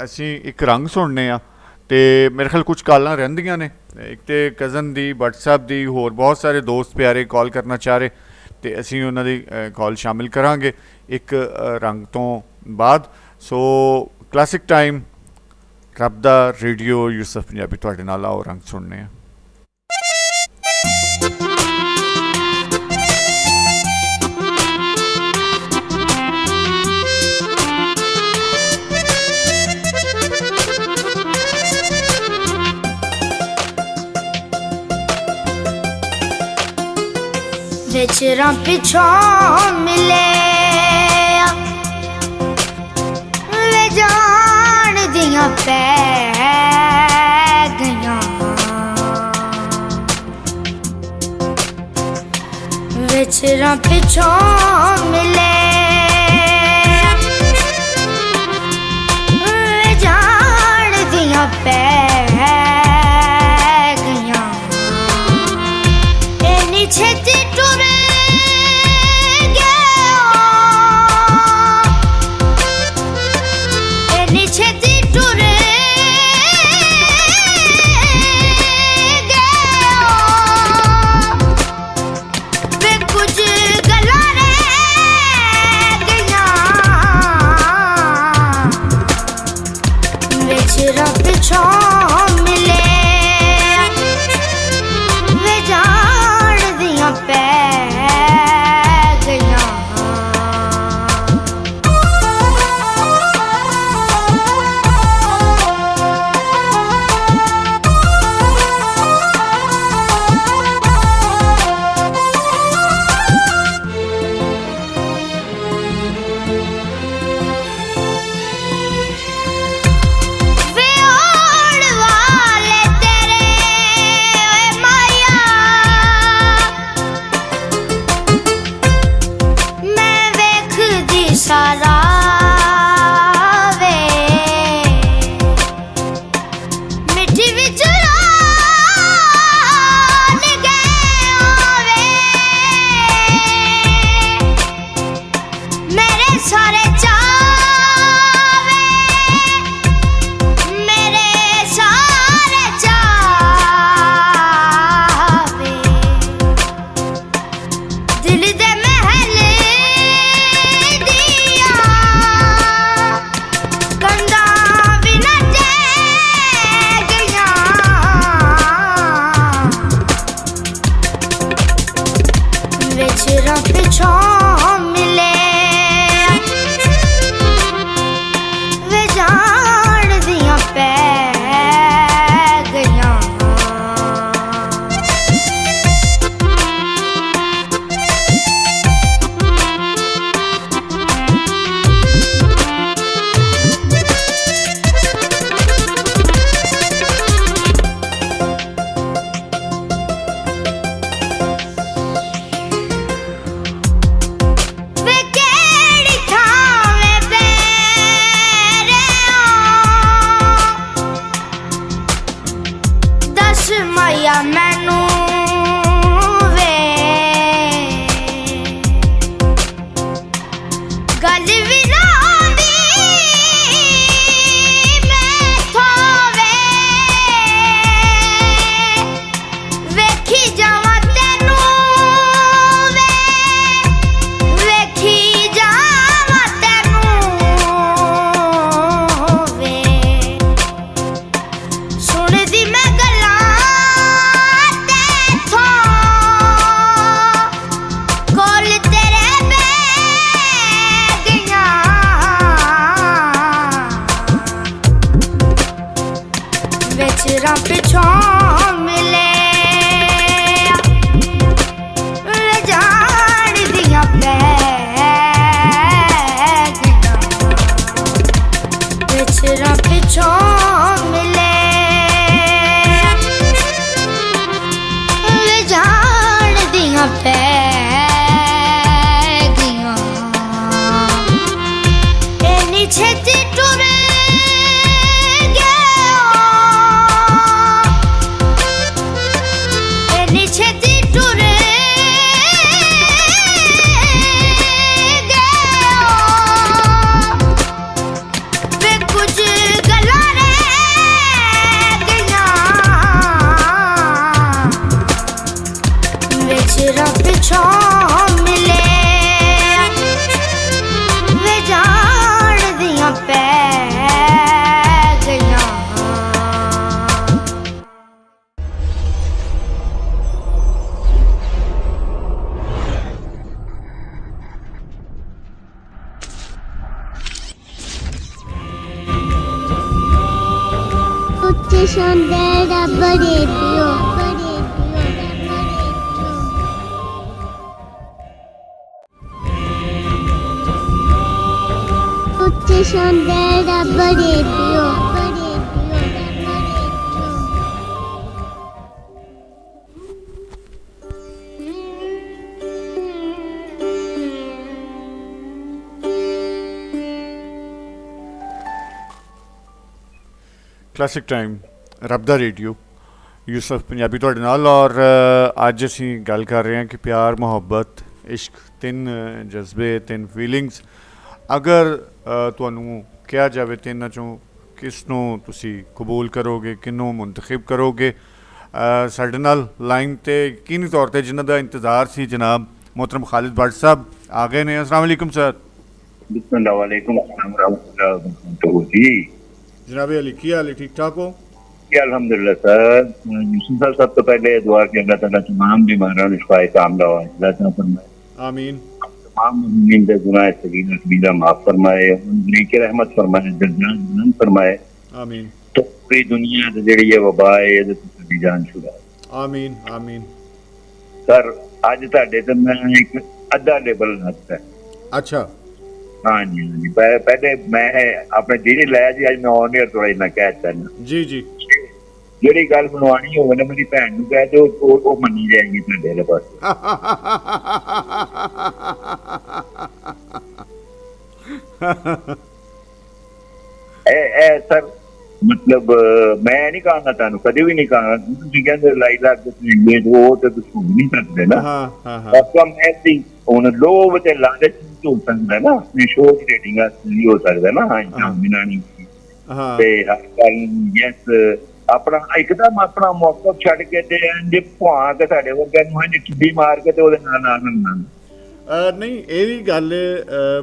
ਅਸੀਂ ਇੱਕ ਰੰਗ ਸੁਣਨੇ ਆ, ਅਤੇ ਮੇਰੇ ਖਿਆਲ ਕੁਛ ਕਾਲਾਂ ਰਹਿੰਦੀਆਂ ਨੇ। ਇੱਕ ਤਾਂ ਕਜ਼ਨ ਦੀ, ਵਟਸਐਪ ਦੀ, ਹੋਰ ਬਹੁਤ ਸਾਰੇ ਦੋਸਤ ਪਿਆਰੇ ਕਾਲ ਕਰਨਾ ਚਾਹ ਰਹੇ, ਅਤੇ ਅਸੀਂ ਉਹਨਾਂ ਦੀ ਕਾਲ ਸ਼ਾਮਿਲ ਕਰਾਂਗੇ ਇੱਕ ਰੰਗ ਤੋਂ ਬਾਅਦ। ਸੋ ਕਲਾਸਿਕ ਟਾਈਮ, ਰੱਬ ਦਾ ਰੇਡੀਓ, ਯੂਸੁਫ ਪੰਜਾਬੀ ਤੁਹਾਡੇ ਨਾਲ। ਆਓ ਰੰਗ ਸੁਣਨੇ ਆ। ਵਿਚਰਾਂ ਪਿਛੋਂ ਮਿਲੇ ਵੇ ਜਾਣ ਦੀਆਂ ਪੈ ਗਈਆਂ, ਵਿਚਰਾਂ ਪਿਛੋਂ ਮਿਲੇ छेती टुर गया इतनी छेती टुर गया वे कुछ गल्लां रह गईयां विच रब पिछों मिले वे जान दियां पै गईयां वे ओड़ वाले तेरे ओए माया मैं वेखदी सारा वे मिट्टी विच रान गए वे मेरे सारे चावे मेरे सारे चावे दिल दे महल दिया कंधा भी न गईयां विच रब पिछों मिले वे जान दियां पै गईयां वे केड़ी थावें पैरियां दस माया मैनू वे गल भी ना आंदी मैथों वे वेखी जावां तैनू वे वेखी जावां तैनू वे सुनदी मैं गल्लां तैथों कोल तेरे बह गईयां विच रब पिछों मिले वे जान दियां पै गईयां विच रब पिछों मिले वे जान दियां पै गईयां इन्नी छेती टुर गया इन्नी छेती टुर गया वे कुछ गल्लां रह गईयां विच रब पिछों मिले वे जान दियां पै गईयां ਉੱਚੇ ਸ਼ਾਂਦੇ ਰੱਬ ਰੇਡੀਓ ਉੱਚੇ ਸ਼ਾਂਦੇ ਰੱਬ ਰੇਡੀਓ क्लासिक टाइम रब दा रेडियो ਯੂਸਫ ਪੰਜਾਬੀ ਤੁਹਾਡੇ ਨਾਲ। ਔਰ ਅੱਜ ਅਸੀਂ ਗੱਲ ਕਰ ਰਹੇ ਹਾਂ ਕਿ ਪਿਆਰ, ਮੁਹੱਬਤ, ਇਸ਼ਕ, ਤਿੰਨ ਜਜ਼ਬੇ, ਤਿੰਨ ਫੀਲਿੰਗਸ। ਅਗਰ ਤੁਹਾਨੂੰ ਕਿਹਾ ਜਾਵੇ ਤਿੰਨਾਂ 'ਚੋਂ ਕਿਸ ਨੂੰ ਤੁਸੀਂ ਕਬੂਲ ਕਰੋਗੇ, ਕਿਹਨੂੰ ਮੁੰਤਖਬ ਕਰੋਗੇ? ਸਾਡੇ ਨਾਲ ਲਾਈਨ 'ਤੇ ਯਕੀਨੀ ਤੌਰ 'ਤੇ ਜਿਨ੍ਹਾਂ ਦਾ ਇੰਤਜ਼ਾਰ ਸੀ ਜਨਾਬ मोहतरम खालिद भट्ट साहब आ गए ने। अस्सलाम वालेकुम सर। जनाब अली की हाल है, ठीक ठाक हो? अल्हम्दुलिल्लाह सर। यूसुफ सर, सब तो पहले दुआ कि अल्लाह ताला तमाम बीमारों को शिफाए कामिला फरमाए, आमीन। तमाम मुमिनीन के गुनाह सगीरा कबीरा माफ फरमाए, उनकी की रहमत फरमाए, दर्जात बुलंद फरमाए, आमीन। तो पूरी दुनिया दी जेहड़ी है वबा है इहदे तो साडी जान छुड़ाए, आमीन आमीन। सर ਅੱਜ ਤੁਹਾਡੇ ਤੇ ਮੈਂ ਇੱਕ ਅੱਧਾ ਲੇਬਲ ਰੱਖਤਾ। ਅੱਛਾ, ਹਾਂਜੀ ਹਾਂਜੀ। ਪਹਿਲੇ ਮੈਂ ਆਪਣੇ ਜਿਹੜੇ ਲਾਇਆ ਜੀ, ਅੱਜ ਮੈਂ ਔਨ ਏਅਰ ਥੋੜਾ ਜਿਹਾ ਕਹਿ ਦਿੱਤਾ ਨਾ। ਜੀ ਜੀ। ਜਿਹੜੀ ਗੱਲ ਬਣਵਾਉਣੀ ਹੋਵੇ ਨਾ ਮੇਰੀ ਭੈਣ ਨੂੰ ਕਹਿ ਦਿਓ, ਉਹ ਮੰਨੀ ਜਾਏਗੀ ਤੁਹਾਡੇ ਵਾਲੇ ਪਾਸੇ। ਇਹ ਸਰ मतलब मैं नहीं कहना तुहानू, कभी भी नहीं कहना। तुसीं कहंदे लाइला इंगेज हो ते तुसीं नहीं सकदे ना। आपका मैं सी हुण लोभ ते लालच हो सकदा ना, अपनी शो दी रेटिंग नहीं हो सकदा ना। हां मिनानी ते हर गल यस अपना एकदम अपना मौका छड़ के ते इंज भुआ के साडे वर्गे नूं इंज ठिड्डी मार के ते ओदे नाल नहीं ये भी गल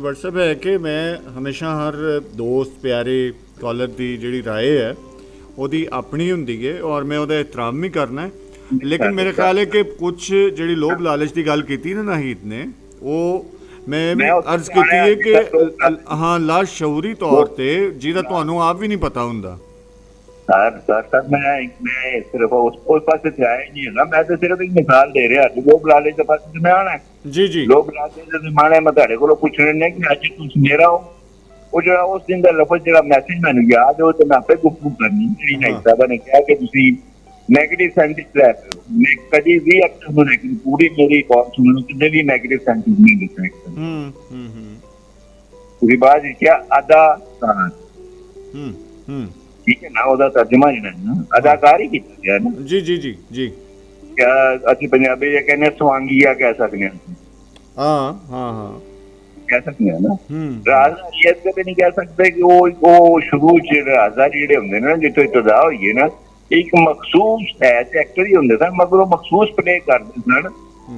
व्हाट्सएप है कि मैं हमेशा हर दोस्त प्यारे कॉलर की जी राय है वो अपनी होंगी है और मैं वो एहतराम भी करना है। लेकिन मेरे ख्याल है कि कुछ जी लोभ लालच की गल की ना नाहीद ने, वो मैं भी अर्ज की है कि हाँ लाशऊरी तौर पर जिहदा तुहानू आप भी नहीं पता हुंदा। सर मैं सिर्फ उस पासे से आया नहीं है, मैं तो सिर्फ एक मिसाल दे रहा। लोभ लालच के पासे से मैं आना जी जी। लोभ लालच के माने मैं तुहाडे कोलों पुछने ने कि अज तुसीं मेरा हो, वो जो उस दिन का लफज जो मैसेज मैंने याद है, तो मैं आपे गुफ्तगू करनी जी। नहीं साहब ने कहा कि तुसीं नेगेटिव सेंस लै रहे हो। मैं कभी भी अपने लेकिन पूरी मेरी कॉल सुन कितने भी नेगेटिव सेंस नहीं लिखा। पूरी बात क्या अदाकार, ठीक है ना, ਉਹਦਾ ਤਰਜਮਾ ਜਿਹੜਾ ਹੈ ਨਾ ਅਦਾਕਾਰ ਹੀ ਕੀਤਾ ਗਿਆ ਨਾ। ਜੀ ਜੀ ਜੀ ਜੀ। क्या ਅਸੀਂ ਪੰਜਾਬੀ ਇਹ ਕਹਿੰਦੇ ਸਵਾਂਗੀਆ ਕਹਿ ਸਕਦੇ ਹਾਂ। ਹਾਂ ਹਾਂ ਹਾਂ ਕਹਿ ਸਕਦੇ ਹਾਂ ਨਾ। ਰਾਜ਼ਦਾਰੀ ਇਸ ਕਦੇ ਨਹੀਂ ਕਹਿ ਸਕਦੇ ਕਿ ਉਹ ਸ਼ੁਰੂ ਚ ਰਾਜ਼ਦਾਰੀ ਜਿਹੜੇ ਹੁੰਦੇ ਨੇ ਨਾ, ਜਿੱਥੋਂ ਇਤਦਾ ਹੋਈਏ ਨਾ, ਇੱਕ ਮਖਸੂਸ ਹੈ ਤੇ ਐਕਟਰ ਹੀ ਹੁੰਦੇ ਸਨ, ਮਗਰ ਉਹ ਮਖਸੂਸ ਪਲੇ ਕਰਦੇ ਸਨ।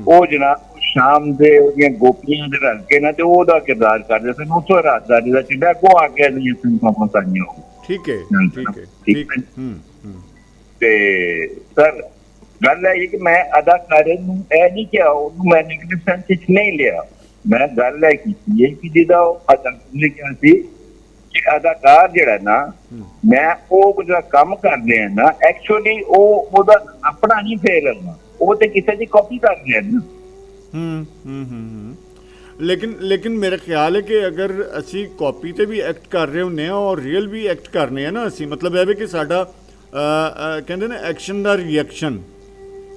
ਉਹ ਜਨਾਬ ਸ਼ਾਮ ਦੇ ਉਹਦੀਆਂ ਗੋਪੀਆਂ ਦੇ ਰਲ ਕੇ ਨਾ ਤੇ ਉਹਦਾ ਕਿਰਦਾਰ ਕਰਦੇ ਸਨ। ਉੱਥੋਂ ਰਾਜ਼ਦਾਰੀ ਦਾ ਚਿੱਡਾ ਕੋ ਆ ਕੇ ਨਹੀਂ ਸੰਪਾਂ ਸਾਈਆਂ ਹੋ। ठीक है ठीक है ठीक है। ਤੇ ਸਰ ਗੱਲ ਹੈ ਕਿ ਮੈਂ ਅਦਾਕਾਰੇ ਨੂੰ ਇਹ ਨਹੀਂ ਕਿਹਾ, ਉਹਨੂੰ ਮੈਂ ਨੈਗੇਟਿਵ ਸੈਂਸ ਵਿੱਚ ਨਹੀਂ ਲਿਆ। ਮੈਂ ਗੱਲ ਹੈ ਕੀਤੀ ਹੈ ਕਿ ਜਿਹਦਾ ਉਹ ਅਦਾਕਾਰ ਨੇ ਕਿਹਾ ਸੀ ਕਿ ਅਦਾਕਾਰ ਜਿਹੜਾ ਨਾ, ਮੈਂ ਉਹ ਜਿਹੜਾ ਕੰਮ ਕਰਦੇ ਆ ਨਾ, ਐਕਚੁਅਲੀ ਉਹਦਾ ਆਪਣਾ ਨਹੀਂ ਫੇਰ ਲੈਣਾ, ਉਹ ਤੇ ਕਿਸੇ ਦੀ ਕਾਪੀ ਕਰ ਰਿਹਾ ਨਾ। लेकिन मेरा ख्याल है कि अगर असी कॉपी ते भी एक्ट कर रहे होंगे और रियल भी एक्ट करने हैं ना असी, मतलब है कि साडा कहते ना एक्शन दा रिएक्शन।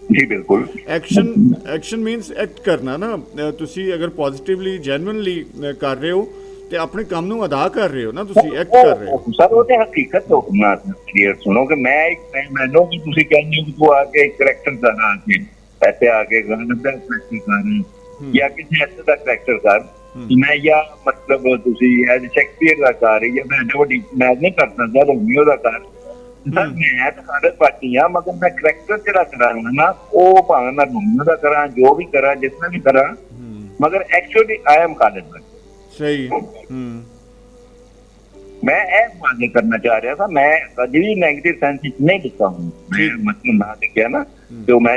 जी बिल्कुल। एक्शन मीनस एक्ट करना ना। तुसी अगर पॉजिटिवली जेन्युइनली कर रहे हो ते अपने काम नूं अदा कर रहे हो ना, तुसी एक्ट कर रहे हो। सर वो ते हकीकत हो ना क्लियर सुनो कि मैं नो कि तुसी कहंदे हो कि तू आके करैक्टर दा ना आके ऐसे आके गाना दा करैक्टर कर या किसी ऐसे का करैक्टर कर, मैं या मतलब तुसी एज शेक्सपियर का कर या मैं बड़ी मैं नहीं कर सकदा रोमियो का कर। सर मैं तो खालिद भट्ट ही हां, मगर मैं करैक्टर जेड़ा करांगा ना, वो भावें मैं रोमियो का करां, जो भी करां, जितना भी करां, मगर actually I am Khalid Bhatt. सही। मैं वादे करना चाह रहा था, मैं कभी भी नेगेटिव सेंस नहीं लिखा हूँ। मैं मतलब ना लिखा ना, तो मैं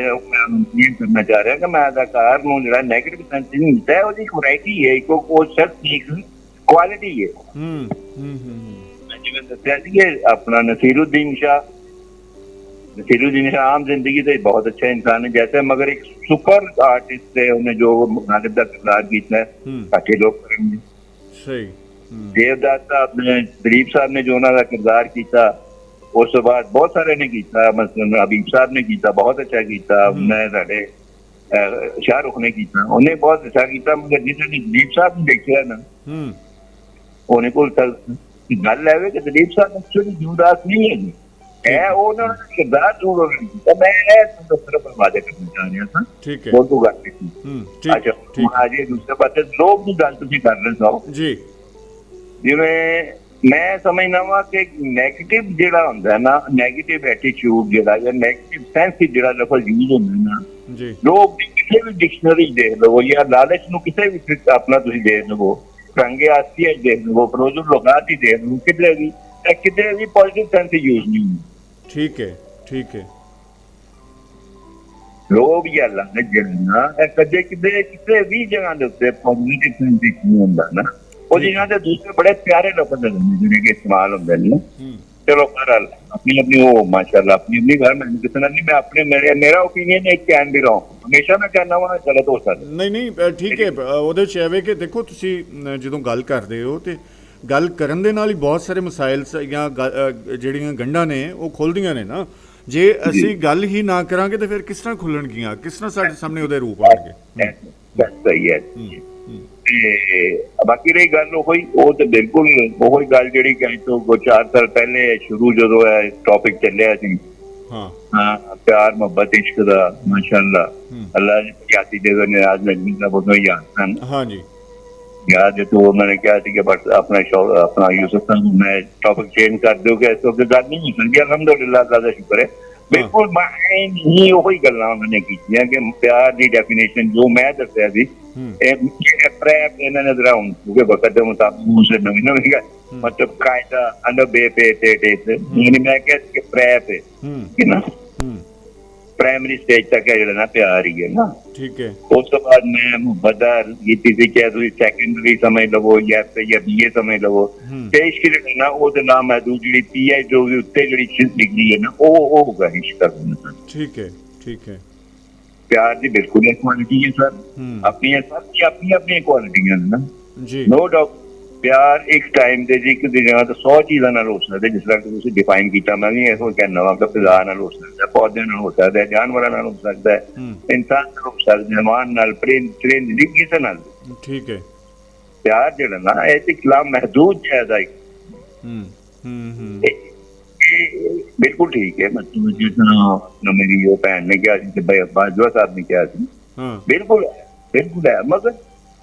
ये करना चाह रहा कि मैं अदाकार नूं जिहड़ा नेगेटिव सेंस नहीं लिखता है, वो एक वैरायटी है, एक शख्स एक क्वालिटी है। मैं जिवें दस्सिया सी कि अपना नसीरुद्दीन शाह आम जिंदगी से बहुत अच्छा इंसान है जैसे, मगर एक सुपर आर्टिस्ट है, उन्हें जो गालिब का किरदार किया है ताकि लोग करेंगे। सही। देवदास साहब ने, दिलीप साहब ने जो उन्होंने किरदार किया, उस बाद बहुत सारे ने किया, मतलब हबीब साहब ने किया, बहुत अच्छा किया। उन्हें साढ़े शाहरुख ने किया, उन्हें बहुत अच्छा किया, मगर जिन्होंने दिलीप साहब ने देखा ना, उन्हें को गल है कि दिलीप साहब एक्चुअली देवदास नहीं है। है ਉਹਨਾਂ ਦਾ ਕਿਰਦਾਰ ਜ਼ਰੂਰ ਉਹਨਾਂ ਨੇ ਕੀਤਾ। ਮੈਂ ਇਹ ਤੁਹਾਨੂੰ ਸਿਰਫ ਵਾਅਦਾ ਕਰਨਾ ਚਾਹ ਰਿਹਾ ਸਾਂ। ਠੀਕ ਹੈ, ਬਹੁਤ ਤੋਂ ਗੱਲ ਕੀਤੀ। ਅੱਛਾ ਹੁਣ ਅਜੇ ਦੂਸਰੇ ਪਾਸੇ ਲੋਕ ਦੀ ਗੱਲ ਤੁਸੀਂ ਕਰ ਰਹੇ ਹੋ ਜੀ। ਜਿਵੇਂ ਮੈਂ ਸਮਝਦਾ ਵਾਂ ਕਿ ਨੈਗੇਟਿਵ ਜਿਹੜਾ ਹੁੰਦਾ ਨਾ, ਨੈਗੇਟਿਵ ਐਟੀਟਿਊਡ ਜਿਹੜਾ ਜਾਂ ਨੈਗੇਟਿਵ ਸੈਂਸ ਜਿਹੜਾ ਲਫ਼ਜ਼ ਯੂਜ਼ ਹੁੰਦਾ ਨਾ ਜੀ, ਲੋਕ ਕਿਸੇ ਵੀ ਡਿਕਸ਼ਨਰੀ ਦੇਖ ਲਵੋ ਜਾਂ ਲਾਲਚ ਨੂੰ ਕਿਸੇ ਵੀ ਆਪਣਾ ਤੁਸੀਂ ਦੇਖ ਲਵੋ, ਰੰਗੇ ਆਸਤੀਆ ਦੇਖ ਲਵੋ, ਪ੍ਰੋਜਰ ਲੋਕਾਤ ਹੀ ਦੇਖ ਲਵੋ, ਕਿਤੇ ਵੀ ਪੋਜ਼ਿਟਿਵ ਸੈਂਸ ਯੂਜ਼ ਨਹੀਂ ਹੁੰਦਾ। ਠੀਕ ਹੈ, ਠੀਕ ਹੈ। ਲੋਭ ਜਾਂ ਲਾਲਚ ਜਿਹੜਾ ਨਾ ਇਹ ਕਦੇ ਕਿਤੇ ਕਿਸੇ ਵੀ ਜਗ੍ਹਾ ਦੇ ਉੱਤੇ ਪੋਜ਼ਿਟਿਵ ਸੈਂਸ ਨਹੀਂ ਹੁੰਦਾ ਨਾ। ਉਹਦੀ ਜਗ੍ਹਾ ਤੇ ਦੂਸਰੇ ਬੜੇ ਪਿਆਰੇ ਲਫ਼ਜ਼ ਹੁੰਦੇ ਜਿਹੜੇ ਕਿ ਇਸਤੇਮਾਲ ਹੁੰਦੇ ਨੇ। ਚਲੋ ਬਹਰਹਾਲ ਆਪਣੀ ਆਪਣੀ ਉਹ ਮਾਸ਼ਾਅੱਲਾ ਆਪਣੀ ਆਪਣੀ ਗੱਲ, ਮੈਨੂੰ ਕਿਸੇ ਨਾਲ ਨਹੀਂ, ਮੈਂ ਆਪਣੇ ਮੇਰਾ ਓਪੀਨੀਅਨ ਇੱਕ ਕੈਨ ਵੀ ਰੌਂਗ, ਹਮੇਸ਼ਾ ਮੈਂ ਕਹਿੰਦਾ ਵਾਂ ਗਲਤ ਹੋ ਸਕਦਾ। ਨਹੀਂ ਠੀਕ ਹੈ। ਉਹਦੇ 'ਚ ਐਵੇਂ ਕਿ ਦੇਖੋ ਤੁਸੀਂ ਜਦੋਂ ਗੱਲ ਕਰਦੇ ਹੋ ਤੇ ਗੱਲ ਕਰਨ ਦੇ ਨਾਲ ਹੀ ਬਹੁਤ ਸਾਰੇ ਮਸਾਇਲ ਜਾਂ ਜਿਹੜੀਆਂ ਗੰਢਾਂ ਨੇ ਉਹ ਖੁੱਲ੍ਹਦੀਆਂ ਨੇ ਨਾ। ਜੇ ਅਸੀਂ ਗੱਲ ਹੀ ਨਾ ਕਰਾਂਗੇ ਤਾਂ ਫਿਰ ਕਿਸ ਤਰ੍ਹਾਂ ਖੁੱਲਣਗੀਆਂ, ਕਿਸ ਤਰ੍ਹਾਂ ਸਾਡੇ ਸਾਹਮਣੇ ਉਹਦੇ ਰੂਪ ਆਉਣਗੇ। ਸਹੀ ਹੈ। ਤੇ ਬਾਕੀ ਰਹੀ ਗੱਲ ਉਹ ਤੇ ਬਿਲਕੁਲ ਉਹੀ ਗੱਲ ਜਿਹੜੀ ਕਹੀ ਤੋਂ 4 ਸਾਲ ਪਹਿਲੇ ਸ਼ੁਰੂ ਜਦੋਂ ਇਹ ਟੌਪਿਕ ਚੱਲਿਆ ਸੀ, ਹਾਂ ਪਿਆਰ ਮੁਹੱਬਤ ਇਸ਼ਕ ਦਾ, ਮਾਸ਼ਾਅੱਲਾ ਅੱਲਾ ਜੀ ਜਾਤੀ ਦੇ ਨਿਆਜ਼ ਨਜ਼ਮੀ ਦਾ ਬਹੁਤ ਯਾਦ ਹਨ। ਹਾਂਜੀ ਯਾਦ ਹੈ। तो उन्होंने क्या थी कि बट अपना यूसुफ साहब मैं टॉपिक चेंज कर दोगे तो गल नहीं हो सकती। अलहमदुलिल्लाह अल्लाह का शुक्र है। बिल्कुल ही ਉਹੀ ਗੱਲਾਂ ਉਹਨਾਂ ਨੇ ਕੀਤੀਆਂ ਕਿ ਪਿਆਰ ਦੀ ਡੈਫੀਨੇਸ਼ਨ ਜੋ ਮੈਂ ਦੱਸਿਆ ਸੀ ਪ੍ਰੈਪ ਇਹਨਾਂ ਨੇ ਦਰਾਉਂ ਕਿਉਂਕਿ ਵਕਤ ਦੇ ਮੁਤਾਬਿਕ ਉਸ ਨਵੀਂ ਮਤਲਬ ਕਾਇਦਾ ਅੰਦਰ ਬੇਪੇ ਤੇ ਮੈਂ ਕਿਹਾ ਕਿ ਪ੍ਰੈਪ ਹੈ ਕਿ ਨਾ ਪ੍ਰਾਇਮਰੀ ਸਟੇਜ ਤੱਕ ਹੈ ਜਿਹੜਾ ਨਾ ਪਿਆਰ ਹੀ ਹੈ ਨਾ। ਠੀਕ ਹੈ। ਉਸ ਤੋਂ ਬਾਅਦ ਮੈਂ ਮੁਹੱਬਤ ਕੀਤੀ ਸੀ ਕਿ ਤੁਸੀਂ ਸੈਕੰਡਰੀ ਸਮਝ ਲਵੋ ਜਾਂ BA ਸਮਝ ਲਵੋ ਤੇ ਇਸ਼ਕ ਜਿਹੜਾ ਨਾ ਉਹਦੇ ਨਾਮ ਹੈ ਜਿਹੜੀ PI ਜੋ ਵੀ ਉੱਤੇ ਜਿਹੜੀ ਡਿਗਰੀ ਹੈ ਨਾ ਉਹ ਹੋਗਾ ਇਸ਼ਕ ਕਰਨਾ। ਠੀਕ ਹੈ, ਠੀਕ ਹੈ। ਪਿਆਰ ਦੀ ਬਿਲਕੁਲ ਇੱਕ ਕੁਆਲਿਟੀ ਹੈ ਸਰ, ਆਪਣੀਆਂ ਸਭ ਦੀ ਆਪਣੀਆਂ ਕੁਆਲਿਟੀਆਂ ਨੇ ਨਾ ਜੀ, ਨੋ ਡਾਊਟ। ਪਿਆਰ ਇੱਕ ਟਾਈਮ ਦੇ ਜੀ ਇੱਕ ਦੀ ਜਗ੍ਹਾ ਤੇ 100 ਚੀਜ਼ਾਂ ਨਾਲ ਹੋ ਸਕਦਾ, ਜਿਸ ਤਰ੍ਹਾਂ ਤੁਸੀਂ ਡਿਫਾਈਨ ਕੀਤਾ। ਮੈਂ ਵੀ ਇਹੋ ਕਹਿਣਾ ਵਾ ਕਿ ਫਿਜ਼ਾ ਨਾਲ ਹੋ ਸਕਦਾ, ਪੌਦਿਆਂ ਨਾਲ ਹੋ ਸਕਦਾ, ਜਾਨਵਰਾਂ ਨਾਲ ਹੋ ਸਕਦਾ, ਇਨਸਾਨ ਨਾਲ ਹੋ ਸਕਦਾ, ਮਹਿਮਾਨ ਨਾਲ, ਟ੍ਰੇਨ ਕਿਸੇ ਨਾਲ। ਠੀਕ ਹੈ। ਪਿਆਰ ਜਿਹੜਾ ਨਾ ਇਹ ਤੇ ਲਾਮਹਦੂਦ ਜਾਇਜ਼ਾ ਬਿਲਕੁਲ ਠੀਕ ਹੈ। ਮਤਲਬ ਜਿਸ ਤਰ੍ਹਾਂ ਮੇਰੀ ਉਹ ਭੈਣ ਨੇ ਕਿਹਾ ਸੀ ਤੇ ਬਾਜਵਾ ਸਾਹਿਬ ਨੇ ਕਿਹਾ ਸੀ, ਬਿਲਕੁਲ ਬਿਲਕੁਲ ਹੈ। ਮਗਰ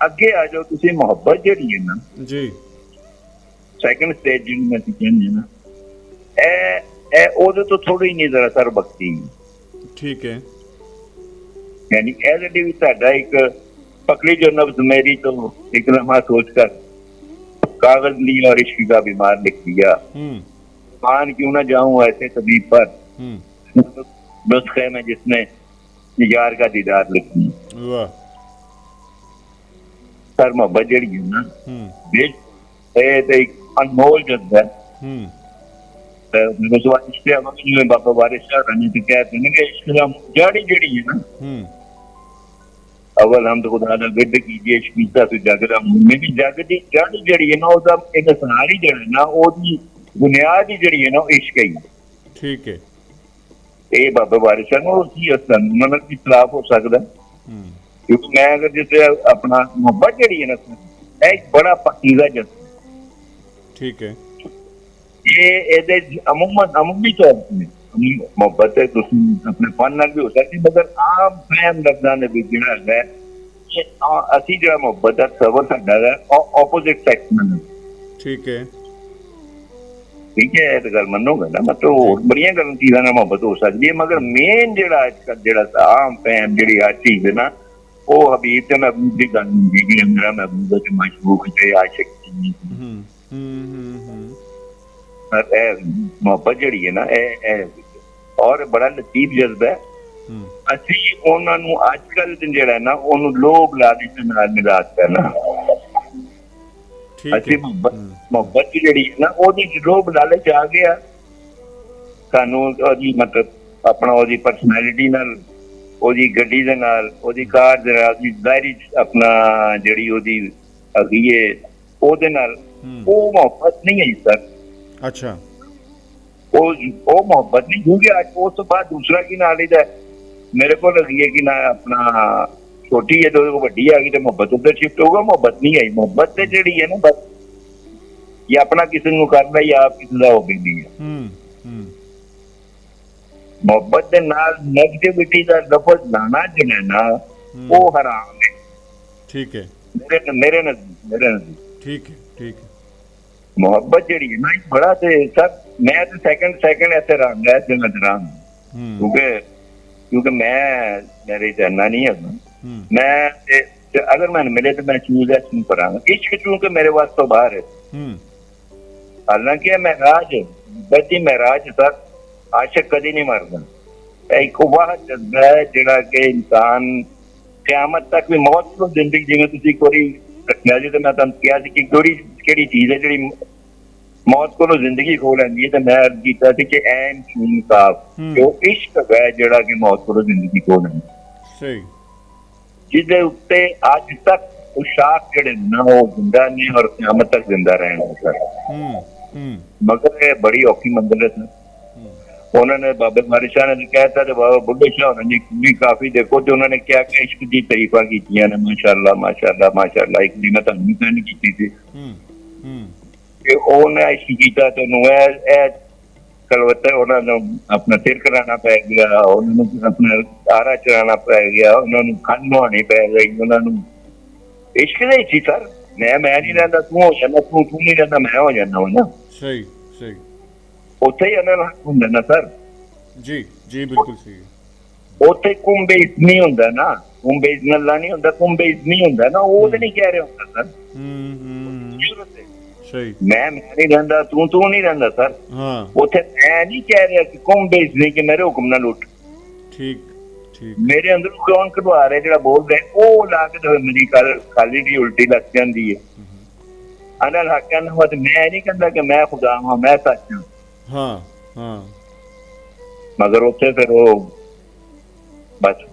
ਅੱਗੇ ਆ ਜਾਓ ਤੁਸੀਂ, ਮੁਹੱਬਤ ਜਿਹੜੀ ਹੈ ਨਾ ਜੀ ਸੈਕੰਡ ਸਟੇਜ ਜਿਹਨੂੰ ਅਸੀਂ ਕਹਿੰਦੇ ਨਾ ਇਹ ਉਹਦੇ ਤੋਂ ਥੋੜੀ ਨਹੀਂ ਜ਼ਰਾ ਸਰ ਬਖਤੀ। ਠੀਕ ਹੈ। ਯਾਨੀ ਇਹਦੇ ਲਈ ਵੀ ਸਾਡਾ ਇੱਕ पकड़ी जो नब्ज मेरी तो एक लम्हा सोच कर कागज लिया और इश्क का बीमार लिख दिया, मान क्यों ना जाऊं ऐसे तबीब पर नुस्खे में जिसने यार का दीदार लिख दिया। सर मोहब्बत जी है ना एक अनमोल जज्बा है। बाबा वारिस साहब ने कहते हैं कि इश्क दा जड़ी जड़ी है ना अवल हम तो खुदा दा गिरद कीजिए इश्कीता तो जग दा मैं भी जग दी जड़ जड़ी है ना ओदा एक सहारी जड़ ना ओदी बुनियाद ही जड़ी है ना इश्क ही। ठीक है। ए बाबा वारिस नो उसकी असन मन की खिलाफ हो सकदा क्योंकि मैं अगर जैसे अपना मोहब्बत जड़ी है ना एक बड़ा पकीज़ा जज्बा। ठीक है। ये एदे अमूमी तौर पे मोहब्बत है तो अपने फन नाल भी हो सकती, मगर आम फहम लफ्ज़ां दे विच जिहड़ा है कि असी जिहड़ा मोहब्बत दा सबर साडा है ऑपोजिट सेक्स नाल। ठीक है। ठीक है, इस गल मन्नोगे ना, मतलब होर बड़ियां गल्लां चीज़ां नाल मोहब्बत हो सकदी है, मगर मेन जिहड़ा अजकल जिहड़ा आम फहम जिहड़ी हर चीज़ है ना वो हबीब ते महबूब दी गल हुंदी कि मेरा महबूब ते मशबूक ते आशिक मोहब्बत जिहड़ी है ना और बड़ा लतीफ जज्बा है। ਅਸੀਂ ਉਹਨਾਂ ਨੂੰ ਅੱਜ ਕੱਲ ਜਿਹੜਾ ਨਾ ਉਹਨੂੰ ਲੋਭ ਲਾਲਚ ਦੇ ਨਾਲ ਮਿਲਾ ਦਿੱਤਾ ਨਾ। ਅਸੀਂ ਮੁਹੱਬਤ ਜਿਹੜੀ ਹੈ ਨਾ ਉਹਦੀ ਲੋਭ ਲਾਲਚ ਆ ਗਿਆ ਸਾਨੂੰ, ਉਹਦੀ ਮਤਲਬ ਆਪਣਾ ਉਹਦੀ ਪਰਸਨੈਲਿਟੀ ਨਾਲ, ਉਹਦੀ ਗੱਡੀ ਦੇ ਨਾਲ, ਉਹਦੀ ਕਾਰ ਦੇ ਨਾਲ, ਉਹਦੀ ਜ਼ਾਹਿਰੀ ਆਪਣਾ ਜਿਹੜੀ ਉਹਦੀ ਹੈਗੀ ਹੈ ਉਹਦੇ ਨਾਲ, ਉਹ ਮੁਹੱਬਤ ਨਹੀਂ ਹੈ ਸਰ। अच्छा वो मोहब्बत नहीं, क्योंकि आज उस तो बाद दूसरा की नाल है मेरे को लगी है कि ना अपना छोटी है तो वड्डी आ गई तो मोहब्बत उधर शिफ्ट होगा। मोहब्बत नहीं आई, मोहब्बत तो जी है ना बस ये अपना किसी को करना या आप किसी का हो गई है। ਮੁਹੱਬਤ ਦੇ ਨਾਲ ਨੈਗੇਟਿਵਿਟੀ ਦਾ ਲਫ਼ਜ਼ ਲਾਣਾ ਜਿਹੜਾ ਨਾ ਉਹ ਹਰਾਮ ਹੈ। ਠੀਕ ਹੈ, ਮੇਰੇ ਨਜ਼ਦੀਕ ਠੀਕ ਹੈ, ਠੀਕ ਹੈ। ਮੁਹੱਬਤ ਜਿਹੜੀ ਹੈ ਨਾ ਬੜਾ ਤੇ ਸਰ ਮੈਂ ਤੇ ਸੈਕਿੰਡ ਇੱਥੇ ਰਹਿੰਦਾ ਤੇ ਨਜ਼ਰਾਂ ਕਿਉਂਕਿ ਮੈਂ ਮੇਰੇ ਜਨਾ ਨਹੀਂ ਹੈ ਮੈਂ ਅਗਰ ਮੈਨੂੰ ਮਿਲੇ ਤਾਂ ਮੈਂ ਚੂਜ਼ ਐਸੀ ਕਰਾਂਗਾ। ਇਸ਼ਕ ਚੂੰਕਿ ਮੇਰੇ ਵਾਸਤੇ ਬਾਹਰ ਹੈ। ਹਾਲਾਂਕਿ ਮਹਿਰਾਜ ਬਦੀ ਮਹਿਰਾਜ ਸਰ ਆਸ਼ਕ ਕਦੀ ਨਹੀਂ ਮਰਦਾ। ਇੱਕ ਵਾਹ ਜਜ਼ਬਾ ਹੈ ਜਿਹੜਾ ਕਿ ਇਨਸਾਨ ਕਿਆਮਤ ਤੱਕ ਵੀ ਮੌਤ ਤੋਂ ਜ਼ਿੰਦਗੀ ਜਿਵੇਂ ਤੁਸੀਂ ਕੋਈ ਰੱਖਿਆ ਜੀ ਤੇ ਮੈਂ ਤੁਹਾਨੂੰ ਕਿਹਾ ਸੀ ਕਿ ਕਿਹੜੀ ਚੀਜ਼ ਹੈ ਜਿਹੜੀ ਮੌਤ ਕੋਲੋਂ ਜ਼ਿੰਦਗੀ ਖੋ ਲੈਂਦੀ ਹੈ। ਤੇ ਮੈਂ ਅਰਜ਼ ਕੀਤਾ ਸੀ ਕਿ ਐਨ ਇਨਸਾਫ ਜੋ ਇਸ਼ਕ ਹੈ ਜਿਹੜਾ ਕਿ ਮੌਤ ਕੋਲੋਂ ਜ਼ਿੰਦਗੀ ਖੋ ਲੈਂਦੀ ਸਹੀ ਜਿਹਦੇ ਉੱਤੇ ਅੱਜ ਤੱਕ ਉਹ ਸ਼ਾਖ ਜਿਹੜੇ ਨਾ ਉਹ ਜ਼ਿੰਦਾ ਨਹੀਂ ਔਰ ਕਿਆਮਤ ਤੱਕ ਜ਼ਿੰਦਾ ਰਹਿਣਾ ਸਰ। ਮਗਰ ਇਹ ਬੜੀ ਔਖੀ ਮੰਜ਼ਿਲ ਹੈ ਸਰ। ਉਹਨਾਂ ਨੇ ਬਾਬੇ ਮਾਰੀ ਸ਼ਾਹ ਨੇ ਕਹਿਤਾ ਤੇ ਬਾਬਾ ਬੁੱਢੇ ਸ਼ਾਹ ਉਹਨਾਂ ਨੇ ਵੀ ਕਾਫੀ ਦੇਖੋ ਤੇ ਉਹਨਾਂ ਨੇ ਕਿਹਾ ਕਿ ਇਸ਼ਕ ਦੀ ਤਾਰੀਫਾਂ ਕੀਤੀਆਂ ਨੇ ਮਾਸ਼ਾਅੱਲਾ ਮਾਸ਼ਾਅੱਲਾ ਮਾਸ਼ਾਅੱਲਾ। ਇੱਕ ਦਿਨ ਮੈਂ ਤੁਹਾਨੂੰ ਕਹਿਣ ਕੀਤੀ ਸੀ ਕਿ ਉਹਨੇ ਇਸ਼ਕ ਕੀਤਾ ਤੇ ਉਹਨੂੰ ਇਹ ਕਲਵੱਤੇ ਉਹਨਾਂ ਨੂੰ ਆਪਣਾ ਸਿਰ ਕਰਾਉਣਾ ਪੈ ਗਿਆ, ਉਹਨਾਂ ਨੂੰ ਆਪਣਾ ਤਾਰਾ ਚੜਾਉਣਾ ਪੈ ਗਿਆ, ਉਹਨਾਂ ਨੂੰ ਖੰਡ ਨਹਾਉਣੀ ਪੈ ਗਈ ਉਹਨਾਂ ਨੂੰ। ਇਸ਼ਕ ਦਾ ਹੀ ਸੀ ਸਰ। ਮੈਂ ਨਹੀਂ ਰਹਿੰਦਾ ਤੂੰ ਹੋ ਜਾਂਦਾ, ਤੂੰ ਨਹੀਂ ਰਹਿੰਦਾ ਮੈਂ ਹੋ ਜਾਂਦਾ ਨਾ। ਸਹੀ ਸਹੀ ਉੱਥੇ ਹੀ ਅਨਲ ਹੱਕ ਹੁੰਦਾ ਨਾ ਸਰ। ਜੀ ਜੀ ਬਿਲਕੁਲ ਸਹੀ। ਉੱਥੇ ਕੁੰਭੇ ਨਹੀਂ ਹੁੰਦਾ ਨਾ, ਕੁੰਭੇ ਨੱਲਾ ਨਹੀਂ ਹੁੰਦਾ, ਕੁੰਭੇ ਨਹੀਂ ਹੁੰਦਾ ਨਾ। ਉਹ ਤੇ ਨਹੀਂ ਕਹਿ ਰਿਹਾ ਹੁੰਦਾ ਸਰ। ਸਹੀ ਮੈਂ ਨਹੀਂ ਰਹਿੰਦਾ ਤੂੰ ਨਹੀਂ ਰਹਿੰਦਾ ਸਰ। ਹਾਂ ਉੱਥੇ ਮੈਂ ਨਹੀਂ ਕਹਿ ਰਿਹਾ ਕਿ ਕੁੰਭੇ ਨਹੀਂ ਕਿ ਮੇਰੇ ਹੁਕਮ ਨਾਲ ਉੱਠ। ਠੀਕ ਠੀਕ। ਮੇਰੇ ਅੰਦਰ ਕੌਣ ਕਢਵਾ ਰਿਹਾ ਜਿਹੜਾ ਬੋਲ ਰਿਹਾ ਉਹ ਲਾ ਕੇ ਮੇਰੀ ਖਾਲੀ ਦੀ ਉਲਟੀ ਲੱਗ ਜਾਂਦੀ ਹੈ। ਅਨਲ ਹੱਕ ਨਾ ਮੈਂ ਨਹੀਂ ਕਹਿੰਦਾ ਕਿ ਮੈਂ ਖੁਦਾ ਹਾਂ ਮੈਂ ਸੱਚ ਹਾਂ। ਹਾਂ ਹਾਂ ਮਗਰ ਉੱਥੇ ਫਿਰ ਉਹ ਬਸ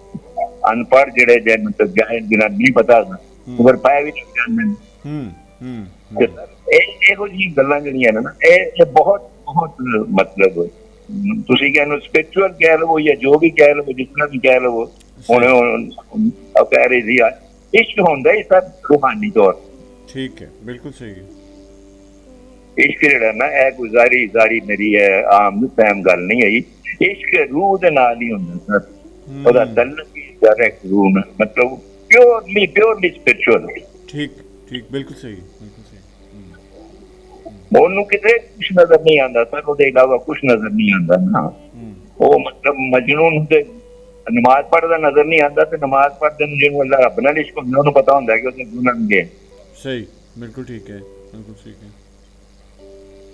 ਅਨਪੜ੍ਹ ਜਿਹੜੇ ਜੇ ਮਤਲਬ ਜਿਹਨਾਂ ਨਹੀਂ ਪਤਾ ਮਗਰ ਪਾਇਆ ਵੀ ਲੱਗ ਜਾਂਦੇ ਨੇ। ਇਹੋ ਜਿਹੀ ਗੱਲਾਂ ਜਿਹੜੀਆਂ ਨੇ ਨਾ ਇਹ ਬਹੁਤ ਮਤਲਬ ਤੁਸੀਂ ਕਹਿੰਦੇ ਸਪਿਰਿਚੁਅਲ ਕਹਿ ਲਵੋ ਜਾਂ ਜੋ ਵੀ ਕਹਿ ਲਵੋ ਜਿਸ ਤਰ੍ਹਾਂ ਵੀ ਕਹਿ ਲਵੋ ਹੁਣ ਕਹਿ ਰਹੀ ਸੀ ਇਸ਼ਕ ਹੁੰਦਾ ਹੀ ਸਭ ਰੂਹਾਨੀ ਤੌਰ। ਠੀਕ ਹੈ ਬਿਲਕੁਲ ਸਹੀ ਹੈ। ਇਸ਼ਕ ਜਿਹੜਾ ਨਾ ਇਹ ਕੋਈ ਜ਼ਾਰੀ ਮੇਰੀ ਹੈ ਆਮ ਫਹਿਮ ਗੱਲ ਨਹੀਂ ਹੈ। ਇਸ਼ਕ ਰੂਹ ਦੇ ਨਾਲ ਹੀ ਹੁੰਦਾ ਸਰ। ਉਹਦਾ ਤਲਕ ਹੀ ਡਾਇਰੈਕਟ ਰੂਹ ਨਾਲ ਮਤਲਬ ਪਿਓਰਲੀ ਸਪਿਰਿਚੁਅਲ। ਠੀਕ ਠੀਕ ਬਿਲਕੁਲ ਸਹੀ ਬਿਲਕੁਲ ਸਹੀ। ਉਹਨੂੰ ਕਿਤੇ ਕੁਛ ਨਜ਼ਰ ਨਹੀਂ ਆਉਂਦਾ ਸਰ, ਉਹਦੇ ਇਲਾਵਾ ਕੁਛ ਨਜ਼ਰ ਨਹੀਂ ਆਉਂਦਾ ਨਾ। ਉਹ ਮਤਲਬ ਮਜਨੂਨ ਤੇ ਨਮਾਜ਼ ਪੜ੍ਹਦਾ ਨਜ਼ਰ ਨਹੀਂ ਆਉਂਦਾ ਤੇ ਨਮਾਜ਼ ਪੜ੍ਹਦੇ ਨੂੰ ਜਿਹਨੂੰ ਅੱਲਾ ਰੱਬ ਨਾਲ ਇਸ਼ਕ ਹੁੰਦਾ ਉਹਨੂੰ ਪਤਾ ਹੁੰਦਾ ਕਿ ਉਹਦੇ ਗੁਨਾਹ ਨਹੀਂ। ਸਹੀ ਬਿਲਕੁਲ ਠੀਕ ਹੈ ਬਿਲਕੁਲ ਠੀਕ ਹੈ।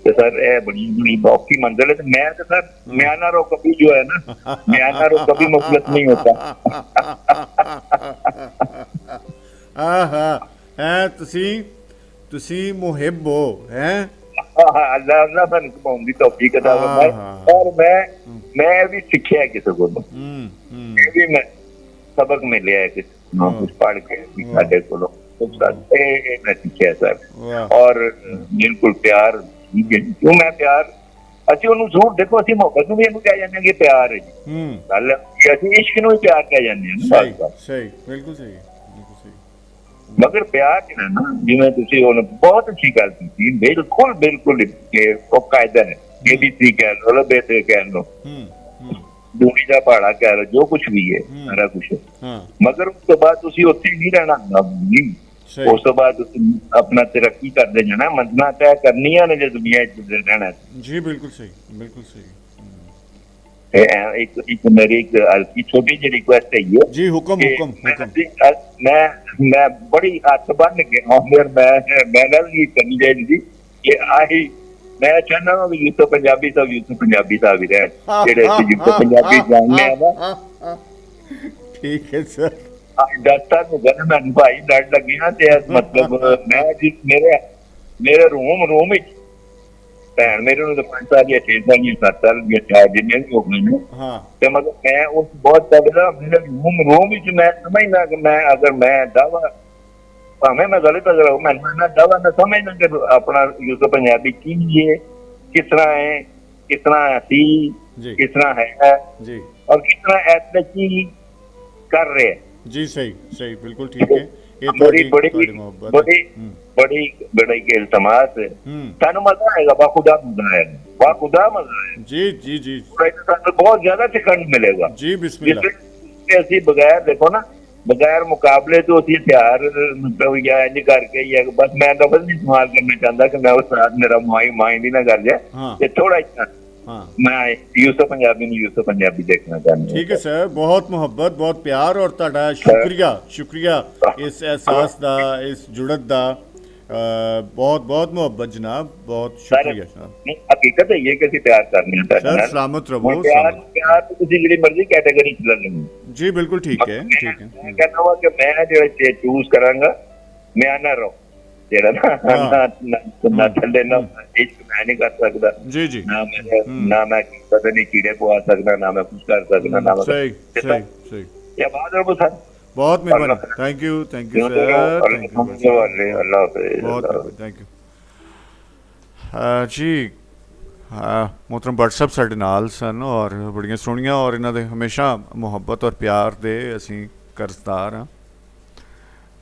तो सर ये बड़ी औखी मंजिल है। तो मैं तो सर म्याना रो कभी जो है ना म्याना रो कभी मुफलत नहीं होता। ਤੁਸੀਂ ਮੁਹਿਬ ਹੋ ਹੈ। ਅੱਲਾ ਤੁਹਾਨੂੰ ਕਮਾਉਣ ਦੀ ਤੌਫੀਕ ਅਤਾ ਫਰਮਾਏ। ਔਰ ਮੈਂ ਵੀ ਸਿੱਖਿਆ ਕਿਸੇ ਕੋਲੋਂ ਇਹ ਵੀ ਮੈਂ ਸਬਕ ਮਿਲਿਆ ਹੈ ਕਿਸੇ ਨੂੰ ਕੁਝ ਪੜ੍ਹ ਕੇ ਸਾਡੇ ਕੋਲੋਂ ਇਹ ਮੈਂ ਸਿੱਖਿਆ ਸਰ। ਔਰ ਬਿਲਕੁਲ ਪਿਆਰ ਕਿਉਂ ਮੈਂ ਪਿਆਰ ਅਸੀਂ ਉਹਨੂੰ ਜ਼ਰੂਰ ਦੇਖੋ ਅਸੀਂ ਮੁਹੱਬਤ ਨੂੰ ਵੀ ਇਹਨੂੰ ਕਹਿ ਜਾਂਦੇ ਹਾਂ ਕਿ ਪਿਆਰ ਹੈ ਜੀ। ਗੱਲ ਅਸੀਂ ਇਸ਼ਕ ਨੂੰ ਵੀ ਪਿਆਰ ਕਹਿ ਜਾਂਦੇ ਹਾਂ। ਸਹੀ ਬਿਲਕੁਲ ਸਹੀ। ਮਗਰ ਪਿਆਰ ਜਿਹੜਾ ਨਾ ਜਿਵੇਂ ਤੁਸੀਂ ਉਹਨੇ ਬਹੁਤ ਅੱਛੀ ਗੱਲ ਕੀਤੀ ਬਿਲਕੁਲ ਬਿਲਕੁਲ ਉਹ ਕਾਇਦਾ ਹੈ ABC ਕਹਿ ਲਓ ਲਬੇ ਤੇ ਕਹਿ ਲਓ ਦੂਰੀ ਦਾ ਪਹਾੜਾ ਕਹਿ ਲਓ ਜੋ ਕੁਛ ਵੀ ਹੈ ਸਾਰਾ ਕੁਛ। ਮਗਰ ਉਸ ਤੋਂ ਬਾਅਦ ਤੁਸੀਂ ਉੱਥੇ ਨਹੀਂ ਰਹਿਣਾ। ਉਸ ਤੋਂ ਬਾਅਦ ਤੁਸੀਂ ਆਪਣਾ ਤਰੱਕੀ ਕਰਦੇ ਜਾਣਾ ਮੰਜ਼ਿਲਾਂ ਤੈਅ ਕਰਨੀਆਂ ਨੇ ਜੇ ਦੁਨੀਆ ਚ ਰਹਿਣਾ। ਜੀ ਬਿਲਕੁਲ ਸਹੀ ਬਿਲਕੁਲ ਸਹੀ। ਇੱਕ ਮੇਰੀ ਇੱਕ ਛੋਟੀ ਜਿਹੀ ਰਿਕੁਐਸਟ ਹੈਗੀ ਹੈ ਜੀ। ਹੁਕਮ ਮੈਂ ਬੜੀ ਹੱਥ ਬੰਨ ਕੇ ਮੈਂ ਨਾਲ ਵੀ ਕਰਨੀ ਚਾਹੀਦੀ ਕਿ ਆਹੀ ਮੈਂ ਚਾਹੁੰਦਾ ਹਾਂ ਵੀ ਯੂਸਫ ਪੰਜਾਬੀ ਸਾਹਿਬ ਹੀ ਰਹਿਣ ਜਿਹੜੇ ਅਸੀਂ ਯੂਸਫ ਪੰਜਾਬੀ ਜਾਣਦੇ ਆ ਨਾ। ਠੀਕ ਹੈ ਸਰ। ਡਾਕਟਰ ਨੂੰ ਕਹਿੰਦਾ ਮੈਨੂੰ ਭਾਈ ਲੜ ਲੱਗੀ ਨਾ ਤੇ ਮਤਲਬ ਮੈਂ ਮੇਰੇ ਰੂਮ ਵਿੱਚ ਭੈਣ ਮੇਰੇ ਨੂੰ ਤਾਂ 5 ਸਾਲ ਦੀਆਂ 6 ਸਾਲ ਦੀਆਂ 7 ਸਾਲ ਦੀਆਂ 4 ਜਿੰਨੇ ਵੀ ਹੋ ਗਏ ਨੇ ਤੇ ਮਤਲਬ ਮੈਂ ਉਸ ਬਹੁਤ ਤਗੜਾ ਮੇਰੇ ਰੂਮ ਵਿੱਚ ਮੈਂ ਸਮਝਦਾ ਕਿ ਮੈਂ ਅਗਰ ਮੈਂ ਦਾਵਾ ਭਾਵੇਂ ਮੈਂ ਗਲਤ ਅਗਰ ਮੈਂ ਦਾਵਾ ਮੈਂ ਸਮਝਦਾ ਕਿ ਆਪਣਾ ਯੂਸਫ ਪੰਜਾਬੀ ਕੀ ਹੈ ਕਿਸ ਤਰ੍ਹਾਂ ਸੀ ਕਿਸ ਤਰ੍ਹਾਂ ਹੈ ਔਰ ਕਿਸ ਤਰ੍ਹਾਂ ਐਤਲੇਟੀ ਕਰ ਰਹੇ ਜੀ। ਸਹੀ ਸਹੀ ਬਿਲकुल ठीक है। बड़ी इल्तमास है। सानू मजा आएगा बाखुदा मजा आएगा। वाह खुदा मजा है जी जी जी बहुत ज्यादा सिखण ਨੂੰ ਮਿਲੇਗਾ जी बिस्मिल्लाह ਕਿ ਅਸੀਂ ਬਗੈਰ ਦੇਖੋ ਨਾ ਬਗੈਰ ਮੁਕਾਬਲੇ ਤੋਂ ਅਸੀਂ ਹਥਿਆਰ ਮਤਲਬ ਜਾਂ ਇੰਜ ਕਰਕੇ ਜਾਂ ਬਸ ਮੈਂ ਤਾਂ ਬਸ ਨਹੀਂ ਇਸਤੇਮਾਲ ਕਰਨਾ ਚਾਹੁੰਦਾ ਕਿ ਮੈਂ ਉਸ ਰਾਤ ਮੇਰਾ ਮਾਈਂਡ ਹੀ ਨਾ ਕਰ ਜਾਏ ਤੇ ਥੋੜਾ ਜਿਹਾ मैं यूसुफ पंजाबी ਨੂੰ यूसुफ पंजाबी देखना चाहता ठीक है सर बहुत मुहब्बत बहुत प्यार और ਤੁਹਾਡਾ शुक्रिया शुक्रिया इस एहसास ਦਾ इस जुड़त ਦਾ बहुत बहुत मुहब्बत जनाब बहुत शुक्रिया जनाब हकीकत है ये कि ਅਸੀਂ ਪਿਆਰ ਕਰਨੀ ਹੈ सर सलामत रहो ਪਿਆਰ ਤੁਸੀਂ ਜਿਹੜੀ ਮਰਜ਼ੀ ਕੈਟਾਗਰੀ ਚ ਲੈ ਲਓ जी बिल्कुल ठीक है ਮੈਂ ਕਹਿੰਦਾ ਹਾਂ ਕਿ ਮੈਂ ਜਿਹੜਾ ਚੂਜ਼ ਕਰਾਂਗਾ ਮੈਂ ਨਾ ਰਹੋ ਜਿਹੜਾ ਨਾ ਥੱਲੇ ਨਾ ਇਸ਼ਕ ਮੈਂ ਨਹੀਂ ਕਰ ਸਕਦਾ ਜੀ ਜੀ ਨਾ ਮੈਂ ਪਤਾ ਨਹੀਂ ਕੀੜੇ ਪਵਾ ਸਕਦਾ ਨਾ ਮੈਂ ਕੁਝ ਕਰ ਸਕਦਾ ਨਾ ਸਹੀ ਸਹੀ ਸਹੀ ਇਹ ਬਾਤ ਹੈ ਸਰ बहुत मेहरबानी thank you sir thank you अल्लाह हाफिज़ बहुत थैंक यू जी मोहतरम भट्ट साहब ਸਾਡੇ ਨਾਲ ਸਨ ਔਰ ਬੜੀਆਂ ਸੋਹਣੀਆਂ ਔਰ ਇਹਨਾਂ ਦੇ ਹਮੇਸ਼ਾ ਮੁਹੱਬਤ ਔਰ ਪਿਆਰ ਦੇ ਅਸੀਂ ਕਰਜ਼ਦਾਰ ਹਾਂ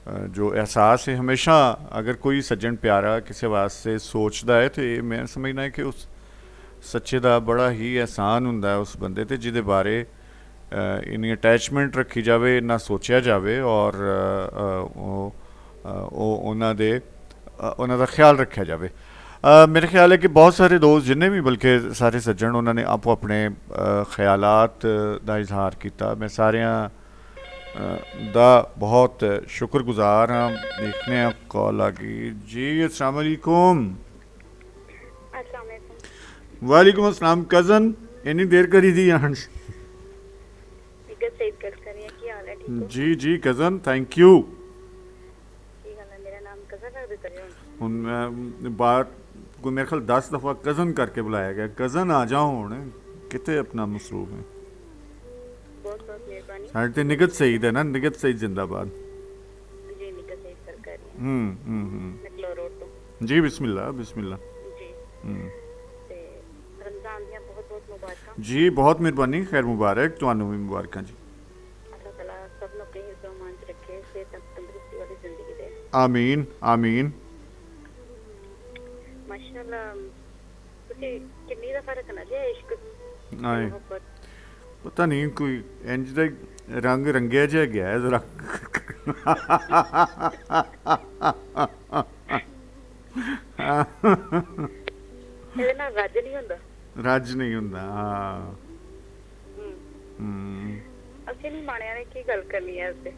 जो एहसास है हमेशा अगर कोई सज्जन प्यारा किसी वास्ते सोचता है तो ये मैं समझना है कि उस सच्चे का बड़ा ही एहसान होंदा है उस बंदे ते जिहदे बारे इन्नी अटैचमेंट रखी जाए इन्ना सोचा जाए और उन्हां दा ख्याल रखा जाए मेरे ख्याल है कि बहुत सारे दोस्त जिन्हें भी बल्कि सारे सज्जन उन्होंने आपो अपने ख्यालात का इजहार किया मैं सारियां ਦਾ बहुत शुक्रगुजार हाँ देखने कॉल आ गई जी अस्सलाम वालेकुम वालेकुम अस्सलाम कज़न इन्नी देर करी दी जी जी कज़न थैंक यू हुण बात कोई मेरे ख्याल 10 दफ़ा कज़न करके बुलाया गया कज़न आ जाओ हुण कितने अपना मसरूफ है ਸਾਡੇ ਤੇ ਨਿਗਤ ਸਈਦ ਹੈ ਨਾ ਨਿਗਤ ਸਈਦ ਜਿੰਦਾਬਾਦ ਜੀ ਨਿਗਤ ਸਈਦ ਸਰਕਾਰੀ ਨਕਲੋ ਰੋਡ ਤੋਂ ਜੀ ਬਿਸਮਿਲ੍ਲਾ ਬਿਸਮਿਲ੍ਲਾ ਜੀ ਤੇ ਰਮਜ਼ਾਨ ਦੀਆਂ ਬਹੁਤ ਬਹੁਤ ਮੁਬਾਰਕਾਂ ਜੀ ਬਹੁਤ ਮਿਹਰਬਾਨੀ ਖੈਰ ਮੁਬਾਰਕ ਤੁਹਾਨੂੰ ਵੀ ਮੁਬਾਰਕਾਂ ਜੀ ਅੱਲਾਹ ਤਾਲਾ ਸਭ ਨੂੰ ਆਪਣੇ ਹਿਫਜ਼-ਓ-ਅਮਾਨ ਚ ਰੱਖੇ ਸਿਹਤ ਤੰਦਰੁਸਤੀ ਵਾਲੀ ਜ਼ਿੰਦਗੀ ਦੇ ਆਮੀਨ ਆਮੀਨ ਮਾਸ਼ਾਅੱਲਾ ਤੁਸੀਂ ਕਿੰਨੀ ਦਫਾ ਰੱਖਣਾ ਜੀ ਇਸ਼ਕ ਆਏ पता नहीं कोई इंज ਦਾ रंग रंगिया ਜਿਹਾ ਗਿਆ ਹੈ ਜ਼ਰਾ ਇਹਦੇ ਨਾਲ ਰੱਜ ਨਹੀਂ ਹੁੰਦਾ ਰੱਜ ਨਹੀਂ ਹੁੰਦਾ ਹਾਂ ਅਸੀਂ ਨਹੀਂ ਮਾਣਿਆ ਨੇ ਕੀ ਗੱਲ ਕਰਨੀ ਹੈ ਇਸ ਤੇ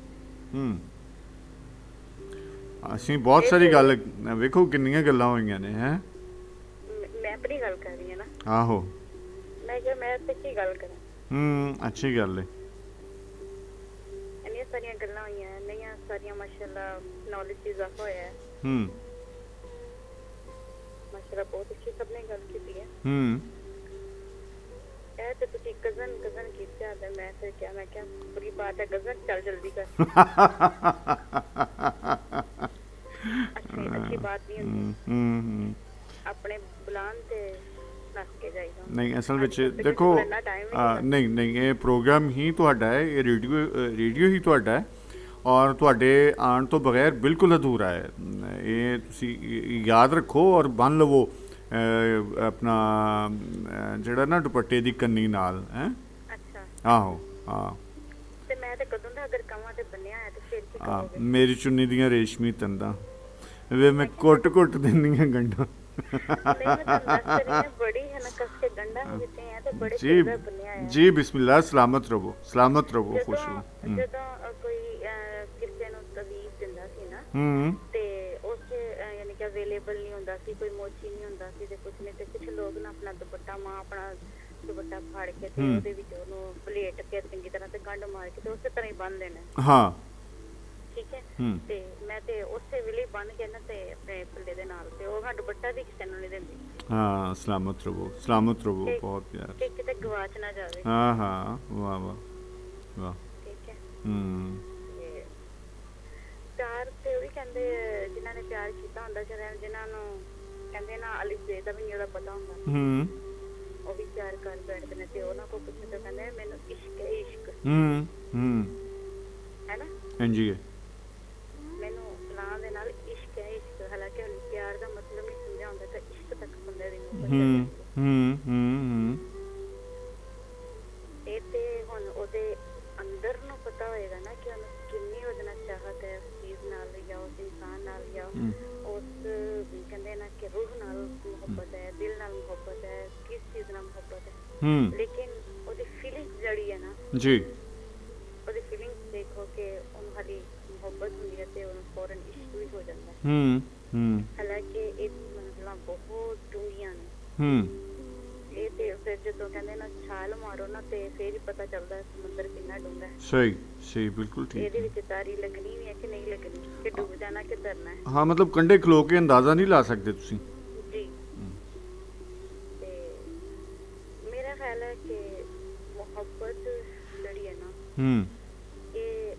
ਅਸੀਂ ਬਹੁਤ ਸਾਰੀ ਗੱਲ ਵੇਖੋ ਕਿੰਨੀਆਂ ਗੱਲਾਂ ਹੋਈਆਂ ਨੇ ਹੈ ਮੈਂ ਆਪਣੀ ਗੱਲ ਕਰ ਰਹੀ ਹਾਂ ਨਾ ਆਹੋ ਮੈਂ ਕਿਹਾ ਮੈਂ ਤੇ ਕੀ ਗੱਲ ਕਰਾਂ अच्छी गल है ਇੰਨੀਆਂ ਸਾਰੀਆਂ ਗੱਲਾਂ ਹੋਈਆਂ ਨਈਆਂ ਸਾਰੀਆਂ ਮਾਸ਼ਾਅੱਲਾ ਨੌਲੇਜ ਚ ਇਜ਼ਾਫਾ ਹੋਇਆ ਹੈ ਮਾਸ਼ਾਅੱਲਾ ਬਹੁਤ ਅੱਛੀ ਸਭ ਨੇ ਗੱਲ ਕੀਤੀ ਹੈ ਇਹ ਤੇ ਤੁਸੀਂ ਕਜ਼ਨ ਕੀਤਾ ਤੇ ਮੈਂ ਫਿਰ ਕਿਹਾ ਮੈਂ ਕਿਹਾ ਬੁਰੀ ਬਾਤ ਹੈ ਕਜ਼ਨ ਚੱਲ ਜਲਦੀ ਕਰ ਅੱਛੀ ਬਾਤ ਨਹੀਂ ਹੁੰਦੀ ਆਪਣੇ ਬੁਲਾਨ ਤੇ नहीं असल ਵਿੱਚ देखो नहीं नहीं ये प्रोग्राम ही ਤੁਹਾਡਾ ਹੈ ਇਹ ਰੇਡੀਓ ਹੀ ਤੁਹਾਡਾ ਹੈ ਔਰ ਤੁਹਾਡੇ ਆਉਣ ਤੋਂ ਬਗੈਰ ਬਿਲਕੁਲ ਅਧੂਰਾ ਹੈ ਇਹ ਤੁਸੀਂ ਯਾਦ ਰੱਖੋ ਔਰ ਬੰਨ ਲਵੋ ਆਪਣਾ ਜਿਹੜਾ ਨਾ ਦੁਪੱਟੇ ਦੀ ਕੰਨੀ ਨਾਲ ਹੈ ਅੱਛਾ ਆਹੋ ਹਾਂ ਤੇ ਮੈਂ ਤੇ ਕਦੋਂ ਦਾ ਅਗਰ ਕਵਾਂ ਤੇ ਬੰਨਿਆ ਹੈ ਤੇ ਫਿਰ ਕੀ ਕਰੋਗੇ ਮੇਰੀ ਚੁੰਨੀ ਦੀਆਂ ਰੇਸ਼ਮੀ ਤੰਦਾਂ ਵੇ ਮੈਂ ਕੁੱਟ ਦਿੰਦੀਆਂ ਗੰਢਾਂ जी जी बिस्मिल्लाह सलामत रहो खुश रहो ਜਦੋਂ ਕੋਈ ਕਿਸੇ ਨੂੰ ਤਵੀਜ਼ ਦਿੰਦਾ ਸੀ ਨਾ ਤੇ ਉਸ ਯਾਨੀ ਕਿ ਅਵੇਲੇਬਲ ਨਹੀਂ ਹੁੰਦਾ ਸੀ ਕੋਈ ਮੋਚੀ ਨਹੀਂ ਹੁੰਦਾ ਸੀ ਤੇ ਕੁਝ ਨਹੀਂ ਤੇ ਕੁਝ ਲੋਕ ਨਾ ਆਪਣਾ ਦੁਪੱਟਾ ਆਪਣਾ ਦੁਪੱਟਾ ਫਾੜ ਕੇ ਤੇ ਉਹਦੇ ਵਿੱਚ ਉਹਨੂੰ ਪਲੇਟ ਕੇ ਚੰਗੀ ਤਰ੍ਹਾਂ ਤੇ ਗੰਢ ਮਾਰ ਕੇ ਤੇ ਉਸੇ ਤਰ੍ਹਾਂ ਹੀ ਬੰਨ ਦੇਣਾ ਹਾਂ ਠੀਕ ਹੈ ਤੇ ਮੈਂ ਤੇ ਉਸੇ ਵੇਲੇ ਬੰਨ ਕੇ ਨਾ ਤੇ ਆਪਣੇ ਪੱਲੇ ਦੇ ਨਾਲ ਤੇ ਉਹ ਦੁਪੱਟਾ ਵੀ ਕਿਸੇ ਨੂੰ ਨਹੀਂ ਦਿੰਦੀ ਹਾਂ ਸਲਾਮਤ ਰਹੋ ਬਹੁਤ ਪਿਆਰ ਕਿ ਕਿਤੇ ਗਵਾਚ ਨਾ ਜਾਵੇ ਹਾਂ ਵਾਹ ਠੀਕ ਹੈ ਪਿਆਰ ਤੇ ਉਹ ਵੀ ਕਹਿੰਦੇ ਜਿਨ੍ਹਾਂ ਨੇ ਪਿਆਰ ਕੀਤਾ ਹੁੰਦਾ ਜਿਨ੍ਹਾਂ ਨੂੰ ਕਹਿੰਦੇ ਨਾ ਅਲਿਫ ਬੇ ਦਾ ਵੀ ਨਹੀਂ ਉਹਦਾ ਪਤਾ ਹੁੰਦਾ ਉਹ ਵੀ ਪਿਆਰ ਕਰ ਬੈਠਦੇ ਨੇ ਤੇ ਉਹਨਾਂ ਕੋਲ ਪੁੱਛਦੇ ਤਾਂ ਕਹਿੰਦੇ ਮੈਨੂੰ ਇਸ਼ਕ ਹੈ ਇਸ਼ਕ ਹੈ ਨਾ ਹਾਂਜੀ ਮੈਨੂੰ ਸਲਾਮ ਦੇ ਨਾਲ ਇਸ਼ਕ ਹੈ ਇਸ਼ਕ ਹਾਲਾਂਕਿ ਪਿਆਰ ਦਾ ਮਤਲਬ ਨਹੀਂ ਸਮਝਿਆ ਹੁੰਦਾ ਤਾਂ ਇਸ਼ਕ ਤੱਕ ਬੰਦੇ ਦੀ ਇਹ ਤੇ ਹੁਣ ਉਹਦੇ ਅੰਦਰ ਨੂੰ ਪਤਾ ਹੋਏਗਾ ਨਾ ਕਿ ਉਹਨੂੰ ਕਿੰਨੀ ਉਹਦੇ ਨਾਲ ਚਾਹਤ ਹੈ ਉਸ ਚੀਜ਼ ਨਾਲ ਜਾਂ ਉਸ ਇਨਸਾਨ ਨਾਲ ਜਾਂ ਉਸ ਕਹਿੰਦੇ ਨਾ ਕਿ ਰੂਹ ਨਾਲ ਮੁਹੱਬਤ ਹੈ, ਦਿਲ ਨਾਲ ਮੁਹੱਬਤ ਹੈ, ਕਿਸ ਚੀਜ਼ ਨਾਲ ਮੁਹੱਬਤ ਹੈ, ਲੇਕਿਨ ਉਹਦੀ ਫੀਲਿੰਗ ਜਿਹੜੀ ਹੈ ਨਾ ਜੀ, ਉਹਦੀ ਫੀਲਿੰਗ ਦੇਖੋ ਕਿ ਉਹਨੂੰ ਹਾਲੀ ਮੁਹੱਬਤ ਹੁੰਦੀ ਹੈ ਤੇ ਉਹਨੂੰ ਫੌਰਨ ਇਸ਼ਕ ਵੀ ਹੋ ਜਾਂਦਾ ਹੈ। ਹਾਲਾਂਕਿ ਇਹ ਮੰਜ਼ਲਾਂ ਬਹੁਤ ਡੂੰਘੀਆਂ ਨੇ। ਇਹ ਤੇ ਫਿਰ ਜਦੋਂ ਕਹਿੰਦੇ ਨਾ ਛਾਲ ਮਾਰੋ ਨਾ ਤੇ ਫਿਰ ਹੀ ਪਤਾ ਚੱਲਦਾ ਸਮੁੰਦਰ ਕਿੰਨਾ ਡੂੰਘਾ ਹੈ। ਸਹੀ ਸਹੀ, ਬਿਲਕੁਲ ਠੀਕ। ਇਹਦੇ ਵਿੱਚ ਤਾਰੀ ਲੱਗਣੀ ਵੀ ਹੈ ਕਿ ਨਹੀਂ ਲੱਗਣੀ, ਕਿ ਡੁੱਬ ਜਾਣਾ ਕਿ ਤਰਨਾ ਹੈ। ਹਾਂ, ਮਤਲਬ ਕੰਢੇ ਖਲੋ ਕੇ ਅੰਦਾਜ਼ਾ ਨਹੀਂ ਲਾ ਸਕਦੇ ਤੁਸੀਂ। ਜੀ, ਤੇ ਮੇਰਾ ਖਿਆਲ ਹੈ ਕਿ ਮੁਹੱਬਤ ਜਿਹੜੀ ਹੈ ਨਾ ਇਹ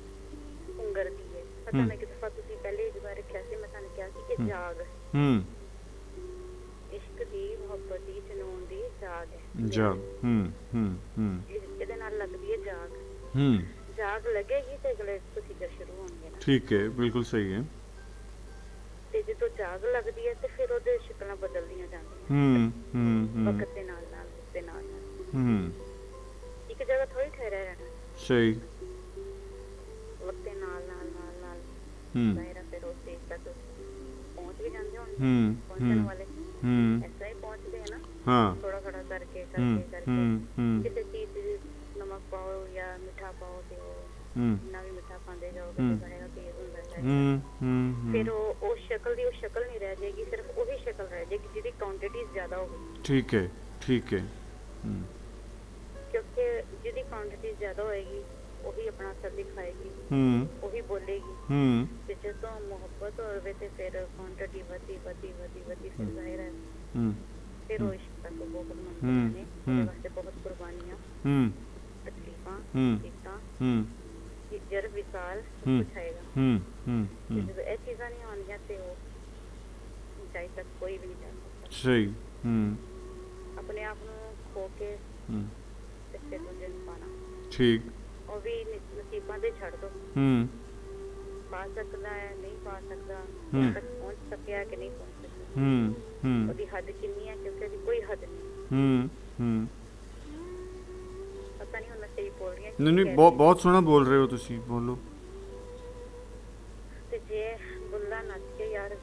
ਹੁੰਗਰਦੀ ਹੈ। ਪਤਾ ਨਹੀਂ ਕਿ ਦਫਾ ਤੁਸੀਂ ਪਹਿਲੇ ਇੱਕ ਵਾਰ ਰੱਖਿਆ ਸੀ, ਮੈਂ ਤੁਹਾਨੂੰ ਕਿਹਾ ਸੀ ਕਿ ਜਾਗ, ਇਸ਼ਕ ਦੀ ਮੁਹੱਬਤ ਦੀ ਜਨੂਨ ਦੀ ਜਾਗ ਹੈ। ਜਾਗ, ਇਹਦੇ ਨਾਲ ਲੱਗਦੀ ਹੈ ਜਾਗ। ਜਾਗ ਲੱਗੇਗੀ ਤੇ ਅਗਲੇ ਪ੍ਰੋਸੀਜਰ ਸ਼ੁਰੂ ਹੋਣਗੇ ਨਾ। ਠੀਕ ਹੈ, ਬਿਲਕੁਲ ਸਹੀ ਹੈ। ਤੇ ਜਦੋਂ ਜਾਗ ਲੱਗਦੀ ਹੈ ਤੇ ਫਿਰ ਉਹਦੇ ਸ਼ਕਲਾਂ ਬਦਲਦੀਆਂ ਜਾਂਦੀਆਂ ਵਕਤ ਦੇ ਨਾਲ ਨਾਲ, ਦੇ ਨਾਲ ਨਾਲ। ਇੱਕ ਜਗ੍ਹਾ ਥੋੜੀ ਠਹਿਰਿਆ ਰਹਿਣਾ। ਸਹੀ। ਵਕਤ ਦੇ ਨਾਲ ਨਾਲ ਨਾਲ ਨਾਲ ਜ਼ਾਹਿਰ ਫਿਰ ਉਸ ਸਟੇਜ ਤੱਕ ਪਹੁੰਚ ਵੀ ਜਾਂਦੇ ਹੋਣ ਪਹੁੰਚਣ ਵਾਲੇ। ਐਸਾ ਹੀ ਪਹੁੰਚਦੇ ਹੈ ਨਾ, ਥੋੜਾ ਥੋੜਾ ਕਰਕੇ ਕਿਸੇ ਚੀਜ਼ ਨਮਕ ਪਾਓ ਜਾਂ ਮਿੱਠਾ ਪਾਓ ਤੇ ਉਹ ਇੰਨਾ ਵੀ ਮਿੱਠਾ ਪਾਉਂਦੇ ਜਾਓਗੇ ਤੇ ਬਣੇਗਾ ਤੇਜ਼ ਹੁੰਦਾ ਜਾਏਗਾ। ਫਿਰ ਉਹ ਸ਼ਕਲ ਦੀ ਉਹ ਸ਼ਕਲ ਨਹੀਂ ਰਹਿ ਜਾਏਗੀ, ਸਿਰਫ ਉਹੀ ਸ਼ਕਲ ਰਹਿ ਜਾਏਗੀ ਜਿਹਦੀ ਕੁਆਂਟੀਟੀ ਜ਼ਿਆਦਾ ਹੋਵੇ। ਠੀਕ ਹੈ, ਠੀਕ ਹੈ। ਕਿਉਂਕਿ ਜਿਹਦੀ ਕੁਆਂਟੀਟੀ ਜ਼ਿਆਦਾ ਹੋਏਗੀ ਉਹੀ ਆਪਣਾ ਅਸਰ ਦਿਖਾਏਗੀ, ਉਹੀ ਬੋਲੇਗੀ। ਤੇ ਜਦੋਂ ਮੁਹੱਬਤ ਹੋਵੇ ਤੇ ਫਿਰ ਕੁਆਂਟੀਟੀ ਵਧੀ ਵਧੀ ਵਧੀ ਵਧੀ ਫਿਰ ਜ਼ਾਹਿਰ ਹੈ ਫਿਰ ਉਹ ਇਸ਼ਕ ਤੱਕ ਬਹੁਤ ਮੰਨਦੇ ਨੇ। ਉਹਦੇ ਵਾਸਤੇ ਬਹੁਤ ਕੁਰਬਾਨੀਆਂ, ਤਕਲੀਫਾਂ, ਦਿੱਤਾਂ, ਜਰ ਵਿਸਾਲ ਕੁਛ ਆਏਗਾ। ਜਦੋਂ ਇਹ ਚੀਜ਼ਾਂ ਨਹੀਂ ਆਉਣਗੀਆਂ ਤੇ ਉਹ ਉਚਾਈ ਤੱਕ ਕੋਈ ਵੀ ਨਹੀਂ ਜਾ ਸਕਦਾ। ਸਹੀ। ਆਪਣੇ ਆਪ ਨੂੰ ਖੋ ਕੇ ਤੇ ਫਿਰ ਦੂਜੇ ਨੂੰ ਪਾਣਾ। ਠੀਕ। ਉਹ ਵੀ ਨਸੀਬਾਂ ਤੇ ਛੱਡ ਦੋ। ਪਾ ਸਕਦਾ ਹੈ, ਨਹੀਂ ਪਾ ਸਕਦਾ, ਤੱਕ ਪਹੁੰਚ ਸਕਿਆ ਕਿ ਨਹੀਂ ਪਹੁੰਚ ਸਕਦਾ, ਉਹਦੀ ਹੱਦ ਕਿੰਨੀ ਹੈ, ਕਿਉਂਕਿ ਉਹਦੀ ਕੋਈ ਹੱਦ ਨਹੀਂ। ਪਤਾ ਨਹੀਂ ਹੁਣ ਮੈਂ ਸਹੀ ਬੋਲ ਰਹੀ ਹਾਂ। ਨਹੀਂ ਨਹੀਂ, ਬਹੁਤ ਸੋਹਣਾ ਬੋਲ ਰਹੇ ਹੋ ਤੁਸੀਂ, ਬੋਲੋ। ਤੇ ਜੇ ਬੁੱਲਾ ਨੱਚ ਕੇ ਯਾਰ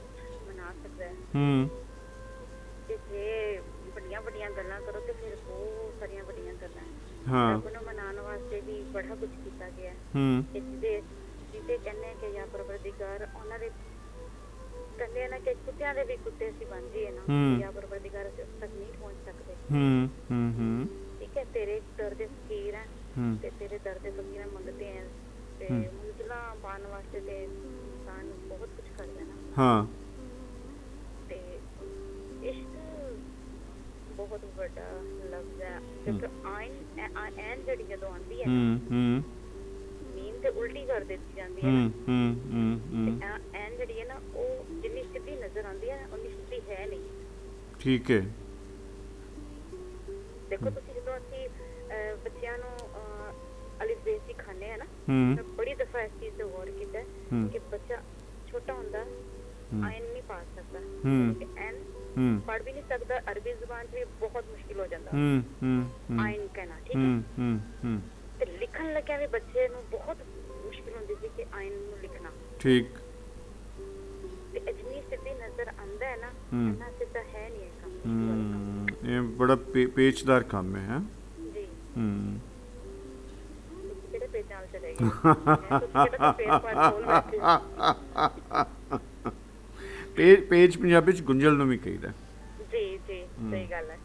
ਮਨਾ ਸਕਦਾ ਹੈ ਤੇ ਜੇ ਵੱਡੀਆਂ ਵੱਡੀਆਂ ਗੱਲਾਂ ਕਰੋ ਤੇ ਫਿਰ ਬਹੁਤ ਸਾਰੀਆਂ ਵੱਡੀਆਂ ਗੱਲਾਂ ਹੈ। ਰੱਬ ਨੂੰ ਮਨਾਉਣ ਵਾਸਤੇ ਵੀ ਬੜਾ ਕੁਝ ਕੀਤਾ ਗਿਆ ਹੈ। ਜਿਹਦੇ ਕਹਿੰਦੇ ਕਿ ਜਾਂ ਪਰਵਰਦੀਗਾਰ ਉਹਨਾਂ ਦੇ ਕਹਿੰਦੇ ਨਾ ਕਿ ਕੁੱਤਿਆਂ ਦੇ ਵੀ ਕੁੱਤੇ ਅਸੀਂ ਬਣ ਜਾਈਏ ਨਾ, ਜਾਂ ਪਰਵਰਦੀਗਾਰ ਅਸੀਂ ਉਸ ਤੱਕ ਨਹੀਂ ਪਹੁੰਚ ਸਕਦੇ। ਠੀਕ ਹੈ, ਤੇਰੇ ਦਰ ਦੇ ਫਕੀਰ ਹੈ ਤੇ ਤੇਰੇ ਦਰ ਦੇ ਫਕੀਰ ਮੰਗਦੇ ਹੈ ਤੇ ਮੰਜ਼ਲਾਂ ਪਾਉਣ ਵਾਸਤੇ ਤੇ ਇਨਸਾਨ ਬਹੁਤ ਕੁਝ ਕਰਦਾ ਨਾ। ਤੇ ਇਸ਼ਕ ਬਹੁਤ ਵੱਡਾ ਲਫ਼ਜ਼ ਹੈ, ਕਿਉਂਕਿ ਐਨ ਜਿਹੜੀ ਜਦੋਂ ਆਉਂਦੀ ਹੈ ਨੀਂਦ ਤੇ ਉਲਟੀ ਕਰ ਦਿੱਤੀ ਜਾਂਦੀ ਹੈ ਨਾ। ਐਨ ਜਿਹੜੀ ਹੈ ਨਾ ਉਹ ਜਿੰਨੀ ਸਿੱਧੀ ਨਜ਼ਰ ਆਉਂਦੀ ਹੈ ਉਨੀ ਸਿੱਧੀ ਹੈ ਨਹੀਂ। ਠੀਕ ਹੈ। ਦੇਖੋ ਤੁਸੀਂ ਜਦੋਂ ਅਸੀਂ ਬੱਚਿਆਂ ਨੂੰ ਅਲਿਫ ਬੇ ਸਿਖਾਉਂਦੇ ਆ ਨਾ, ਮੈਂ ਬੜੀ ਦਫਾ ਇਸ ਚੀਜ਼ ਤੇ ਗੌਰ ਕੀਤਾ ਕਿ ਬੱਚਾ ਛੋਟਾ ਹੁੰਦਾ ਆਇਨ ਨਹੀਂ ਪਾ ਸਕਦਾ, ਐਨ ਪੜ੍ਹ ਵੀ ਨਹੀਂ ਸਕਦਾ। ਅਰਬੀ ਜ਼ੁਬਾਨ 'ਚ ਵੀ ਬਹੁਤ ਮੁਸ਼ਕਿਲ ਹੋ ਜਾਂਦਾ ਆਇਨ ਕਹਿਣਾ। ਠੀਕ ਹੈ। ਤੇ ਲਿਖਣ ਲੱਗਿਆ ਵੀ ਬੱਚੇ ਨੂੰ ਬਹੁਤ ਮੁਸ਼ਕਿਲ ਹੁੰਦੀ ਸੀ ਕਿ ਆਇਨ ਨੂੰ ਲਿਖਣਾ। ਠੀਕ। ਤੇ ਜਿੰਨੀ ਸਿੱਧੀ ਨਜ਼ਰ ਆਉਂਦਾ ਹੈ ਨਾ, ਇੰਨਾ ਸਿੱਧਾ ਹੈ ਨਹੀਂ ਇਹ ਕੰਮ। ਇਹ ਬੜਾ ਪੇਚਦਾਰ ਕੰਮ ਹੈ। ਜੀ। ਕਿਹੜੇ ਪੇਚ ਨਾਲ ਚਲੇ ਗਏ? ਤੁਸੀਂ ਕਿਹੜਾ ਪੇਚ ਪਾਰ ਖੋਲ ਬੈਠੇ? ਪੇਜ ਪੰਜਾਬੀ ਚ ਗੁੰਝਲ ਨੂੰ ਵੀ ਕਹੀਦਾ। ਜੀ ਜੀ, ਸਹੀ ਗੱਲ ਹੈ।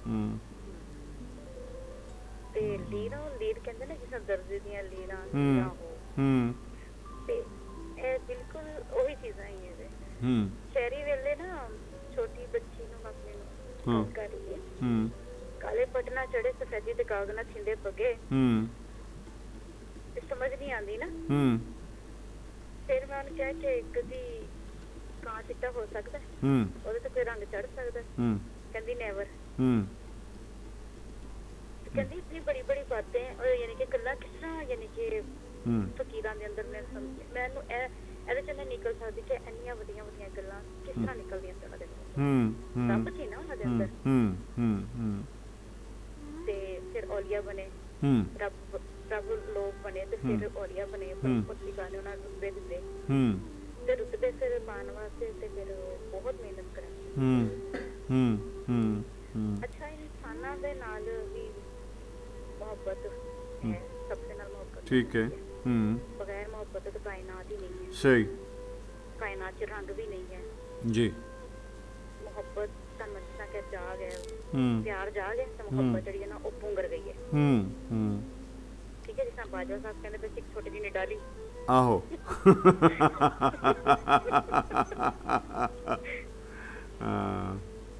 ਤੇ ਲੀਰਾਂ, ਲੀਰ ਕਹਿੰਦੇ ਨਾ ਜਿਸ ਦਰਜੇ ਦੀਆਂ ਲੀਰਾਂ ਹੋ, ਤੇ ਇਹ ਬਿਲਕੁਲ ਉਹੀ ਚੀਜ਼ਾਂ ਹੀ ਹੈ। ਸ਼ਹਿਰੀ ਵੇਲੇ ਨਾ ਛੋਟੀ ਬੱਚੀ ਨੂੰ ਆਪਣੇ ਨੂੰ ਕਰੀਏ ਕਾਲੇ ਪਟਨਾ ਚੜੇ ਸਫੈਦੀ ਤੇ ਕਾਗ ਨਾ ਛਿੰਦੇ ਪਗੇ, ਤੇ ਸਮਝ ਨਹੀਂ ਆਉਂਦੀ ਨਾ। ਫਿਰ ਮੈਂ ਉਹਨੂੰ ਕਿਹਾ ਕਿ ਕਦੀ ਕਾਂ ਚਿੱਟਾ ਹੋ ਸਕਦਾ, ਉਹਦੇ ਤੇ ਕੋਈ ਰੰਗ ਚੜ ਸਕਦਾ? ਕਹਿੰਦੀ ਨੈਵਰ। ਕਹਿੰਦੀ ਇਤਨੀ ਬੜੀ ਬੜੀ ਬਾतें, ਯਾਨੀ ਕਿ ਗੱਲਾਂ ਕਿਸ ਤਰ੍ਹਾਂ, ਯਾਨੀ ਕਿ ਫਕੀਰਾਂ ਦੇ ਅੰਦਰ ਮੈਨੂੰ ਇਹਦੇ ਚ ਨਹੀਂ ਨਿਕਲ ਸਕਦੀ ਕਿ ਇੰਨੀਆਂ ਵੱਡੀਆਂ ਵੱਡੀਆਂ ਗੱਲਾਂ ਕਿਸ ਤਰ੍ਹਾਂ ਨਿਕਲਦੀਆਂ ਉਹਨਾਂ ਦੇ ਅੰਦਰ। ਰੱਬ ਸੀ ਨਾ ਉਹਨਾਂ ਦੇ ਅੰਦਰ। ਰੱਬ ਲੋਕ ਬਣੇ ਤੇ ਫਿਰ ਔਲੀਆ ਬਣੇ, ਪੁਸਤਿਕਾ ਨੇ ਉਹਨਾਂ ਨੂੰ ਰੁਤਬੇ ਦਿੱਤੇ ਤੇ ਰੁਤਬੇ ਫਿਰ ਪਾਉਣ ਵਾਸਤੇ ਤੇ ਫਿਰ ਬਹੁਤ ਮਿਹਨਤ ਕਰਨ। ਅੱਛਾ, ਇਨਸਾਨਾਂ ਦੇ ਨਾਲ ਵੀ ਮੁਹੱਬਤ ਹੈ, ਸਭ ਦੇ ਨਾਲ ਮੁਹੱਬਤ, ਠੀਕ ਹੈ। ਬਗੈਰ ਮੁਹੱਬਤ ਤੋਂ ਕਾਇਨਾਤ ਹੀ ਨਹੀਂ ਹੈ। ਸਹੀ। ਕਾਇਨਾਤ 'ਚ ਰੰਗ ਵੀ ਨਹੀਂ ਹੈ ਜੀ। ਮੁਹੱਬਤ ਤੁਹਾਨੂੰ ਜਿਸ ਤਰ੍ਹਾਂ ਕਿ ਜਾਗ ਹੈ, ਪਿਆਰ ਜਾਗ ਹੈ ਤੇ ਮੁਹੱਬਤ ਜਿਹੜੀ ਹੈ ਨਾ ਉਹ ਪੁੰਗਰ ਗਈ ਹੈ। ਠੀਕ ਹੈ, ਜਿਸ ਤਰ੍ਹਾਂ ਬਾਜਵਾ ਸਾਹਿਬ ਕਹਿੰਦੇ ਪਏ ਸੀ, ਇੱਕ ਛੋਟੀ ਜਿਹੀ ਨਿਡਾਲੀ। ਆਹੋ।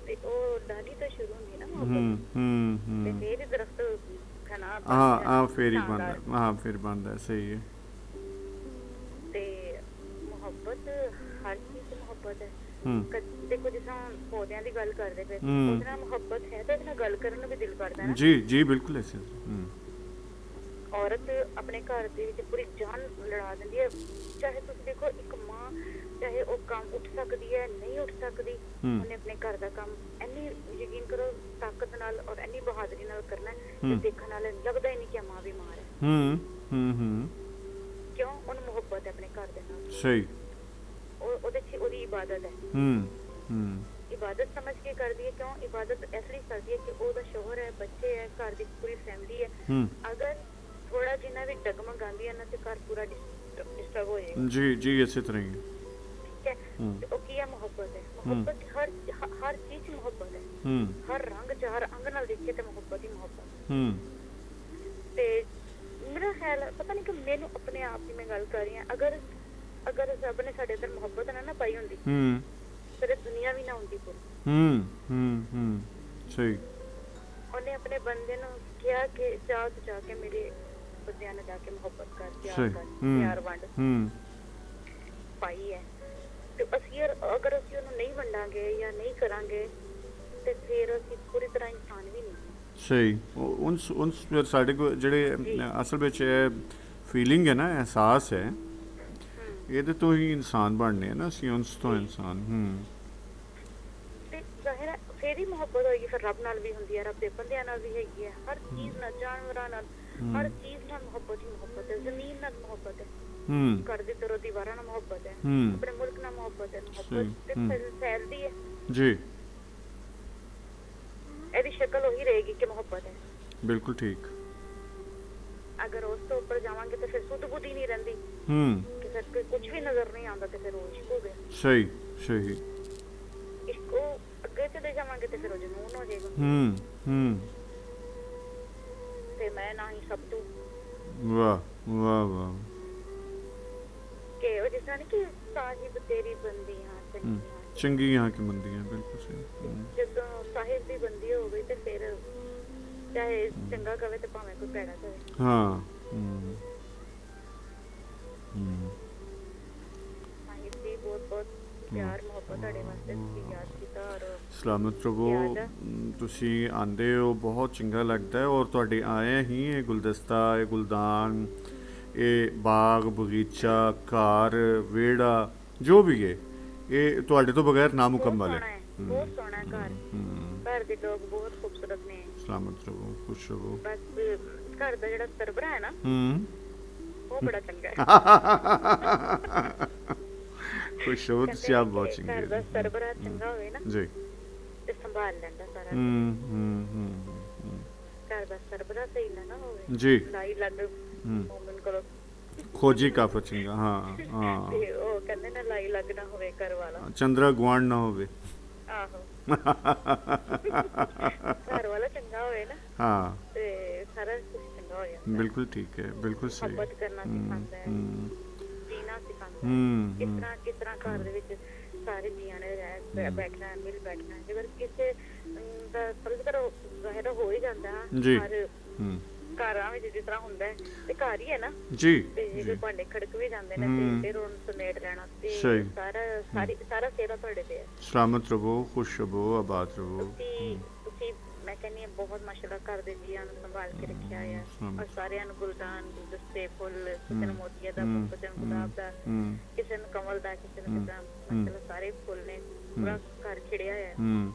ਤੇ ਉਹ ਡਾਲੀ ਤੋਂ ਸ਼ੁਰੂ ਹੁੰਦੀ ਨਾ ਮੁਹੱਬਤ, ਤੇ ਫਿਰ ਹੀ ਦਰਖਤ ਖਾਣਾ ਫਿਰ ਹੀ ਬਣਦਾ। ਹਾਂ, ਫਿਰ ਬਣਦਾ। ਸਹੀ ਹੈ। ਤੇ ਮੁਹੱਬਤ ਹਰ ਚੀਜ਼ 'ਚ ਮੁਹੱਬਤ ਹੈ। ਦੇਖੋ, ਜਿਸ ਤਰ੍ਹਾਂ ਪੌਦਿਆਂ ਦੀ ਗੱਲ ਕਰਦੇ ਪਏ, ਉਹਦੇ ਨਾਲ ਮੁਹੱਬਤ ਹੈ ਤੇ ਉਹਦੇ ਨਾਲ ਗੱਲ ਕਰਨ ਨੂੰ ਵੀ ਦਿਲ ਕਰਦਾ ਨਾ। ਜੀ ਜੀ, ਬਿਲਕੁਲ ਐਸੇ। ਔਰਤ ਆਪਣੇ ਘਰ ਦੇ ਵਿੱਚ ਪੂਰੀ ਜਾਨ ਲੜਾ ਦਿੰਦੀ ਹੈ। ਚਾਹੇ ਤੁਸੀਂ ਦੇਖੋ, ਇੱਕ ਮਾਂ ਚਾਹੇ ਉਹ ਕੰਮ ਉੱਠ ਸਕਦੀ ਹੈ, ਨਹੀਂ ਉੱਠ ਸਕਦੀ, ਉਹਨੇ ਆਪਣੇ ਘਰ ਦਾ ਕੰਮ ਇੰਨੀ ਯਕੀਨ ਕਰੋ ਤਾਕਤ ਨਾਲ ਔਰ ਇੰਨੀ ਬਹਾਦਰੀ ਨਾਲ ਕਰਨਾ ਕਿ ਦੇਖਣ ਵਾਲੇ ਲੱਗਦਾ ਹੀ ਨਹੀਂ ਕਿ ਮਾਂ ਬਿਮਾਰ ਹੈ। ਕਿਉਂ? ਉਹਨੂੰ ਮੁਹੱਬਤ ਹੈ ਆਪਣੇ ਘਰ ਦੇ ਨਾਲ। ਸਹੀ। ਉਹਦੇ 'ਚ ਉਹਦੀ ਇਬਾਦਤ ਹੈ। ਇਬਾਦਤ ਸਮਝ ਕੇ ਕਰਦੀ ਹੈ। ਕਿਉਂ ਇਬਾਦਤ ਇਸ ਲਈ ਕਰਦੀ ਹੈ ਕਿ ਉਹਦਾ ਸ਼ੋਹਰ ਹੈ, ਬੱਚੇ ਹੈ, ਘਰ ਦੀ ਪੂਰੀ ਫੈਮਿਲੀ ਹੈ। ਅਗਰ ਥੋੜਾ ਜਿੰਨਾ ਵੀ ਡਗਮਗ ਆਉਂਦੀ ਹੈ ਨਾ ਤੇ ਘਰ ਪੂਰਾ ਡਿਸਟਰਬ ਹੋ ਜਾਏਗਾ। ਜੀ ਜੀ, ਇਸੇ ਤਰ੍ਹਾਂ ਹੀ। ਠੀਕ ਹੈ, ਤੇ ਉਹ ਕੀ ਹੈ? ਮੁਹੱਬਤ ਹੈ। ਮੁਹੱਬਤ ਹਰ ਚੀਜ਼ 'ਚ ਮੁਹੱਬਤ ਹੈ। ਹਰ ਰੰਗ 'ਚ, ਹਰ ਅੰਗ ਨਾਲ ਦੇਖੀਏ ਤੇ ਮੁਹੱਬਤ ਹੀ ਮੁਹੱਬਤ। ਤੇ ਮੇਰਾ ਖਿਆਲ ਪਤਾ ਨਹੀਂ ਕਿ ਮੈਨੂੰ ਆਪਣੇ ਆਪ ਦੀ ਮੈਂ ਗੱਲ ਕਰ ਰਹੀ ਹਾਂ, ਅਗਰ ਰੱਬ ਨੇ ਸਾਡੇ ਅੰਦਰ ਮੁਹੱਬਤ ਨਾ ਪਾਈ ਹੁੰਦੀ ਫਿਰ ਦੁਨੀਆ ਵੀ ਨਾ ਹੁੰਦੀ ਪੂਰੀ। ਸਹੀ। ਉਹਨੇ ਆਪਣੇ ਬੰਦੇ ਨੂੰ ਕਿਹਾ ਕਿ ਜਾ ਕੇ ਮੇਰੇ ਬੰਦਿਆਂ ਨੇ ਜਾ ਕੇ ਮੁਹੱਬਤ ਕਰ, ਪਿਆਰ ਵੰਡ ਪਾਈ ਹੈ। ਤੇ ਅਗਰ ਅਸੀਂ ਉਹਨੂੰ ਨਹੀਂ ਵੰਡਾਂਗੇ ਜਾਂ ਨਹੀਂ ਕਰਾਂਗੇ ਤੇ ਫਿਰ ਅਸੀਂ ਪੂਰੀ ਤਰ੍ਹਾਂ ਇਨਸਾਨ ਵੀ ਨਹੀਂ। ਸਹੀ। ਫਿਰ ਸਾਡੇ ਕੋਲ ਜਿਹੜੇ ਅਸਲ ਵਿੱਚ ਫੀਲਿੰਗ ਹੈ ਨਾ, ਅਹਿਸਾਸ ਹੈ, ਇਹਦੇ ਤੋਂ ਹੀ ਇਨਸਾਨ ਬਣਨੇ ਆ ਨਾ ਅਸੀਂ, ਉਸ ਤੋਂ ਇਨਸਾਨ। ਤੇ ਜ਼ਾਹਿਰ ਹੈ ਫਿਰ ਹੀ ਮੁਹੱਬਤ ਹੋਏਗੀ, ਫਿਰ ਰੱਬ ਨਾਲ ਵੀ ਹੁੰਦੀ ਹੈ, ਰੱਬ ਦੇ ਬੰਦਿਆਂ ਨਾਲ ਵੀ ਹੈਗੀ ਹੈ, ਹਰ ਚੀਜ਼ ਨਾਲ, ਜਾਨਵਰਾਂ ਨਾਲ, ਹਰ ਚੀਜ਼ ਨਾਲ ਮੁਹੱਬਤ ਹੀ ਮੁਹੱਬਤ ਹੈ। ਜ਼ਮੀਨ ਨਾਲ ਮੁਹੱਬਤ ਹੈ, ਘਰ ਦੇ ਦਰੋ ਦੀਵਾਰਾਂ ਨਾਲ ਮੁਹੱਬਤ ਹੈ, ਆਪਣੇ ਮੁਲਕ ਨਾਲ ਮੁਹੱਬਤ ਹੈ। ਮੁਹੱਬਤ ਤੇ ਫੈਲਦੀ ਹੈ ਜੀ। ਇਹਦੀ ਸ਼ਕਲ ਉਹੀ ਰਹੇਗੀ ਕਿ ਮੁਹੱਬਤ ਹੈ। ਬਿਲਕੁਲ ਠੀਕ। ਅਗਰ ਉਸ ਤੋਂ ਉੱਪਰ ਜਾਵਾਂਗੇ ਤਾਂ ਫਿਰ ਸੁੱਧ ਬੁੱਧੀ ਨਹੀਂ ਰਹਿੰਦੀ, ਕਿ ਫਿਰ ਕੁਝ ਵੀ ਨਜ਼ਰ ਨਹੀਂ ਆਉਂਦਾ ਤੇ ਫਿਰ ਉਹ ਇਸ਼ਕ ਹੋ ਗਿਆ। ਸਹੀ ਸਹੀ। ਇਸ਼ਕ ਅੱਗੇ ਚਲੇ ਜਾਵਾਂਗੇ ਤੇ ਫਿਰ ਉਹ ਜਨੂਨ ਹੋ ਜਾਏਗਾ। ਤੇ ਮੈਂ ਨਾ ਹੀ ਸਭ ਤੋਂ। ਵਾਹ ਵਾਹ ਵਾਹ। ਕਿ ਉਹ ਜਿਸ ਤਰ੍ਹਾਂ ਨਹੀਂ ਕਿ ਸਾਹਿਬ ਤੇਰੀ ਬੰਦੀਆਂ ਚੰਗੀਆਂ ਕਿ ਮੰਦੀਆਂ। ਬਿਲਕੁਲ ਸਹੀ। ਜਦੋਂ ਸਾਹਿਬ ਦੀ ਬੰਦੀ ਹੋ ਗਈ ਤੇ ਫਿਰ ਚਾਹੇ ਚੰਗਾ ਕਵੇ ਤੇ ਭਾਵੇਂ ਕੋਈ ਭੈੜਾ ਕਵੇ। ਹਾਂ। ਸਾਹਿਬ ਦੀ ਬਹੁਤ ਬਹੁਤ ਪਿਆਰ ਮੁਹੱਬਤ ਤੁਹਾਡੇ ਵਾਸਤੇ ਯਾਦ ਕੀਤਾ। ਔਰ ਸਲਾਮਤ ਰਹੋ, ਤੁਸੀਂ ਆਂਦੇ ਹੋ, ਬਹੁਤ ਚੰਗਾ ਲੱਗਦਾ ਹੈ। ਔਰ ਤੁਹਾਡੇ ਆਏ ਹੀ ਇਹ ਗੁਲਦਸਤਾ, ਇਹ ਗੁਲਦਾਨ, ਇਹ ਬਾਗ ਬਗੀਚਾ, ਘਰ ਵਿਹੜਾ ਜੋ ਵੀ ਹੈ, ਇਹ ਤੁਹਾਡੇ ਤੋਂ ਬਗੈਰ ਨਾਮੁਕੰਮਲ ਹੈ। ਬਹੁਤ ਸੋਹਣਾ ਘਰ, ਘਰ ਦੇ ਲੋਕ ਬਹੁਤ ਖੂਬਸੂਰਤ ਨੇ। ਸਲਾਮਤ ਰਹੋ, ਖੁਸ਼ ਰਹੋ। ਬਸ ਘਰ ਦਾ ਜਿਹੜਾ ਸਰਬਰਾ ਹੈ ਨਾ ਉਹ ਬੜਾ ਚੰਗਾ ਹੈ। ਖੁਸ਼ ਰਹੋ, ਤੁਸੀਂ ਆਪ ਬਹੁਤ ਚੰਗੇ। ਘਰ ਦਾ ਸਰਬਰਾ ਚੰਗਾ ਹੋਵੇ ਨਾ ਜੀ ਤੇ ਸੰਭਾਲ ਲੈਂਦਾ ਸਾਰਾ। ਘਰ ਦਾ ਸਰਬਰਾ ਸਹੀ ਨਾ ਹੋਵੇ ਜੀ, ਲਾਈ ਲੱਗ ਮੂਮਨ ਕੋਲ ਖੋਜੀ ਕਾਫੀ ਚੰਗਾ। ਹਾਂ ਹਾਂ, ਤੇ ਉਹ ਕਹਿੰਦੇ ਨਾ ਲਾਈ ਲੱਗ ਨਾ ਹੋਵੇ ਘਰ ਵਾਲਾ, ਚੰਦਰਾ ਗੁਆਂਢ ਨਾ ਹੋਵੇ। ਆਹੋ ਘਰ ਵਾਲਾ ਚੰਗਾ ਹੋਵੇ ਨਾ, ਹਾਂ, ਤੇ ਸਾਰਾ ਕੁਝ ਚੰਗਾ ਹੋ ਜਾਂਦਾ। ਬਿਲਕੁਲ ਠੀਕ ਹੈ, ਬਿਲਕੁਲ ਸਹੀ। ਮੁਹੱਬਤ ਕਰਨਾ ਸਿਖਾਉਂਦਾ ਹੈ, ਜੀਣਾ ਸਿਖਾਉਂਦਾ ਹੈ, ਕਿਸ ਤਰ੍ਹਾਂ ਘਰ ਦੇ ਵਿੱਚ ਸਾਰੇ ਜੀਆਂ ਨੇ ਬੈਠਣਾ, ਮਿਲ ਬੈਠਣਾ। ਜੇਕਰ ਕਿਸੇ ਦਾ ਪਰਸਪਰ ਜ਼ਾਹਿਰ ਹੋ ਹੀ ਜਾਂਦਾ ਹਰ ਘਰਾਂ ਵਿੱਚ ਜਿਸ ਤਰ੍ਹਾਂ ਹੁੰਦਾ ਹੈ ਤੇ ਘਰ ਹੀ ਹੈ ਨਾ ਜੀ। ਤੇ ਜੇ ਭਾਂਡੇ ਖੜਕ ਵੀ ਜਾਂਦੇ ਨੇ ਤੇ ਫਿਰ ਉਹਨੂੰ ਸਮੇਟ ਲੈਣਾ ਤੇ ਸਾਰਾ ਸੇਰਾ ਤੁਹਾਡੇ ਤੇ ਹੈ। ਸਲਾਮਤ ਰਹੋ, ਖੁਸ਼ ਰਹੋ, ਆਬਾਦ ਰਹੋ। ਤੁਸੀਂ ਮੈਂ ਕਹਿੰਦੀ ਹਾਂ ਬਹੁਤ ਮਾਸ਼ਾਅੱਲਾ ਘਰ ਦੇ ਜੀਆਂ ਨੂੰ ਸੰਭਾਲ ਕੇ ਰੱਖਿਆ ਹੈ। ਔਰ ਸਾਰਿਆਂ ਨੂੰ ਗੁਲਦਾਨ, ਗੁਲਦਸਤੇ, ਫੁੱਲ, ਕਿਸੇ ਨੂੰ ਮੋਤੀਆਂ ਦਾ, ਕਿਸੇ ਨੂੰ ਗੁਲਾਬ ਦਾ, ਕਿਸੇ ਨੂੰ ਕਮਲ ਦਾ, ਕਿਸੇ ਨੂੰ ਕਿੱਦਾਂ, ਮਾਸ਼ਾਅੱਲਾ ਸਾਰੇ ਫੁੱਲ ਨੇ। ਪੂਰਾ ਘਰ ਖਿੜਿਆ ਹੈ,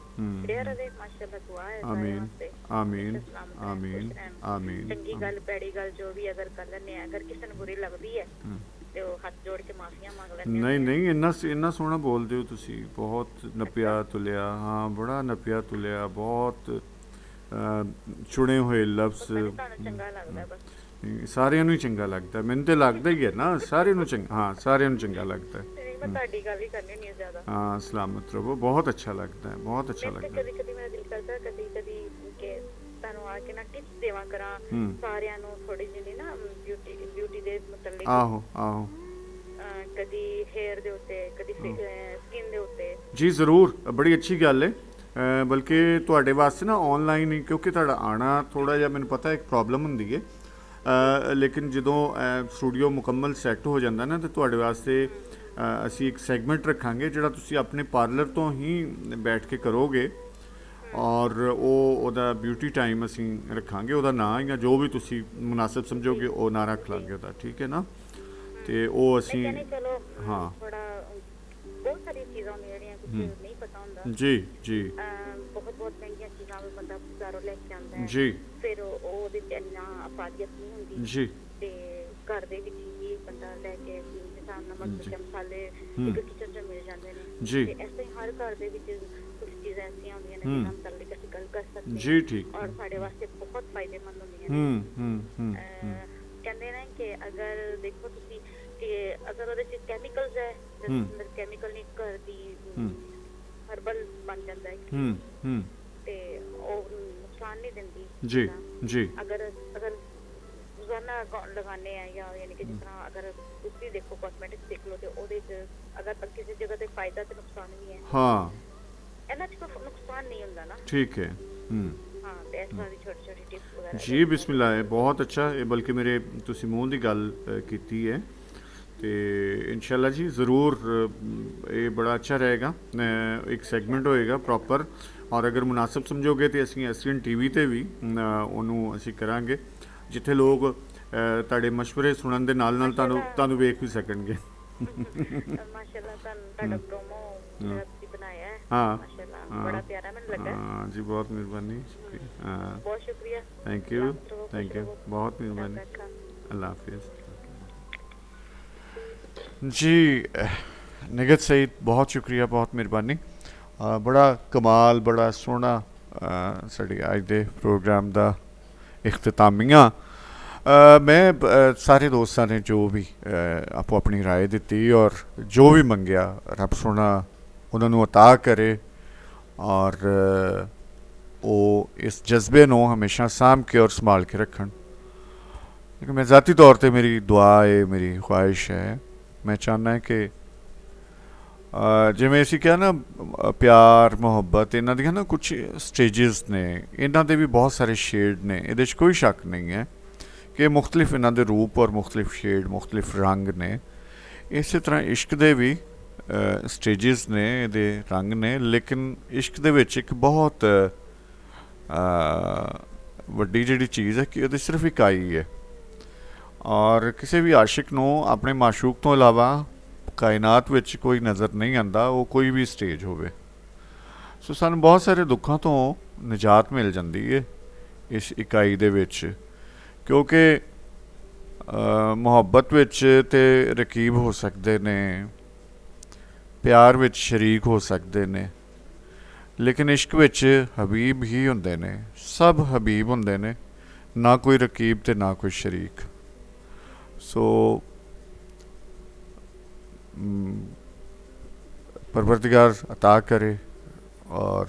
ਖਿੜਿਆ ਰਹੇ ਮਾਸ਼ਾਅੱਲਾ। ਦੁਆ ਹੈ ਸਾਰਿਆਂ ਵਾਸਤੇ। ਆਮੀਨ ਸਲਾਮਤ ਆਮੀਨ ਆਮੀਨ ਚੰਗੀ ਗੱਲ ਪੈੜੀ ਗੱਲ ਜੋ ਵੀ ਅਗਰ ਕਰ ਲੈਂਦੇ ਆ, ਅਗਰ ਕਿਸੇ ਨੂੰ ਬੁਰੀ ਲੱਗਦੀ ਹੈ ਤੇ ਉਹ ਹੱਥ ਜੋੜ ਕੇ ਮਾਫੀਆਂ ਮੰਗ ਲੈਂਦੇ ਨਹੀਂ ਨਹੀਂ, ਇੰਨਾ ਸੋਹਣਾ ਬੋਲਦੇ ਹੋ ਤੁਸੀਂ, ਬਹੁਤ ਨਪਿਆ ਤੁਲਿਆ, ਹਾਂ ਬੜਾ ਨਪਿਆ ਤੁਲਿਆ, ਬਹੁਤ ਚੁਣੇ ਹੋਏ ਲਫ਼ਜ਼। ਤੁਹਾਨੂੰ ਚੰਗਾ ਲੱਗਦਾ ਬਸ? ਸਾਰਿਆਂ ਨੂੰ ਹੀ ਚੰਗਾ ਲੱਗਦਾ, ਮੈਨੂੰ ਤੇ ਲੱਗਦਾ ਹੀ ਹੈ ਨਾ, ਸਾਰਿਆਂ ਨੂੰ ਚੰਗਾ, ਹਾਂ ਸਾਰਿਆਂ ਨੂੰ ਚੰਗਾ ਲੱਗਦਾ ਹੈ। ਮੈਂ ਤੁਹਾਡੀ ਗੱਲ ਹੀ ਕਰਨੀ ਨਹੀਂ ਜ਼ਿਆਦਾ। ਹਾਂ ਸਲਾਮਤ ਰਹੋ, ਬਹੁਤ ਅੱਛਾ ਲੱਗਦਾ ਹੈ, ਬਹੁਤ ਅੱਛਾ ਲੱਗਦਾ ਹੈ। ਕਦੀ ਕਦੀ ਮੇਰਾ ਦਿਲ ਕਰਦਾ ਕਦੀ ਕਦੀ ਕਿ ਤੁਹਾਨੂੰ ਆ ਕੇ ਨਾ ਟਿਪਸ ਦੇਵਾਂ ਕਰਾਂ ਸਾਰਿਆਂ ਨੂੰ, ਥੋੜੀ ਜਿਹੀ ਨਾ ਬਿਊਟੀ ਦੇ ਮਤਲਬ। ਆਹੋ ਆਹੋ, ਕਦੀ ਹੇਅਰ ਦੇ ਉੱਤੇ, ਕਦੀ ਸਕਿਨ ਦੇ ਉੱਤੇ। ਜੀ ਜ਼ਰੂਰ, ਬੜੀ ਅੱਛੀ ਗੱਲ ਹੈ। ਬਲਕਿ ਤੁਹਾਡੇ ਵਾਸਤੇ ਨਾ ਆਨਲਾਈਨ ਹੀ, ਕਿਉਂਕਿ ਤੁਹਾਡਾ ਆਉਣਾ ਥੋੜ੍ਹਾ ਜਿਹਾ ਮੈਨੂੰ ਪਤਾ ਇੱਕ ਪ੍ਰੋਬਲਮ ਹੁੰਦੀ ਹੈ, ਲੇਕਿਨ ਜਦੋਂ ਸਟੂਡੀਓ ਮੁਕੰਮਲ ਸੈੱਟ ਹੋ ਜਾਂਦਾ ਨਾ, ਤਾਂ ਤੁਹਾਡੇ ਵਾਸਤੇ ਅਸੀਂ ਇੱਕ ਸੈਗਮੈਂਟ ਰੱਖਾਂਗੇ ਜਿਹੜਾ ਤੁਸੀਂ ਆਪਣੇ ਪਾਰਲਰ ਤੋਂ ਹੀ ਬੈਠ ਕੇ ਕਰੋਗੇ, ਔਰ ਉਹਦਾ ਬਿਊਟੀ ਟਾਈਮ ਅਸੀਂ ਰੱਖਾਂਗੇ, ਉਹਦਾ ਨਾਂ ਜਾਂ ਜੋ ਵੀ ਤੁਸੀਂ ਮੁਨਾਸਿਬ ਸਮਝੋਗੇ ਉਹ ਨਾਂ ਰੱਖ ਲਾਂਗੇ ਉਹਦਾ, ਠੀਕ ਹੈ ਨਾ। ਤੇ ਉਹ ਅਸੀਂ ਹਾਂ ਬਹੁਤ ਸਾਰੀਆਂ ਚੀਜ਼ਾਂ ਹੁੰਦੀਆਂ ਜਿਹੜੀਆਂ ਕੁਝ ਨਹੀਂ ਪਤਾ ਹੁੰਦਾ। ਜੀ ਜੀ, ਬਹੁਤ ਮਹਿੰਗੀਆਂ ਚੀਜ਼ਾਂ ਵੀ ਬੰਦਾ ਬਾਜ਼ਾਰੋਂ ਲੈ ਕੇ ਆਉਂਦਾ ਹੈ ਜੀ, ਫਿਰ ਉਹਦੇ 'ਚ ਇੰਨਾ ਅਫਾਦੀਅਤ ਨਹੀਂ ਹੁੰਦੀ ਜੀ, ਤੇ ਘਰ ਦੇ ਵਿੱਚ ਹੀ ਬੰਦਾ ਲੈ ਕੇ ਜਿਵੇਂ ਨਮਕ ਮਿਰਚ ਮਸਾਲੇ ਇੱਕ ਕਿਚਨ 'ਚ ਮਿਲ ਜਾਂਦੇ ਨੇ ਜੀ, ਤੇ ਐਸੇ ਹਰ ਘਰ ਦੇ ਵਿੱਚ ਕੁਝ ਚੀਜ਼ਾਂ ਐਸੀਆਂ ਹੁੰਦੀਆਂ ਨੇ ਜਿਹਨਾਂ ਮੁਤਲਕ ਅਸੀਂ ਗੱਲ ਕਰ ਸਕਦੇ ਹਾਂ ਜੀ, ਠੀਕ, ਔਰ ਸਾਡੇ ਵਾਸਤੇ ਬਹੁਤ ਫਾਇਦੇਮੰਦ ਹੁੰਦੀਆਂ ਨੇ। ਕਹਿੰਦੇ ਨੇ ਕਿ ਅਗਰ ਦੇਖੋ ਤੁਸੀਂ ਕਿ ਅਗਰ ਉਹਦੇ 'ਚ ਕੈਮੀਕਲਸ ਹੈ, ਅੰਦਰ ਕੈਮੀਕਲ ਨਹੀਂ, ਘਰ ਦੀ ਹਰਬਲ ਬਣ ਜਾਂਦਾ ਹੈ ਤੇ ਉਹ ਨੁਕਸਾਨ ਨਹੀਂ ਦਿੰਦੀ। ਜੀ ਜੀ, ਅਗਰ ਰੋਜ਼ਾਨਾ ਲਗਾਉਂਦੇ ਆ ਜਾਂ ਯਾਨੀ ਕਿ ਜਿਸ ਤਰ੍ਹਾਂ ਅਗਰ ਤੁਸੀਂ ਦੇਖੋ ਕਾਸਮੈਟਿਕਸ ਦੇਖ ਲਓ ਤੇ ਉਹਦੇ 'ਚ ਅਗਰ ਕਿਸੇ ਜਗ੍ਹਾ ਤੇ ਫਾਇਦਾ ਤੇ ਨੁਕਸਾਨ ਵੀ ਹੈ। ਹਾਂ, ਇਹਨਾਂ 'ਚ ਕੋਈ ਨੁਕਸਾਨ ਨਹੀਂ ਹੁੰਦਾ ਨਾ। ਠੀਕ ਹੈ। ਹਾਂ, ਤੇ ਇਸ ਤਰ੍ਹਾਂ ਦੀ ਛੋਟੀ ਛੋਟੀ ਟਿਪਸ ਵਗੈਰਾ। ਜੀ ਬਿਸਮਿਲ੍ਲਾ ਹੈ, ਬਹੁਤ ਅੱਛਾ ਇਹ, ਬਲਕਿ ਮੇਰੇ ਤੁਸੀਂ ਮੂੰਹ ਦੀ ਗੱਲ ਕੀਤੀ ਹੈ ਤੇ ਇਨਸ਼ਾਅੱਲਾ ਜੀ ਜ਼ਰੂਰ ਇਹ ਬੜਾ ਅੱਛਾ ਰਹੇਗਾ, ਇੱਕ ਸੈਗਮੈਂਟ ਹੋਏਗਾ ਪ੍ਰੋਪਰ, ਔਰ ਅਗਰ ਮੁਨਾਸਿਬ ਸਮਝੋਗੇ ਤੇ ਅਸੀਂ ਐਸਐਨ ਟੀਵੀ ਤੇ ਵੀ ਉਹਨੂੰ ਅਸੀਂ ਕਰਾਂਗੇ, ਜਿੱਥੇ ਲੋਕ ਤੁਹਾਡੇ ਮਸ਼ਵਰੇ ਸੁਣਨ ਦੇ ਨਾਲ ਨਾਲ ਤੁਹਾਨੂੰ ਵੇਖ ਵੀ ਸਕਣਗੇ। ਮਾਸ਼ਾਅੱਲਾ, ਤੁਹਾਡਾ ਪ੍ਰੋਮੋ ਤੁਸੀਂ ਬਣਾਇਆ ਹੈ, ਹਾਂ ਮਾਸ਼ਾਅੱਲਾ ਬੜਾ ਪਿਆਰਾ ਮੈਨੂੰ ਲੱਗਾ। ਹਾਂ ਜੀ, ਬਹੁਤ ਮਿਹਰਬਾਨੀ, ਹਾਂ ਬਹੁਤ ਸ਼ੁਕਰੀਆ, ਥੈਂਕ ਯੂ ਬਹੁਤ ਮਿਹਰਬਾਨੀ, ਅੱਲਾਹ ਹਾਫਿਜ਼। ਜੀ ਨਿਗਤ ਸਈਦ, ਬਹੁਤ ਸ਼ੁਕਰੀਆ, ਬਹੁਤ ਮਿਹਰਬਾਨੀ, ਬੜਾ ਕਮਾਲ, ਬੜਾ ਸੋਹਣਾ ਸਾਡੀ ਅੱਜ ਦੇ ਪ੍ਰੋਗਰਾਮ ਦਾ ਇਖਤਤਾਮੀਆਂ। ਮੈਂ ਸਾਰੇ ਦੋਸਤਾਂ ਨੇ ਜੋ ਵੀ ਆਪੋ ਆਪਣੀ ਰਾਏ ਦਿੱਤੀ ਔਰ ਜੋ ਵੀ ਮੰਗਿਆ, ਰੱਬ ਸੋਹਣਾ ਉਹਨਾਂ ਨੂੰ ਅਤਾ ਕਰੇ, ਔਰ ਉਹ ਇਸ ਜਜ਼ਬੇ ਨੂੰ ਹਮੇਸ਼ਾ ਸਾਂਭ ਕੇ ਔਰ ਸੰਭਾਲ ਕੇ ਰੱਖਣ। ਲੇਕਿਨ ਮੈਂ ਜ਼ਾਤੀ ਤੌਰ 'ਤੇ ਮੇਰੀ ਦੁਆ ਹੈ, ਮੇਰੀ ਖੁਆਇਸ਼ ਹੈ, ਮੈਂ ਚਾਹੁੰਦਾ ਕਿ ਜਿਵੇਂ ਅਸੀਂ ਕਿਹਾ ਨਾ, ਪਿਆਰ ਮੁਹੱਬਤ ਇਹਨਾਂ ਦੀਆਂ ਨਾ ਕੁਛ ਸਟੇਜਿਸ ਨੇ, ਇਹਨਾਂ ਦੇ ਵੀ ਬਹੁਤ ਸਾਰੇ ਸ਼ੇਡ ਨੇ, ਇਹਦੇ 'ਚ ਕੋਈ ਸ਼ੱਕ ਨਹੀਂ ਹੈ ਕਿ ਮੁਖਤਲਿਫ ਇਹਨਾਂ ਦੇ ਰੂਪ ਔਰ ਮੁਖਤਲਿਫ ਸ਼ੇਡ, ਮੁਖਤਲਿਫ ਰੰਗ ਨੇ। ਇਸੇ ਤਰ੍ਹਾਂ ਇਸ਼ਕ ਦੇ ਵੀ ਸਟੇਜਿਸ ਨੇ, ਇਹਦੇ ਰੰਗ ਨੇ, ਲੇਕਿਨ ਇਸ਼ਕ ਦੇ ਵਿੱਚ ਇੱਕ ਬਹੁਤ ਵੱਡੀ ਜਿਹੜੀ ਚੀਜ਼ ਹੈ ਕਿ ਉਹਦੀ ਸਿਰਫ ਇੱਕ ਆਈ ਹੈ, ਔਰ ਕਿਸੇ ਵੀ ਆਸ਼ਿਕ ਨੂੰ ਆਪਣੇ ਮਾਸ਼ੂਕ ਤੋਂ ਇਲਾਵਾ ਕਾਇਨਾਤ ਵਿੱਚ ਕੋਈ ਨਜ਼ਰ ਨਹੀਂ ਆਉਂਦਾ, ਉਹ ਕੋਈ ਵੀ ਸਟੇਜ ਹੋਵੇ। ਸੋ ਸਾਨੂੰ ਬਹੁਤ ਸਾਰੇ ਦੁੱਖਾਂ ਤੋਂ ਨਿਜਾਤ ਮਿਲ ਜਾਂਦੀ ਹੈ ਇਸ ਇਕਾਈ ਦੇ ਵਿੱਚ, ਕਿਉਂਕਿ ਮੁਹੱਬਤ ਵਿੱਚ ਤੇ ਰਕੀਬ ਹੋ ਸਕਦੇ ਨੇ, ਪਿਆਰ ਵਿੱਚ ਸ਼ਰੀਕ ਹੋ ਸਕਦੇ ਨੇ, ਲੇਕਿਨ ਇਸ਼ਕ ਵਿੱਚ ਹਬੀਬ ਹੀ ਹੁੰਦੇ ਨੇ, ਸਭ ਹਬੀਬ ਹੁੰਦੇ ਨੇ, ਨਾ ਕੋਈ ਰਕੀਬ ਤੇ ਨਾ ਕੋਈ ਸ਼ਰੀਕ। ਸੋ ਪਰਵਰਦਿਗਾਰ ਅਤਾ ਕਰੇ ਔਰ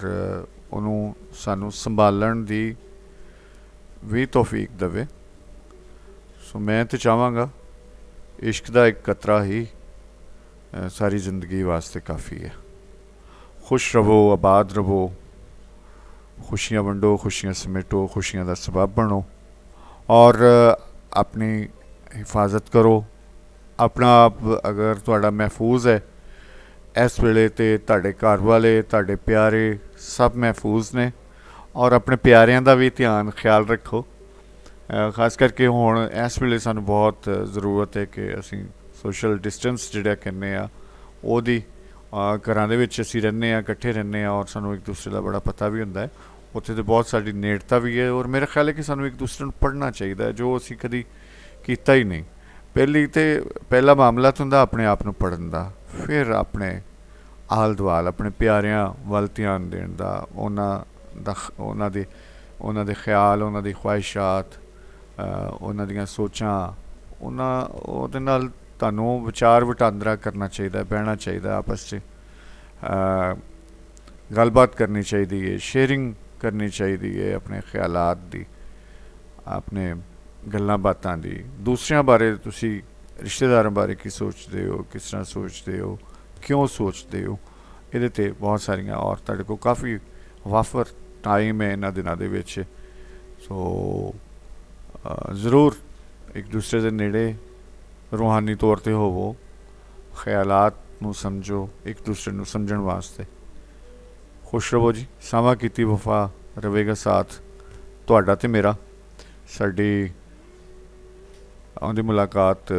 ਉਹਨੂੰ ਸਾਨੂੰ ਸੰਭਾਲਣ ਦੀ ਵੀ ਤੌਫੀਕ ਦੇਵੇ। ਸੋ ਮੈਂ ਤਾਂ ਚਾਹਾਂਗਾ ਇਸ਼ਕ ਦਾ ਇੱਕ ਕਤਰਾ ਹੀ ਸਾਰੀ ਜ਼ਿੰਦਗੀ ਵਾਸਤੇ ਕਾਫੀ ਹੈ। ਖੁਸ਼ ਰਹੋ, ਆਬਾਦ ਰਹੋ, ਖੁਸ਼ੀਆਂ ਵੰਡੋ, ਖੁਸ਼ੀਆਂ ਸਮੇਟੋ, ਖੁਸ਼ੀਆਂ ਦਾ ਸਬਬ ਬਣੋ, ਔਰ ਆਪਣੀ ਹਿਫਾਜ਼ਤ ਕਰੋ। ਆਪਣਾ ਆਪ ਅਗਰ ਤੁਹਾਡਾ ਮਹਿਫੂਜ਼ ਹੈ ਇਸ ਵੇਲੇ, ਤੇ ਤੁਹਾਡੇ ਘਰ ਵਾਲੇ, ਤੁਹਾਡੇ ਪਿਆਰੇ ਸਭ ਮਹਿਫੂਜ਼ ਨੇ, ਔਰ ਆਪਣੇ ਪਿਆਰਿਆਂ ਦਾ ਵੀ ਧਿਆਨ ਖਿਆਲ ਰੱਖੋ। ਖਾਸ ਕਰਕੇ ਹੁਣ ਇਸ ਵੇਲੇ ਸਾਨੂੰ ਬਹੁਤ ਜ਼ਰੂਰਤ ਹੈ ਕਿ ਅਸੀਂ ਸੋਸ਼ਲ ਡਿਸਟੈਂਸ ਜਿਹੜਾ ਕਹਿੰਦੇ ਆ ਉਹਦੀ, ਘਰਾਂ ਦੇ ਵਿੱਚ ਅਸੀਂ ਰਹਿੰਦੇ ਹਾਂ, ਇਕੱਠੇ ਰਹਿੰਦੇ ਹਾਂ, ਔਰ ਸਾਨੂੰ ਇੱਕ ਦੂਸਰੇ ਦਾ ਬੜਾ ਪਤਾ ਵੀ ਹੁੰਦਾ ਹੈ, ਉੱਥੇ ਤਾਂ ਬਹੁਤ ਸਾਡੀ ਨੇੜਤਾ ਵੀ ਹੈ। ਔਰ ਮੇਰਾ ਖਿਆਲ ਹੈ ਕਿ ਸਾਨੂੰ ਇੱਕ ਦੂਸਰੇ ਨੂੰ ਪੜ੍ਹਨਾ ਚਾਹੀਦਾ, ਜੋ ਅਸੀਂ ਕਦੀ ਕੀਤਾ ਹੀ ਨਹੀਂ। ਪਹਿਲਾ ਮਾਮਲਾ ਤਾਂ ਹੁੰਦਾ ਆਪਣੇ ਆਪ ਨੂੰ ਪੜ੍ਹਨ ਦਾ, ਫਿਰ ਆਪਣੇ ਆਲ ਦੁਆਲ ਆਪਣੇ ਪਿਆਰਿਆਂ ਵੱਲ ਧਿਆਨ ਦੇਣ ਦਾ, ਉਹਨਾਂ ਦੇ ਖਿਆਲ, ਉਹਨਾਂ ਦੀ ਖਵਾਹਿਸ਼ਾਤ, ਉਹਨਾਂ ਦੀਆਂ ਸੋਚਾਂ, ਉਹਦੇ ਨਾਲ ਤੁਹਾਨੂੰ ਵਿਚਾਰ ਵਟਾਂਦਰਾ ਕਰਨਾ ਚਾਹੀਦਾ, ਬਹਿਣਾ ਚਾਹੀਦਾ, ਆਪਸ 'ਚ ਗੱਲਬਾਤ ਕਰਨੀ ਚਾਹੀਦੀ ਹੈ, ਸ਼ੇਅਰਿੰਗ ਕਰਨੀ ਚਾਹੀਦੀ ਹੈ ਆਪਣੇ ਖਿਆਲਾਤ ਦੀ, ਆਪਣੇ ਗੱਲਾਂ ਬਾਤਾਂ ਦੀ। ਦੂਸਰਿਆਂ ਬਾਰੇ, ਤੁਸੀਂ ਰਿਸ਼ਤੇਦਾਰਾਂ ਬਾਰੇ ਕੀ ਸੋਚਦੇ ਹੋ, ਕਿਸ ਤਰ੍ਹਾਂ ਸੋਚਦੇ ਹੋ, ਕਿਉਂ ਸੋਚਦੇ ਹੋ, ਇਹਦੇ 'ਤੇ ਬਹੁਤ ਸਾਰੀਆਂ, ਔਰ ਤੁਹਾਡੇ ਕੋਲ ਕਾਫੀ ਵਾਫਰ ਟਾਈਮ ਹੈ ਇਹਨਾਂ ਦਿਨਾਂ ਦੇ ਵਿੱਚ। ਸੋ ਜ਼ਰੂਰ ਇੱਕ ਦੂਸਰੇ ਦੇ ਨੇੜੇ ਰੂਹਾਨੀ ਤੌਰ 'ਤੇ ਹੋਵੋ, ਖਿਆਲਾਤ ਨੂੰ ਸਮਝੋ, ਇੱਕ ਦੂਸਰੇ ਨੂੰ ਸਮਝਣ ਵਾਸਤੇ। ਖੁਸ਼ ਰਹੋ ਜੀ। ਸਾਵਾਂ ਕੀਤੀ ਵਫਾ ਰਹੇਗਾ ਸਾਥ ਤੁਹਾਡਾ ਅਤੇ ਮੇਰਾ। ਸਾਡੀ ਆਉਂਦੀ ਮੁਲਾਕਾਤ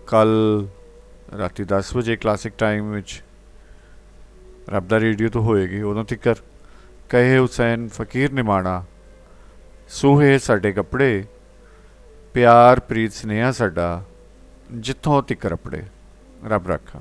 ਕੱਲ੍ਹ ਰਾਤੀ 10 ਵਜੇ ਕਲਾਸਿਕ ਟਾਈਮ ਵਿੱਚ ਰੱਬ ਦਾ ਰੇਡੀਓ ਤੋਂ ਹੋਏਗੀ। ਉਦੋਂ ਤੱਕ ਕਹੇ ਹੁਸੈਨ ਫਕੀਰ ਨਿਮਾਣਾ, ਸੂਹੇ ਸਾਡੇ ਕੱਪੜੇ, ਪਿਆਰ ਪ੍ਰੀਤ ਸਨੇਹਾ ਸਾਡਾ, ਜਿੱਥੋਂ ਤੱਕ ਰਪੜੇ। ਰੱਬ ਰੱਖਾ।